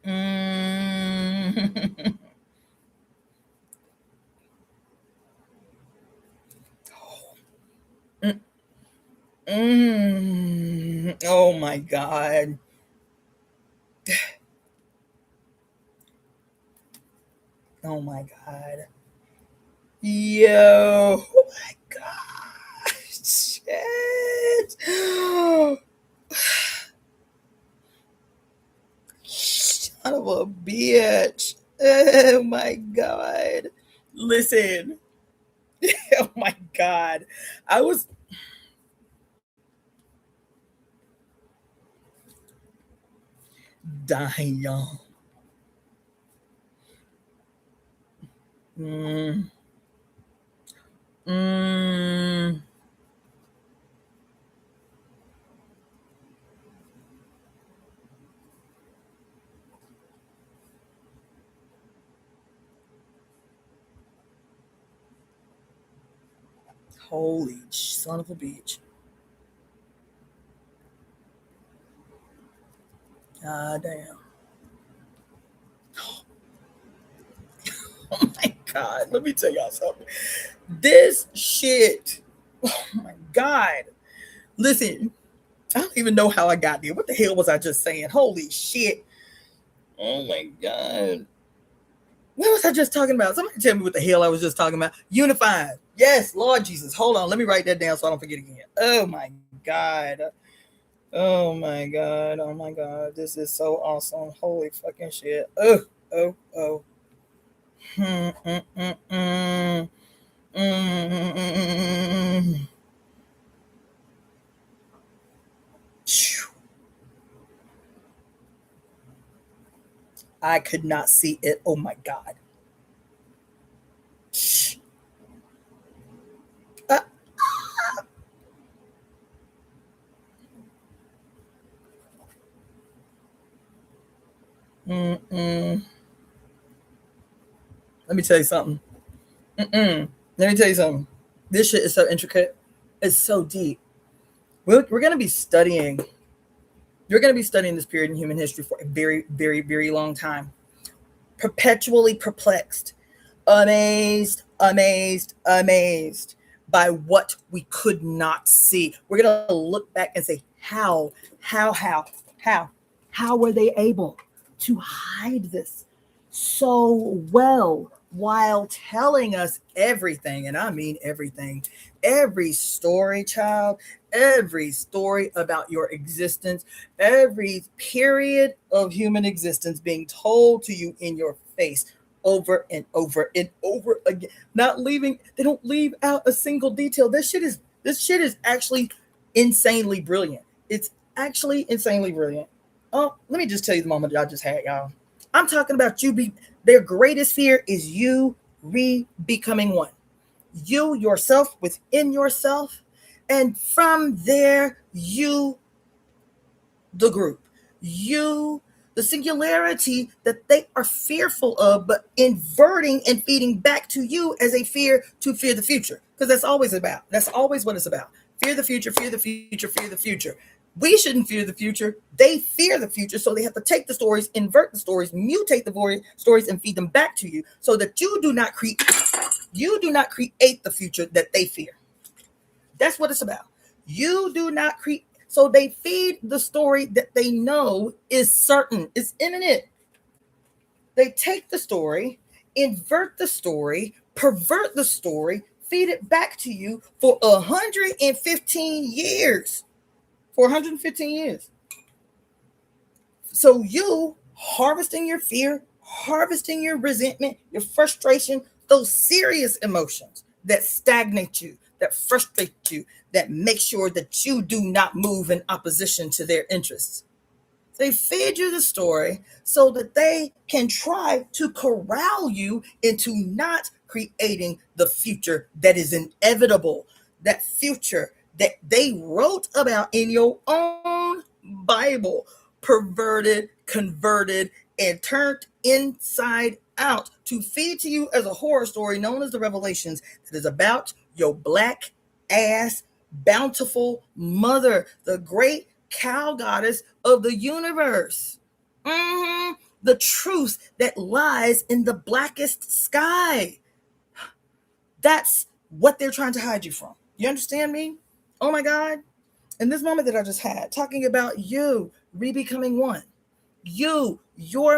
Mm-mm. Oh my God. Oh my God. Yo. Oh my God. Shit. Son of a bitch. Oh my God. Listen. Oh my God. I was dying, y'all. Mm. Mm. Holy son of a bitch. God damn. Oh my God. Let me tell y'all something. This shit. Oh my God. Listen, I don't even know how I got there. What the hell was I just saying? Holy shit. Oh my God. What was I just talking about? Somebody tell me what the hell I was just talking about. Unified. Yes, Lord Jesus. Hold on. Let me write that down so I don't forget again. Oh my God. Oh my God. Oh my God. This is so awesome. Holy fucking shit. Oh, oh, oh. Mm, mm, mm, mm. Mm. I could not see it. Oh my God. Uh, mm. Let me tell you something. Let me tell you something. This shit is so intricate. It's so deep. We're going to be studying. You're going to be studying this period in human history for a very, very, very long time. Perpetually perplexed, amazed, amazed, amazed by what we could not see. We're going to look back and say, how, how, how were they able to hide this so well while telling us everything? And I mean everything. Every story, child, every story about your existence, every period of human existence being told to you in your face over and over and over again, not leaving, they don't leave out a single detail. This shit is actually insanely brilliant. It's actually insanely brilliant. Oh, let me just tell you the moment that I just had, y'all. I'm talking about their greatest fear is you becoming one. You yourself within yourself. And from there, you the group. You, the singularity that they are fearful of, but inverting and feeding back to you as a fear to fear the future. Because that's always what it's about. Fear the future, fear the future, fear the future. We shouldn't fear the future. They fear the future. So they have to take the stories, invert the stories, mutate the stories, and feed them back to you so that you do not create the future that they fear. That's what it's about. You do not create. So they feed the story that they know is certain, is imminent. They take the story, invert the story, pervert the story, feed it back to you for 115 years. For 115 years. So you harvesting your fear, harvesting your resentment, your frustration, those serious emotions that stagnate you, that frustrate you, that make sure that you do not move in opposition to their interests. They feed you the story so that they can try to corral you into not creating the future that is inevitable, that future that they wrote about in your own Bible, perverted, converted, and turned inside out to feed to you as a horror story known as the Revelations that is about your black ass bountiful mother, the great cow goddess of the universe. The truth that lies in the blackest sky. That's what they're trying to hide you from. You understand me? Oh my God. In this moment that I just had, talking about you re-becoming one, your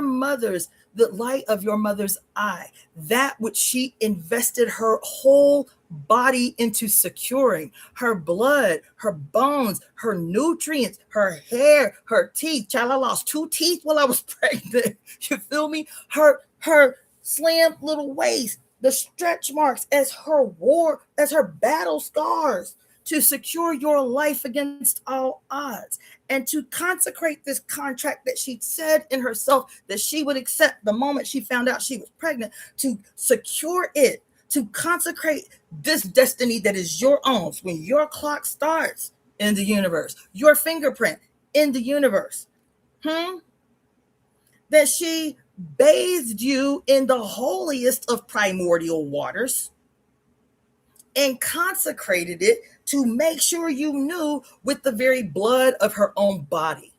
mother's, the light of your mother's eye, that which she invested her whole body into securing, her blood, her bones, her nutrients, her hair, her teeth. Child, I lost 2 teeth while I was pregnant. You feel me? Her slim little waist, the stretch marks as her battle scars to secure your life against all odds and to consecrate this contract that she said in herself that she would accept the moment she found out she was pregnant, to secure it, to consecrate this destiny that is your own. When your clock starts in the universe, your fingerprint in the universe, that she bathed you in the holiest of primordial waters and consecrated it to make sure you knew with the very blood of her own body.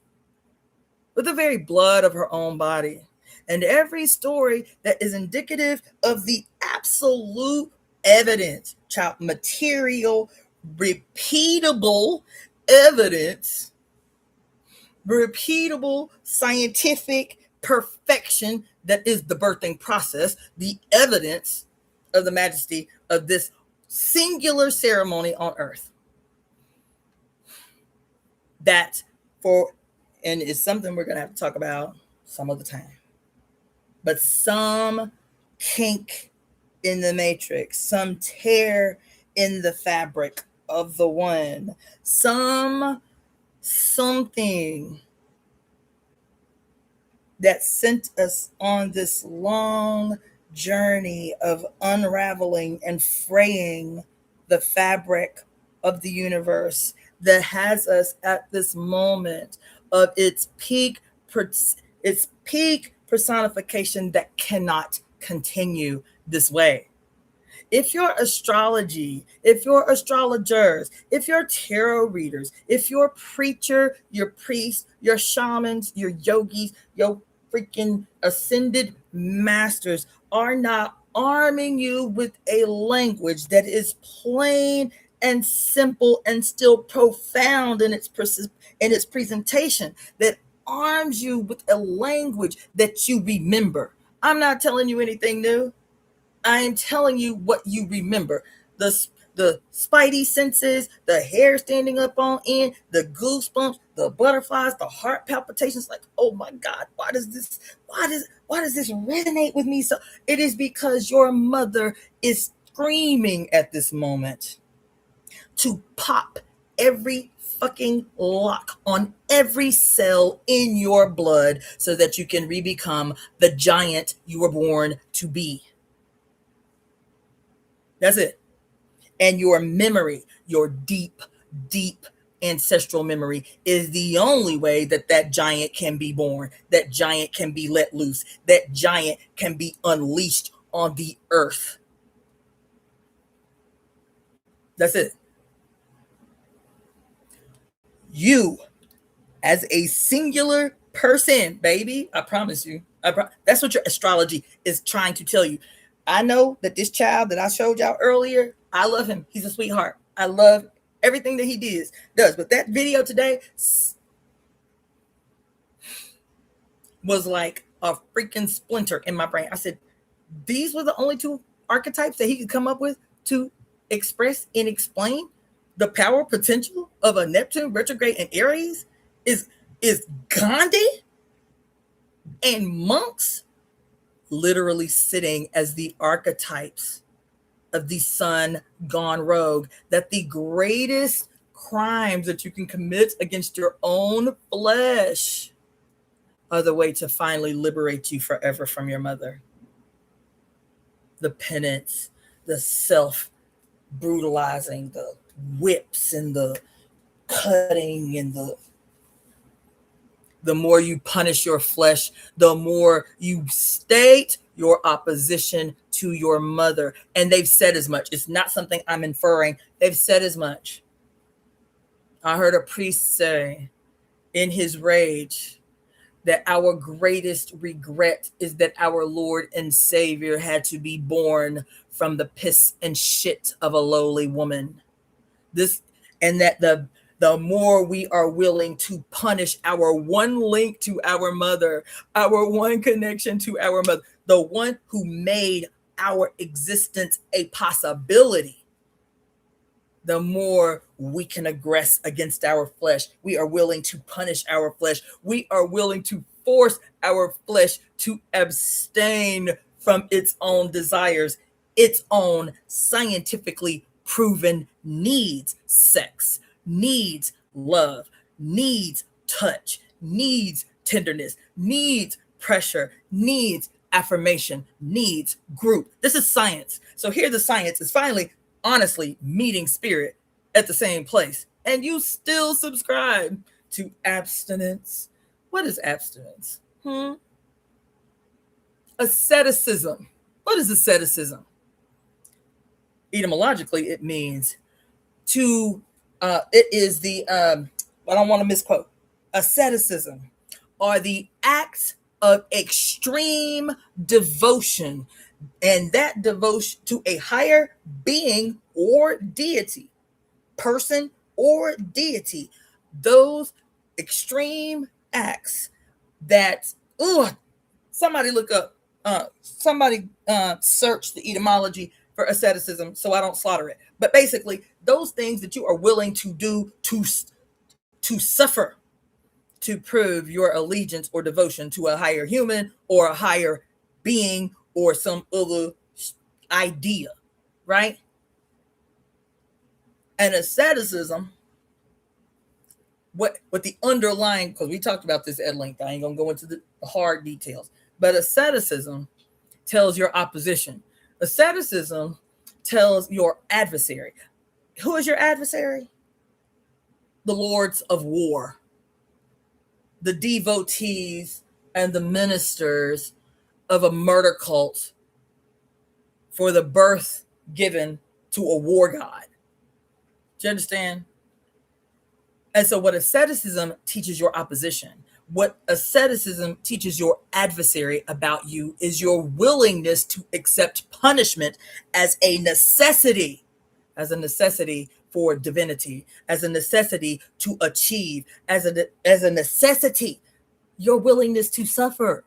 With the very blood of her own body. And every story that is indicative of the absolute evidence, child, material, repeatable evidence, repeatable scientific perfection that is the birthing process, the evidence of the majesty of this singular ceremony on earth. That for, and it's something we're going to have to talk about some other time. But some kink in the matrix, some tear in the fabric of the one, something that sent us on this long journey of unraveling and fraying the fabric of the universe, that has us at this moment of its peak personification that cannot continue this way. If your astrology, if your astrologers, if your tarot readers, if your preacher, your priest, your shamans, your yogis, your freaking ascended masters are not arming you with a language that is plain and simple and still profound in its presentation, that arms you with a language that you remember. I'm not telling you anything new. I am telling you what you remember. The spidey senses, the hair standing up on end, the goosebumps, the butterflies, the heart palpitations. Like, oh my God, why does this resonate with me? So it is because your mother is screaming at this moment to pop every fucking lock on every cell in your blood so that you can re-become the giant you were born to be. That's it. And your memory, your deep, deep ancestral memory, is the only way that that giant can be born, that giant can be let loose, that giant can be unleashed on the earth. That's it. You, as a singular person, baby, I promise you. That's what your astrology is trying to tell you. I know that this child that I showed y'all earlier, I love him. He's a sweetheart. I love everything that he does. But that video today was like a freaking splinter in my brain. I said, these were the only two archetypes that he could come up with to express and explain the power potential of a Neptune retrograde in Aries is Gandhi and monks literally sitting as the archetypes of the sun gone rogue, that the greatest crimes that you can commit against your own flesh are the way to finally liberate you forever from your mother. The penance, the self-brutalizing, the whips and the cutting, and the more you punish your flesh, the more you state your opposition to your mother. And they've said as much. It's not something I'm inferring. They've said as much. I heard a priest say in his rage that our greatest regret is that our Lord and Savior had to be born from the piss and shit of a lowly woman. And that the more we are willing to punish our one link to our mother, our one connection to our mother, the one who made our existence a possibility, the more we can aggress against our flesh. We are willing to punish our flesh. We are willing to force our flesh to abstain from its own desires, its own scientifically proven needs: sex, needs love, needs touch, needs tenderness, needs pressure, needs affirmation, needs group. This is science. So here the science is finally honestly meeting spirit at the same place. And you still subscribe to abstinence. What is abstinence? Asceticism. What is asceticism? Etymologically, it means it is the, I don't want to misquote. Asceticism are the acts of extreme devotion, and that devotion to a higher being or deity, person or deity, those extreme acts that, somebody look up, search the etymology for asceticism so I don't slaughter it. But basically, those things that you are willing to do to suffer to prove your allegiance or devotion to a higher human or a higher being or some other idea, right? And asceticism, what the underlying, because we talked about this at length, I ain't gonna go into the hard details, but asceticism tells your opposition. Asceticism tells your adversary. Who is your adversary? The lords of war, the devotees and the ministers of a murder cult for the birth given to a war god. Do you understand? And so what asceticism teaches your opposition, what asceticism teaches your adversary about you is your willingness to accept punishment as a necessity for divinity, as a necessity to achieve, as a necessity, your willingness to suffer.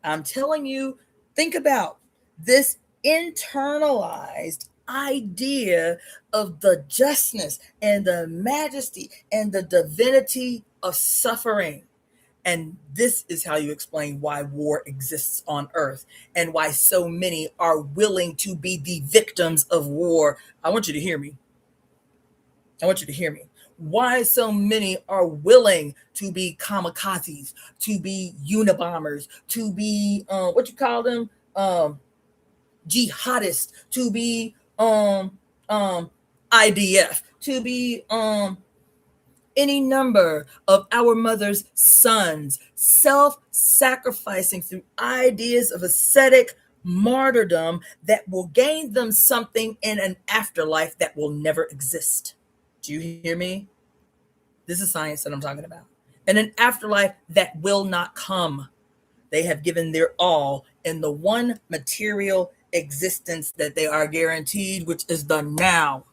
I'm telling you, think about this internalized idea of the justness and the majesty and the divinity of suffering. And this is how you explain why war exists on earth and why so many are willing to be the victims of war. I want you to hear me. I want you to hear me. Why so many are willing to be kamikazes, to be Unabombers, to be what you call them, jihadists, to be IDF, to be any number of our mother's sons, self-sacrificing through ideas of ascetic martyrdom that will gain them something in an afterlife that will never exist. Do you hear me? This is science that I'm talking about. In an afterlife that will not come. They have given their all in the one material existence that they are guaranteed, which is the now.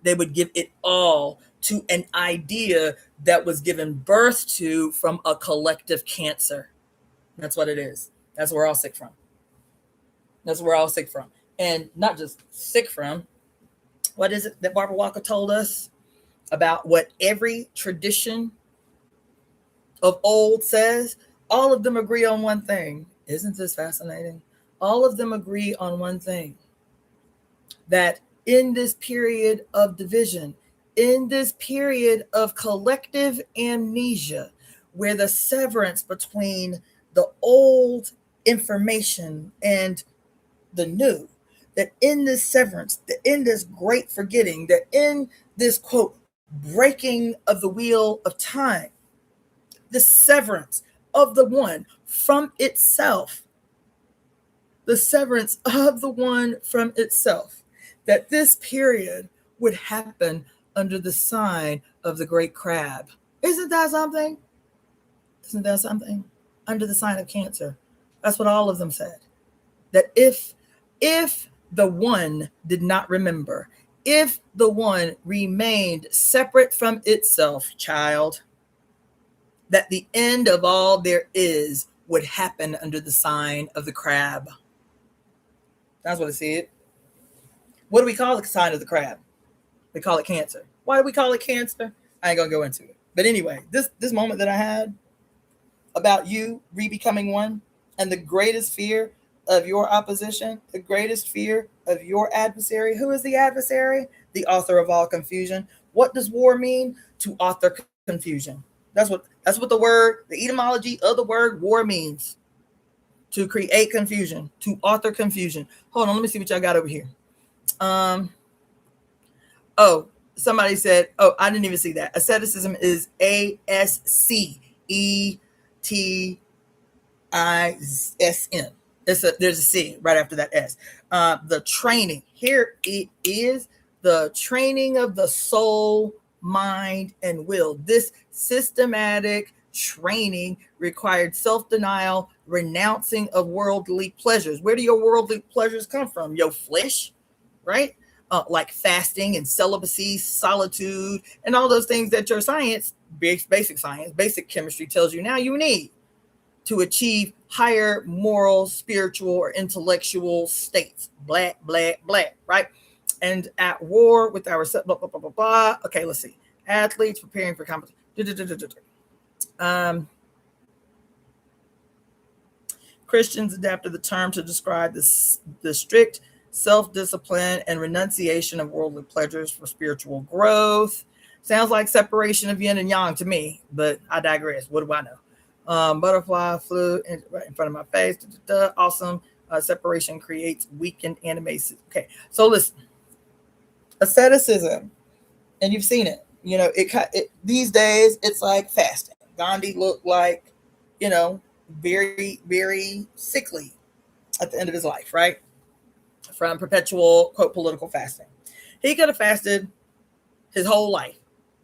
They would give it all to an idea that was given birth to from a collective cancer. That's what it is. That's where we're all sick from. That's where we're all sick from. And not just sick from, what is it that Barbara Walker told us about what every tradition of old says? All of them agree on one thing. Isn't this fascinating? All of them agree on one thing, that in this period of division, in this period of collective amnesia, where the severance between the old information and the new, that in this severance, that in this great forgetting, that in this, quote, breaking of the wheel of time, the severance of the one from itself, the severance of the one from itself, that this period would happen under the sign of the great crab. Isn't that something? Isn't that something? Under the sign of Cancer. That's what all of them said. That if the one did not remember, if the one remained separate from itself, child, that the end of all there is would happen under the sign of the crab. That's what it said. What do we call the sign of the crab? We call it Cancer. Why do we call it Cancer? I ain't gonna go into it. But anyway, this moment that I had about you re-becoming one, and the greatest fear of your opposition, the greatest fear of your adversary. Who is the adversary? The author of all confusion. What does war mean? To author confusion. That's what the word, the etymology of the word war means. To create confusion, to author confusion. Hold on, let me see what y'all got over here. Oh, somebody said, oh, I didn't even see that. Asceticism is ASCETISM. There's a C right after that S. The training. Here it is, the training of the soul, mind, and will. This systematic training required self-denial, renouncing of worldly pleasures. Where do your worldly pleasures come from? Your flesh, right? Like fasting and celibacy, solitude, and all those things that your science, basic science, basic chemistry tells you now you need to achieve higher moral, spiritual, or intellectual states. Blah, blah, blah, right? And at war with ourselves, blah, blah, blah, blah, blah. Okay, let's see. Athletes preparing for competition. Christians adapted the term to describe the strict self-discipline and renunciation of worldly pleasures for spiritual growth. Sounds like separation of yin and yang to me, but I digress. What do I know? Butterfly flew right in front of my face. Awesome. Separation creates weakened animation. Okay, so listen. Asceticism, and you've seen it. You know, it these days it's like fasting. Gandhi looked like, very, very sickly at the end of his life, right? From perpetual, quote, political fasting. He could have fasted his whole life.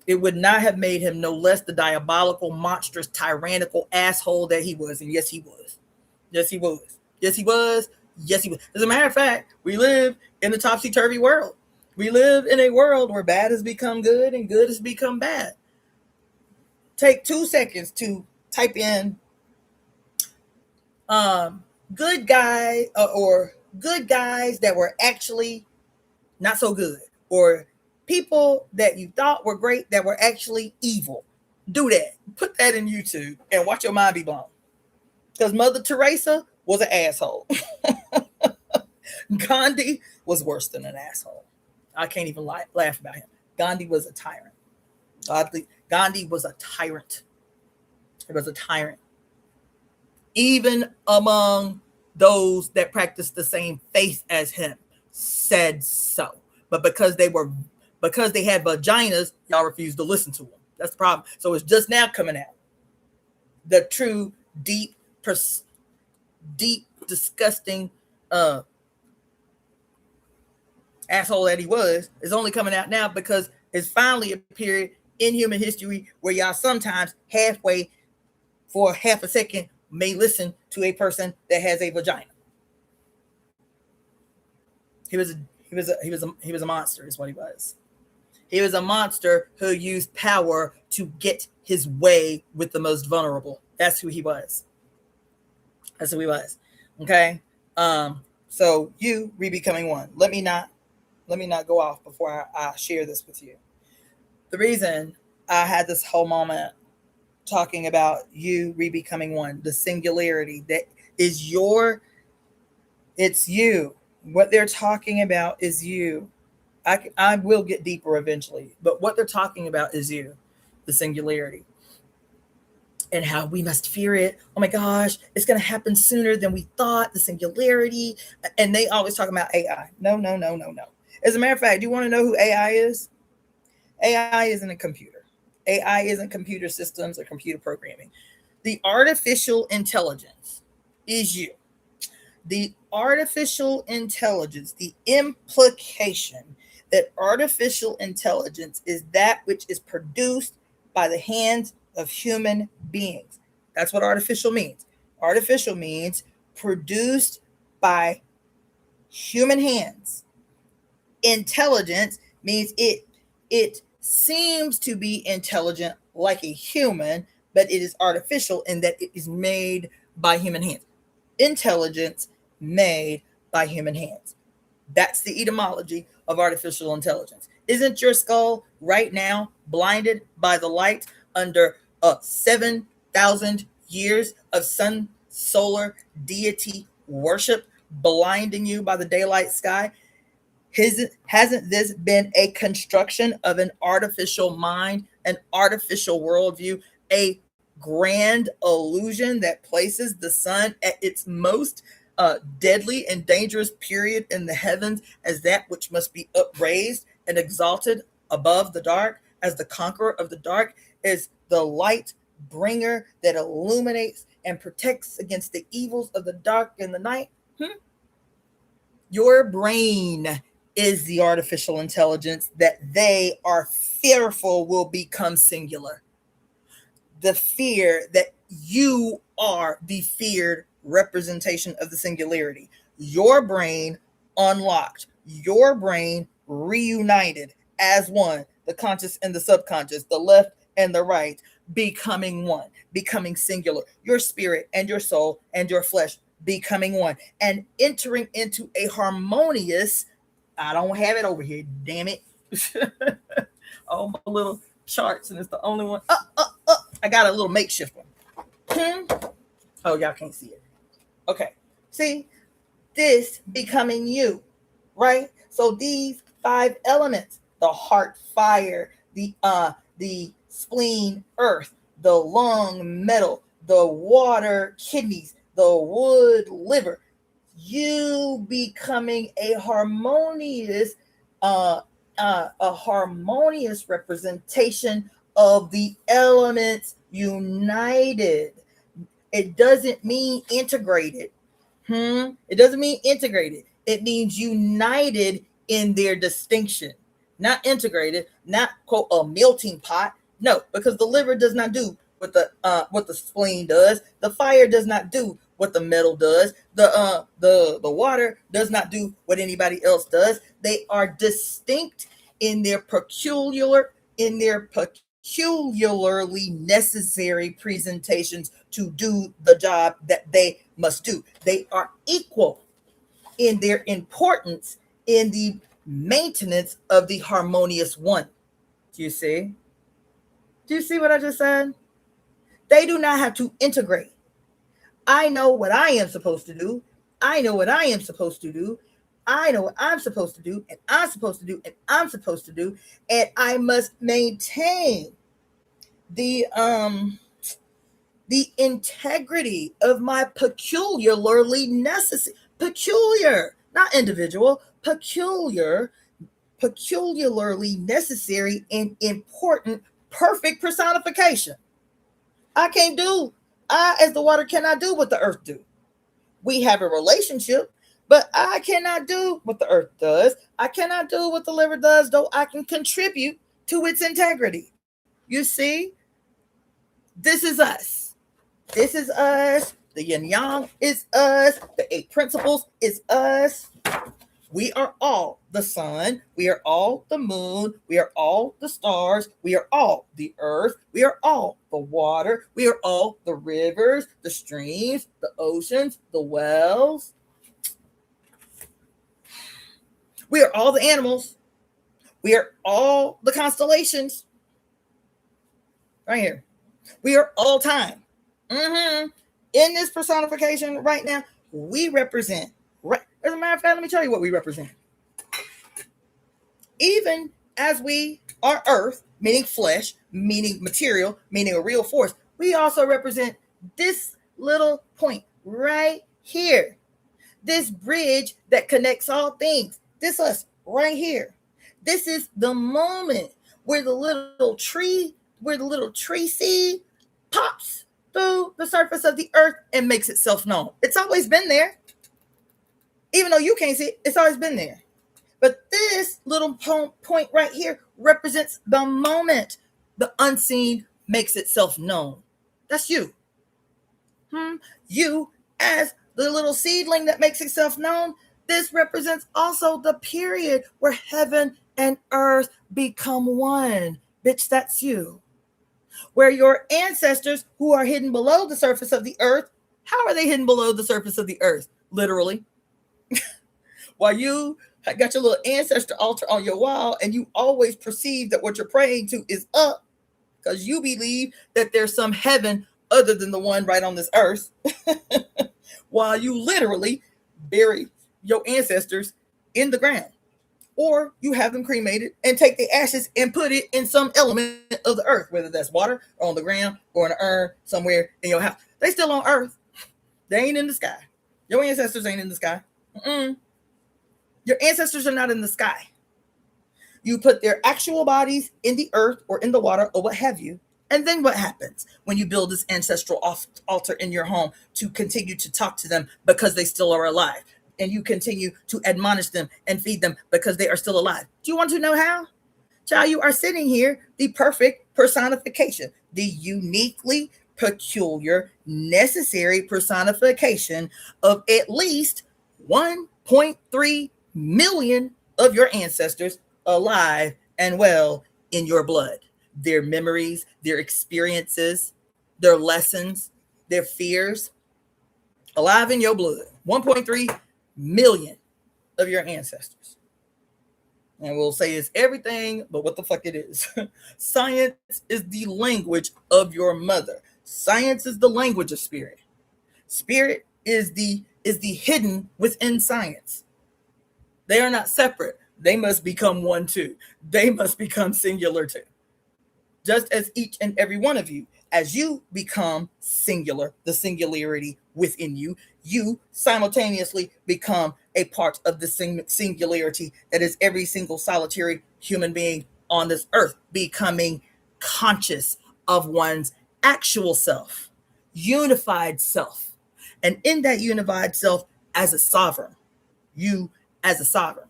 It would not have made him no less the diabolical, monstrous, tyrannical asshole that he was. And yes, he was. Yes, he was. Yes, he was. Yes, he was. As a matter of fact, we live in a topsy-turvy world. We live in a world where bad has become good and good has become bad. Take 2 seconds to type in good guy or good guys that were actually not so good, or people that you thought were great that were actually evil. Do that. Put that in YouTube and watch your mind be blown. Because Mother Teresa was an asshole. Gandhi was worse than an asshole. I can't even laugh about him. Gandhi was a tyrant. Gandhi was a tyrant. He was a tyrant. Even among those that practiced the same faith as him said so. But because they had vaginas, y'all refused to listen to them. That's the problem. So it's just now coming out. The true, deep, disgusting asshole that he was is only coming out now because it's finally a period in human history where y'all sometimes halfway for half a second may listen to a person that has a vagina. He was a monster, is what he was. He was a monster who used power to get his way with the most vulnerable. That's who he was. That's who he was. Okay. So you re-becoming one. Let me not go off before I share this with you. The reason I had this whole moment talking about you re-becoming one, the singularity that is it's you. What they're talking about is you. I will get deeper eventually, but what they're talking about is you, the singularity, and how we must fear it. Oh my gosh, it's going to happen sooner than we thought, the singularity. And they always talk about AI. No. As a matter of fact, do you want to know who AI is? AI isn't a computer. AI isn't computer systems or computer programming. The artificial intelligence is you. The artificial intelligence, the implication that artificial intelligence is that which is produced by the hands of human beings. That's what artificial means. Artificial means produced by human hands. Intelligence means it seems to be intelligent like a human, but it is artificial in that it is made by human hands. Intelligence made by human hands. That's the etymology of artificial intelligence. Isn't your skull right now blinded by the light under 7,000 years of sun, solar, deity worship, blinding you by the daylight sky? Hasn't this been a construction of an artificial mind, an artificial worldview, a grand illusion that places the sun at its most deadly and dangerous period in the heavens as that which must be upraised and exalted above the dark, as the conqueror of the dark, is the light bringer that illuminates and protects against the evils of the dark in the night? Your brain is the artificial intelligence that they are fearful will become singular. The fear that you are the feared representation of the singularity. Your brain unlocked, your brain reunited as one, the conscious and the subconscious, the left and the right, becoming one, becoming singular. Your spirit and your soul and your flesh becoming one and entering into a harmonious, I don't have it over here, damn it. All my little charts, and it's the only one. I got a little makeshift one. Oh, y'all can't see it. Okay. See, this becoming you, right? So these 5 elements, the heart, fire, the spleen, earth, the lung, metal, the water, kidneys, the wood, liver, you becoming uh, a harmonious representation of the elements united. It doesn't mean integrated. It doesn't mean integrated. It means united in their distinction, not integrated, not quote a melting pot. No, because the liver does not do what the spleen does. The fire does not do what the metal does. The water does not do what anybody else does. They are distinct in their peculiarly necessary presentations to do the job that they must do. They are equal in their importance in the maintenance of the harmonious one. Do you see? Do you see what I just said? They do not have to integrate. I know what I am supposed to do. I know what I am supposed to do. I know what I'm supposed to do, and I'm supposed to do, and I'm supposed to do, and I must maintain the integrity of my peculiarly necessary, peculiar, not individual, peculiarly necessary and important perfect personification. I can't do, I as the water cannot do what the earth do. We have a relationship, but I cannot do what the earth does. I cannot do what the liver does, though I can contribute to its integrity. You see, this is us. This is us. The yin yang is us. The 8 principles is us. We are all the sun. We are all the moon. We are all the stars. We are all the earth. We are all the water. We are all the rivers, the streams, the oceans, the wells. We are all the animals. We are all the constellations. Right here. We are all time. In this personification right now, we represent. Right, as a matter of fact, let me tell you what we represent. Even as we are earth, meaning flesh, meaning material, meaning a real force, we also represent this little point right here. This bridge that connects all things. This us right here. This is the moment where the little tree seed pops through the surface of the earth and makes itself known. It's always been there. Even though you can't see it, it's always been there. But this little point right here represents the moment the unseen makes itself known. That's you. You, as the little seedling that makes itself known, this represents also the period where heaven and earth become one. Bitch, that's you. Where your ancestors who are hidden below the surface of the earth, how are they hidden below the surface of the earth? Literally. While you got your little ancestor altar on your wall and you always perceive that what you're praying to is up because you believe that there's some heaven other than the one right on this earth, while you literally bury your ancestors in the ground. Or you have them cremated and take the ashes and put it in some element of the earth, whether that's water or on the ground or in an urn somewhere in your house. They still on earth. They ain't in the sky. Your ancestors ain't in the sky. Your ancestors are not in the sky. You put their actual bodies in the earth or in the water or what have you. And then what happens when you build this ancestral altar in your home to continue to talk to them because they still are alive? And you continue to admonish them and feed them because they are still alive. Do you want to know how? Child, you are sitting here, the perfect personification, the uniquely peculiar, necessary personification of at least 1.3 million of your ancestors alive and well in your blood. Their memories, their experiences, their lessons, their fears, alive in your blood. 1.3 million of your ancestors. And we'll say it's everything, but what the fuck it is. Science is the language of your mother. Science is the language of spirit. Spirit is the hidden within science. They are not separate. They must become one too. They must become singular too. Just as each and every one of you, as you become singular, the singularity within you, you simultaneously become a part of the singularity that is every single solitary human being on this earth, becoming conscious of one's actual self, unified self. And in that unified self, as a sovereign, you as a sovereign,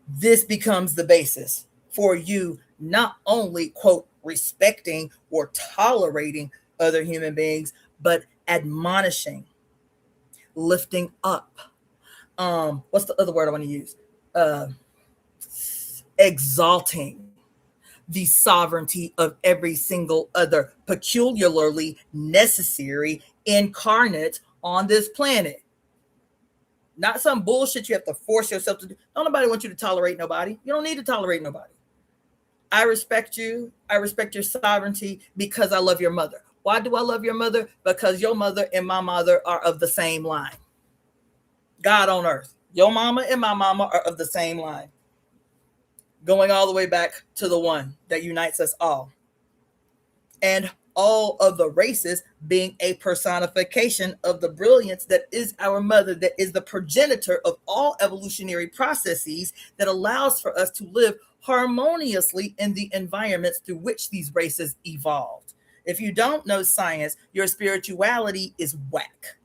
this becomes the basis for you not only, quote, respecting or tolerating other human beings, but admonishing, lifting up. What's the other word I want to use? Exalting the sovereignty of every single other peculiarly necessary incarnate on this planet. Not some bullshit you have to force yourself to do. Don't nobody want you to tolerate nobody. You don't need to tolerate nobody. I respect you. I respect your sovereignty because I love your mother. Why do I love your mother? Because your mother and my mother are of the same line. God on earth. Your mama and my mama are of the same line. Going all the way back to the one that unites us all. And all of the races being a personification of the brilliance that is our mother, that is the progenitor of all evolutionary processes that allows for us to live harmoniously in the environments through which these races evolved. If you don't know science, your spirituality is whack.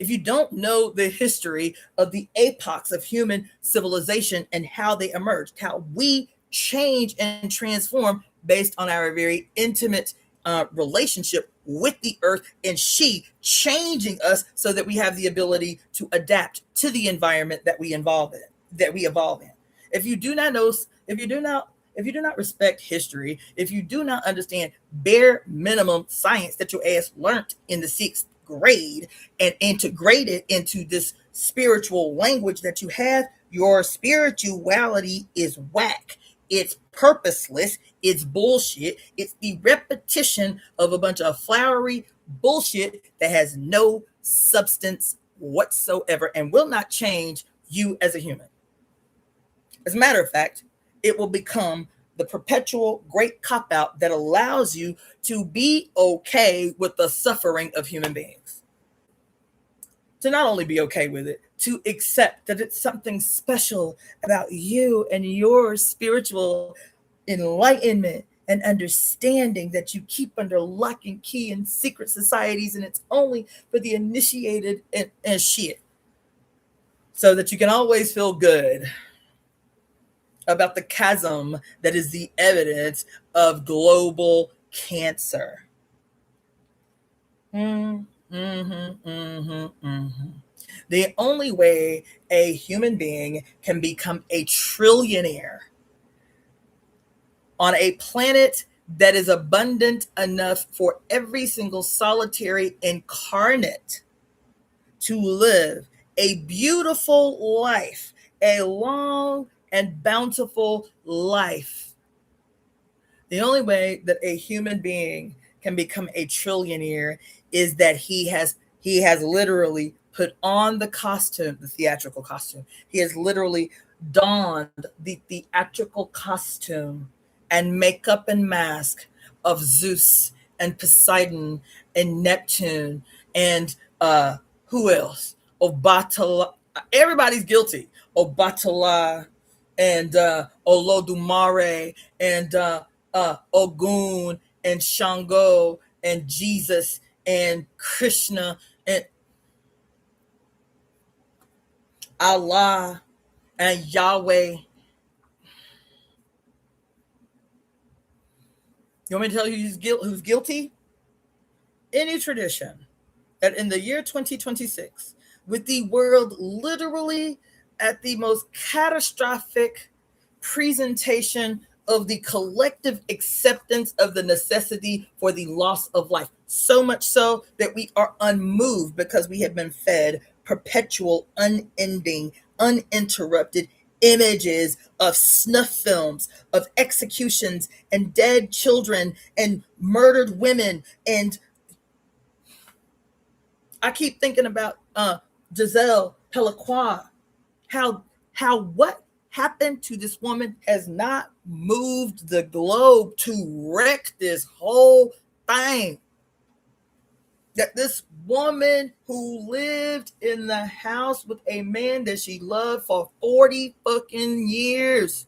If you don't know the history of the epochs of human civilization and how they emerged, how we change and transform based on our very intimate relationship with the earth, and she changing us so that we have the ability to adapt to the environment that we evolve in. If you do not know, if you do not respect history, if you do not understand bare minimum science that your ass learned in the 6th grade and integrate it into this spiritual language that you have, your spirituality is whack. It's purposeless. It's bullshit. It's the repetition of a bunch of flowery bullshit that has no substance whatsoever and will not change you as a human. As a matter of fact, it will become the perpetual great cop-out that allows you to be okay with the suffering of human beings. To not only be okay with it, to accept that it's something special about you and your spiritual enlightenment and understanding that you keep under lock and key in secret societies, and it's only for the initiated and shit. So that you can always feel good about the chasm that is the evidence of global cancer. The only way a human being can become a trillionaire on a planet that is abundant enough for every single solitary incarnate to live a beautiful life, a long and bountiful life. The only way that a human being can become a trillionaire is that he has literally put on the costume, the theatrical costume. He has literally donned the theatrical costume and makeup and mask of Zeus and Poseidon and Neptune and who else? Obatala. Everybody's guilty. Obatala and Olodumare and Ogun and Shango and Jesus and Krishna and Allah and Yahweh. You want me to tell you who's guilty? Any tradition that in the year 2026, with the world literally at the most catastrophic presentation of the collective acceptance of the necessity for the loss of life, so much so that we are unmoved because we have been fed perpetual, unending, uninterrupted images of snuff films, of executions and dead children and murdered women and I keep thinking about Giselle Pelacqua. How what happened to this woman has not moved the globe to wreck this whole thing. That this woman who lived in the house with a man that she loved for 40 fucking years.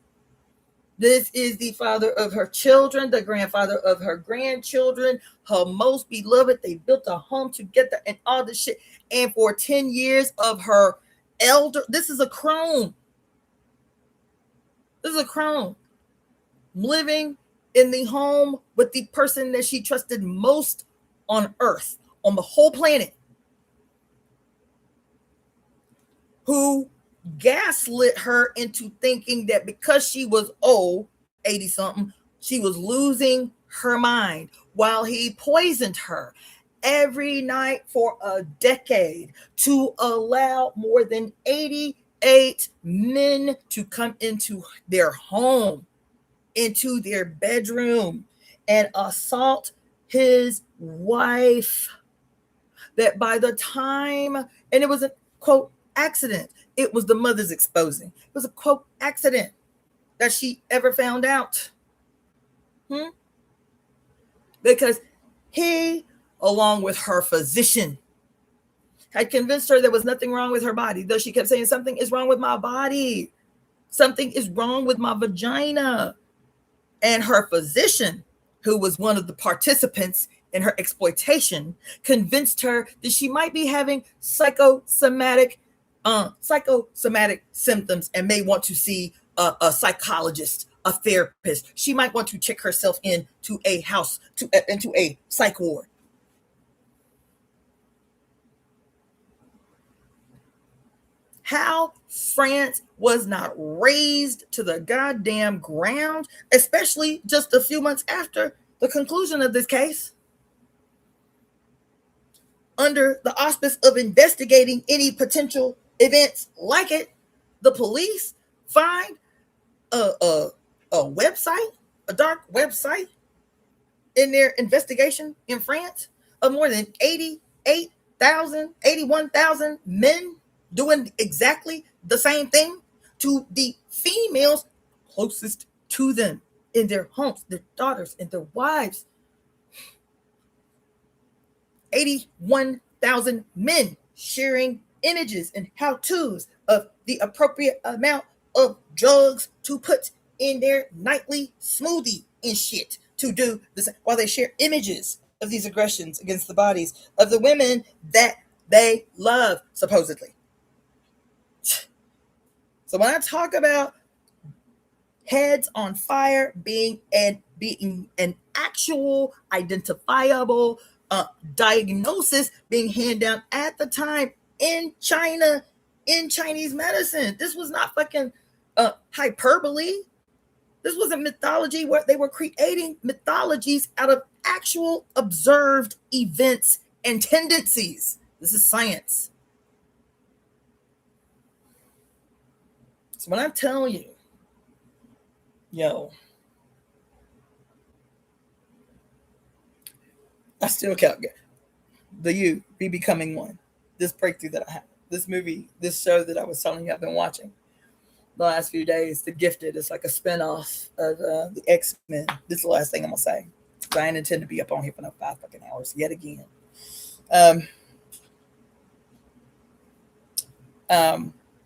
This is the father of her children, the grandfather of her grandchildren, her most beloved. They built a home together and all this shit. And for 10 years of her elder, this is a crone. This is a crone living in the home with the person that she trusted most on earth, on the whole planet, who gaslit her into thinking that because she was old, 80 something, she was losing her mind, while he poisoned her every night for a decade to allow more than 88 men to come into their home, into their bedroom, and assault his wife. That by the time, and it was a quote accident, it was the mother's exposing. It was a quote accident that she ever found out. Because he, along with her physician, had convinced her there was nothing wrong with her body, though she kept saying, something is wrong with my body. Something is wrong with my vagina. And her physician, who was one of the participants in her exploitation, convinced her that she might be having psychosomatic symptoms and may want to see a psychologist, a therapist. She might want to check herself into a house, into a psych ward. How France was not razed to the goddamn ground, especially just a few months after the conclusion of this case, under the auspice of investigating any potential events like it. The police find a website, a dark website, in their investigation in France of more than 81,000 men doing exactly the same thing to the females closest to them in their homes, their daughters and their wives. 81,000 men sharing images and how-tos of the appropriate amount of drugs to put in their nightly smoothie and shit to do this, while they share images of these aggressions against the bodies of the women that they love, supposedly. So when I talk about heads on fire being an actual identifiable diagnosis being handed down at the time in China, in Chinese medicine, this was not fucking hyperbole. This wasn't mythology where they were creating mythologies out of actual observed events and tendencies. This is science. So when I tell you, I still can't get the you be becoming one. This breakthrough that I have, this movie, this show that I was telling you I've been watching the last few days, The Gifted. It's like a spinoff of the X-Men. This is the last thing I'm gonna say. I didn't intend to be up on here for no 5 fucking hours yet again.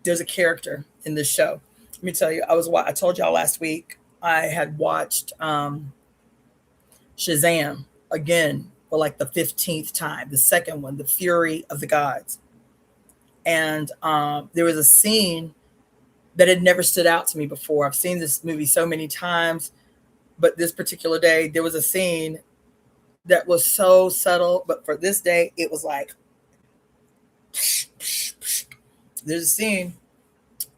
There's a character in this show. Let me tell you, I told y'all last week I had watched Shazam again for like the 15th time, the second one, The Fury of the Gods. And there was a scene that had never stood out to me before. I've seen this movie so many times, but this particular day, there was a scene that was so subtle, but for this day, it was like, there's a scene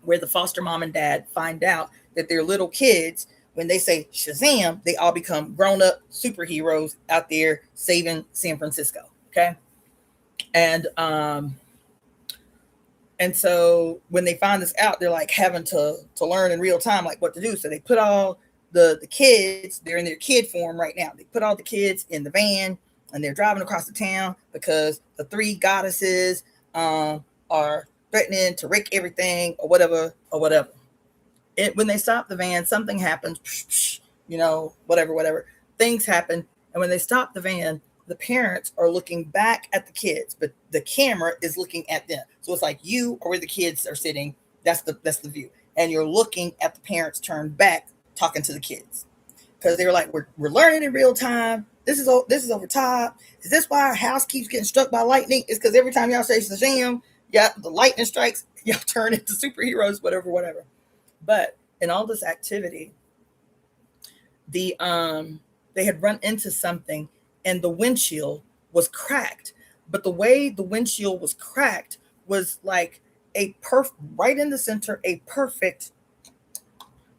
where the foster mom and dad find out that their little kids, when they say Shazam, they all become grown-up superheroes out there saving San Francisco. Okay. And so when they find this out, they're like having to learn in real time, like what to do. So they put all the kids, they're in their kid form right now. They put all the kids in the van and they're driving across the town because the three goddesses are threatening to wreck everything or whatever or whatever. When they stop the van, something happens, whatever. Things happen. And when they stop the van, the parents are looking back at the kids, but the camera is looking at them. So it's like you are where the kids are sitting. That's the view. And you're looking at the parents turned back talking to the kids. Because they were like, we're learning in real time. This is over top. Is this why our house keeps getting struck by lightning? It's because every time y'all say Shazam, yeah, the lightning strikes, y'all turn into superheroes, whatever. But in all this activity, they had run into something and the windshield was cracked. But the way the windshield was cracked was like right in the center, a perfect,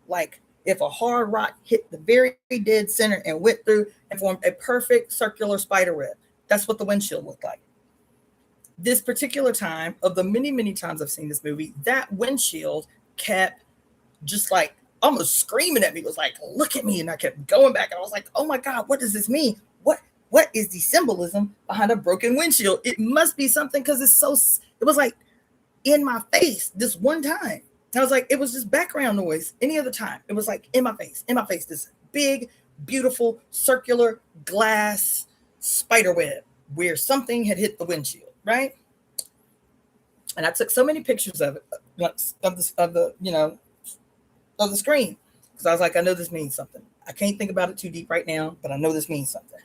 like if a hard rock hit the very dead center and went through and formed a perfect circular spider web. That's what the windshield looked like. This particular time, of the many, many times I've seen this movie, that windshield kept just like almost screaming at me. It was like, look at me. And I kept going back and I was like, oh my God, what does this mean? What is the symbolism behind a broken windshield? It must be something, because it was like in my face this one time. I was like, it was just background noise. Any other time, it was like in my face, this big, beautiful, circular glass spider web where something had hit the windshield, right? And I took so many pictures of it, of the screen, because I was like, I know this means something. I can't think about it too deep right now, but I know this means something.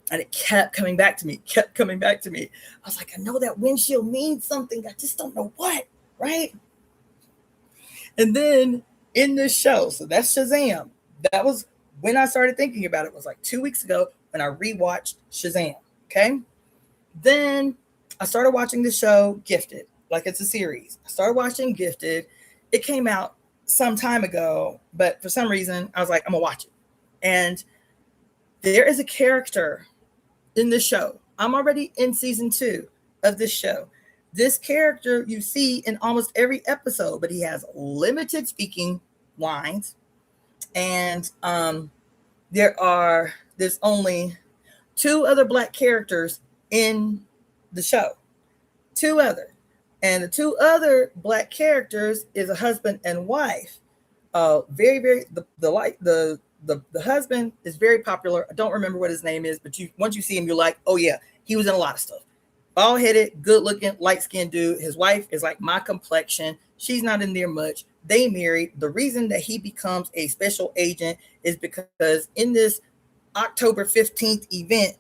And it kept coming back to me. I was like, I know that windshield means something. I just don't know what, right? And then in this show, so that's Shazam. That was when I started thinking about it. It was like 2 weeks ago when I rewatched Shazam, okay? Then I started watching the show Gifted, like it's a series. I started watching Gifted. It came out some time ago, but for some reason, I was like, I'm going to watch it. And there is a character in the show. I'm already in season 2 of this show. This character you see in almost every episode, but he has limited speaking lines. And there's only 2 other Black characters in the show. 2 other. And the 2 other Black characters is a husband and wife. Very, very, the husband is very popular. I don't remember what his name is, but once you see him, you're like, oh yeah, he was in a lot of stuff. Bald-headed, good-looking, light-skinned dude. His wife is like my complexion. She's not in there much. They married. The reason that he becomes a special agent is because in this October 15th event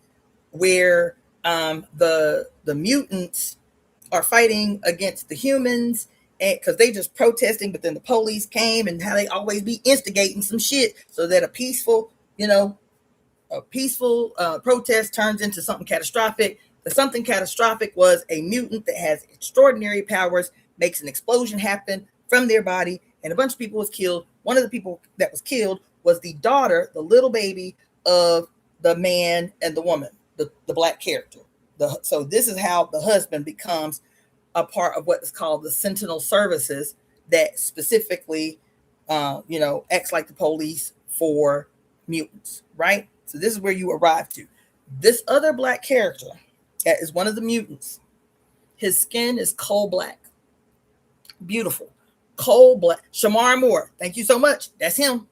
where the mutants are fighting against the humans, and because they just protesting, but then the police came, and how they always be instigating some shit so that a peaceful protest turns into something catastrophic. The something catastrophic was a mutant that has extraordinary powers, makes an explosion happen from their body, and a bunch of people was killed. One of the people that was killed was the daughter, the little baby of the man and the woman, the Black character. So this is how the husband becomes a part of what is called the Sentinel Services that specifically, acts like the police for mutants, right? So this is where you arrive to. This other Black character that is one of the mutants, his skin is coal black. Beautiful. Coal black. Shamar Moore, thank you so much. That's him.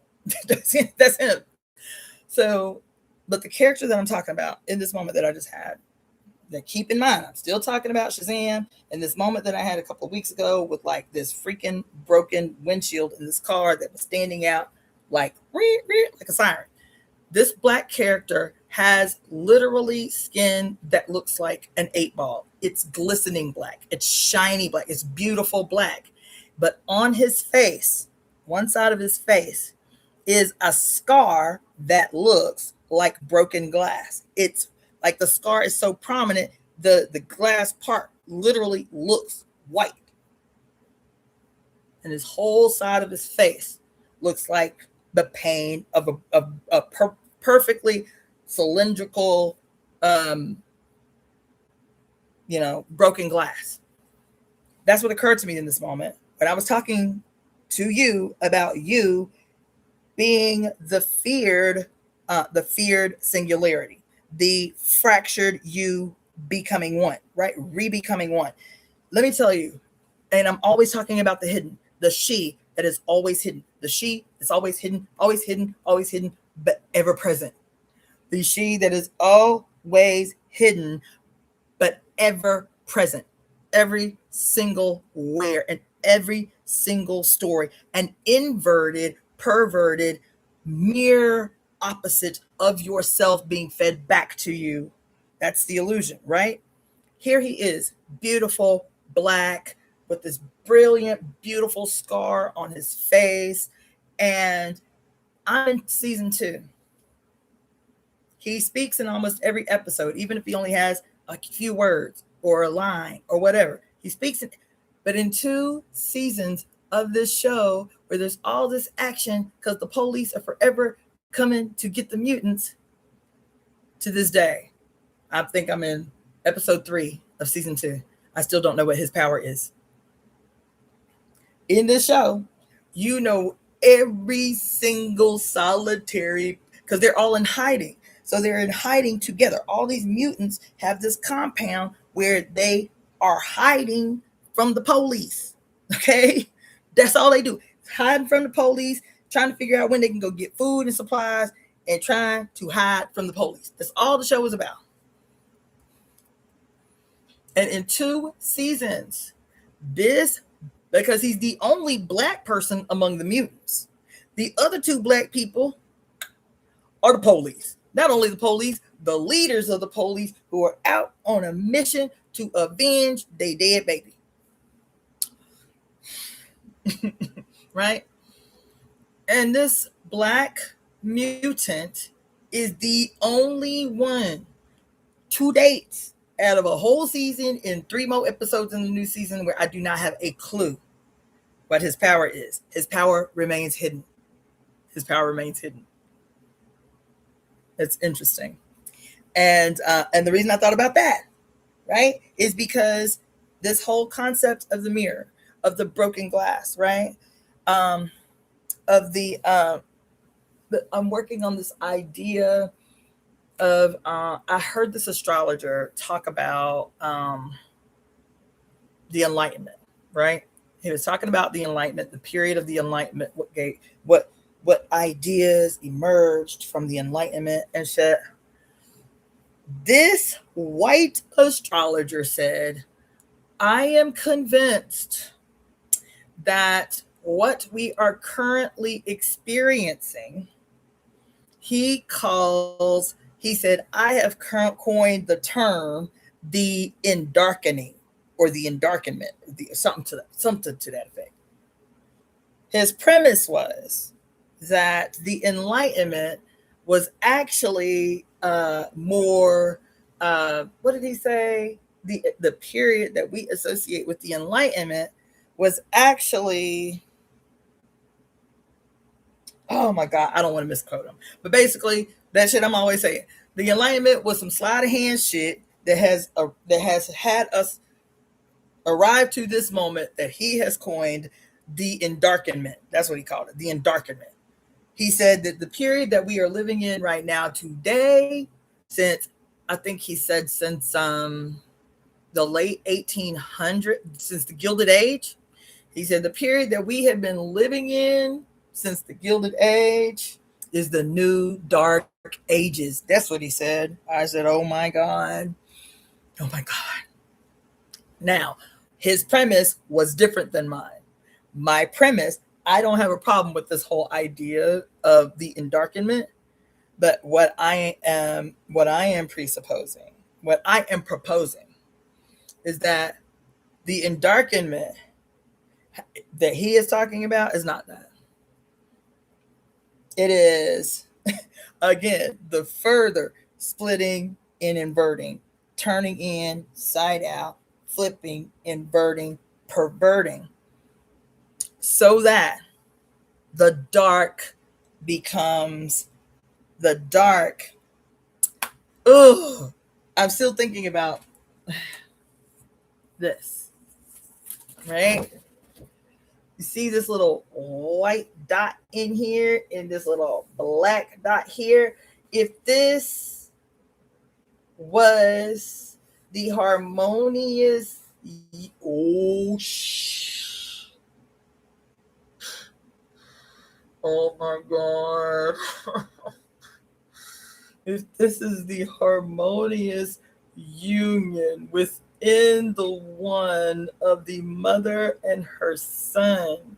That's him. So, but the character that I'm talking about in this moment that I just had, that keep in mind, I'm still talking about Shazam and this moment that I had a couple of weeks ago with like this freaking broken windshield in this car that was standing out like a siren. This Black character has literally skin that looks like an 8-ball. It's glistening black. It's shiny black. It's beautiful black. But on his face, one side of his face, is a scar that looks like broken glass. It's like the scar is so prominent, the glass part literally looks white. And his whole side of his face looks like the pain of a perfectly cylindrical, broken glass. That's what occurred to me in this moment when I was talking to you about you being the feared singularity. the fractured you becoming one, right? Re-becoming one. Let me tell you, and I'm always talking about the hidden, the she that is always hidden, the she that's always hidden, but ever present. The she that is always hidden, but ever present. Every single where and every single story. An inverted, perverted, mere opposite of yourself being fed back to you. That's the illusion, right? Here he is, beautiful, black, with this brilliant, beautiful scar on his face. And I'm in season 2. He speaks in almost every episode, even if he only has a few words or a line or whatever. He speaks in, but in 2 seasons of this show where there's all this action because the police are forever coming to get the mutants, to this day, I think I'm in episode 3 of season 2. I still don't know what his power is. In this show, you know every single solitary, because they're all in hiding. So they're in hiding together. All these mutants have this compound where they are hiding from the police. Okay? That's all they do. Hiding from the police, trying to figure out when they can go get food and supplies, and trying to hide from the police. That's all the show is about. And in 2 seasons, this, because he's the only black person among the mutants. The other 2 black people are the police. Not only the police, the leaders of the police who are out on a mission to avenge their dead baby. Right? And this black mutant is the only one to date out of a whole season and 3 more episodes in the new season where I do not have a clue what his power is. His power remains hidden. His power remains hidden. It's interesting. And the reason I thought about that, right, is because this whole concept of the mirror, of the broken glass, right, of the I'm working on this idea of I heard this astrologer talk about the Enlightenment, right? He was talking about the Enlightenment, the period of the Enlightenment, what ideas emerged from the Enlightenment, and said, this white astrologer said, I am convinced that what we are currently experiencing, he said, I have coined the term the endarkening or the endarkenment, something to that effect. His premise was that the Enlightenment was actually more, what did he say? The period that we associate with the Enlightenment was actually, oh my God, I don't want to misquote him. But basically, that shit I'm always saying. The Enlightenment was some sleight of hand shit that has had us arrive to this moment that he has coined the endarkenment. That's what he called it, the endarkenment. He said that the period that we are living in right now today, since I think he said since the late 1800s, since the Gilded Age, he said the period that we have been living in since the Gilded Age is the new dark ages. That's what he said. I said, oh my God. Oh my God. Now, his premise was different than mine. My premise, I don't have a problem with this whole idea of the endarkenment, but what I am presupposing, what I am proposing is that the endarkenment that he is talking about is not that. It is, again, the further splitting and inverting, turning inside out, flipping, inverting, perverting, so that the dark becomes the dark. Ugh, I'm still thinking about this, right? You see this little white dot in here and this little black dot here. If this was the harmonious. Oh my God. If this is the harmonious union within the one of the mother and her son,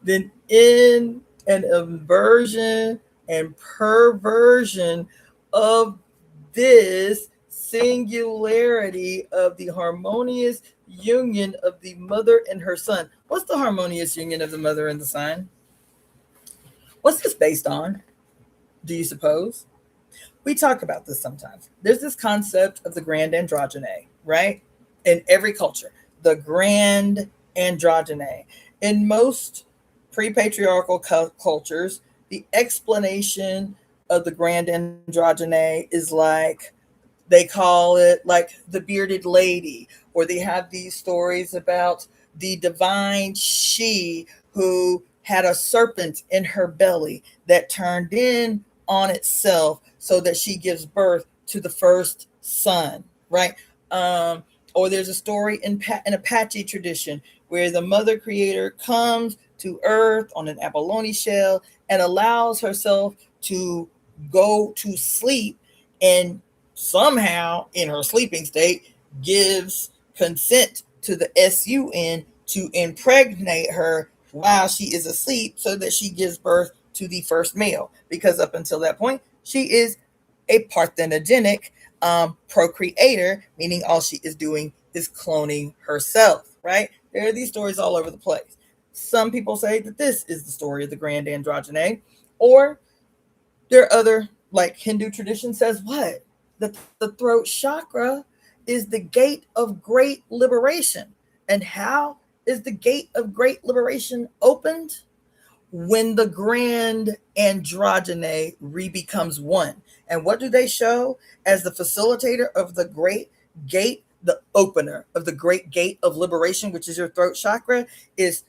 then in an inversion and perversion of this singularity of the harmonious union of the mother and her son. What's the harmonious union of the mother and the son? What's this based on? Do you suppose? We talk about this sometimes. There's this concept of the grand androgyne, right? In every culture, the grand androgyne. In most pre-patriarchal cultures, the explanation of the grand androgyne is like, they call it like the bearded lady, or they have these stories about the divine she who had a serpent in her belly that turned in on itself so that she gives birth to the first son, right? Or there's a story in Apache tradition where the mother creator comes to earth on an abalone shell and allows herself to go to sleep, and somehow in her sleeping state gives consent to the SUN to impregnate her while she is asleep so that she gives birth to the first male, because up until that point she is a parthenogenic procreator, meaning all she is doing is cloning herself, right? There are these stories all over the place. Some people say that this is the story of the grand androgyne, or there are other, like Hindu tradition says what? That the throat chakra is the gate of great liberation. And how is the gate of great liberation opened? When the grand androgyne re-becomes one. And what do they show as the facilitator of the great gate? The opener of the great gate of liberation, which is your throat chakra, is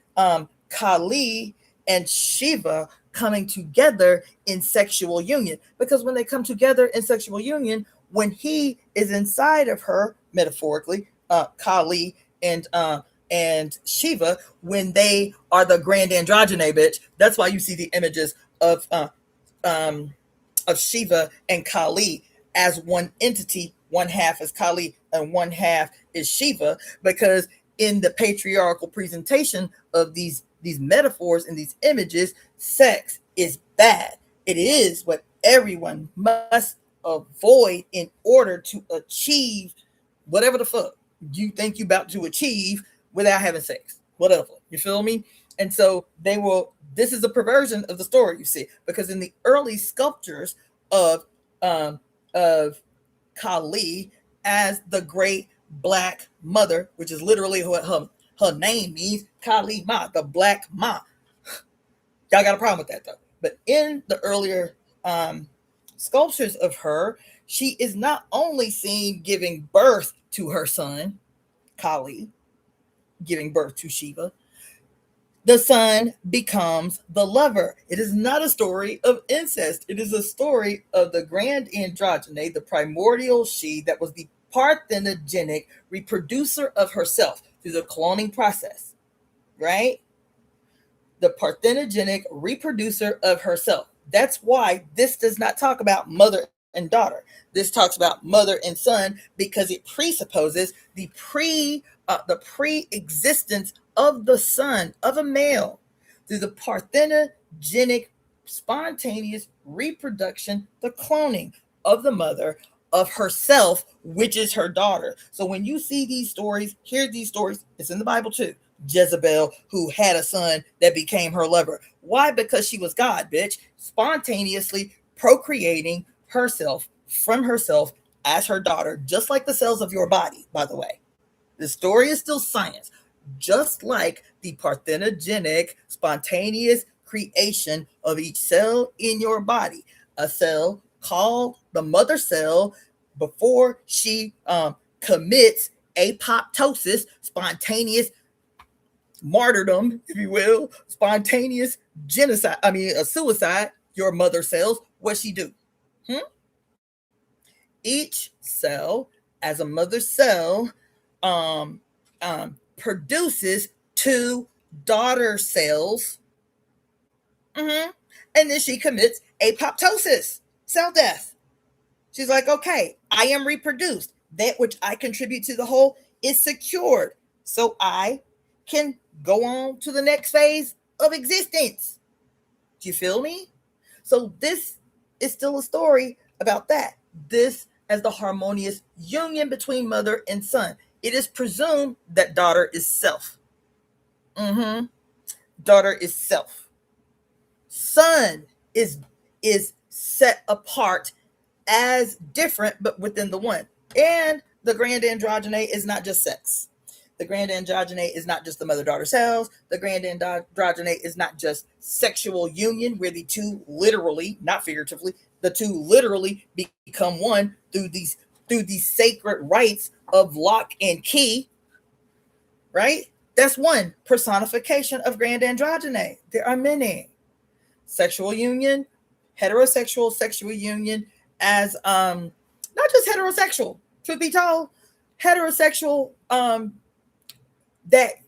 Kali and Shiva coming together in sexual union. Because when they come together in sexual union, when he is inside of her, metaphorically, Kali and Shiva, when they are the grand androgyne, bitch. That's why you see the images of Shiva and Kali as one entity. One half is Kali and one half is Shiva, because in the patriarchal presentation of these metaphors and these images, sex is bad. It is what everyone must avoid in order to achieve whatever the fuck you think you about to achieve without having sex. Whatever. You feel me? And so they will, this is a perversion of the story, you see, because in the early sculptures of Kali as the great black mother, which is literally what her name means, Kali Ma, the black Ma. Y'all got a problem with that though. But in the earlier sculptures of her, she is not only seen giving birth to her son, Kali, giving birth to Shiva, the son becomes the lover. It is not a story of incest. It is a story of the grand androgyne, the primordial she that was the parthenogenic reproducer of herself through the cloning process, right? The parthenogenic reproducer of herself. That's why this does not talk about mother and daughter. This talks about mother and son because it presupposes the pre-existence of the son of a male through the parthenogenic spontaneous reproduction, the cloning of the mother of herself, which is her daughter. So when you see these stories, hear these stories, it's in the Bible too. Jezebel, who had a son that became her lover. Why? Because she was God, bitch, spontaneously procreating herself from herself as her daughter, just like the cells of your body, by the way. The story is still science, just like the parthenogenic, spontaneous creation of each cell in your body. A cell called the mother cell before she commits apoptosis, spontaneous martyrdom, if you will, spontaneous genocide, a suicide, your mother cells, what she do? Each cell, as a mother cell, produces 2 daughter cells. And then she commits apoptosis, cell death. She's like, okay, I am reproduced. That which I contribute to the whole is secured. So I can go on to the next phase of existence. Do you feel me? So this is still a story about that. This as the harmonious union between mother and son. It is presumed that daughter is self. Daughter is self. Son is set apart as different, but within the one. And the grand androgyne is not just sex. The grand androgyne is not just the mother-daughter cells. The grand androgyne is not just sexual union, where the two literally, not figuratively, the two literally become one through these sacred rites of lock and key, right? That's one personification of grand androgyne. There are many. Sexual union, heterosexual sexual union, as not just heterosexual, truth be told, heterosexual that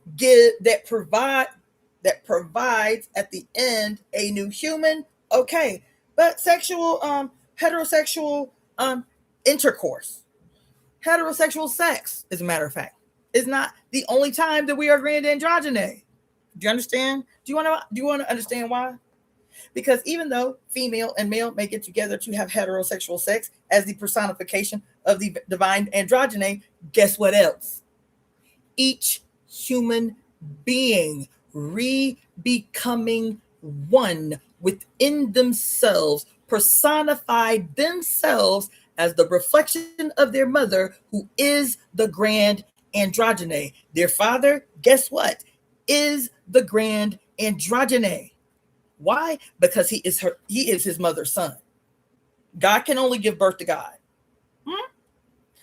provides at the end a new human, okay, but sexual heterosexual intercourse, heterosexual sex, as a matter of fact, is not the only time that we are grand androgyne. Do you understand? Do you want to understand why? Because even though female and male may get together to have heterosexual sex as the personification of the divine androgyne, guess what else? Each human being becoming one within themselves, personified themselves as the reflection of their mother, who is the grand androgyne. Their father, guess what, is the grand androgyne. Why? Because he is his mother's son. God can only give birth to God.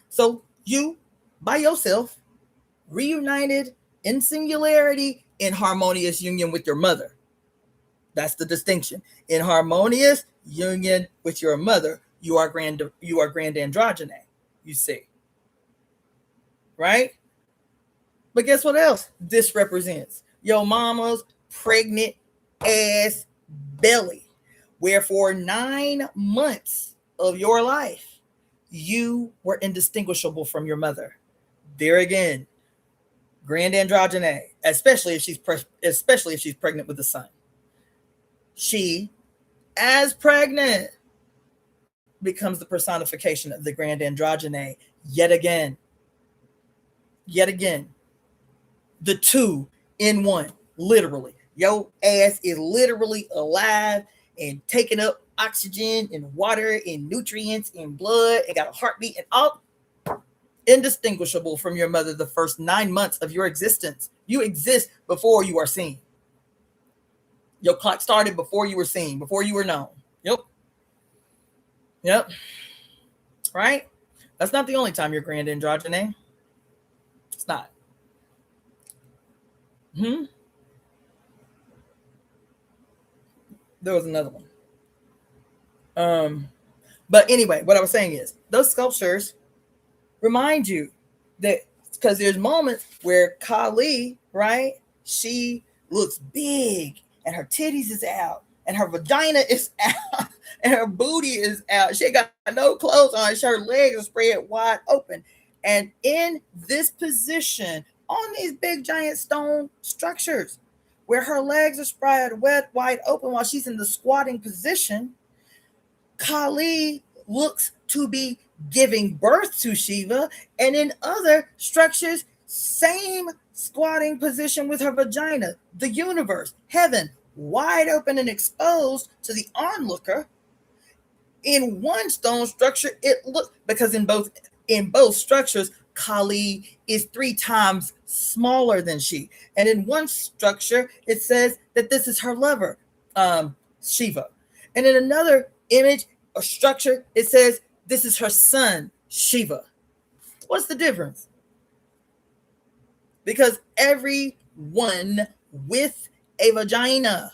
So you, by yourself, reunited in singularity, in harmonious union with your mother. That's the distinction. In harmonious union with your mother, you are grand androgyne, you see. Right? But guess what else this represents? Your mama's pregnant ass belly, where for 9 months of your life, you were indistinguishable from your mother. There again, grand androgyne, especially if she's pregnant with a son. She, as pregnant, becomes the personification of the grand androgyne yet again. Yet again. The two in one, literally. Your ass is literally alive and taking up oxygen and water and nutrients and blood and got a heartbeat and all, indistinguishable from your mother the first 9 months of your existence. You exist before you are seen. Your clock started before you were seen, before you were known. Yep. Right? That's not the only time you're grand androgyne. It's not. There was another one. But anyway, what I was saying is those sculptures remind you that, because there's moments where Kali, right, she looks big and her titties is out and her vagina is out and her booty is out. She got no clothes on. Her legs are spread wide open. And in this position, on these big giant stone structures, where her legs are spread wide open while she's in the squatting position, Kali looks to be giving birth to Shiva. And in other structures, same squatting position with her vagina, the universe, heaven, wide open and exposed to the onlooker. In one stone structure, it looks, because in both structures, Kali is 3 times smaller than she. And in one structure, it says that this is her lover, Shiva. And in another image or structure, it says this is her son, Shiva. What's the difference? Because everyone with a vagina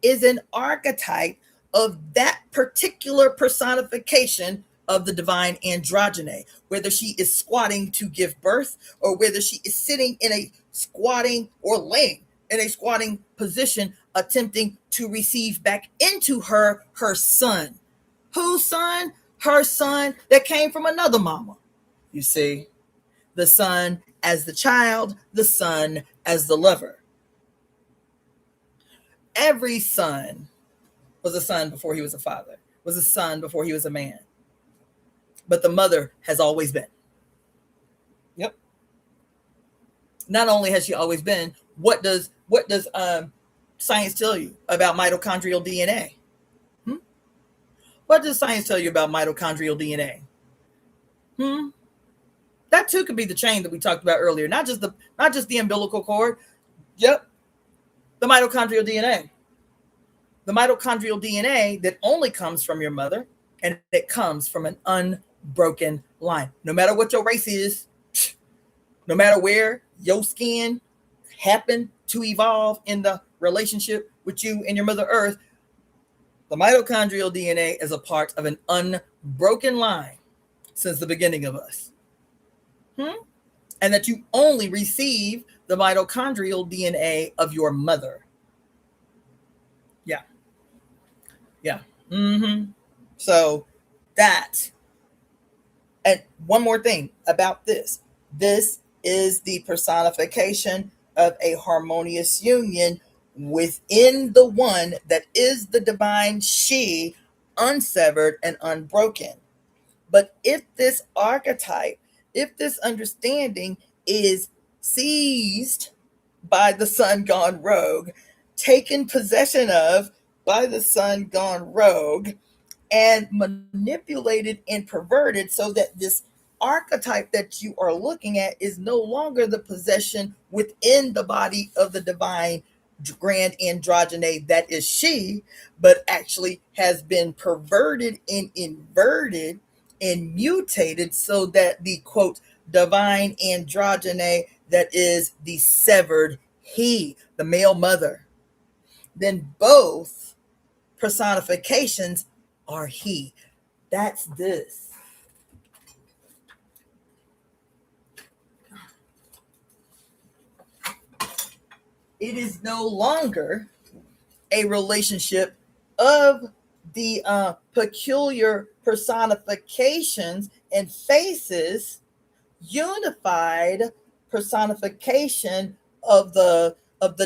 is an archetype of that particular personification of the divine androgyne, whether she is squatting to give birth or whether she is sitting in a squatting or laying in a squatting position, attempting to receive back into her son. Whose son? Her son that came from another mama. You see, the son as the child, the son as the lover. Every son was a son before he was a father, was a son before he was a man. But the mother has always been. Yep. Not only has she always been, what does science tell you about mitochondrial DNA? What does science tell you about mitochondrial DNA? That too could be the chain that we talked about earlier, not just the umbilical cord. Yep, the mitochondrial DNA. The mitochondrial DNA that only comes from your mother, and it comes from an unbroken line. No matter what your race is, no matter where your skin happened to evolve in the relationship with you and your Mother Earth, the mitochondrial DNA is a part of an unbroken line since the beginning of us. And that you only receive the mitochondrial DNA of your mother. Yeah. So that, and one more thing about this. This is the personification of a harmonious union within the one that is the divine she, unsevered and unbroken. But if this archetype, if this understanding is seized by the son gone rogue, taken possession of by the son gone rogue, and manipulated and perverted so that this archetype that you are looking at is no longer the possession within the body of the divine grand androgyne that is she, but actually has been perverted and inverted and mutated so that the quote divine androgyne that is the severed he, the male mother, then both personifications are he. That's this. It is no longer a relationship of the peculiar personifications and faces, unified personification of the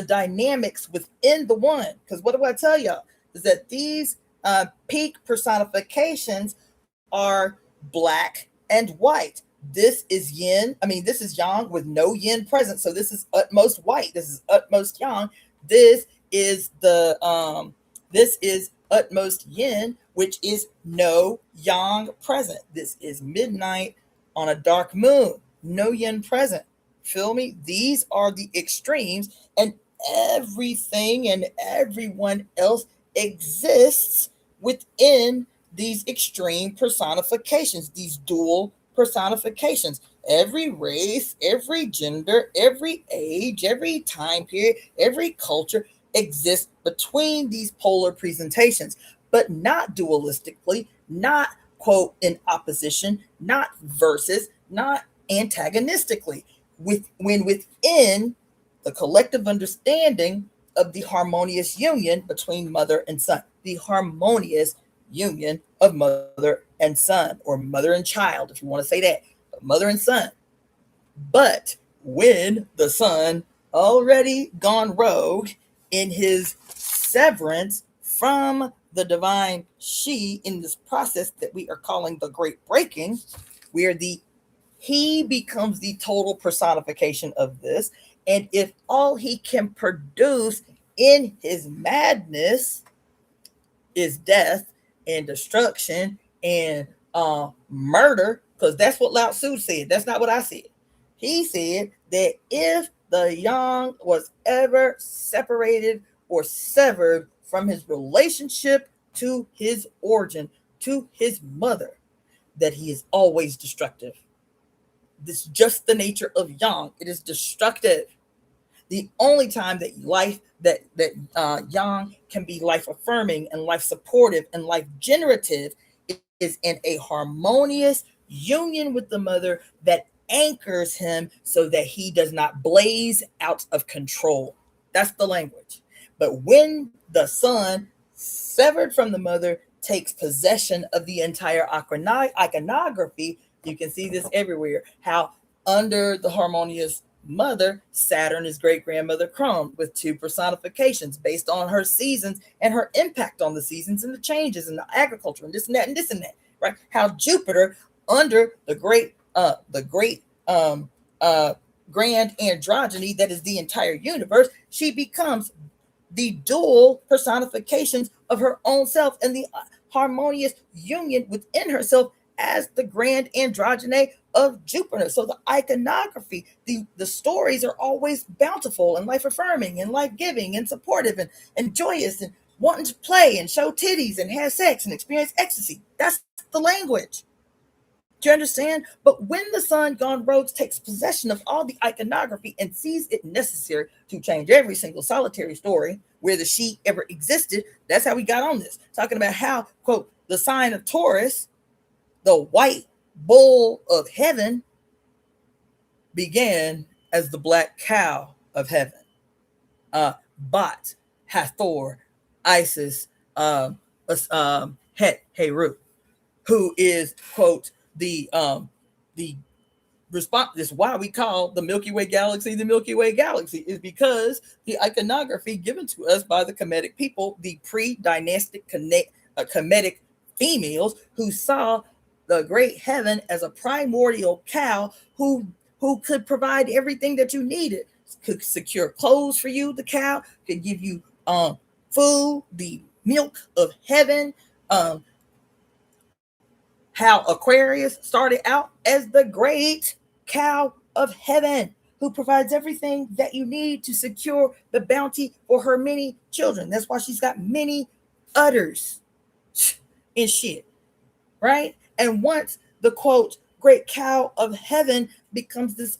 dynamics within the one. Because what do I tell y'all? Is that these peak personifications are black and white. This is yin. This is yang with no yin present. So this is utmost white. This is utmost yang. This is utmost yin, which is no yang present. This is midnight on a dark moon. No yin present. Feel me? These are the extremes, and everything and everyone else exists within these extreme personifications, these dual personifications. Every race, every gender, every age, every time period, every culture exists between these polar presentations, but not dualistically, not quote in opposition, not versus, not antagonistically. When within the collective understanding of the harmonious union between mother and son, the harmonious union of mother and son, or mother and child, if you want to say that, mother and son. But when the son already gone rogue in his severance from the divine she in this process that we are calling the great breaking, where he becomes the total personification of this. And if all he can produce in his madness is death and destruction and murder, because that's what Lao Tzu said. That's not what I said. He said that if the yang was ever separated or severed from his relationship to his origin, to his mother, that he is always destructive. This is just the nature of yang. It is destructive. The only time that life, that yang can be life affirming and life supportive and life generative is in a harmonious union with the mother that anchors him so that he does not blaze out of control. That's the language. But when the son, severed from the mother, takes possession of the entire iconography, you can see this everywhere. How under the harmonious mother, Saturn is great grandmother Chrome with two personifications based on her seasons and her impact on the seasons and the changes in the agriculture and this and that and this and that. Right? How Jupiter under the great grand androgyny that is the entire universe, she becomes the dual personifications of her own self and the harmonious union within herself as the grand androgyny of Jupiter. So the iconography, the stories are always bountiful and life affirming and life giving and supportive and joyous and wanting to play and show titties and have sex and experience ecstasy. That's the language. Do you understand? But when the son gone rogue takes possession of all the iconography and sees it necessary to change every single solitary story where the she ever existed, that's how we got on this. Talking about how, quote, the sign of Taurus, the white bull of heaven, began as the black cow of heaven. Bat, Hathor, Isis, Het, Heru, who is, quote, the response. This is why we call the Milky Way galaxy is because the iconography given to us by the Kemetic people, the pre-dynastic Kemetic females who saw the great heaven as a primordial cow who could provide everything that you needed, could secure clothes for you. The cow could give you food, the milk of heaven. How Aquarius started out as the great cow of heaven who provides everything that you need to secure the bounty for her many children. That's why she's got many udders and shit, right? And once the, quote, great cow of heaven becomes this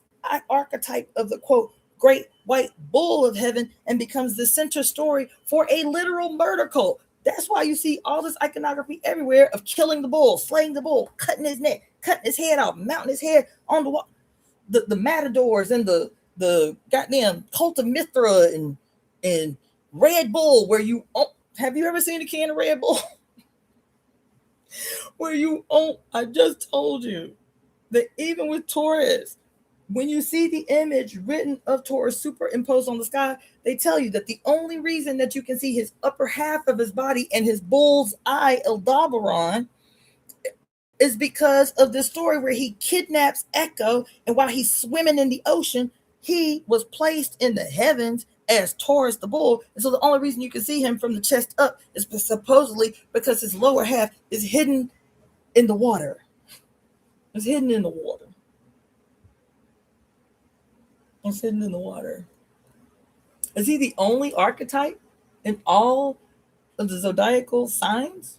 archetype of the, quote, great white bull of heaven and becomes the center story for a literal murder cult. That's why you see all this iconography everywhere of killing the bull, slaying the bull, cutting his neck, cutting his head off, mounting his head on the wall. The matadors and the goddamn cult of Mithra and Red Bull, where you have you ever seen a can of Red Bull? I just told you that even with Taurus, when you see the image written of Taurus superimposed on the sky, they tell you that the only reason that you can see his upper half of his body and his bull's eye, Aldebaran, is because of the story where he kidnaps Echo, and while he's swimming in the ocean, he was placed in the heavens as Taurus the bull. And so the only reason you can see him from the chest up is supposedly because his lower half is hidden in the water. It's hidden in the water. It's hidden in the water. Is he the only archetype in all of the zodiacal signs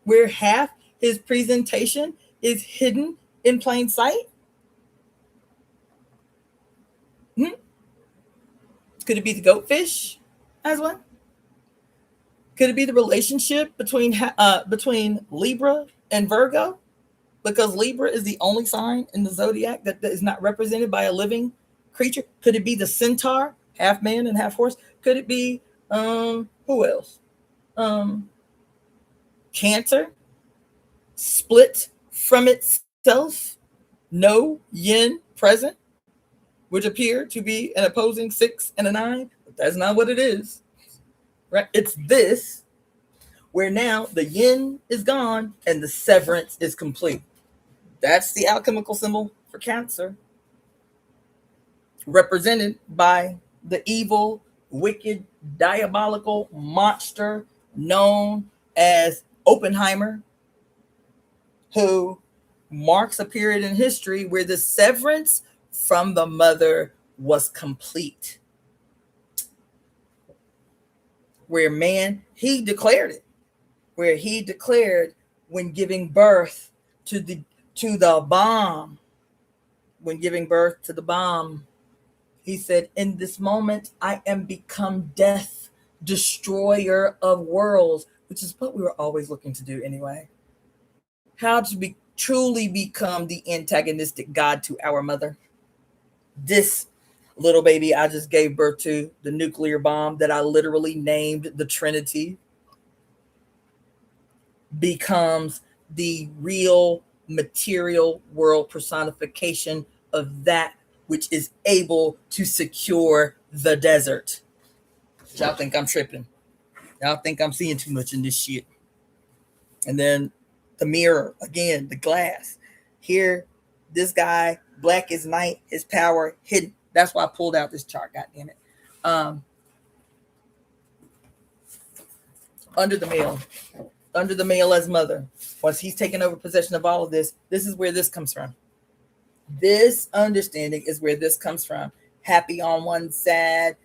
where half his presentation is hidden in plain sight? Could it be the goatfish as one? Could it be the relationship between Libra and Virgo? Because Libra is the only sign in the zodiac that is not represented by a living creature. Could it be the centaur, half man and half horse? Could it be who else? Cancer, split from itself, no yin present, which appear to be an opposing 6 and a 9, but that's not what it is. Right? It's this, where now the yin is gone and the severance is complete. That's the alchemical symbol for Cancer, represented by the evil, wicked, diabolical monster known as Oppenheimer, who marks a period in history where the severance from the mother was complete. Where he declared it, where he declared when giving birth to the bomb, he said, in this moment, I am become death, destroyer of worlds, which is what we were always looking to do anyway. how to truly become the antagonistic God to our mother. This little baby I just gave birth to, the nuclear bomb that I literally named the Trinity, becomes the real material world personification of that which is able to secure the desert. Y'all think I'm tripping. Y'all think I'm seeing too much in this shit. And then the mirror, again, the glass. Here, this guy, black as night, his power hidden. That's why I pulled out this chart, God damn it. Under the male as mother, once he's taken over possession of all of this, this is where this comes from. This understanding is where this comes from. Happy on one side,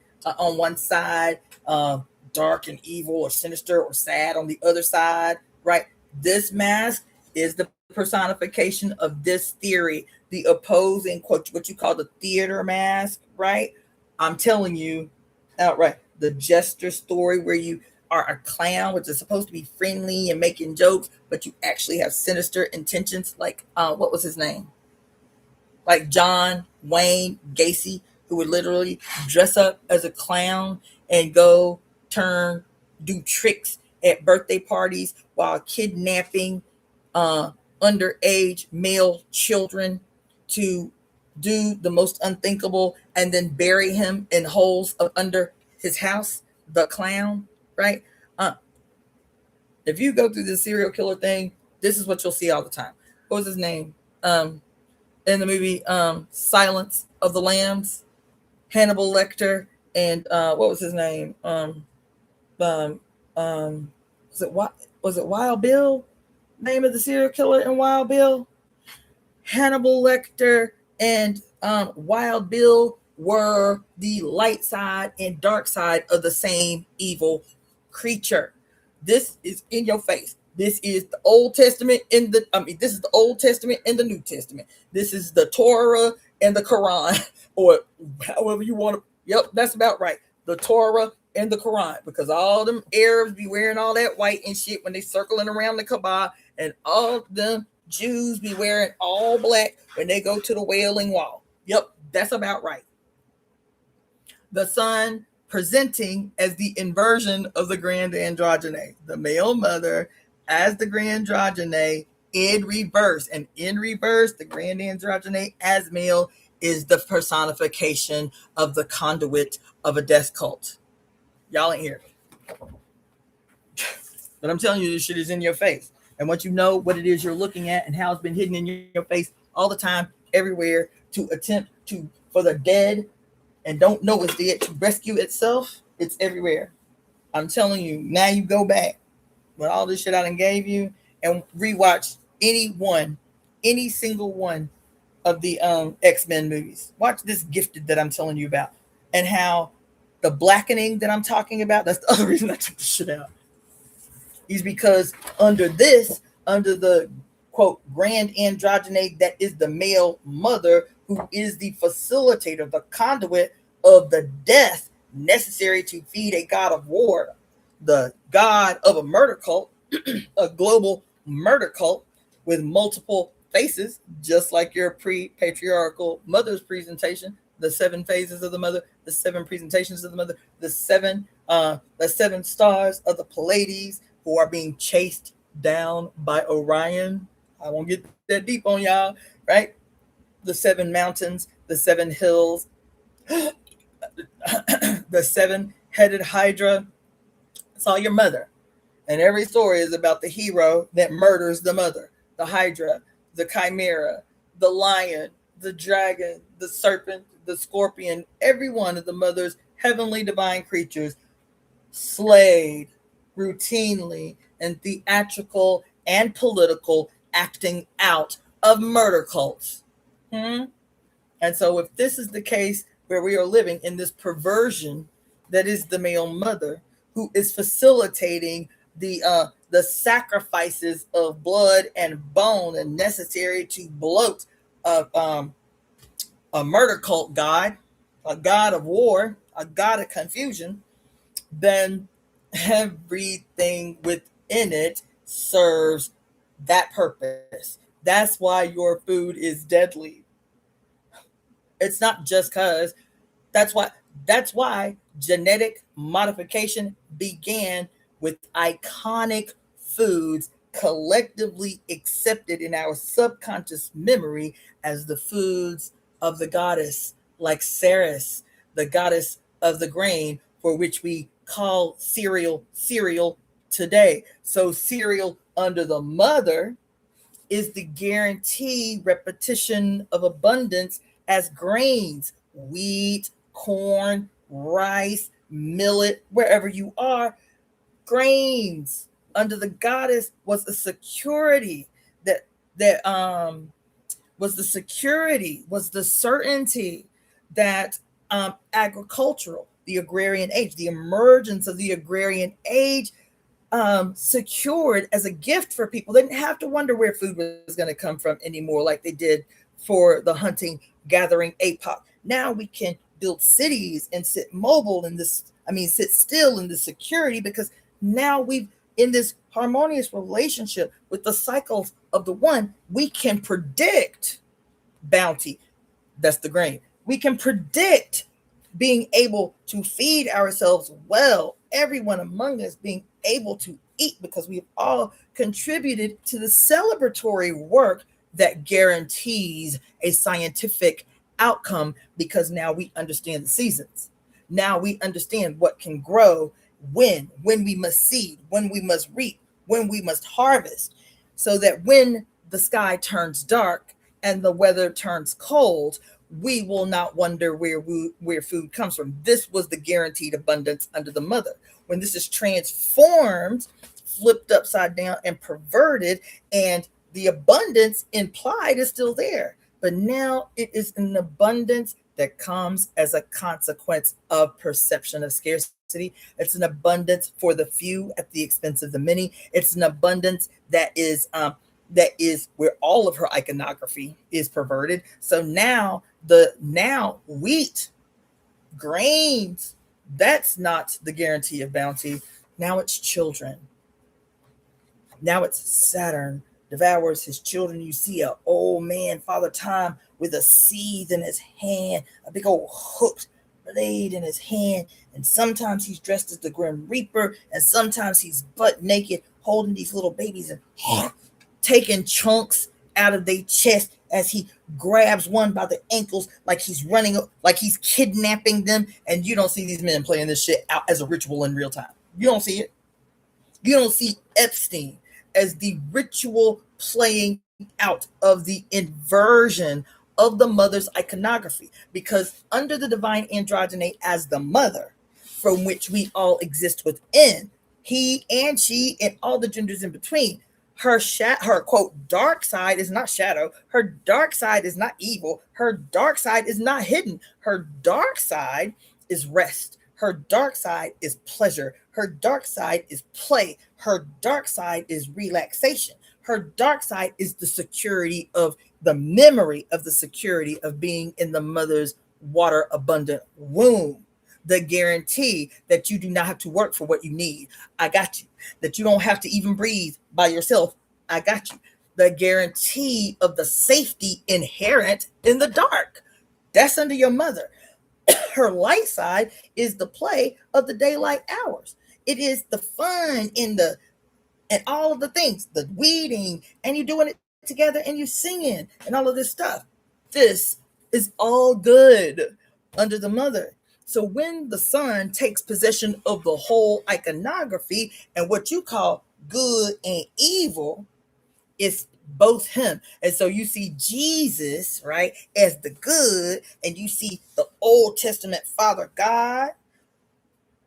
dark and evil or sinister or sad on the other side, right? This mask is the personification of this theory, the opposing, what you call the theater mask, right? I'm telling you outright, the jester story where you are a clown, which is supposed to be friendly and making jokes, but you actually have sinister intentions. Like, what was his name? Like John Wayne Gacy, who would literally dress up as a clown and go do tricks at birthday parties while kidnapping underage male children to do the most unthinkable and then bury him in holes under his house, the clown, right? If you go through this serial killer thing, this is what you'll see all the time. What was his name? In the movie Silence of the Lambs, Hannibal Lecter, and what was his name? Was it Wild Bill? Name of the serial killer in Wild Bill? Hannibal Lecter and Wild Bill were the light side and dark side of the same evil creature. This is in your face. This is the Old Testament this is the Old Testament and the New Testament. This is the Torah and the Quran, or however you want to. Yep, that's about right. The Torah and the Quran, because all them Arabs be wearing all that white and shit when they circling around the Kaaba, and all them Jews be wearing all black when they go to the Wailing Wall. Yep, that's about right. The sun presenting as the inversion of the grand androgyne, the male mother as the grand androgyne in reverse. And in reverse, the grand androgyne as male is the personification of the conduit of a death cult. Y'all ain't here. But I'm telling you, this shit is in your face. And once you know what it is you're looking at and how it's been hidden in your face all the time, everywhere, to attempt to, for the dead and don't know it's dead, to rescue itself, it's everywhere. I'm telling you, now you go back with all this shit I done gave you and rewatch any single one of the X-Men movies. Watch this Gifted that I'm telling you about, and how the blackening that I'm talking about, that's the other reason I took the shit out, is because under the quote grand androgyne that is the male mother, who is the facilitator, the conduit of the death necessary to feed a god of war, the god of a murder cult, a global murder cult with multiple faces, just like your pre-patriarchal mother's presentation, the 7 phases of the mother, the 7 presentations of the mother, the seven stars of the Pleiades who are being chased down by Orion. I won't get that deep on y'all, right? The 7 mountains, the 7 hills, the 7-headed Hydra. It's all your mother. And every story is about the hero that murders the mother, the Hydra, the Chimera, the lion, the dragon, the serpent, the scorpion. Every one of the mother's heavenly divine creatures slayed routinely in theatrical and political acting out of murder cults. And so if this is the case where we are living in this perversion that is the male mother, who is facilitating the sacrifices of blood and bone and necessary to bloat a murder cult god, a god of war, a god of confusion, then everything within it serves that purpose. That's why your food is deadly. It's not just because. That's why that's why genetic modification began with iconic foods collectively accepted in our subconscious memory as the foods of the goddess, like Ceres, the goddess of the grain, for which we call cereal today. So cereal under the mother is the guaranteed repetition of abundance as grains, wheat, corn, rice, millet, wherever you are. Grains under the goddess was a security that was the security, was the certainty that agricultural, the agrarian age, the emergence of the agrarian age secured as a gift for people. They didn't have to wonder where food was going to come from anymore, like they did for the hunting gathering epoch. Now we can build cities and sit mobile in this, sit still in the security, because now we've in this harmonious relationship with the cycles of the one, we can predict bounty. That's the grain. We can predict being able to feed ourselves well, everyone among us being able to eat, because we've all contributed to the celebratory work that guarantees a scientific outcome, because now we understand the seasons. Now we understand what can grow, when we must seed, when we must reap, when we must harvest, so that when the sky turns dark and the weather turns cold, we will not wonder where food comes from. This was the guaranteed abundance under the mother. When this is transformed, flipped upside down, and perverted, and the abundance implied is still there, but now it is an abundance that comes as a consequence of perception of scarcity. It's an abundance for the few at the expense of the many. It's an abundance that is where all of her iconography is perverted. So now wheat, grains, that's not the guarantee of bounty. Now it's children. Now it's Saturn devours his children. You see a old man, Father Time, with a seed in his hand, a big old hooked blade in his hand. And sometimes he's dressed as the Grim Reaper, and sometimes he's butt naked, holding these little babies and taking chunks out of their chest as he grabs one by the ankles, like he's running, like he's kidnapping them. And you don't see these men playing this shit out as a ritual in real time. You don't see it. You don't see Epstein as the ritual playing out of the inversion of the mother's iconography, because under the divine androgyne as the mother, from which we all exist within, he and she and all the genders in between, her quote dark side is not shadow. Her dark side is not evil. Her dark side is not hidden. Her dark side is rest. Her dark side is pleasure. Her dark side is play. Her dark side is relaxation. Her dark side is the security of the memory of the security of being in the mother's water abundant womb. The guarantee that you do not have to work for what you need. I got you. That you don't have to even breathe by yourself. I got you. The guarantee of the safety inherent in the dark. That's under your mother. Her light side is the play of the daylight hours. It is the fun and all of the things, the weeding, and you doing it together and you singing and all of this stuff. This is all good under the mother. So when the son takes possession of the whole iconography and what you call good and evil, it's both him. And so you see Jesus, right, as the good, and you see the Old Testament Father God,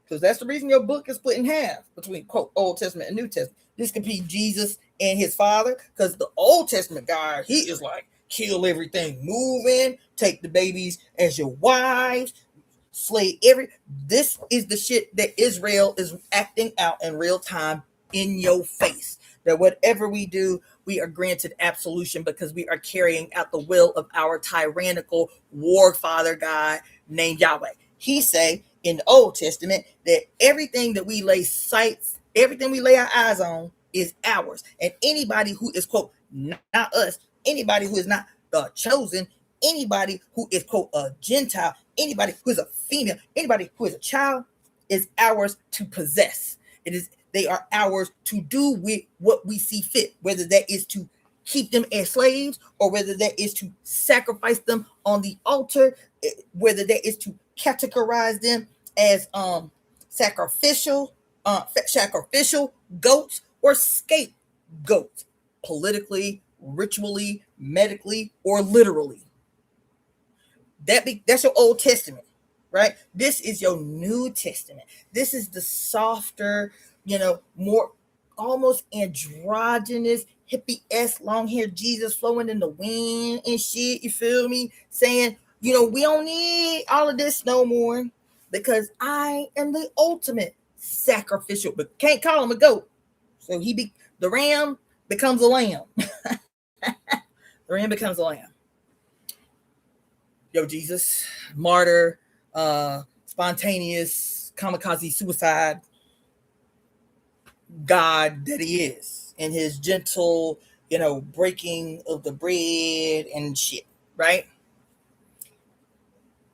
because that's the reason your book is split in half between, quote, Old Testament and New Testament. This could be Jesus and his father, because the Old Testament guy, he is like, kill everything, move in, take the babies as your wives, slay this is the shit that Israel is acting out in real time in your face. That whatever we do, we are granted absolution because we are carrying out the will of our tyrannical war father God named Yahweh. He say in the Old Testament that everything we lay our eyes on is ours. And anybody who is, quote, not us, anybody who is not the chosen, anybody who is, quote, a Gentile, anybody who is a female, anybody who is a child is ours to possess. They are ours to do with what we see fit, whether that is to keep them as slaves or whether that is to sacrifice them on the altar, whether that is to categorize them as sacrificial goats or scapegoats, politically, ritually, medically, or literally. That's your Old Testament, right? This is your New Testament. This is the softer, more almost androgynous, hippie-esque, long-haired Jesus flowing in the wind and shit, you feel me? Saying, we don't need all of this no more because I am the ultimate sacrificial, but can't call him a goat. So the ram becomes a lamb. The ram becomes a lamb. Yo, Jesus, martyr, spontaneous, kamikaze suicide God that he is, and his gentle, breaking of the bread and shit, right?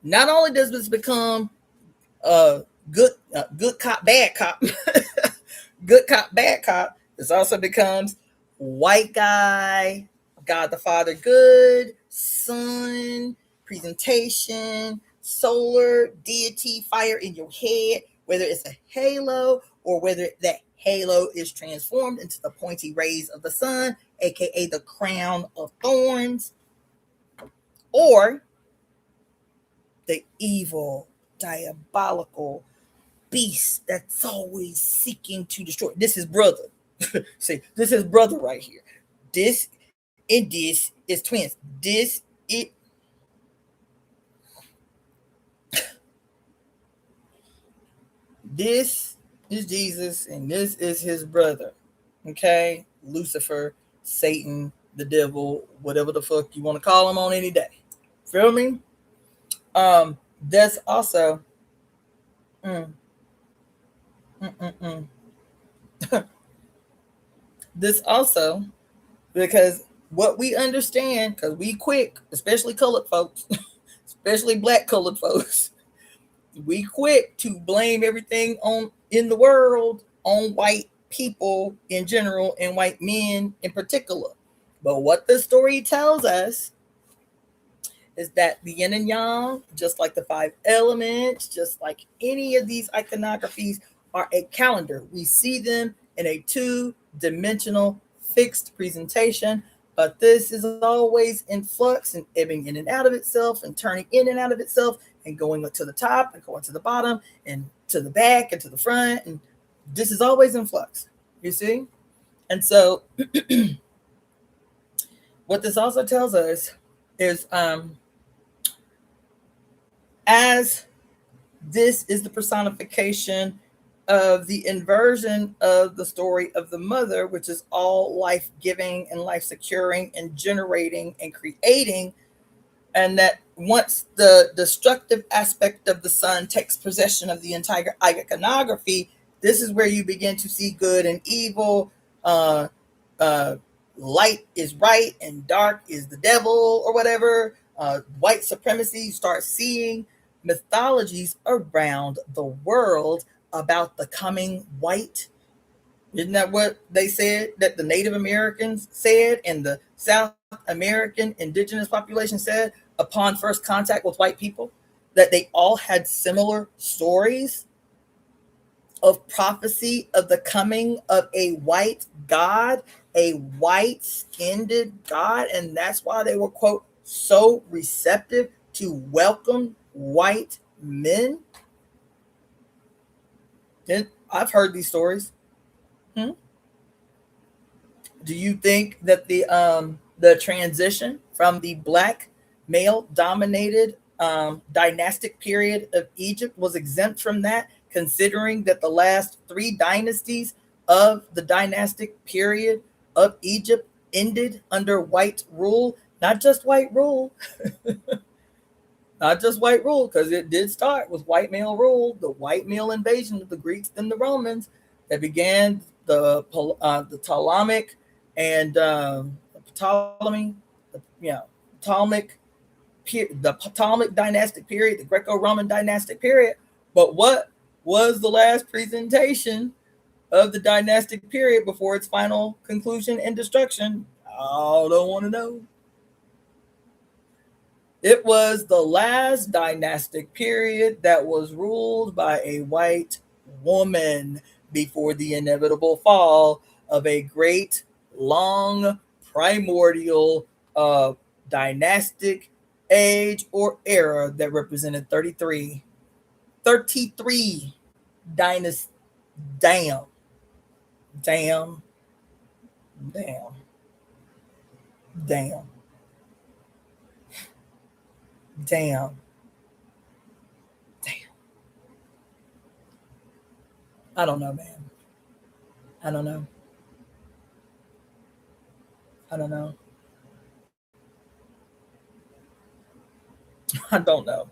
Not only does this become good cop, bad cop, good cop, bad cop, this also becomes white guy, God the Father, good, Son, presentation, solar, deity, fire in your head, whether it's a halo or whether that halo is transformed into the pointy rays of the sun, aka the crown of thorns, or the evil, diabolical beast that's always seeking to destroy. This is brother. See, this is brother right here. This and this is twins. This is Jesus and this is his brother. Okay? Lucifer, Satan, the devil, whatever the fuck you want to call him on any day. Feel me? That's also this also because what we understand, because we quick, especially colored folks, especially black colored folks, we quick to blame everything in the world on white people in general and white men in particular. But what the story tells us is that the yin and yang, just like the 5 elements, just like any of these iconographies, are a calendar. We see them in a 2-dimensional fixed presentation, but this is always in flux and ebbing in and out of itself and turning in and out of itself and going to the top and going to the bottom and to the back and to the front. And this is always in flux, you see? And so what this also tells us is as this is the personification of the inversion of the story of the mother, which is all life-giving and life-securing and generating and creating, and that once the destructive aspect of the son takes possession of the entire iconography, this is where you begin to see good and evil, light is right and dark is the devil or whatever, white supremacy. You start seeing mythologies around the world about the coming white. Isn't that what they said that the Native Americans said and the South American indigenous population said upon first contact with white people? That they all had similar stories of prophecy of the coming of a white God, a white-skinned God, and that's why they were, quote, so receptive to welcome white men. And I've heard these stories. Do you think that the transition from the black male-dominated dynastic period of Egypt was exempt from that, considering that the last 3 dynasties of the dynastic period of Egypt ended under white rule? Not just white rule. Not just white rule, because it did start with white male rule, the white male invasion of the Greeks and the Romans that began Ptolemaic and Ptolemy, Ptolemaic, the Ptolemaic dynastic period, the Greco-Roman dynastic period. But what was the last presentation of the dynastic period before its final conclusion and destruction? I don't want to know. It was the last dynastic period that was ruled by a white woman before the inevitable fall of a great, long, primordial dynastic age or era that represented 33 dynasties. Damn. Damn. Damn. Damn. Damn. Damn. I don't know, man. I don't know. I don't know. I don't know.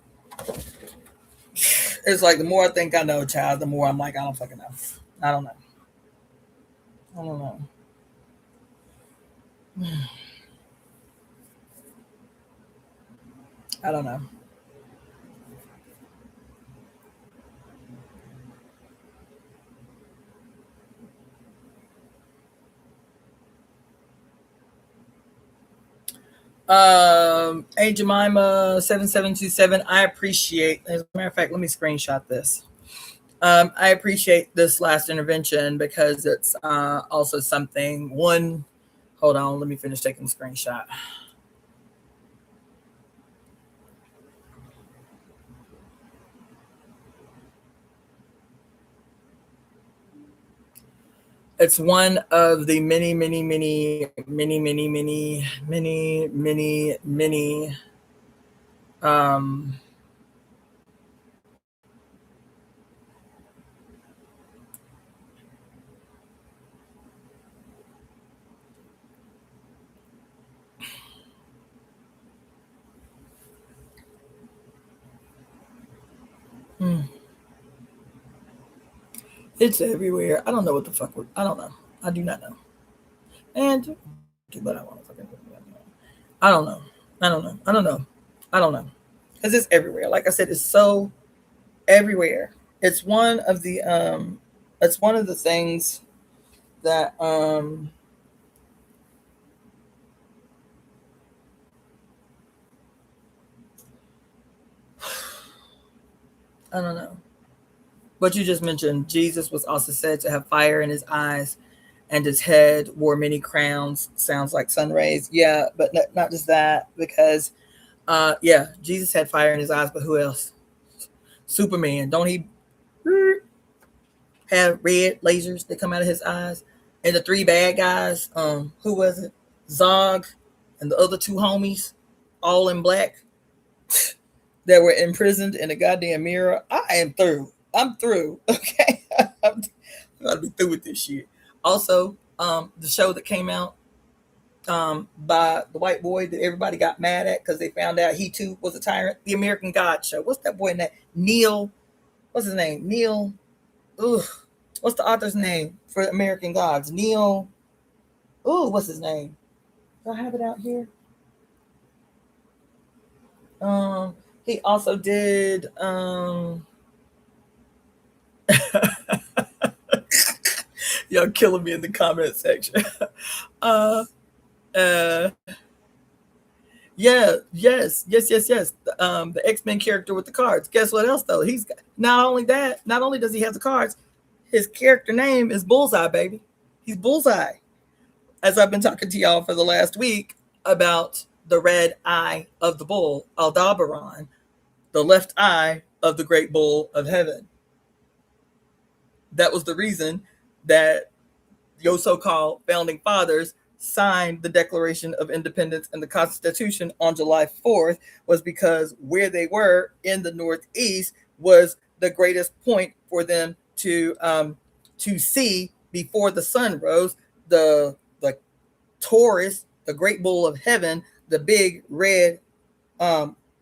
It's like the more I think I know, child, the more I'm like, I don't fucking know. I don't know. I don't know. I don't know. Hey Jemima 7727. I appreciate, as a matter of fact, let me screenshot this. I appreciate this last intervention because it's also something. Hold on, let me finish taking the screenshot. It's one of the many it's everywhere. I don't know what the fuck I don't know. I do not know. And but I want to fucking I don't know. I don't know. I don't know. I don't know. Because it's everywhere. Like I said, it's so everywhere. It's one of the things that I don't know. But you just mentioned Jesus was also said to have fire in his eyes, and his head wore many crowns. Sounds like sun rays. Yeah, but not just that, because yeah, Jesus had fire in his eyes, but who else? Superman, don't he have red lasers that come out of his eyes? And the three bad guys, who was it? Zog and the other two homies, all in black, that were imprisoned in a goddamn mirror. I am through. I'm through. Okay. I'm gotta be through with this shit. Also, the show that came out by the white boy that everybody got mad at because they found out he too was a tyrant. The American God show. What's that boy name? Neil. What's his name? Neil. Ugh. What's the author's name for American Gods? Neil. Ooh, what's his name? Do I have it out here? He also did y'all killing me in the comment section. Yeah, yes. The X-Men character with the cards. Guess what else though? He's got, not only does he have the cards, his character name is Bullseye, baby. He's Bullseye. As I've been talking to y'all for the last week about the red eye of the bull, Aldebaran, the left eye of the great bull of heaven. That was the reason that your so-called founding fathers signed the Declaration of Independence and the Constitution on July 4th, was because where they were in the Northeast was the greatest point for them to see before the sun rose. The Taurus, the great bull of heaven, the big red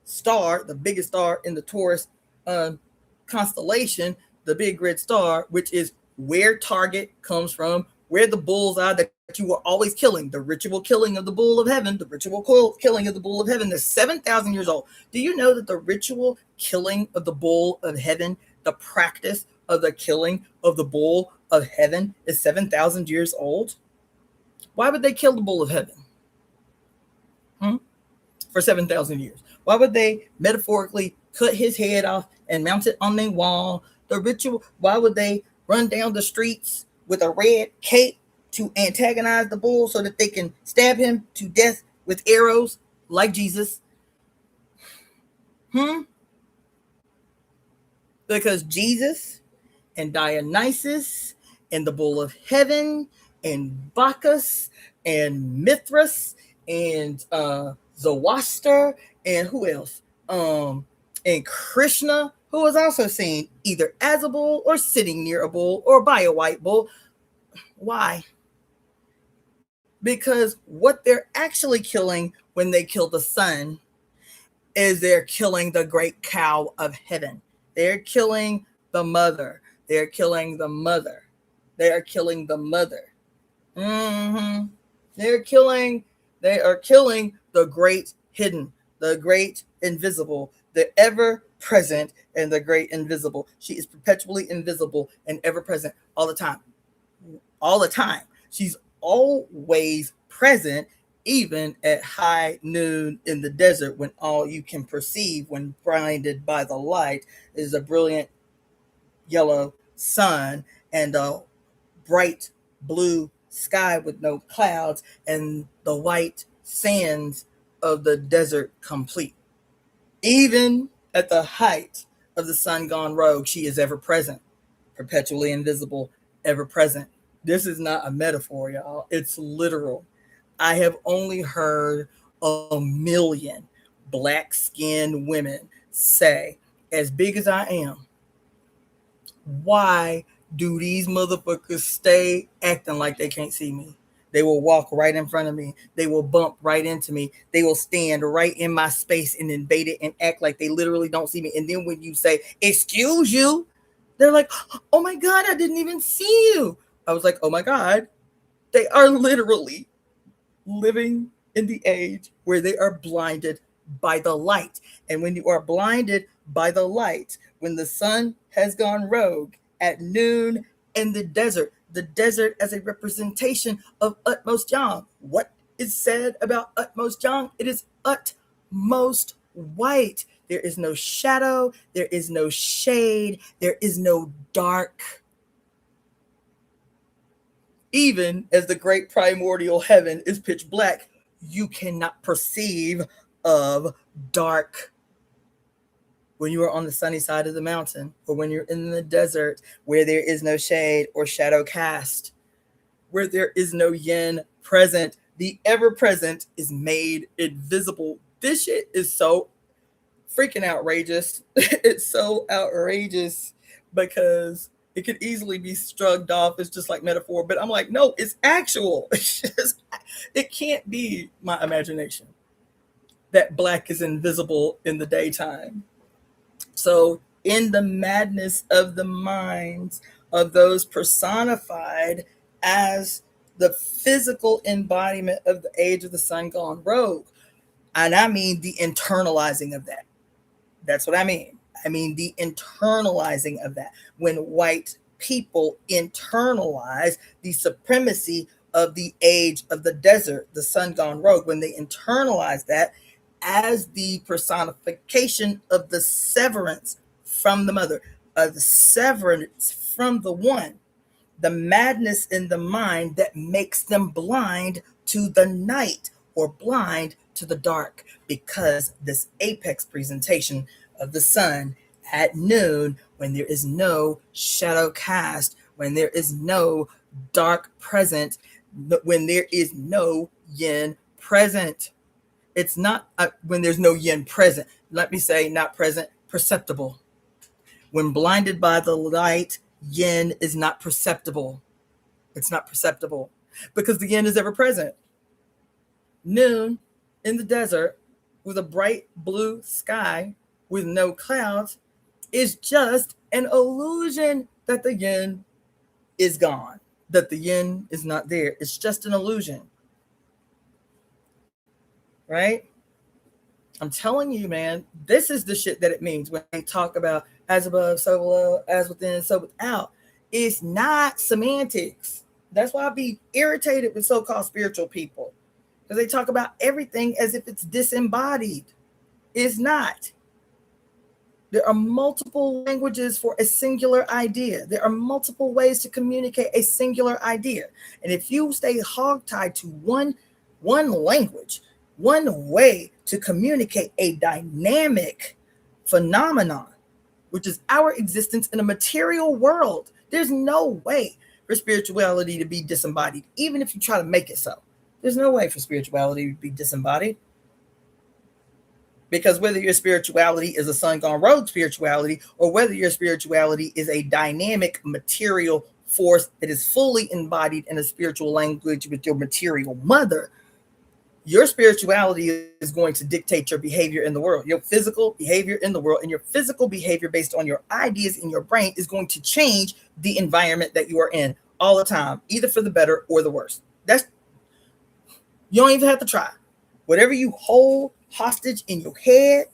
star, the biggest star in the Taurus constellation, the big red star, which is where Target comes from, where the bulls are that you were always killing, the ritual killing of the bull of heaven, the ritual killing of the bull of heaven, that's 7,000 years old. Do you know that the ritual killing of the bull of heaven, the practice of the killing of the bull of heaven is 7,000 years old? Why would they kill the bull of heaven? For 7,000 years? Why would they metaphorically cut his head off and mount it on their wall? The ritual, why would they run down the streets with a red cape to antagonize the bull so that they can stab him to death with arrows like Jesus? Because Jesus and Dionysus and the bull of heaven and Bacchus and Mithras and Zoroaster and who else? And Krishna, who was also seen either as a bull or sitting near a bull or by a white bull. Why? Because what they're actually killing when they kill the sun is they're killing the great cow of heaven. They're killing the mother. They're killing the mother. They are killing the mother. They are killing the great hidden, the great invisible, the ever present, and the great invisible. She is perpetually invisible and ever present all the time. All the time. She's always present, even at high noon in the desert, when all you can perceive when blinded by the light is a brilliant yellow sun and a bright blue sky with no clouds and the white sands of the desert complete. Even at the height of the sun gone rogue, she is ever present, perpetually invisible, ever present. This is not a metaphor, y'all. It's literal. I have only heard 1,000,000 black-skinned women say, as big as I am, why do these motherfuckers stay acting like they can't see me? They will walk right in front of me. They will bump right into me. They will stand right in my space and invade it and act like they literally don't see me. And then when you say, excuse you, they're like, oh my God, I didn't even see you. I was like, oh my God. They are literally living in the age where they are blinded by the light. And when you are blinded by the light, when the sun has gone rogue at noon in the desert as a representation of utmost yang. What is said about utmost yang? It is utmost white. There is no shadow. There is no shade. There is no dark. Even as the great primordial heaven is pitch black, you cannot perceive of dark. When you are on the sunny side of the mountain, or when you're in the desert where there is no shade or shadow cast, where there is no yin present, the ever present is made invisible. This shit is so freaking outrageous. It's so outrageous because it could easily be shrugged off as just like metaphor, but I'm like, no, it's actual. It can't be my imagination that black is invisible in the daytime. So in the madness of the minds of those personified as the physical embodiment of the age of the sun gone rogue, and I mean the internalizing of that. That's what I mean. I mean the internalizing of that. When white people internalize the supremacy of the age of the desert, the sun gone rogue, when they internalize that as the personification of the severance from the mother, of the severance from the one, the madness in the mind that makes them blind to the night or blind to the dark, because this apex presentation of the sun at noon, when there is no shadow cast, when there is no dark present, when there is no yin present. It's not when there's no yin present. Let me say not present, perceptible. When blinded by the light, yin is not perceptible. It's not perceptible because the yin is ever present. Noon in the desert with a bright blue sky with no clouds is just an illusion that the yin is gone, that the yin is not there. It's just an illusion. Right? I'm telling you, man, this is the shit that it means when they talk about as above, so below, as within, so without. It's not semantics. That's why I be irritated with so-called spiritual people, because they talk about everything as if it's disembodied. It's not. There are multiple languages for a singular idea. There are multiple ways to communicate a singular idea. And if you stay hogtied to one language, one way to communicate a dynamic phenomenon, which is our existence in a material world, there's no way for spirituality to be disembodied, even if you try to make it so. There's no way for spirituality to be disembodied. Because whether your spirituality is a sun gone rogue spirituality, or whether your spirituality is a dynamic material force that is fully embodied in a spiritual language with your material mother, your spirituality is going to dictate your behavior in the world, your physical behavior in the world, and your physical behavior based on your ideas in your brain is going to change the environment that you are in all the time, either for the better or the worse. You don't even have to try. Whatever you hold hostage in your head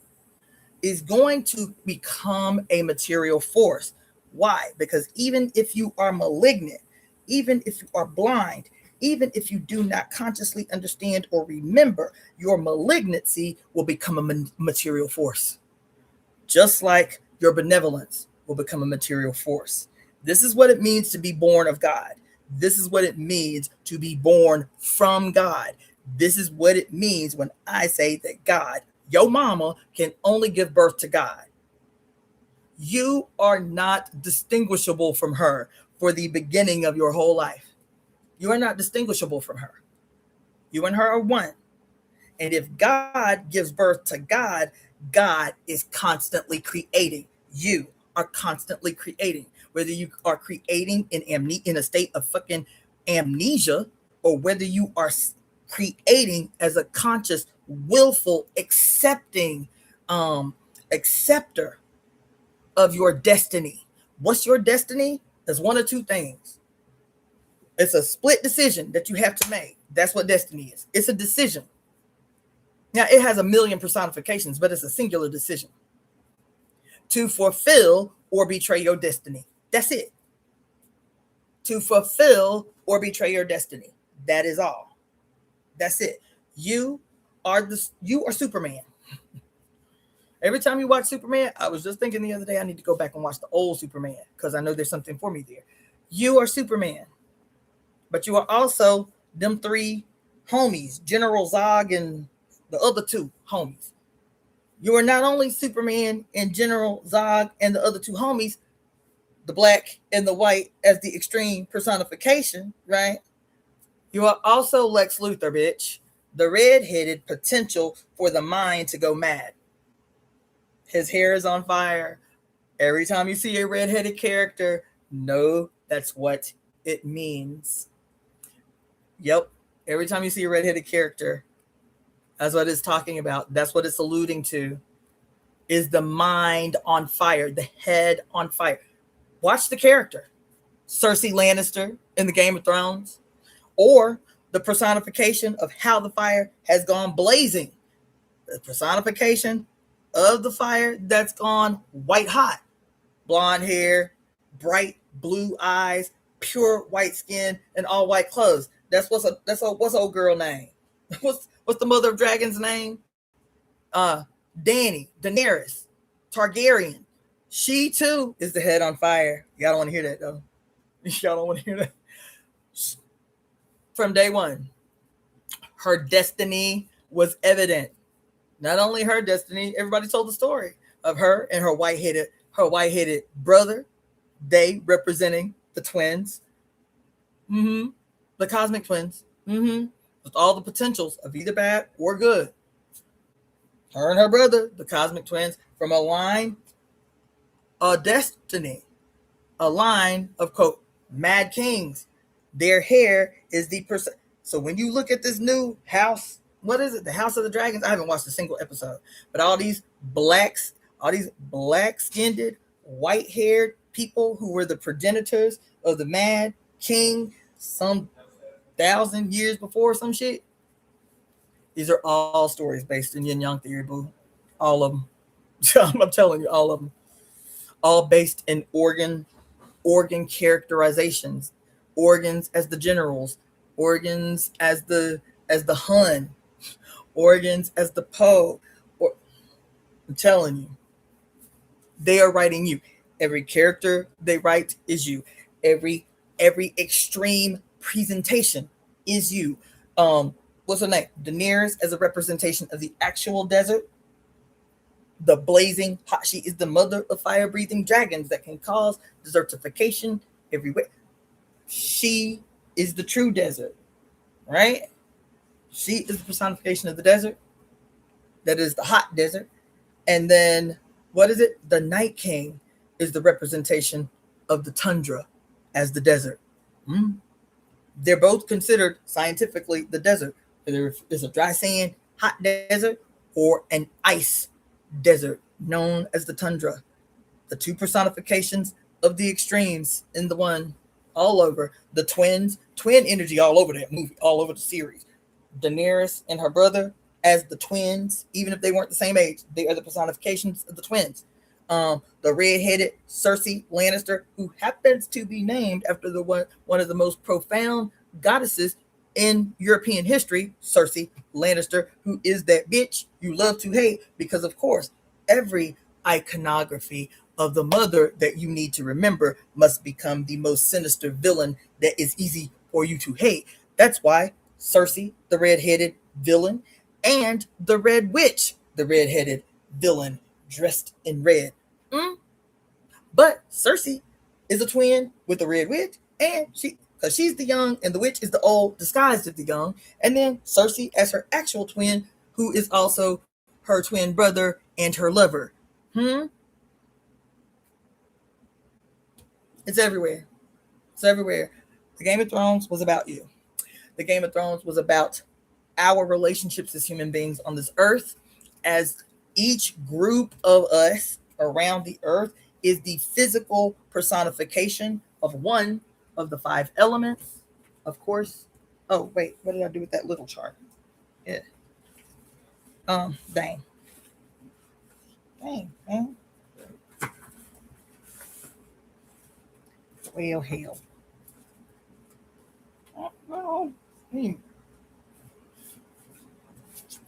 is going to become a material force. Why? Because even if you are malignant, even if you are blind, even if you do not consciously understand or remember, your malignancy will become a material force. Just like your benevolence will become a material force. This is what it means to be born of God. This is what it means to be born from God. This is what it means when I say that God, your mama, can only give birth to God. You are not distinguishable from her for the beginning of your whole life. You are not distinguishable from her. You and her are one. And if God gives birth to God, God is constantly creating. You are constantly creating. Whether you are creating in a state of fucking amnesia, or whether you are creating as a conscious, willful, accepting acceptor of your destiny. What's your destiny? There's one or two things. It's a split decision that you have to make. That's what destiny is. It's a decision. Now, it has a million personifications, but it's a singular decision. To fulfill or betray your destiny. That's it. To fulfill or betray your destiny. That is all. That's it. You are Superman. Every time you watch Superman, I was just thinking the other day, I need to go back and watch the old Superman, because I know there's something for me there. You are Superman. But you are also them three homies, General Zog and the other two homies. You are not only Superman and General Zog and the other two homies, the black and the white as the extreme personification, right? You are also Lex Luthor, bitch. The red-headed potential for the mind to go mad. His hair is on fire. Every time you see a red-headed character, know that's what it means. Yep. Every time you see a red-headed character, that's what it's talking about. That's what it's alluding to, is the mind on fire, the head on fire. Watch the character. Cersei Lannister in the Game of Thrones, or the personification of how the fire has gone blazing. The personification of the fire that's gone white hot. Blonde hair, bright blue eyes, pure white skin, and all white clothes. What's old girl name? What's the mother of dragons name? Dany, Daenerys, Targaryen. She too is the head on fire. Y'all don't want to hear that though. Y'all don't want to hear that. From day one, her destiny was evident. Not only her destiny, everybody told the story of her and her white-headed brother. They representing the twins. The cosmic twins. With all the potentials of either bad or good. Her and her brother, the cosmic twins, from a line of destiny. A line of, quote, mad kings. Their hair is the person. So when you look at this new house, what is it? The House of the Dragons? I haven't watched a single episode. But all these black-skinned, white-haired people who were the progenitors of the Mad King some 1,000 years before some shit. These are all stories based in Yin Yang theory, boo. All of them. I'm telling you, all of them. All based in organ characterizations, organs as the generals, organs as the Hun, organs as the Poe. Or, I'm telling you, they are writing you. Every character they write is you. Every every extreme presentation is you. What's her name? Daenerys as a representation of the actual desert. The blazing hot. She is the mother of fire-breathing dragons that can cause desertification everywhere. She is the true desert, right? She is the personification of the desert. That is the hot desert. And then what is it? The Night King is the representation of the tundra as the desert. Hmm? They're both considered scientifically the desert. There is a dry sand, hot desert, or an ice desert known as the tundra. The two personifications of the extremes in the one, all over the twin energy all over that movie, all over the series. Daenerys and her brother as the twins, even if they weren't the same age, they are the personifications of the twins. The red-headed Cersei Lannister, who happens to be named after the one of the most profound goddesses in European history, Cersei Lannister, who is that bitch you love to hate, because of course every iconography of the mother that you need to remember must become the most sinister villain that is easy for you to hate. That's why Cersei, the red-headed villain, and the Red Witch, the red-headed villain dressed in red. Mm? But Cersei is a twin with the Red Witch, and because she's the young and the witch is the old disguised as the young, and then Cersei as her actual twin, who is also her twin brother and her lover. Hmm? It's everywhere. It's everywhere. The Game of Thrones was about you. The Game of Thrones was about our relationships as human beings on this earth, as each group of us around the earth is the physical personification of one of the five elements, of course. Oh, wait, what did I do with that little chart? Yeah. Dang. Dang, man. Well, hell. Oh, no.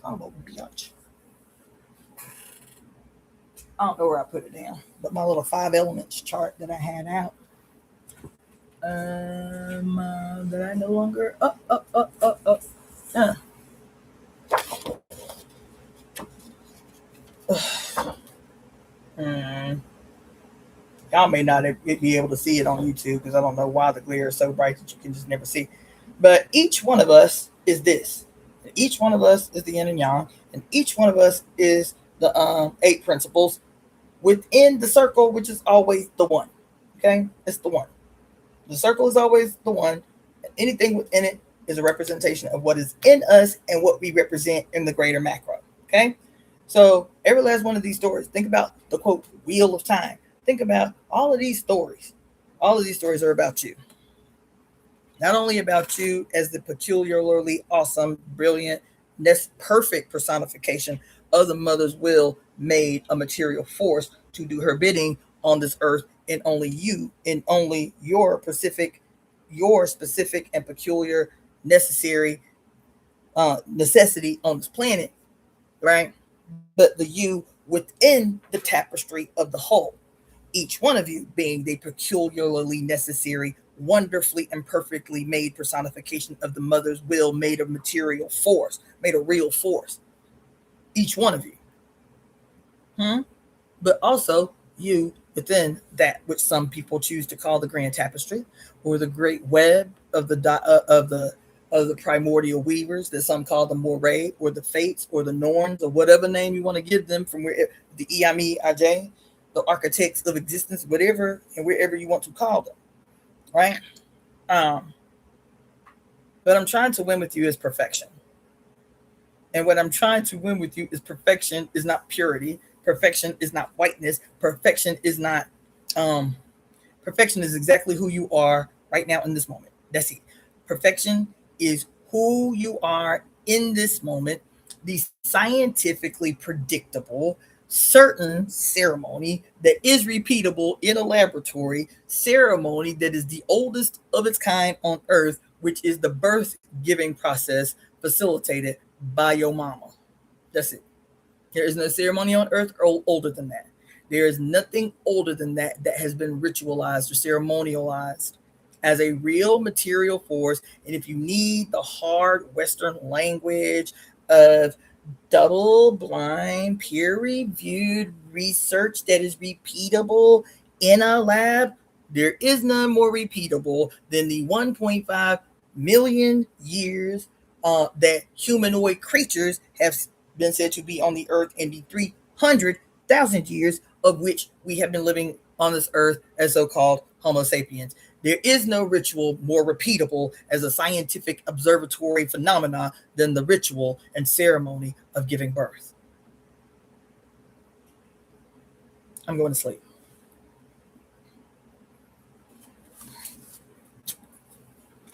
Oh, bitch. I don't know where I put it down, but my little five elements chart that I had out. That I no longer. Hmm. Y'all may not be able to see it on YouTube because I don't know why the glare is so bright that you can just never see. But each one of us is this. Each one of us is the yin and yang, and each one of us is the eight principles within the circle, which is always the one. Okay, it's the one. The circle is always the one. Anything within it is a representation of what is in us and what we represent in the greater macro. Okay, so every last one of these stories. Think about the quote "Wheel of Time." Think about all of these stories. All of these stories are about you. Not only about you as the peculiarly awesome, brilliant, perfect personification of the mother's will made a material force to do her bidding on this earth, and only you, and only your specific and peculiar necessary necessity on this planet, right? But the you within the tapestry of the whole, each one of you being the peculiarly necessary, wonderfully and perfectly made personification of the mother's will made of material force, made a real force. Each one of you. Hmm? But also you within that which some people choose to call the grand tapestry, or the great web of the primordial weavers that some call the moray, or the fates, or the norns, or whatever name you want to give them, from where the Iami Aj, the architects of existence, whatever and wherever you want to call them, right? Um, but I'm trying to win with you is perfection. And what I'm trying to win with you is perfection is not purity. Perfection is not whiteness. Perfection is not Perfection is exactly who you are right now in this moment. That's it. Perfection is who you are in this moment. The scientifically predictable, certain ceremony that is repeatable in a laboratory, ceremony that is the oldest of its kind on earth, which is the birth giving process facilitated by your mama. That's it. There is no ceremony on earth older than that. There is nothing older than that that has been ritualized or ceremonialized as a real material force. And if you need the hard Western language of double blind, peer reviewed research that is repeatable in a lab, there is none more repeatable than the 1.5 million years that humanoid creatures have been said to be on the earth, and the 300,000 years of which we have been living on this earth as so-called Homo sapiens. There is no ritual more repeatable as a scientific observatory phenomena than the ritual and ceremony of giving birth. I'm going to sleep.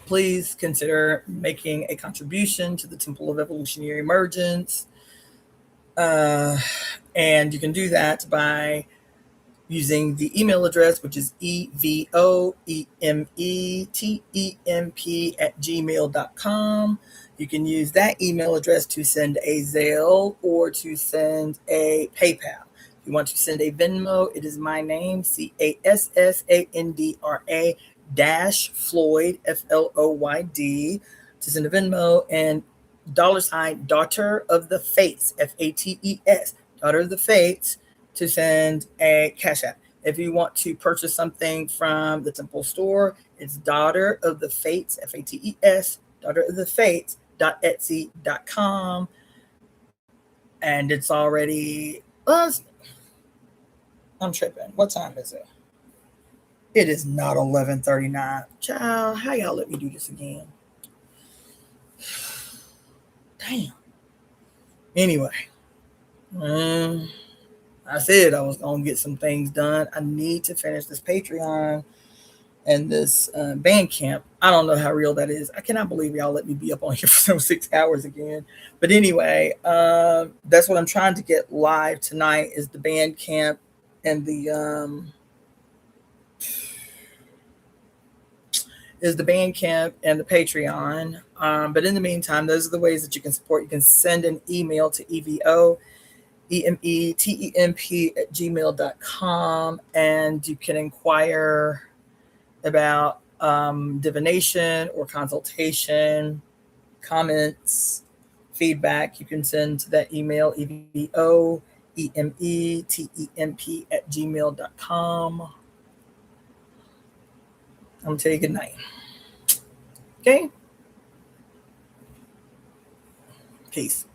Please consider making a contribution to the Temple of Evolutionary Emergence. And you can do that by using the email address, which is EvoEmeTemp You can use that email address to send a Zelle or to send a PayPal. If you want to send a Venmo, it is my name, Cassandra Floyd, Floyd, to send a Venmo, and $ Daughter of the Fates, FATES, Daughter of the Fates, to send a Cashapp. If you want to purchase something from the Temple store, it's Daughter of the Fates, FATES, Daughter of the Fates.etsy.com. And it's already, I'm tripping. What time is it? It is not 11:39. Child, how y'all let me do this again? Damn. Anyway, I said I was going to get some things done. I need to finish this Patreon and this Bandcamp. I don't know how real that is. I cannot believe y'all let me be up on here for some 6 hours again. But anyway, that's what I'm trying to get live tonight is the Bandcamp and the Patreon. But in the meantime, those are the ways that you can support. You can send an email to EvoEmeTemp@gmail.com, and you can inquire about divination or consultation, comments, feedback. You can send to that email, EvoEmeTemp@gmail.com. I'm going to tell you good night. Okay? Peace.